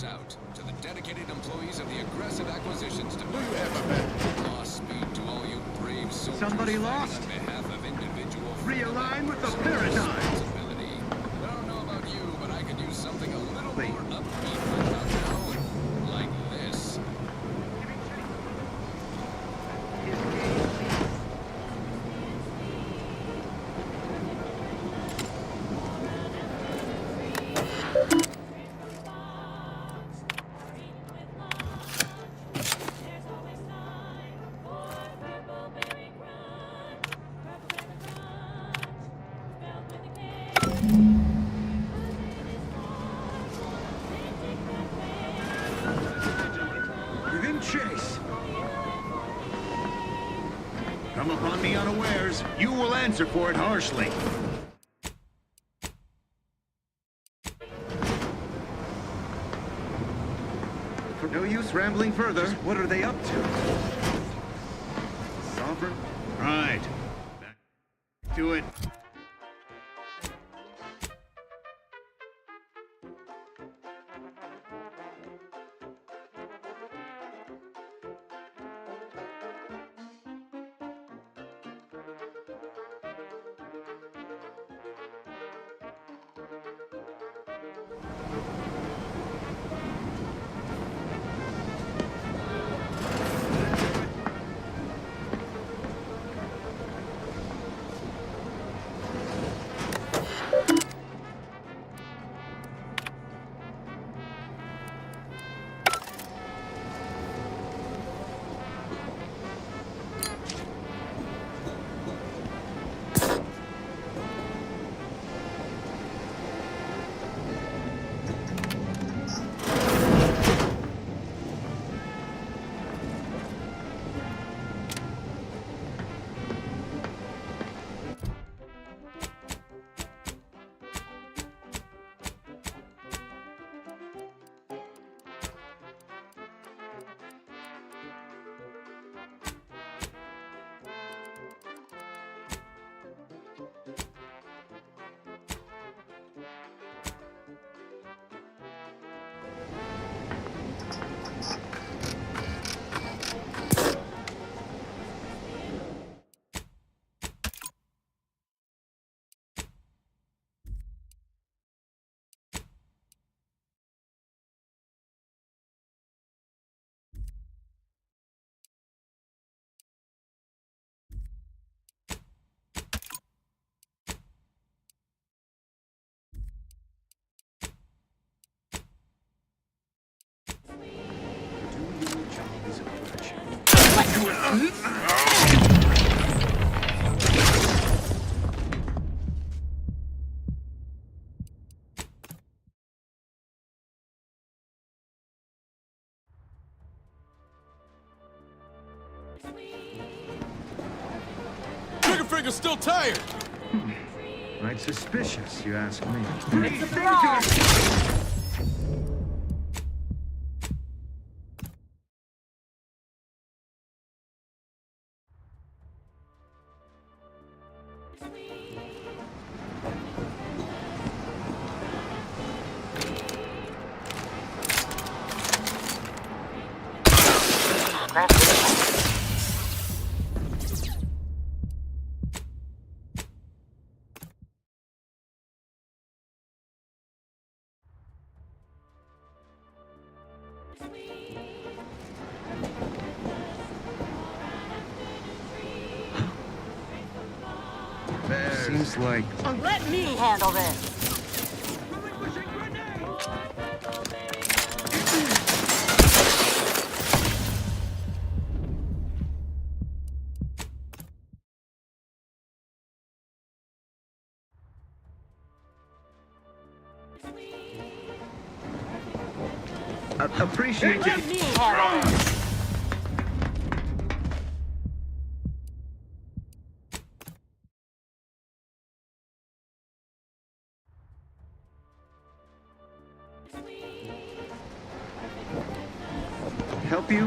Speaker 15: Out to the dedicated employees of the Aggressive Acquisitions Department. Law speed to all you brave soldiers.
Speaker 18: Somebody lost?
Speaker 15: On behalf of individual
Speaker 18: Realign with the paradigm.
Speaker 15: responsibility. I don't know about you, but I could use something a little more upbeat right about now, like this.
Speaker 18: Within chase. Come upon me unawares, you will answer for it harshly. For
Speaker 7: No use rambling further. What are they up to? Sovereign? Right. Back to it.
Speaker 13: Triggerfinger's still tired.
Speaker 7: Right suspicious, you ask me.
Speaker 14: It's a surprise!
Speaker 7: Seems like...
Speaker 14: Let me handle this!
Speaker 7: Appreciate
Speaker 14: Let me handle this!
Speaker 7: Help you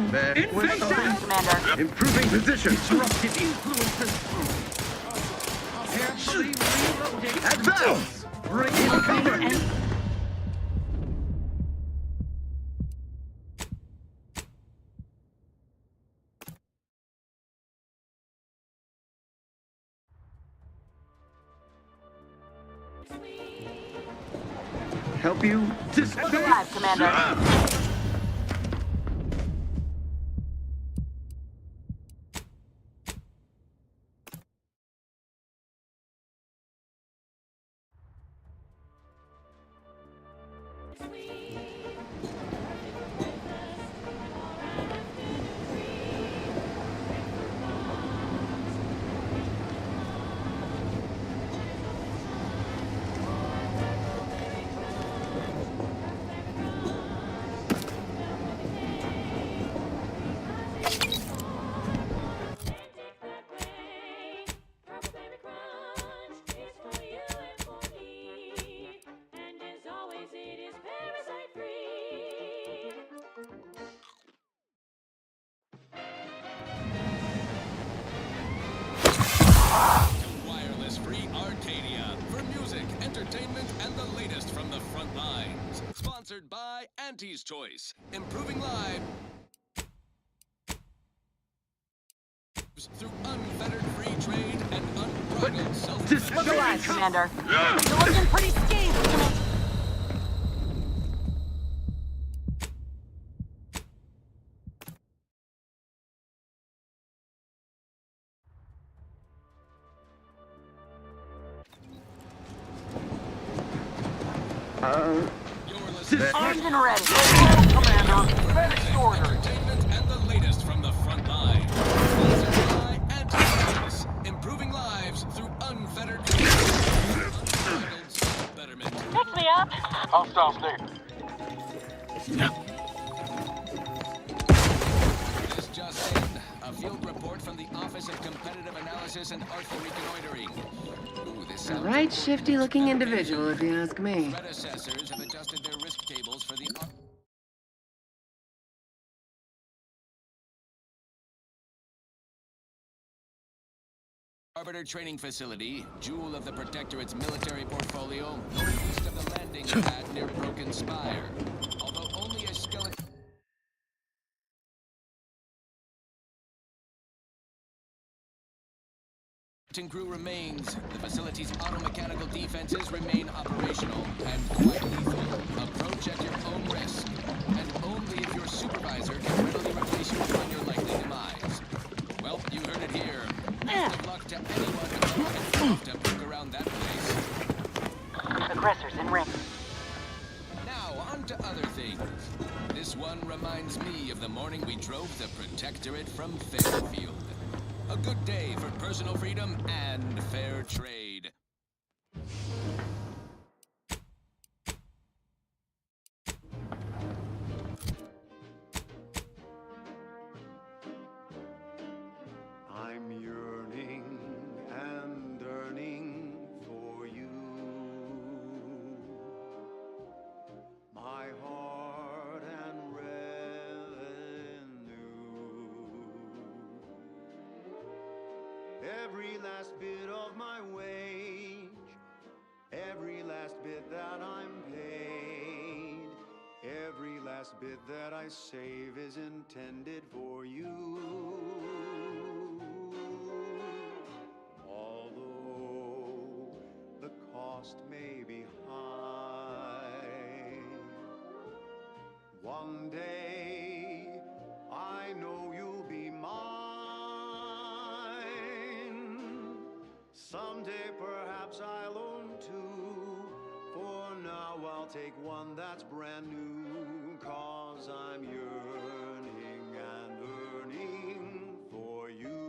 Speaker 7: with something?
Speaker 14: Commander.
Speaker 7: Improving position.
Speaker 18: Disruptive influences. Carefully reloading.
Speaker 7: Advance! Bring in cover. Help you?
Speaker 14: Alive, Commander.
Speaker 15: Auntie's choice, improving lives through unfettered free trade and unbridled self-defense.
Speaker 14: Look alive, Commander. You're looking pretty scathed, Commander. Armed and ready. Commander. Finish order.
Speaker 15: Entertainment and the latest from the front line. Sponsored by Anti-Crisis, improving lives through unfettered unbridled self-betterment.
Speaker 14: Pick me up.
Speaker 13: Hostiles near.
Speaker 15: This just in, a field report from the Office of Competitive Analysis and Artful Reconnoitering. Ooh, this
Speaker 11: A
Speaker 15: sounds
Speaker 11: right shifty-looking individual, if you ask me.
Speaker 15: Threat assessors have adjusted their risk tables for the Arbiter Training Facility, jewel of the Protectorate's military portfolio, northeast of the landing pad near Broken Spire. Although only a skeleton crew remains, the facility's automechanical defenses remain operational and quite lethal. Approach at your own risk, and only if your supervisor can readily replace you upon your likely demise. Well, you heard it here. Best of luck to anyone who can to poke around that place.
Speaker 14: Aggressors in ring.
Speaker 15: Now, on to other things. This one reminds me of the morning we drove the Protectorate from Fairfield. A good day for personal freedom and fair trade.
Speaker 20: I'm yearning and yearning for you. My heart and revenue. Every last bit of my wage, every last bit that I'm paid, every last bit that I save is intended for you. Although the cost may be high, one day I know you'll be mine. Someday perhaps I'll own two. For now I'll take one that's brand new. 'Cause I'm yearning and yearning for you.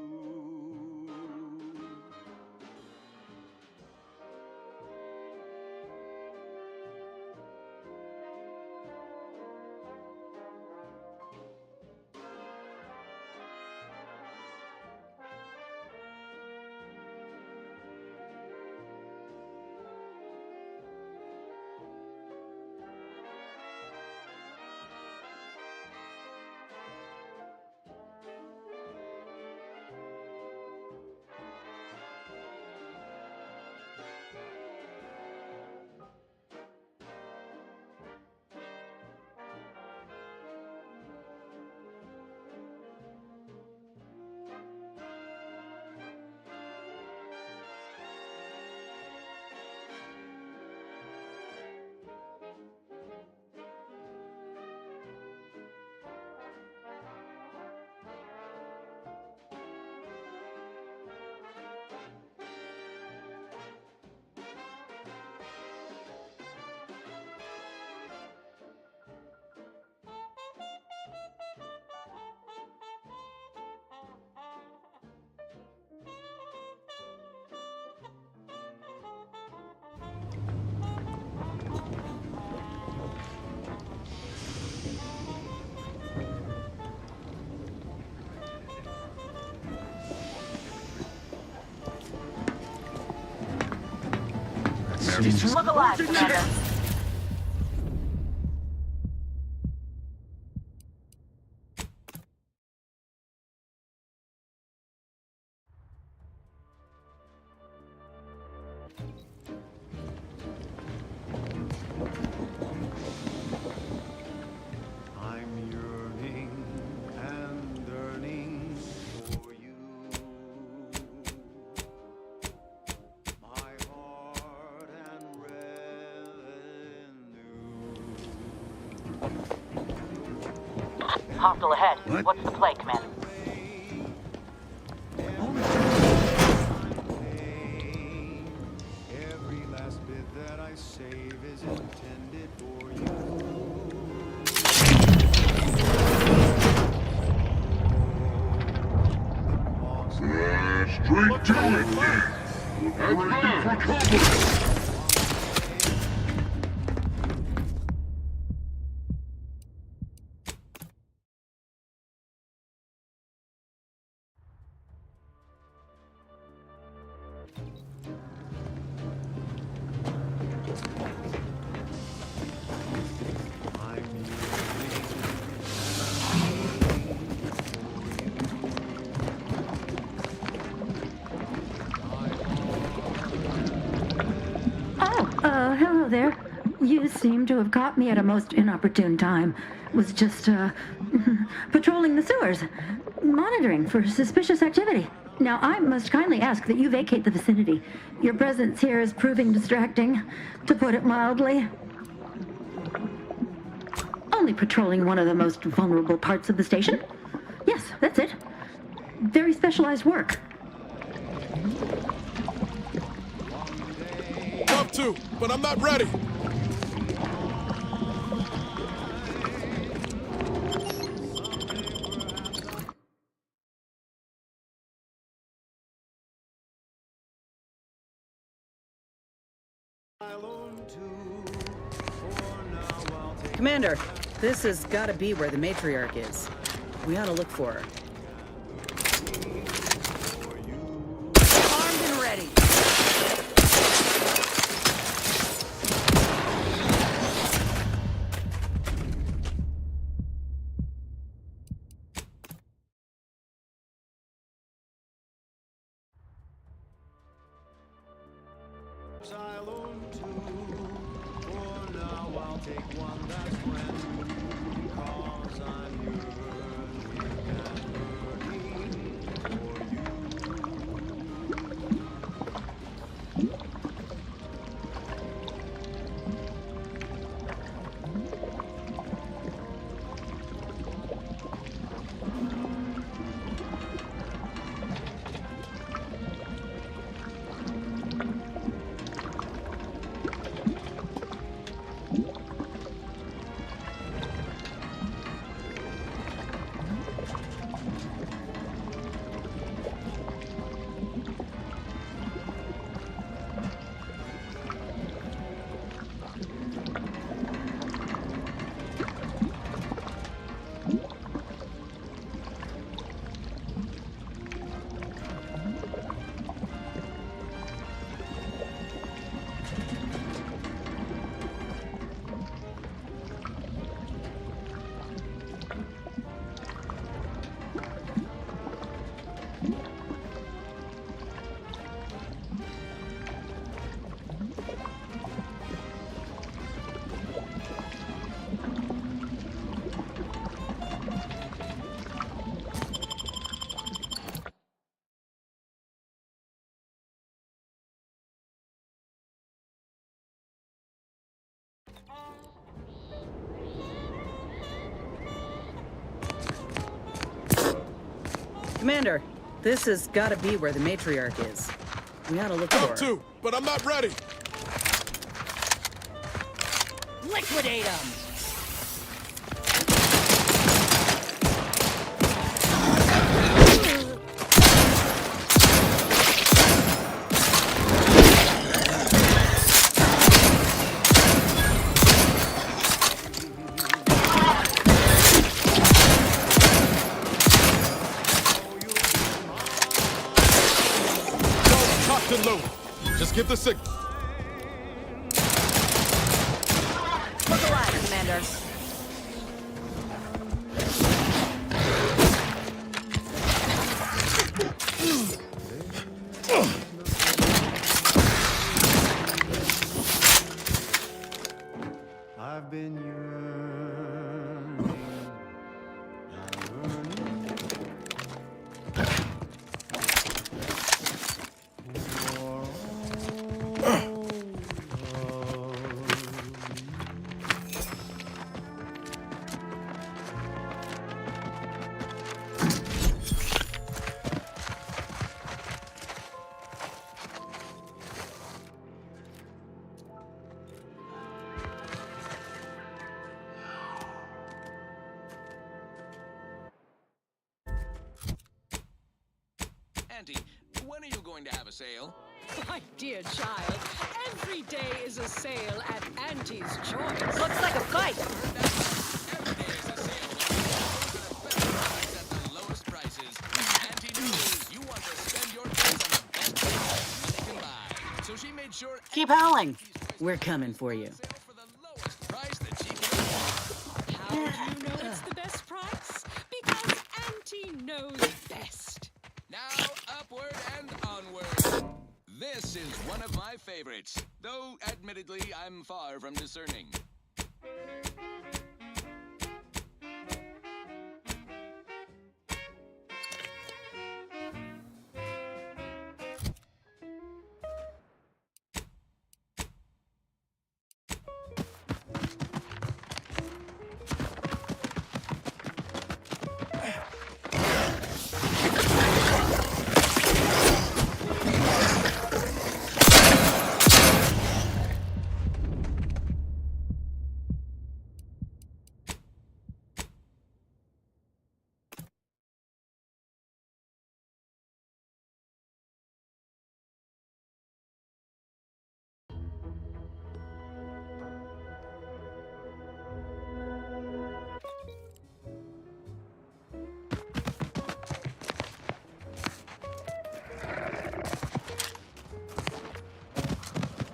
Speaker 14: Look alive, Commander. Hostile ahead.
Speaker 7: What?
Speaker 14: What's the play, Commander?
Speaker 20: Every last bit that I save is intended for you.
Speaker 10: Straight to it! I'm ready for combat!
Speaker 9: Hello there. You seem to have caught me at a most inopportune time. Was just, patrolling the sewers, monitoring for suspicious activity. Now, I must kindly ask that you vacate the vicinity. Your presence here is proving distracting, to put it mildly. Only patrolling one of the most vulnerable parts of the station? Yes, that's it. Very specialized work.
Speaker 13: Up to, but I'm not ready.
Speaker 12: Commander, this has got to be where the matriarch is. We ought to look for her. Armed and ready.
Speaker 20: I'll own two. For now, I'll take one that's brand new. 'Cause I'm yearning and burning for
Speaker 12: Commander, this has got to be where the matriarch is. We ought to look for her.
Speaker 13: Up to, but I'm not ready.
Speaker 12: Liquidate them!
Speaker 13: Just give the signal.
Speaker 12: Look alive, Commander.
Speaker 20: I've been
Speaker 15: Auntie, when are you going to have a sale?
Speaker 5: My dear child, every day is a sale at Auntie's Choice.
Speaker 14: Looks like a fight.
Speaker 15: At the lowest prices. Auntie knows you want to spend your days on the best prices money can buy. So she made sure.
Speaker 12: Keep howling. We're coming for you.
Speaker 15: Price the cheapest.
Speaker 5: How do you know it's the best price? Because Auntie knows best.
Speaker 15: Now upward and onward. This is one of my favorites, though admittedly I'm far from discerning.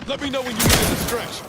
Speaker 13: Let me know when you need a stretch.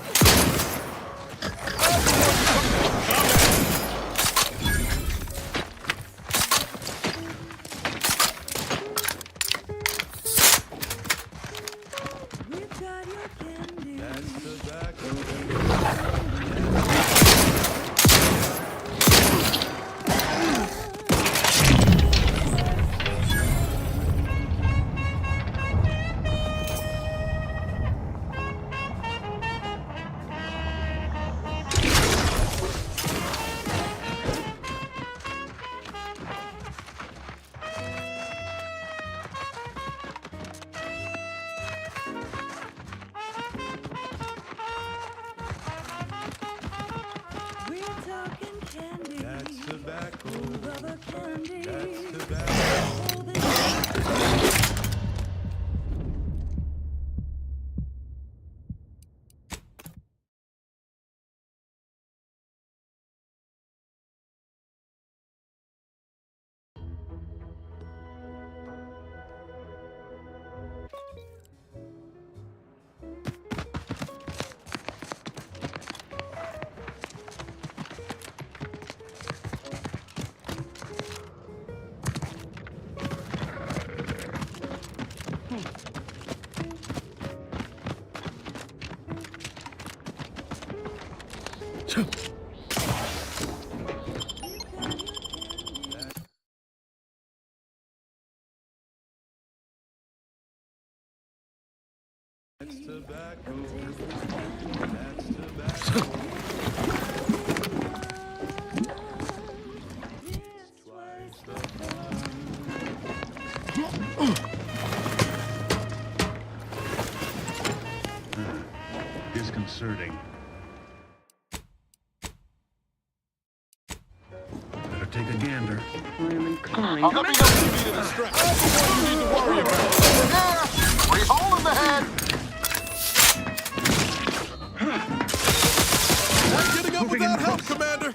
Speaker 7: Disconcerting. Better take a gander.
Speaker 3: I'm inclined.
Speaker 13: Let me know when you need a stretch. That's the one you need to worry about.
Speaker 18: Free hole in the head!
Speaker 13: Not getting up without help, Commander.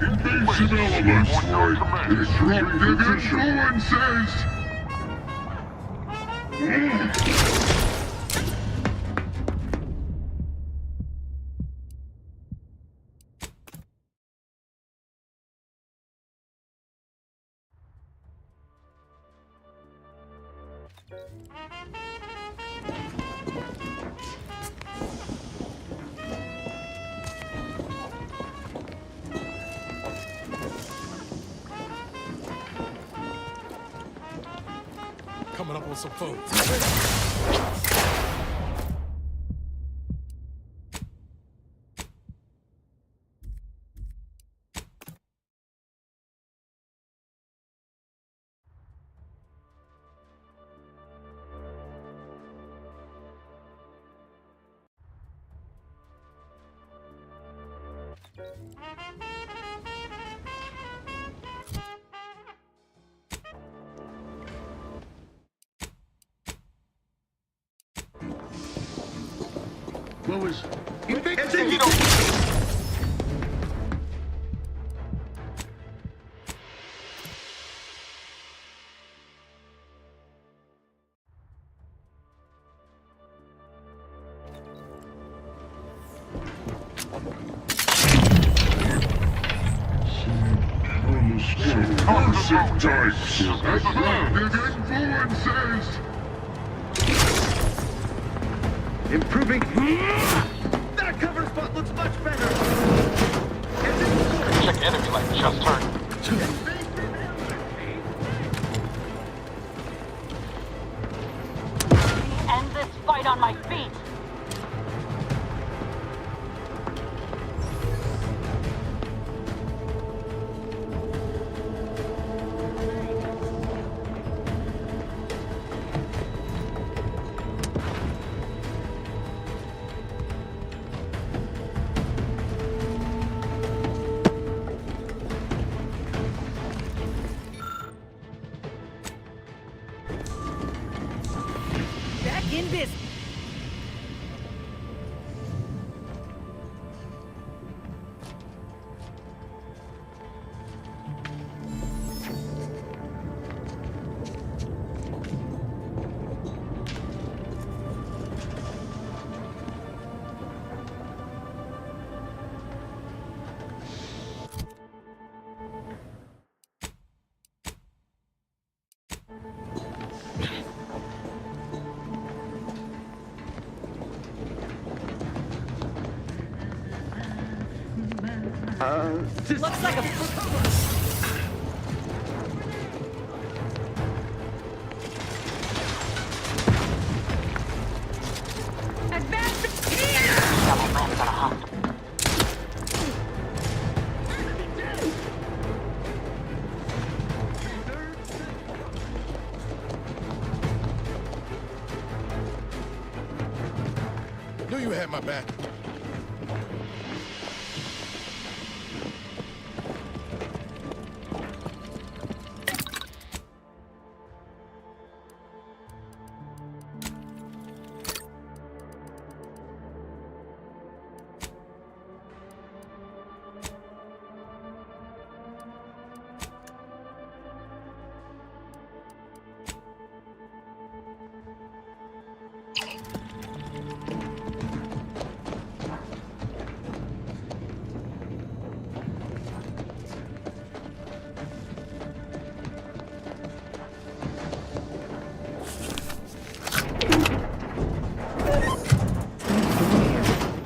Speaker 10: Invasion elements disruptive influences!
Speaker 13: Coming up on some food.
Speaker 10: What was...
Speaker 18: Toxic types. That's right, they're influences.
Speaker 6: Improving. That cover spot looks much better.
Speaker 13: Check enemy light just turned.
Speaker 14: End this fight on my feet.
Speaker 12: Back in business.
Speaker 14: Looks like a...
Speaker 13: Knew you had my back.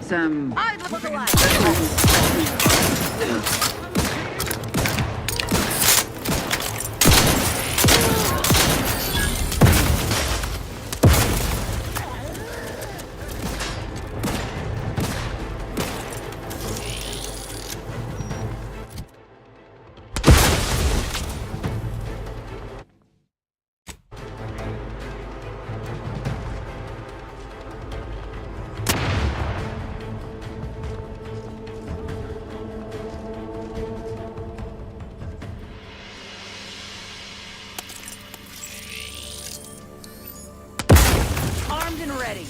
Speaker 3: Some...
Speaker 14: I look alive.
Speaker 12: Armed and ready.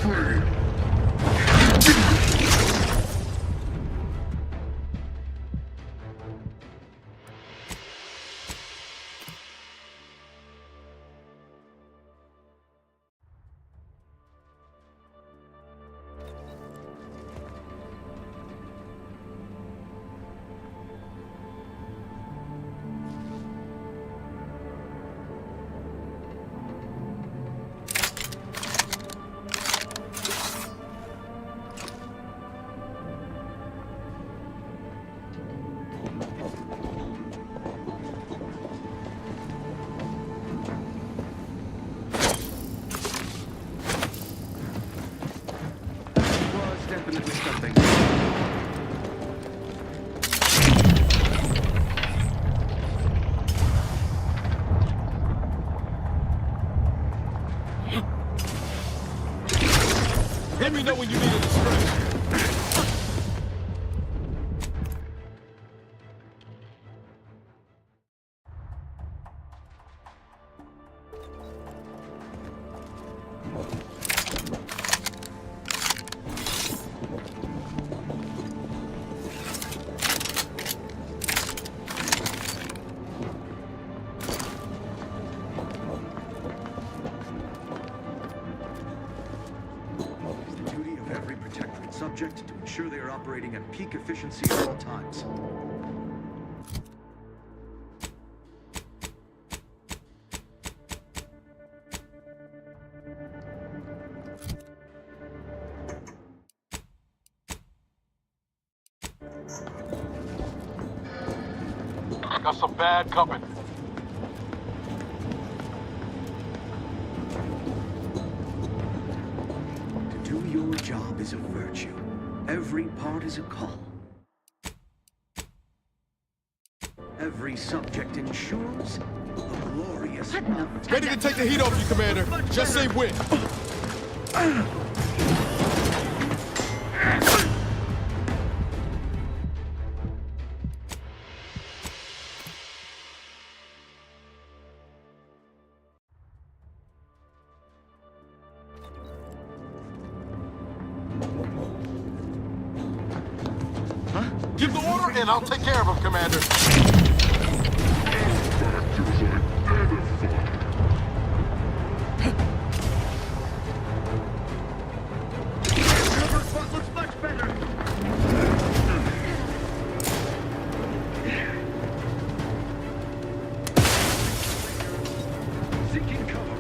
Speaker 10: ruthlessly!
Speaker 6: Was definitely something.
Speaker 13: Let me know when you need a distraction.
Speaker 6: It's the duty of every protectorate subject to ensure they are operating at peak efficiency at all times.
Speaker 13: Got some bad company.
Speaker 6: To do your job is a virtue. Every part is a call. Every subject ensures a glorious love.
Speaker 13: Ready to take the heat off you, Commander. Just say when. Give the order and I'll take care of him, Commander.
Speaker 6: Looks much better. Seeking cover.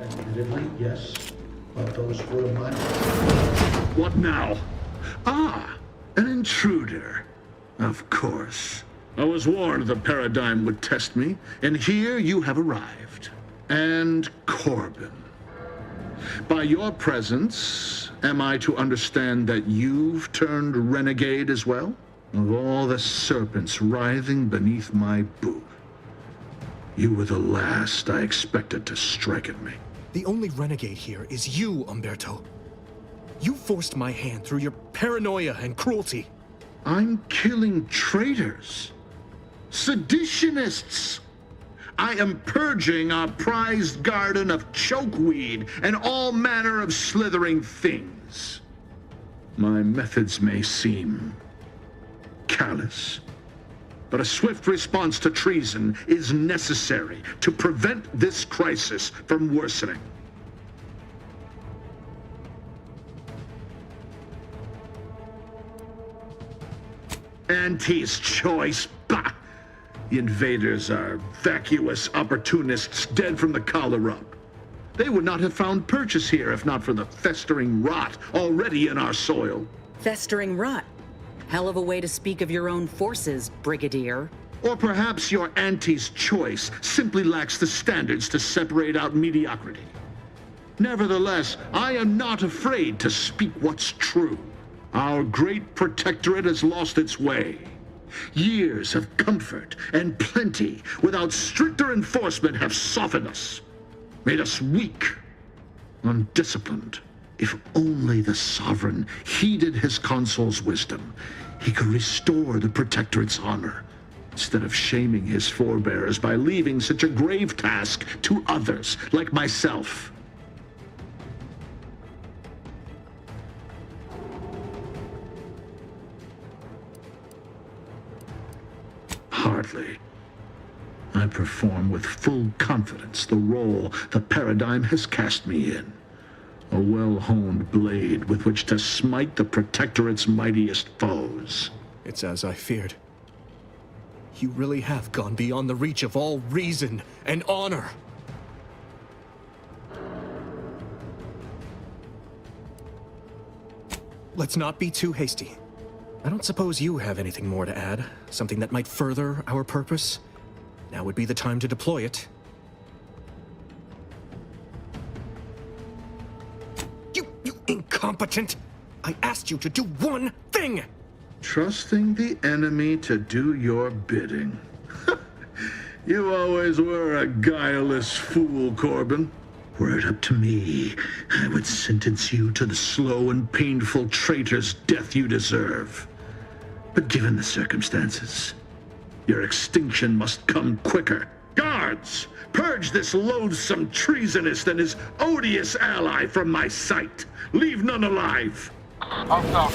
Speaker 10: Admittedly, yes, but those were my...
Speaker 7: What now? Ah, an intruder. Of course. I was warned the Paradigm would test me, and here you have arrived. And Corbin. By your presence, am I to understand that you've turned renegade as well? Of all the serpents writhing beneath my boot, you were the last I expected to strike at me.
Speaker 4: The only renegade here is you, Umberto. You forced my hand through your paranoia and cruelty.
Speaker 7: I'm killing traitors, seditionists. I am purging our prized garden of chokeweed and all manner of slithering things. My methods may seem callous, but a swift response to treason is necessary to prevent this crisis from worsening. Auntie's choice, bah! The invaders are vacuous opportunists dead from the collar up. They would not have found purchase here if not for the festering rot already in our soil.
Speaker 12: Festering rot? Hell of a way to speak of your own forces, Brigadier.
Speaker 7: Or perhaps your auntie's choice simply lacks the standards to separate out mediocrity. Nevertheless, I am not afraid to speak what's true. Our great protectorate has lost its way. Years of comfort and plenty without stricter enforcement have softened us, made us weak, undisciplined. If only the Sovereign heeded his consul's wisdom, he could restore the Protectorate's honor, instead of shaming his forebears by leaving such a grave task to others, like myself. Hardly. I perform with full confidence the role the Paradigm has cast me in. A well-honed blade with which to smite the Protectorate's mightiest foes.
Speaker 4: It's as I feared. You really have gone beyond the reach of all reason and honor. Let's not be too hasty. I don't suppose you have anything more to add? Something that might further our purpose? Now would be the time to deploy it. You incompetent! I asked you to do one thing!
Speaker 7: Trusting the enemy to do your bidding. You always were a guileless fool, Corbin. Were it up to me, I would sentence you to the slow and painful traitor's death you deserve. But given the circumstances, your extinction must come quicker. Guards, purge this loathsome treasonist and his odious ally from my sight. Leave none alive.
Speaker 13: Hostile.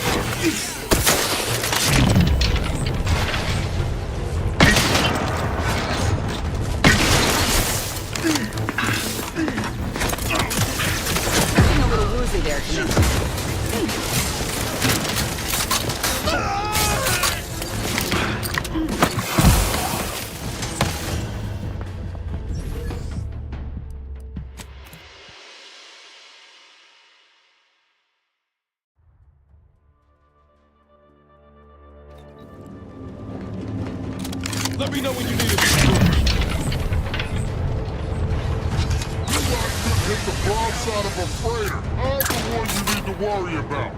Speaker 12: there, Commander.
Speaker 13: Let me know when you need it.
Speaker 10: You guys could hit the broadside of a freighter. I'm the one you need to worry about.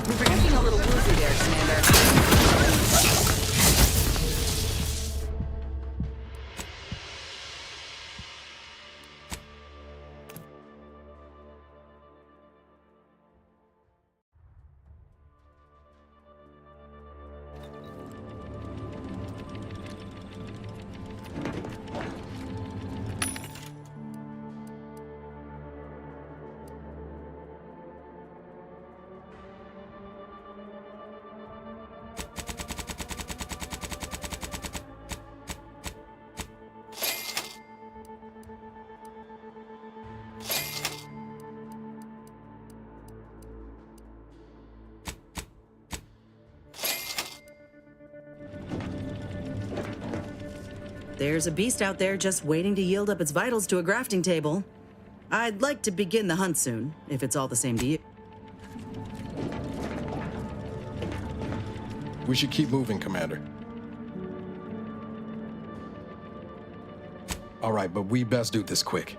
Speaker 12: You're getting a little woozy there, Commander. There's a beast out there just waiting to yield up its vitals to a grafting table. I'd like to begin the hunt soon, if it's all the same to you.
Speaker 1: We should keep moving, Commander. All right, but we best do this quick.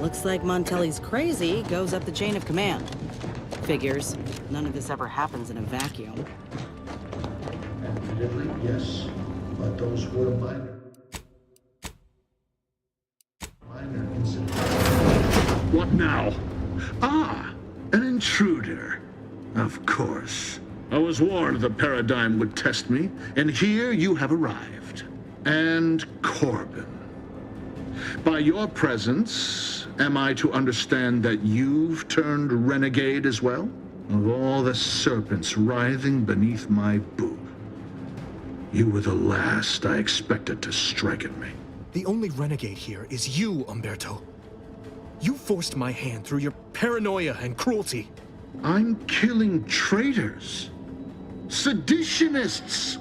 Speaker 12: Looks like Montelli's crazy goes up the chain of command. Figures. None of this ever happens in a vacuum.
Speaker 7: Admittedly, yes, but those were minor incidents. What now? Ah, an intruder. Of course. I was warned the Paradigm would test me, and here you have arrived. And Corbin. By your presence, am I to understand that you've turned renegade as well? Of all the serpents writhing beneath my boot, you were the last I expected to strike at me.
Speaker 4: The only renegade here is you, Umberto. You forced my hand through your paranoia and cruelty.
Speaker 7: I'm killing traitors, seditionists.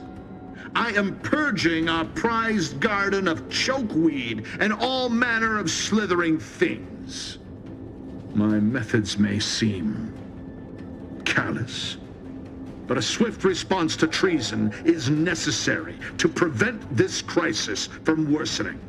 Speaker 7: I am purging our prized garden of chokeweed and all manner of slithering things. My methods may seem callous, but a swift response to treason is necessary to prevent this crisis from worsening.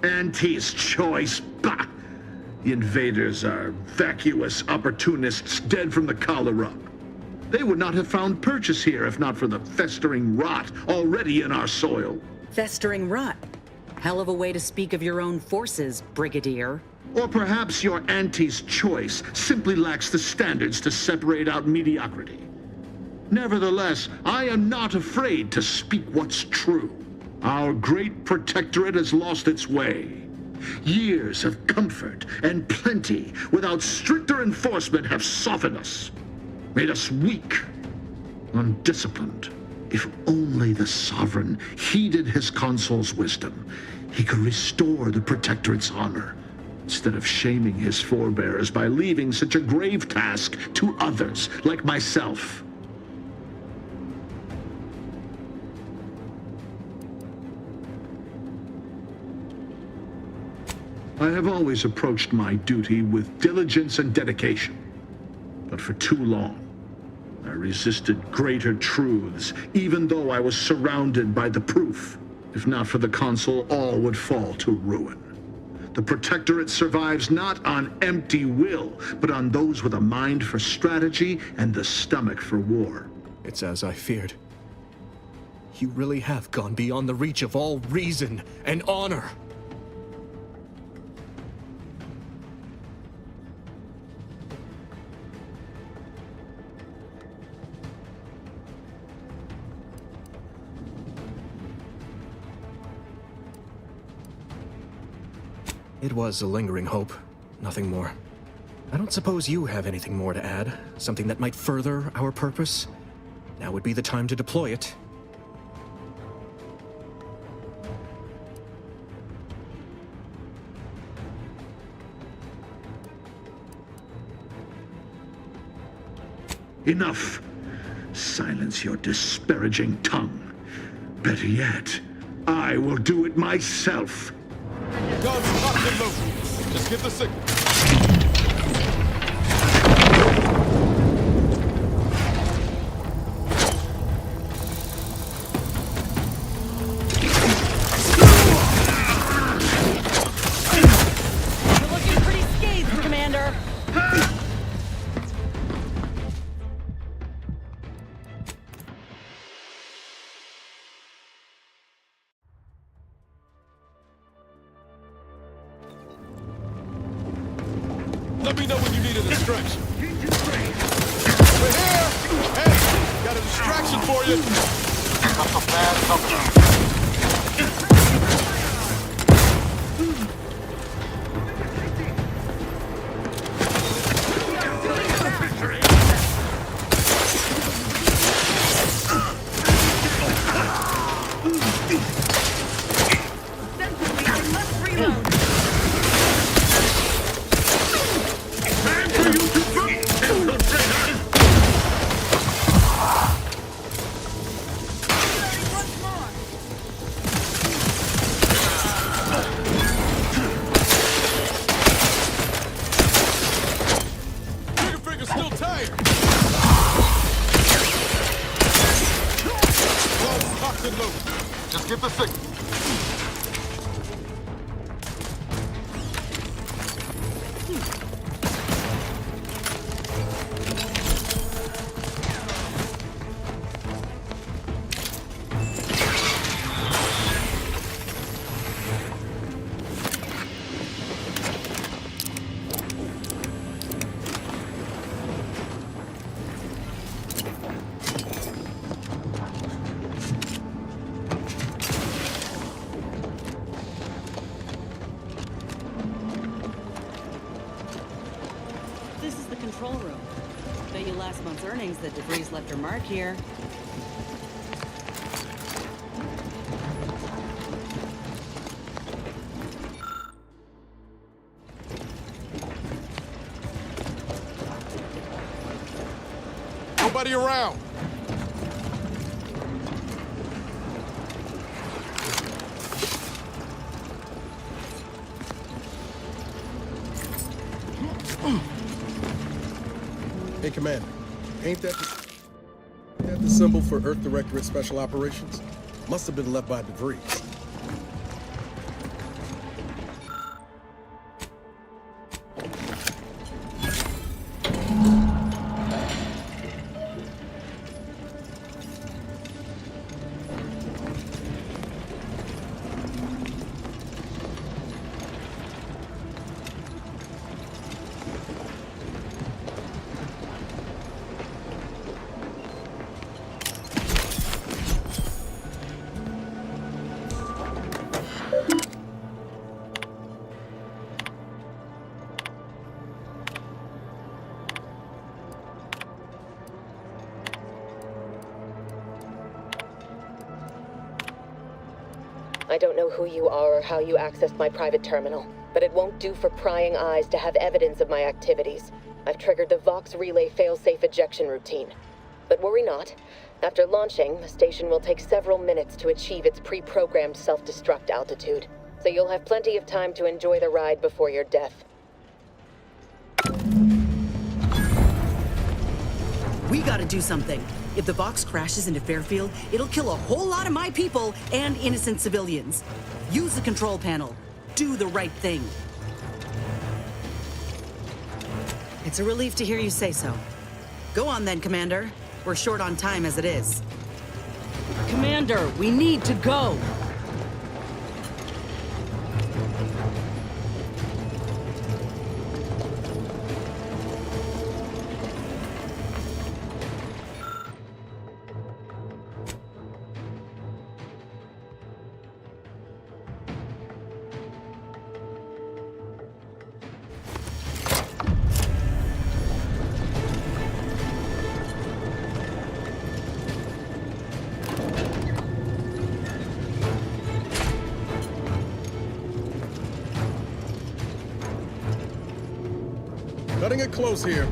Speaker 7: Auntie's choice? Bah! The invaders are vacuous opportunists dead from the collar up. They would not have found purchase here if not for the festering rot already in our soil.
Speaker 12: Festering rot? Hell of a way to speak of your own forces, Brigadier.
Speaker 7: Or perhaps your auntie's choice simply lacks the standards to separate out mediocrity. Nevertheless, I am not afraid to speak what's true. Our great protectorate has lost its way. Years of comfort and plenty without stricter enforcement have softened us, made us weak, undisciplined. If only the Sovereign heeded his consul's wisdom, he could restore the protectorate's honor, instead of shaming his forebears by leaving such a grave task to others like myself. I have always approached my duty with diligence and dedication, but for too long, I resisted greater truths, even though I was surrounded by the proof. If not for the consul, all would fall to ruin. The Protectorate survives not on empty will, but on those with a mind for strategy and the stomach for war.
Speaker 4: It's as I feared. You really have gone beyond the reach of all reason and honor. It was a lingering hope, nothing more. I don't suppose you have anything more to add? Something that might further our purpose? Now would be the time to deploy it.
Speaker 7: Enough! Silence your disparaging tongue. Better yet, I will do it myself.
Speaker 13: Guns locked and loaded. Just get the signal.
Speaker 12: You're looking pretty scathed, Commander.
Speaker 13: Let me know when you need a distraction. We're here! Hey, got a distraction for you. That's a bad company. Just get the signal.
Speaker 12: This is the control room. Bet you last month's earnings that DeVries left her mark here.
Speaker 13: nobody around.
Speaker 1: Hey, Commander, ain't that the symbol for Earth Directorate Special Operations? Must have been left by debris.
Speaker 16: I don't know who you are or how you accessed my private terminal, but it won't do for prying eyes to have evidence of my activities. I've triggered the Vox Relay failsafe ejection routine. But worry not. After launching, the station will take several minutes to achieve its pre-programmed self-destruct altitude, so you'll have plenty of time to enjoy the ride before your death.
Speaker 12: We gotta do something. If the Vox crashes into Fairfield, it'll kill a whole lot of my people and innocent civilians. Use the control panel. Do the right thing. It's a relief to hear you say so. Go on then, Commander. We're short on time as it is. Commander, we need to go!
Speaker 1: Cutting it close here.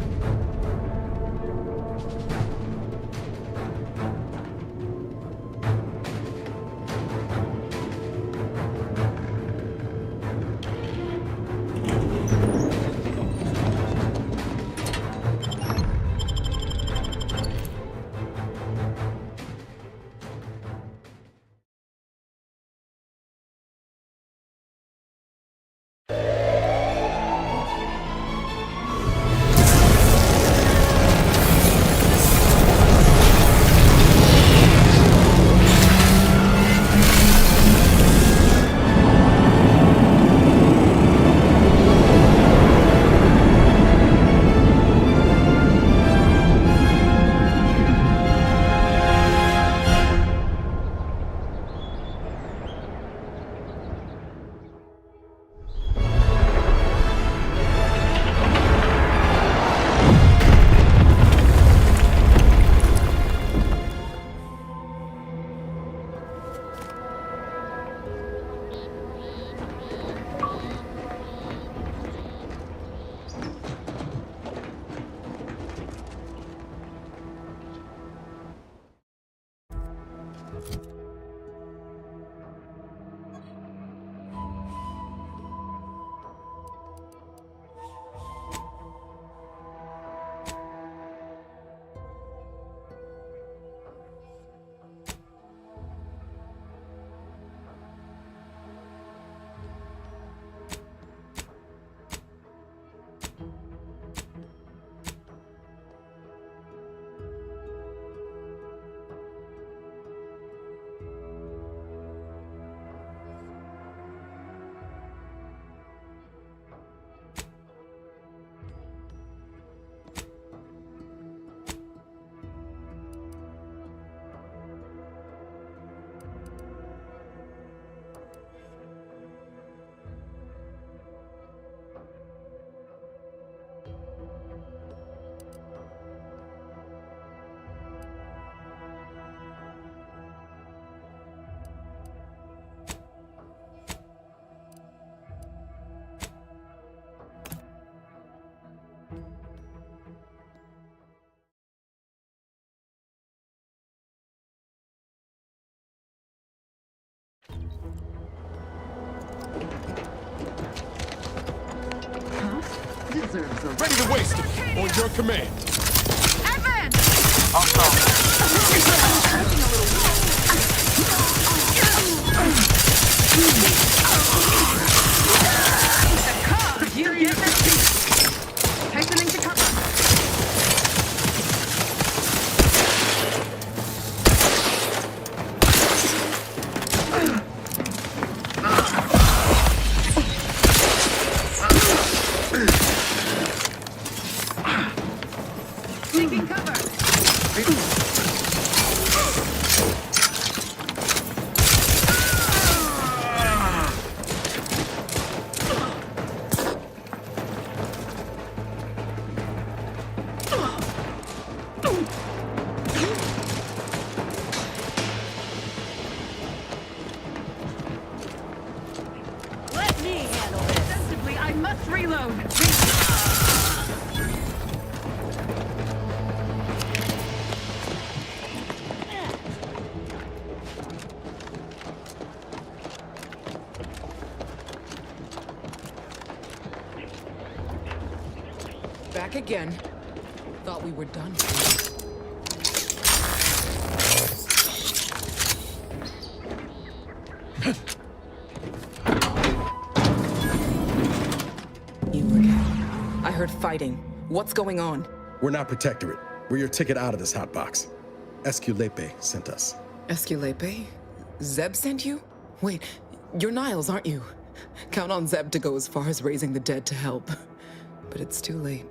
Speaker 3: deserves a
Speaker 13: Ready to waste it. On your command.
Speaker 5: Evan!
Speaker 11: You get this? Tightening to cover. Taking cover.
Speaker 3: Let me handle this. Sensibly, I must reload.
Speaker 11: Back again. Thought we were done. You again. I heard fighting. What's going on?
Speaker 1: We're not Protectorate. We're your ticket out of this hotbox. Esculepe sent us.
Speaker 11: Esculepe? Zeb sent you? Wait, you're Niles, aren't you? Count on Zeb to go as far as raising the dead to help. But it's too late.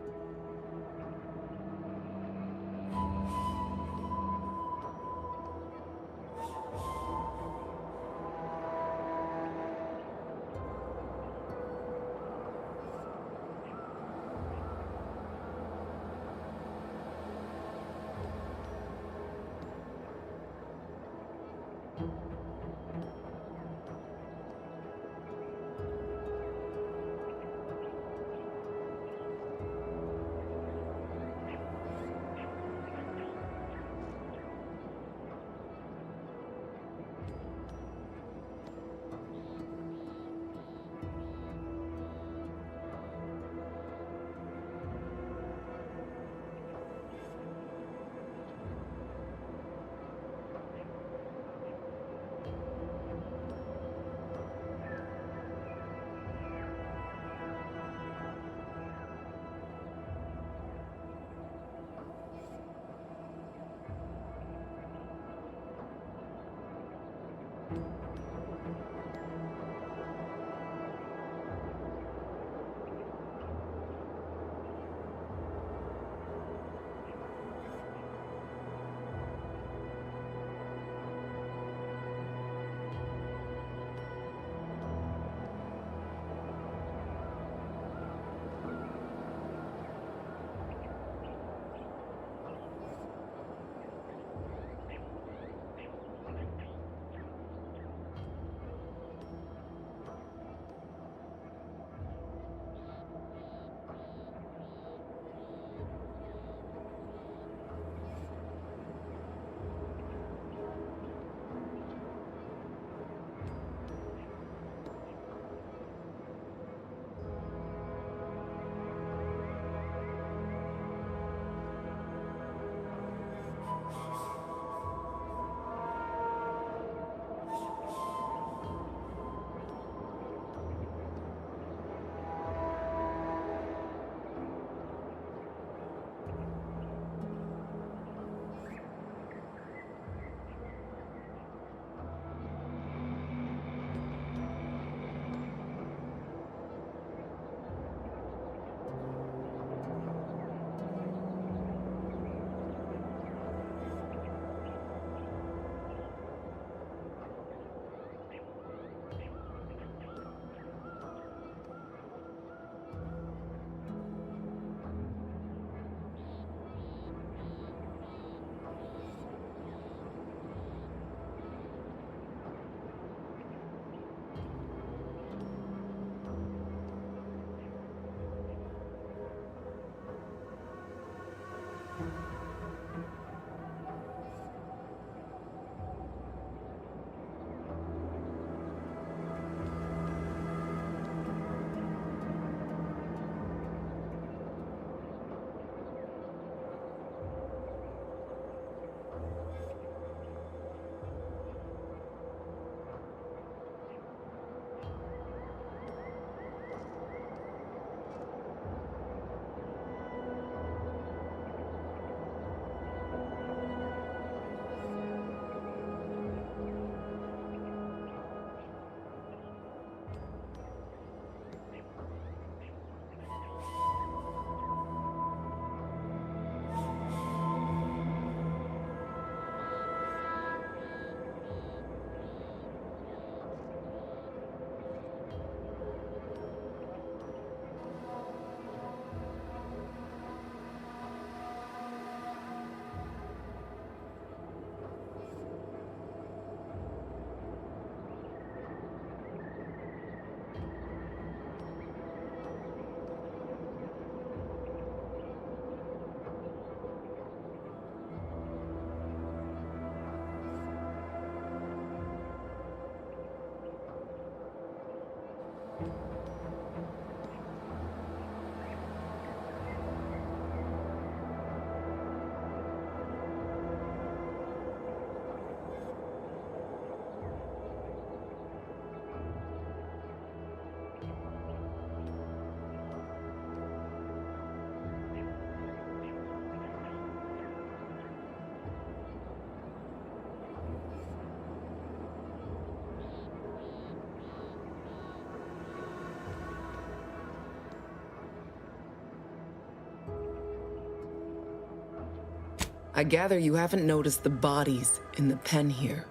Speaker 11: I gather you haven't noticed the bodies in the pen here.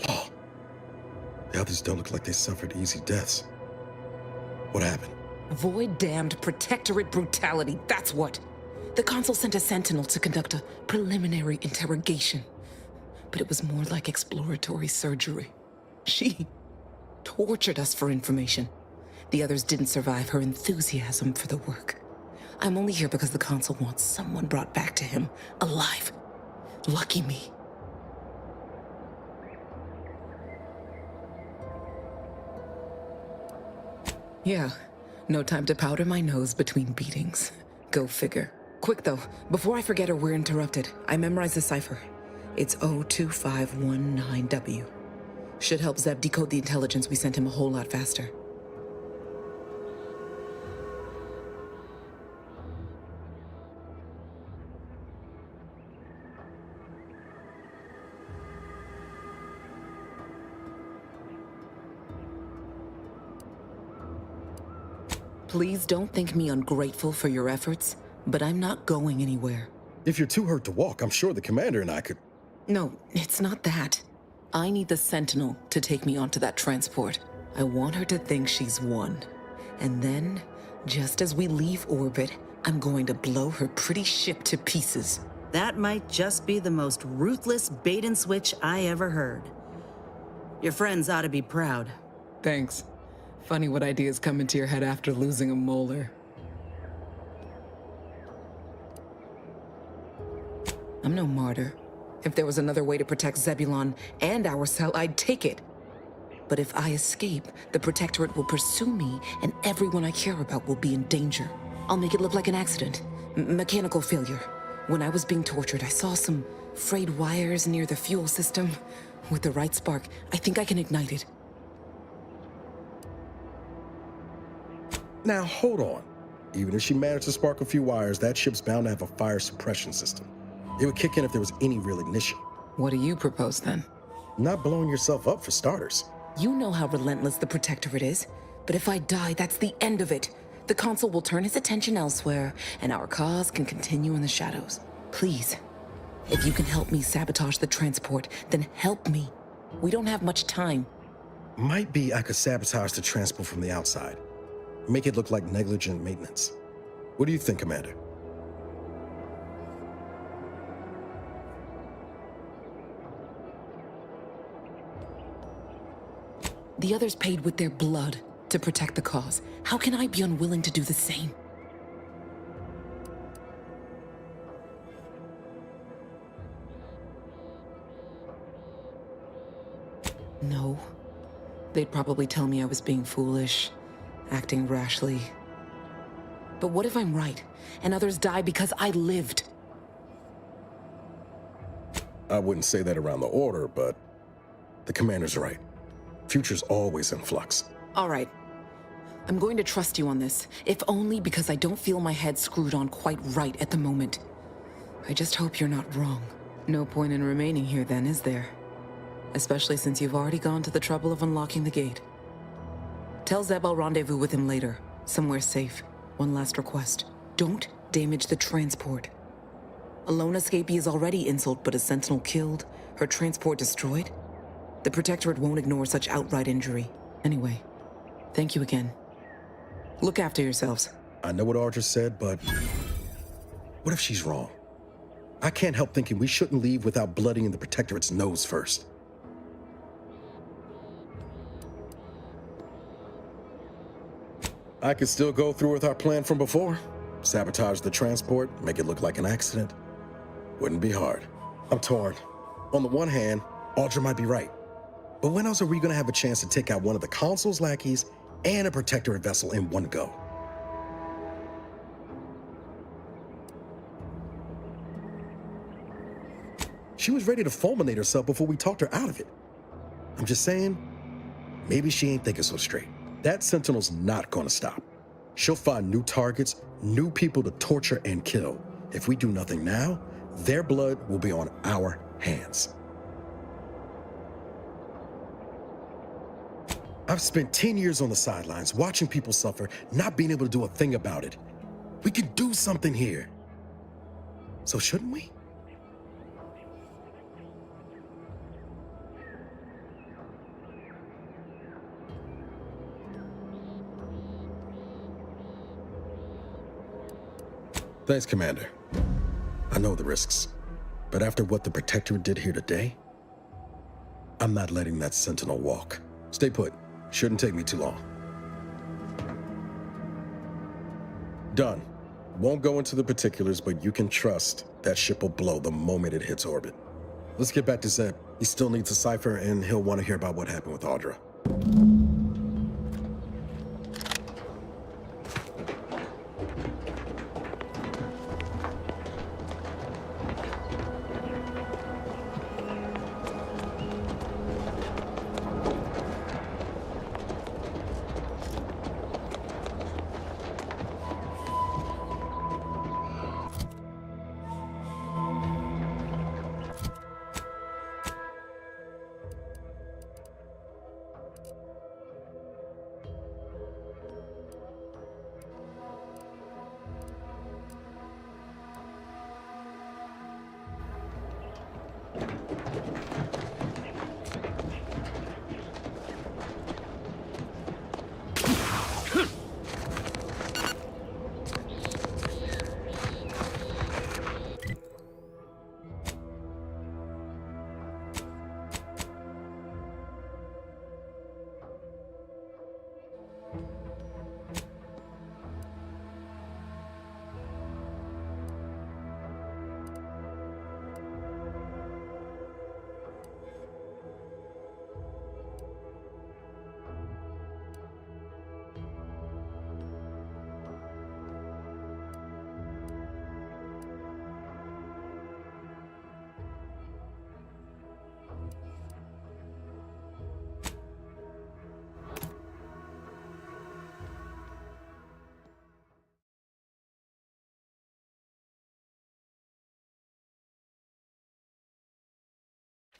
Speaker 1: Oh, the others don't look like they suffered easy deaths. What happened?
Speaker 11: Void-damned protectorate brutality, that's what. The consul sent a sentinel to conduct a preliminary interrogation. But it was more like exploratory surgery. She tortured us for information. The others didn't survive her enthusiasm for the work. I'm only here because the consul wants someone brought back to him, alive. Lucky me. Yeah, no time to powder my nose between beatings. Go figure. Quick though, before I forget or we're interrupted, I memorized the cipher. It's 02519W. Should help Zeb decode the intelligence we sent him a whole lot faster. Please don't think me ungrateful for your efforts, but I'm not going anywhere.
Speaker 1: If you're too hurt to walk, I'm sure the commander and I could...
Speaker 11: No, it's not that. I need the Sentinel to take me onto that transport. I want her to think she's won. And then, just as we leave orbit, I'm going to blow her pretty ship to pieces.
Speaker 12: That might just be the most ruthless bait and switch I ever heard. Your friends ought to be proud.
Speaker 11: Thanks. Funny what ideas come into your head after losing a molar. I'm no martyr. If there was another way to protect Zebulon and our cell, I'd take it. But if I escape, the Protectorate will pursue me, and everyone I care about will be in danger. I'll make it look like an accident. Mechanical failure. When I was being tortured, I saw some frayed wires near the fuel system. With the right spark, I think I can ignite it.
Speaker 1: Now, hold on. Even if she managed to spark a few wires, that ship's bound to have a fire suppression system. It would kick in if there was any real ignition.
Speaker 11: What do you propose, then?
Speaker 1: Not blowing yourself up, for starters.
Speaker 11: You know how relentless the Protectorate is. But if I die, that's the end of it. The Consul will turn his attention elsewhere, and our cause can continue in the shadows. Please, if you can help me sabotage the transport, then help me. We don't have much time.
Speaker 1: Might be I could sabotage the transport from the outside. Make it look like negligent maintenance. What do you think, Commander?
Speaker 11: The others paid with their blood to protect the cause. How can I be unwilling to do the same? No. They'd probably tell me I was being foolish, acting rashly. But what if I'm right, and others die because I lived?
Speaker 1: I wouldn't say that around the Order, but the Commander's right. Future's always in flux.
Speaker 11: All right. I'm going to trust you on this, if only because I don't feel my head screwed on quite right at the moment. I just hope you're not wrong. No point in remaining here then, is there? Especially since you've already gone to the trouble of unlocking the gate. Tell Zeb I'll rendezvous with him later, somewhere safe. One last request. Don't damage the transport. A lone escapee is already insult, but a Sentinel killed, her transport destroyed? The Protectorate won't ignore such outright injury. Anyway, thank you again. Look after yourselves.
Speaker 1: I know what Audra said, but what if she's wrong? I can't help thinking we shouldn't leave without bloodying the Protectorate's nose first. I could still go through with our plan from before. Sabotage the transport, make it look like an accident. Wouldn't be hard. I'm torn. On the one hand, Audra might be right. But when else are we gonna have a chance to take out one of the Consul's lackeys and a Protectorate vessel in one go. She was ready to fulminate herself before we talked her out of it. I'm just saying, maybe she ain't thinking so straight. That Sentinel's not gonna stop. She'll find new targets, new people to torture and kill. If we do nothing now, their blood will be on our hands. I've spent 10 years on the sidelines watching people suffer, not being able to do a thing about it. We can do something here. So shouldn't we? Thanks, Commander. I know the risks, but after what the Protectorate did here today, I'm not letting that Sentinel walk. Stay put. Shouldn't take me too long. Done. Won't go into the particulars, but you can trust that ship will blow the moment it hits orbit. Let's get back to Zeb. He still needs a cipher, and he'll want to hear about what happened with Audra.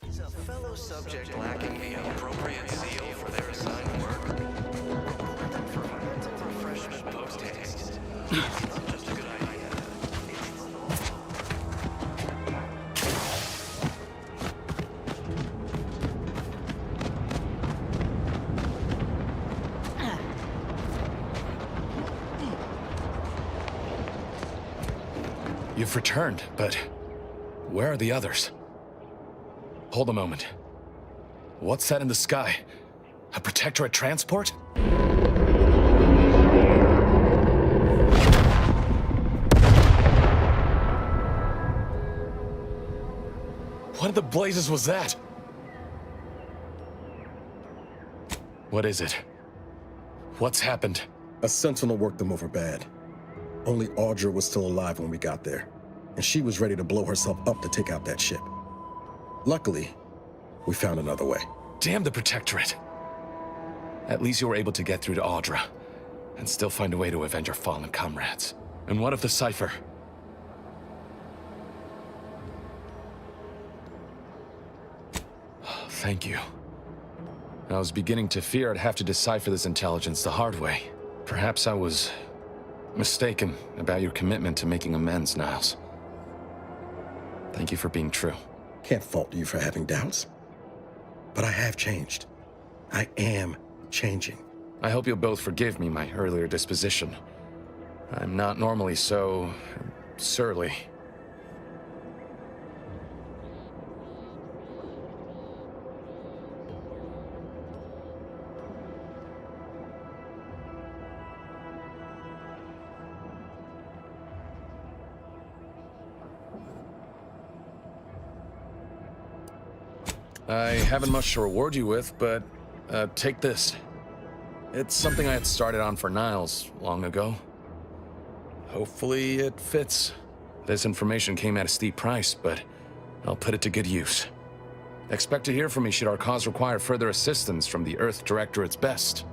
Speaker 17: Is a fellow subject lacking the appropriate zeal for their assigned work? Reward them for mental refreshment post-haste. It's not just a good idea.
Speaker 21: You've returned, but where are the others? Hold a moment. What's that in the sky? A Protectorate transport? What in the blazes was that? What is it? What's happened?
Speaker 1: A Sentinel worked them over bad. Only Audra was still alive when we got there, and she was ready to blow herself up to take out that ship. Luckily, we found another way.
Speaker 21: Damn the Protectorate. At least you were able to get through to Audra, and still find a way to avenge your fallen comrades. And what of the cipher? Thank you. I was beginning to fear I'd have to decipher this intelligence the hard way. Perhaps I was mistaken about your commitment to making amends, Niles. Thank you for being true.
Speaker 1: Can't fault you for having doubts. But I have changed. I am changing.
Speaker 21: I hope you'll both forgive me my earlier disposition. I'm not normally so surly. I haven't much to reward you with, but take this. It's something I had started on for Niles long ago. Hopefully it fits. This information came at a steep price, but I'll put it to good use. Expect to hear from me should our cause require further assistance from the Earth Directorate's best.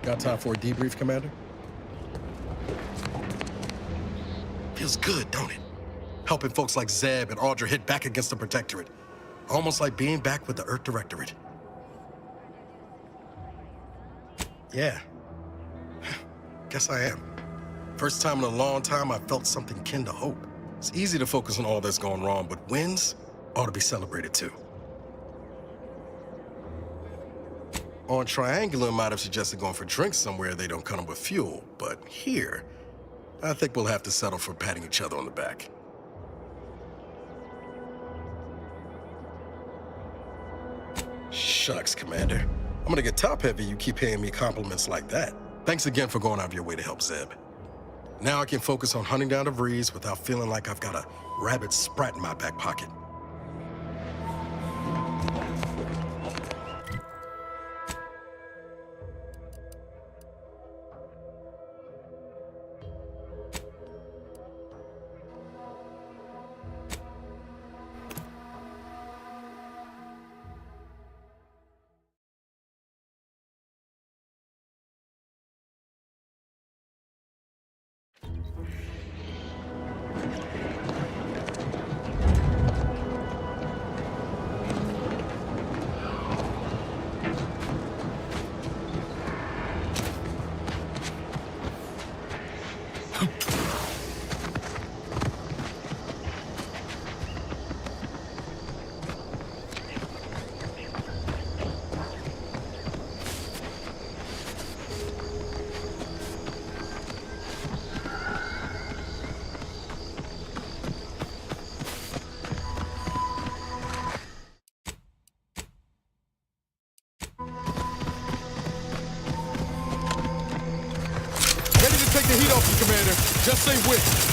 Speaker 1: Got time for a debrief, Commander? Feels good, don't it? Helping folks like Zeb and Audra hit back against the Protectorate. Almost like being back with the Earth Directorate. Yeah. Guess I am. First time in a long time I felt something kin to hope. It's easy to focus on all that's going wrong, but wins ought to be celebrated too. On Triangular might have suggested going for drinks somewhere they don't come with fuel, but here, I think we'll have to settle for patting each other on the back. Shucks, Commander. I'm gonna get top-heavy you keep paying me compliments like that. Thanks again for going out of your way to help Zeb. Now I can focus on hunting down the Vrees without feeling like I've got a rabid sprat in my back pocket.
Speaker 13: Take the heat off you, Commander. Just say which.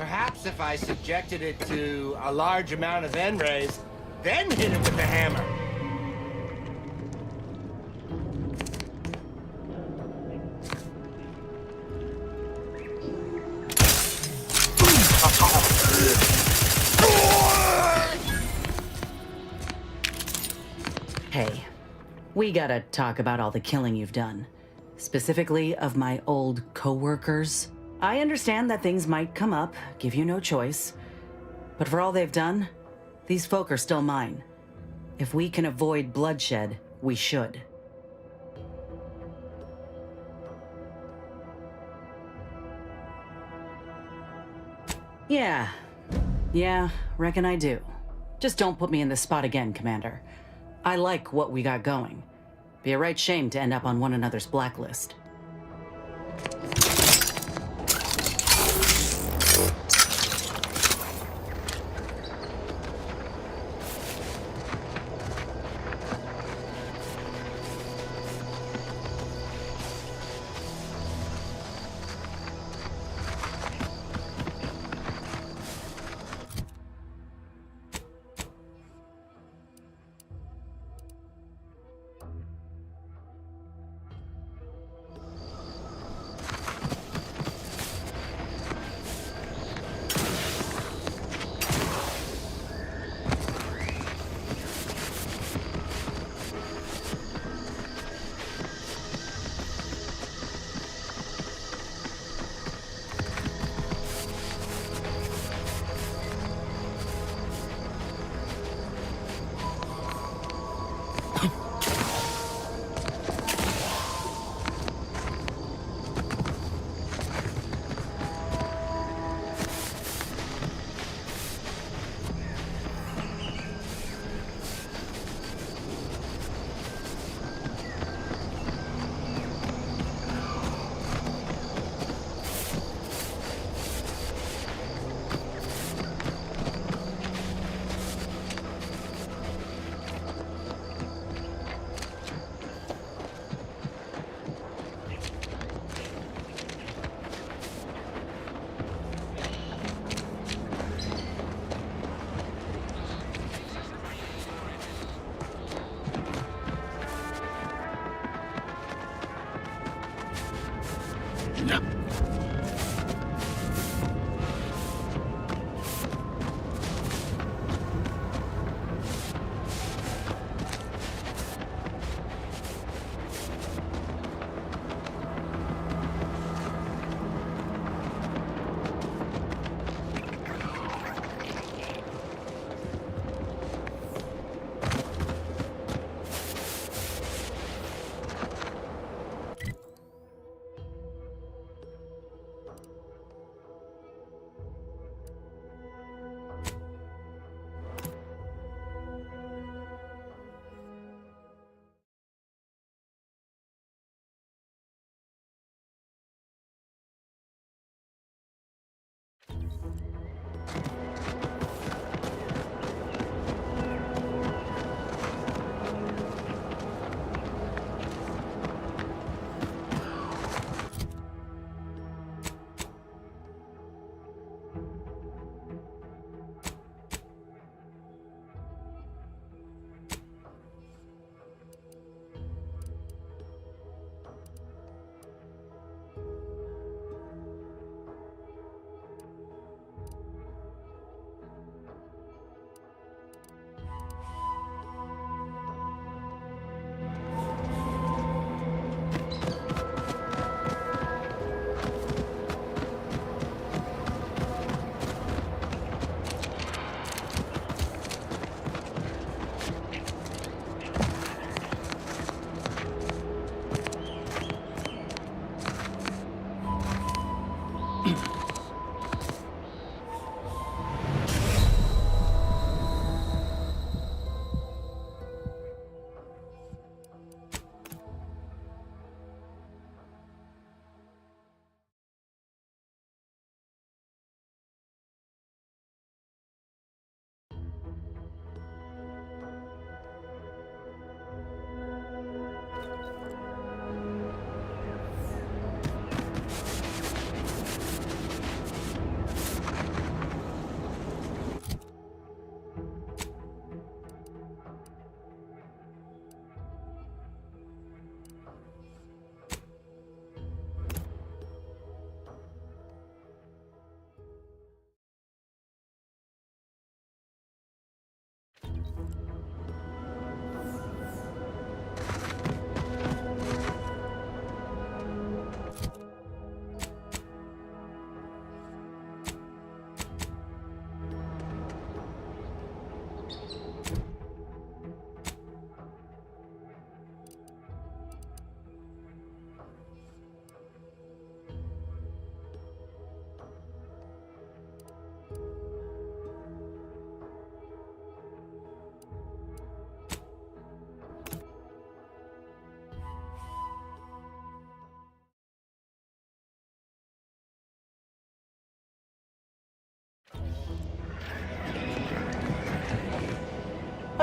Speaker 8: Perhaps if I subjected it to a large amount of N-rays, then hit it with the hammer.
Speaker 12: Hey, we gotta talk about all the killing you've done. Specifically of my old co-workers. I understand that things might come up, give you no choice. But for all they've done, these folk are still mine. If we can avoid bloodshed, we should. Yeah, reckon I do. Just don't put me in this spot again, Commander. I like what we got going. Be a right shame to end up on one another's blacklist.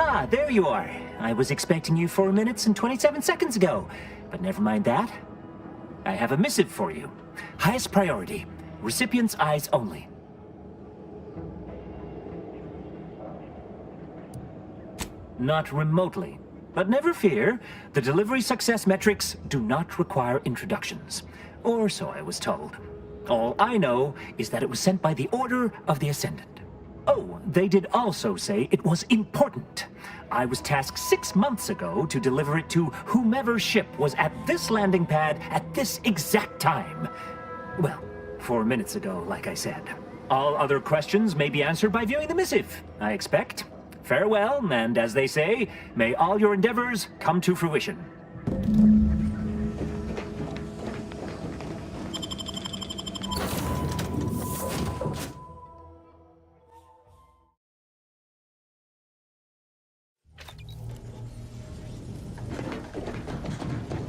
Speaker 19: Ah, there you are. I was expecting you 4 minutes and 27 seconds ago, but never mind that. I have a missive for you. Highest priority. Recipient's eyes only. Not remotely. But never fear, the delivery success metrics do not require introductions. Or so I was told. All I know is that it was sent by the Order of the Ascendant. Oh, they did also say it was important. I was tasked 6 months ago to deliver it to whomever ship was at this landing pad at this exact time. Well, 4 minutes ago, like I said. All other questions may be answered by viewing the missive, I expect. Farewell, and as they say, may all your endeavors come to fruition.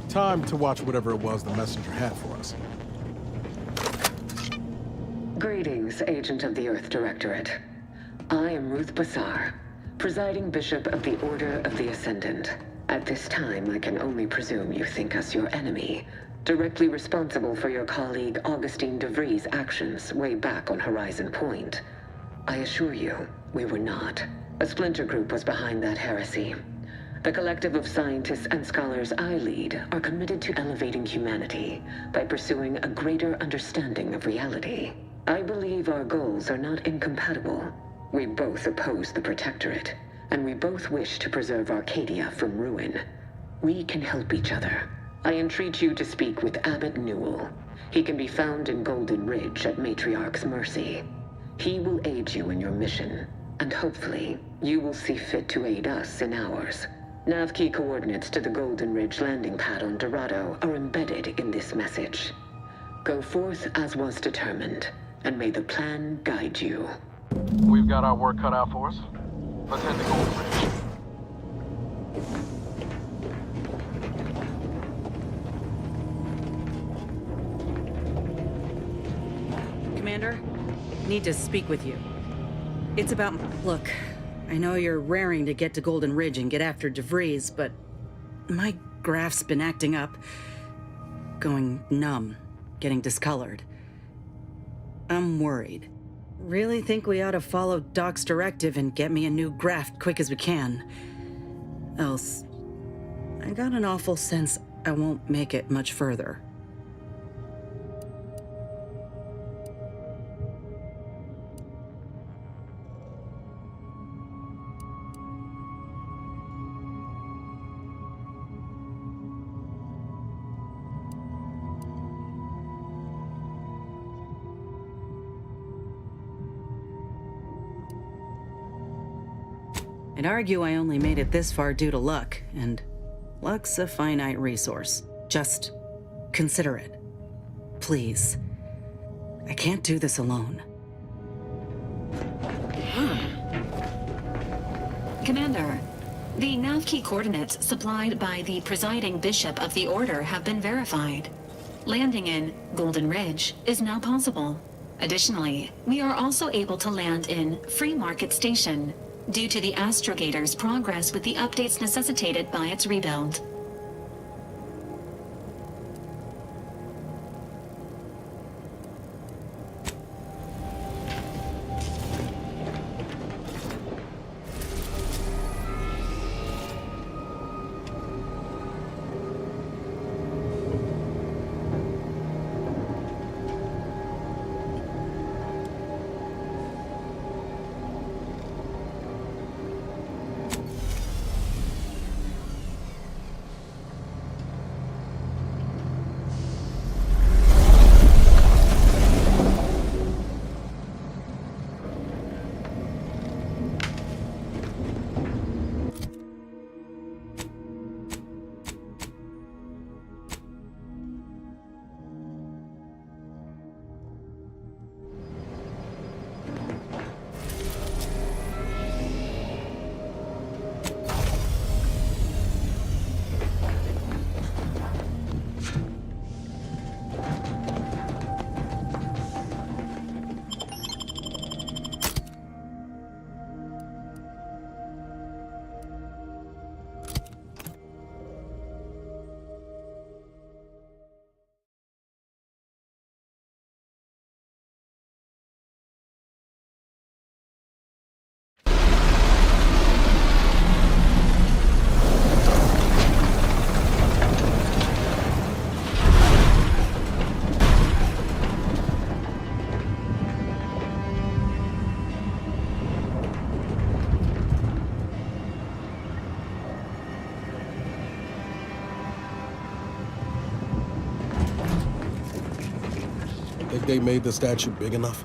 Speaker 13: Time to watch whatever it was the messenger had for us.
Speaker 3: Greetings, Agent of the Earth Directorate. I am Ruth Bassar, Presiding Bishop of the Order of the Ascendant. At this time, I can only presume you think us your enemy, directly responsible for your colleague Augustine DeVries' actions way back on Horizon Point. I assure you, we were not. A splinter group was behind that heresy. The collective of scientists and scholars I lead are committed to elevating humanity by pursuing a greater understanding of reality. I believe our goals are not incompatible. We both oppose the Protectorate, and we both wish to preserve Arcadia from ruin. We can help each other. I entreat you to speak with Abbot Newell. He can be found in Golden Ridge at Matriarch's mercy. He will aid you in your mission, and hopefully, you will see fit to aid us in ours. Nav key coordinates to the Golden Ridge landing pad on Dorado are embedded in this message. Go forth as was determined, and may the plan guide you.
Speaker 10: We've got our work cut out for us. Let's head to Golden Ridge.
Speaker 12: Commander, need to speak with you. It's about... Look, I know you're raring to get to Golden Ridge and get after DeVries, but my graph's been acting up. Going numb, getting discolored. I'm worried. Really think we ought to follow Doc's directive and get me a new graft quick as we can. Else, I got an awful sense I won't make it much further. I'd argue I only made it this far due to luck, and luck's a finite resource. Just consider it. Please. I can't do this alone.
Speaker 22: Commander, the nav key coordinates supplied by the presiding bishop of the Order have been verified. Landing in Golden Ridge is now possible. Additionally, we are also able to land in Free Market Station, due to the Astrogator's progress with the updates necessitated by its rebuild.
Speaker 1: they made the statue big enough?